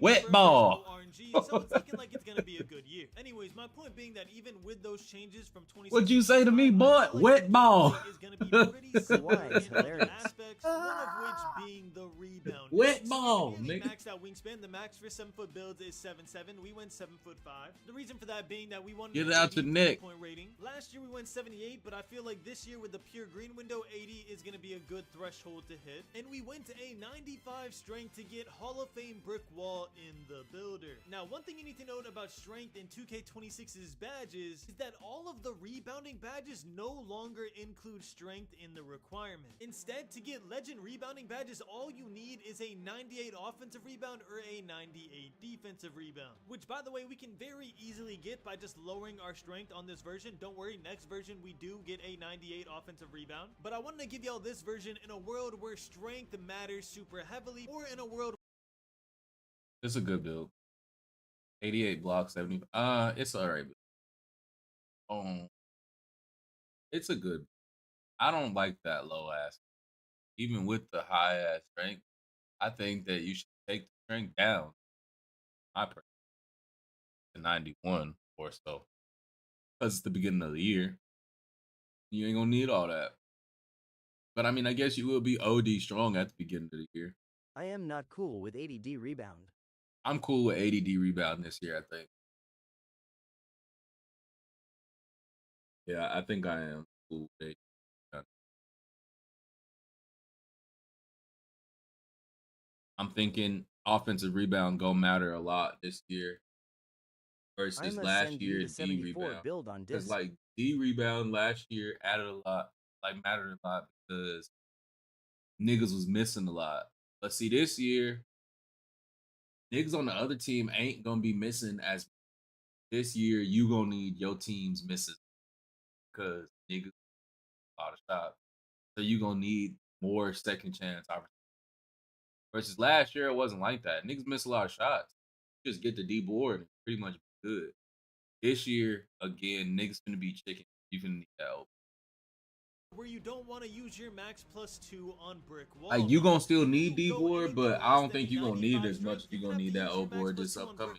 S2: Wet ball.
S9: So it's looking like it's gonna be a good year. Anyways, my point being that even with those changes from 26,
S2: What'd you say to me, boy? Wet ball.
S9: is gonna be pretty similar in
S1: hilarious.
S9: aspects, one of which being the rebound.
S2: Wet ball,
S9: Really
S2: nigga.
S9: maxed out wingspan. The max for 7-foot builds is 7'7". We went 7'5". The reason for that being that we wanted
S2: Get
S9: an
S2: it out your
S9: 80
S2: neck.
S9: point rating. Last year we went 78, but I feel like this year with the pure green window, 80 is gonna be a good threshold to hit. And we went to a 95 strength to get Hall of Fame brick wall in the builder. Now, one thing you need to note about strength in 2K26's badges is that all of the rebounding badges no longer include strength in the requirement. Instead, to get legend rebounding badges, all you need is a 98 offensive rebound or a 98 defensive rebound, which by the way, we can very easily get by just lowering our strength on this version. Don't worry, next version we do get a 98 offensive rebound, but I wanted to give y'all this version in a world where strength matters super heavily, or in a world
S2: It's a good build. 88 blocks, 70. It's alright. It's a good. I don't like that low ass. Even with the high ass strength, I think that you should take the strength down. I prefer to 91 or so. Because it's the beginning of the year. You ain't gonna need all that. But I mean, I guess you will be OD strong at the beginning of the year.
S1: I am not cool with 80D rebound.
S2: I'm cool with 80D rebound this year, I think. Yeah, I think I am cool with 80D. I'm thinking offensive rebound gonna matter a lot this year versus last year's D rebound.
S1: Build on
S2: Because
S1: disc.
S2: like D rebound last year added a lot, like mattered a lot because niggas was missing a lot. But see, this year, niggas on the other team ain't gonna be missing as. This year, you gonna need your team's misses because niggas a lot of shots. So you gonna need more second chance opportunities. Versus last year, it wasn't like that. Niggas missed a lot of shots. Just get the D board and pretty much be good. This year, again, niggas gonna be chicken. You gonna need help.
S9: where you don't want to use your max +2 on brick wall.
S2: Like you gonna still need D board, but I don't think you gonna need it as much as you gonna need that O board this upcoming.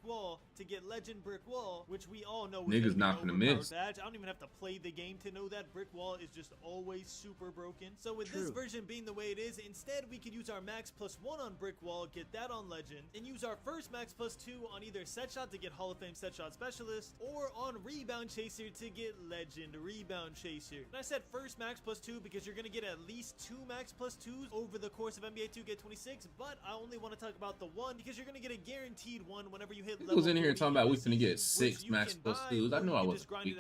S9: To get legend brick wall, which we all know
S2: Niggas not gonna miss.
S9: Badge. I don't even have to play the game to know that brick wall is just always super broken. So with this version being the way it is, instead we could use our max +1 on brick wall, get that on legend, and use our first max +2 on either set shot to get Hall of Fame set shot specialist, or on rebound chaser to get legend rebound chaser. And I said first max +2 because you're gonna get at least 2 max +2s over the course of NBA 2K26, but I only want to talk about the one because you're gonna get a guaranteed one whenever you hit level.
S2: Who's in here talking about we finna get 6 max +2s? I knew I wasn't speaking.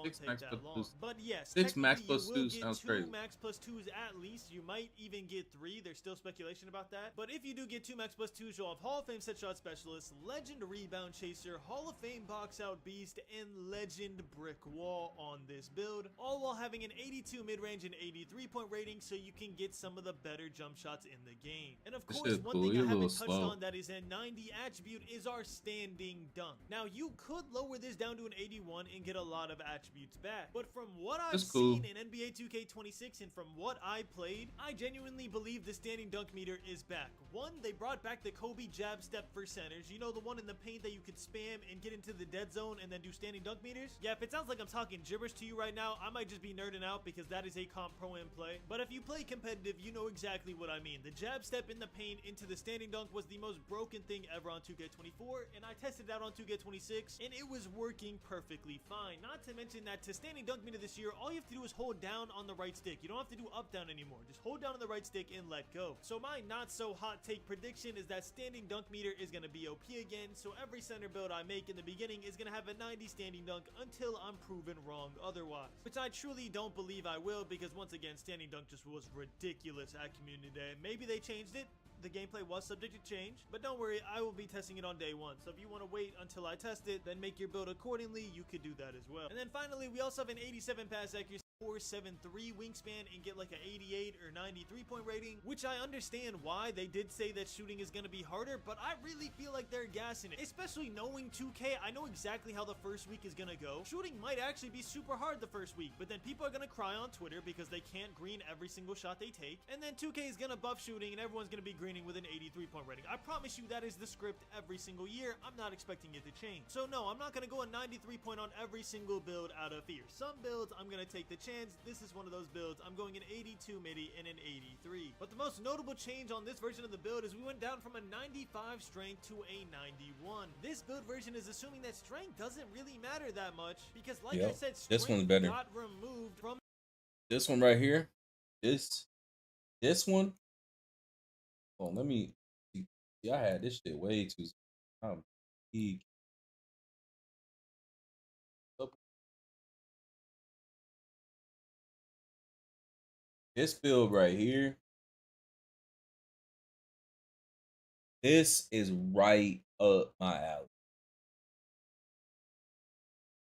S2: 6 max +2s.
S9: But yes,
S2: 6 max +2s
S9: get
S2: sounds
S9: 2
S2: crazy.
S9: max +2s at least. You might even get 3. There's still speculation about that. But if you do get 2 max +2s, you'll have Hall of Fame set shot specialist, legend rebound chaser, Hall of Fame box out beast, and legend brick wall on this build, all while having an 82 mid-range and 83-point rating, so you can get some of the better jump shots in the game. And of
S2: This
S9: course,
S2: shit's
S9: one
S2: cool.
S9: thing
S2: You're
S9: I
S2: a
S9: haven't
S2: little
S9: touched
S2: slow.
S9: on that is a 90 attribute is our standing dunk. Now you could lower this down to an 81 and get a lot of attributes back, but from what I've
S2: That's cool.
S9: seen in NBA 2K26 and from what I played, I genuinely believe the standing dunk meter is back. One, they brought back the Kobe jab step for centers, you know, the one in the paint that you could spam and get into the dead zone and then do standing dunk meters. Yeah, if it sounds like I'm talking gibberish to you right now, I might just be nerding out because that is a comp pro in play, but if you play competitive, you know exactly what I mean. The jab step in the paint into the standing dunk was the most broken thing ever on 2K24, and I tested it out on 2K26 and it was working perfectly fine. Not to mention that to standing dunk meter this year, all you have to do is hold down on the right stick. You don't have to do up down anymore. Just hold down on the right stick and let go. So my not so hot take prediction is that standing dunk meter is going to be OP again, so every center build I make in the beginning is going to have a 90 standing dunk until I'm proven wrong otherwise, which I truly don't believe I will, because once again, standing dunk just was ridiculous at community day. Maybe they changed it, the gameplay was subject to change, but don't worry, I will be testing it on day 1. So if you want to wait until I test it, then make your build accordingly, you could do that as well. And then finally, we also have an 87 pass accuracy, 4.73 wingspan, and get like an 88 or 93 point rating, which I understand why they did say that shooting is going to be harder, but I really feel like they're gassing it. Especially knowing 2K, I know exactly how the first week is going to go. Shooting might actually be super hard the first week, but then people are going to cry on Twitter because they can't green every single shot they take, and then 2K is going to buff shooting and everyone's going to be greening with an 83 point rating. I promise you that is the script every single year. I'm not expecting it to change. So no, I'm not going to go a 93 point on every single build out of fear. Some builds I'm going to take the chance. This is one of those builds. I'm going an 82 midi and an 83. But the most notable change on this version of the build is we went down from a 95 strength to a 91. This build version is assuming that strength doesn't really matter that much because, like I said, strength
S2: this one's better.
S9: got removed from
S2: this one right here. This one. Oh, let me see. I had this shit way too. This build right here. This is right up my alley.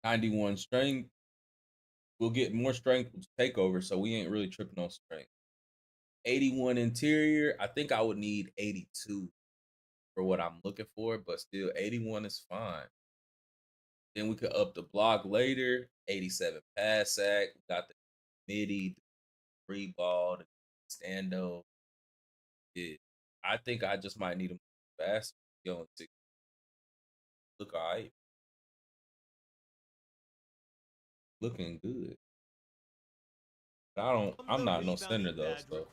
S2: 91 strength. We'll get more strength with takeover, so we ain't really tripping on strength. 81 interior. I think I would need 82 for what I'm looking for, but still 81 is fine. Then we could up the block later. 87 pass sack. Got the midi, the free ball, the stando. Yeah. I think I just might need them fast. Look all right. Looking good. I'm not no center though, so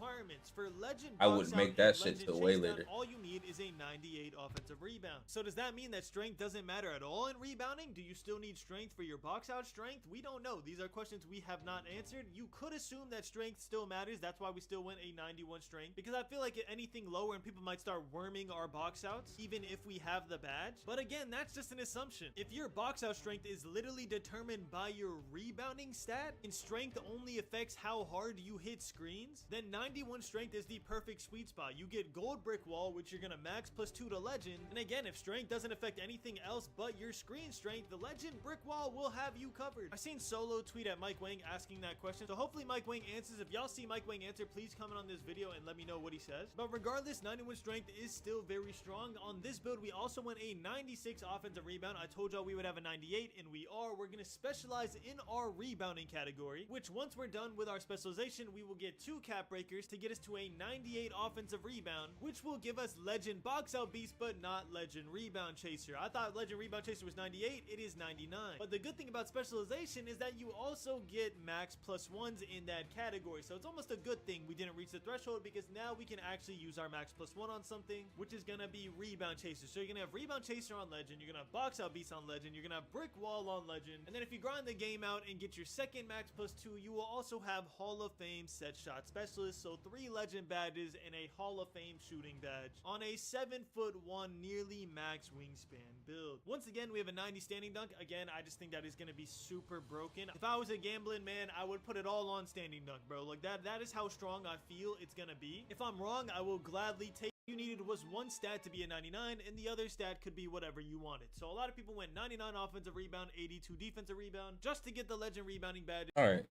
S9: for legend
S2: I wouldn't make that shit till way later.
S9: All you need is a 98 offensive rebound. So does that mean that strength doesn't matter at all in rebounding? Do you still need strength for your box out strength? We don't know. These are questions we have not answered. You could assume that strength still matters. That's why we still went a 91 strength, because I feel like anything lower and people might start worming our box outs even if we have the badge. But again, that's just an assumption. If your box out strength is literally determined by your rebounding stat and strength only affects how hard you hit screens, then 91 strength is the perfect sweet spot. You get gold brick wall, which you're gonna max +2 to legend, and again, if strength doesn't affect anything else but your screen strength, the legend brick wall will have you covered. I seen Solo tweet at Mike Wang asking that question, so hopefully Mike Wang answers. If y'all see Mike Wang answer, please comment on this video and let me know what he says. But regardless, 91 strength is still very strong. On this build, we also went a 96 offensive rebound. I told y'all we would have a 98, and we are. We're gonna specialize in our rebounding category, which once we're done with our specialization, we will get 2 cap breakers to get us to a 98 offensive rebound, which will give us legend box out beast, but not legend rebound chaser. I thought legend rebound chaser was 98. It is 99. But the good thing about specialization is that you also get max +1s in that category. So it's almost a good thing we didn't reach the threshold, because now we can actually use our max +1 on something, which is gonna be rebound chaser. So you're gonna have rebound chaser on legend, you're gonna have box out beast on legend, you're gonna have brick wall on legend, and then if you grind the game out and get your second max +2, you will also have Hall of Fame set shot specialist, so 3 legend badges and a Hall of Fame shooting badge on a 7'1" nearly max wingspan build. Once again, we have a 90 standing dunk. Again, I just think that is going to be super broken. If I was a gambling man, I would put it all on standing dunk, bro. Like that is how strong I feel it's going to be. If I'm wrong, I will gladly take. You needed was one stat to be a 99, and the other stat could be whatever you wanted. So a lot of people went 99 offensive rebound, 82 defensive rebound, just to get the legend rebounding badge.
S2: All right.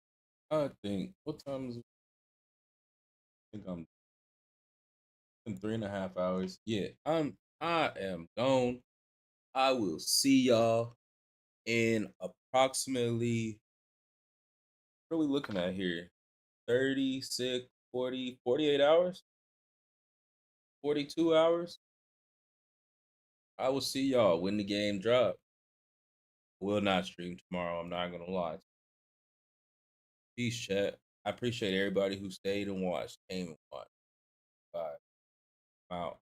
S2: I think, what time is it? I think I'm in 3.5 hours. Yeah, I am gone. I will see y'all in approximately, what are we looking at here? 36, 40, 48 hours? 42 hours? I will see y'all when the game drop. Will not stream tomorrow, I'm not gonna lie. Peace, chat. I appreciate everybody who stayed and watched, came and watched. Bye. I'm out.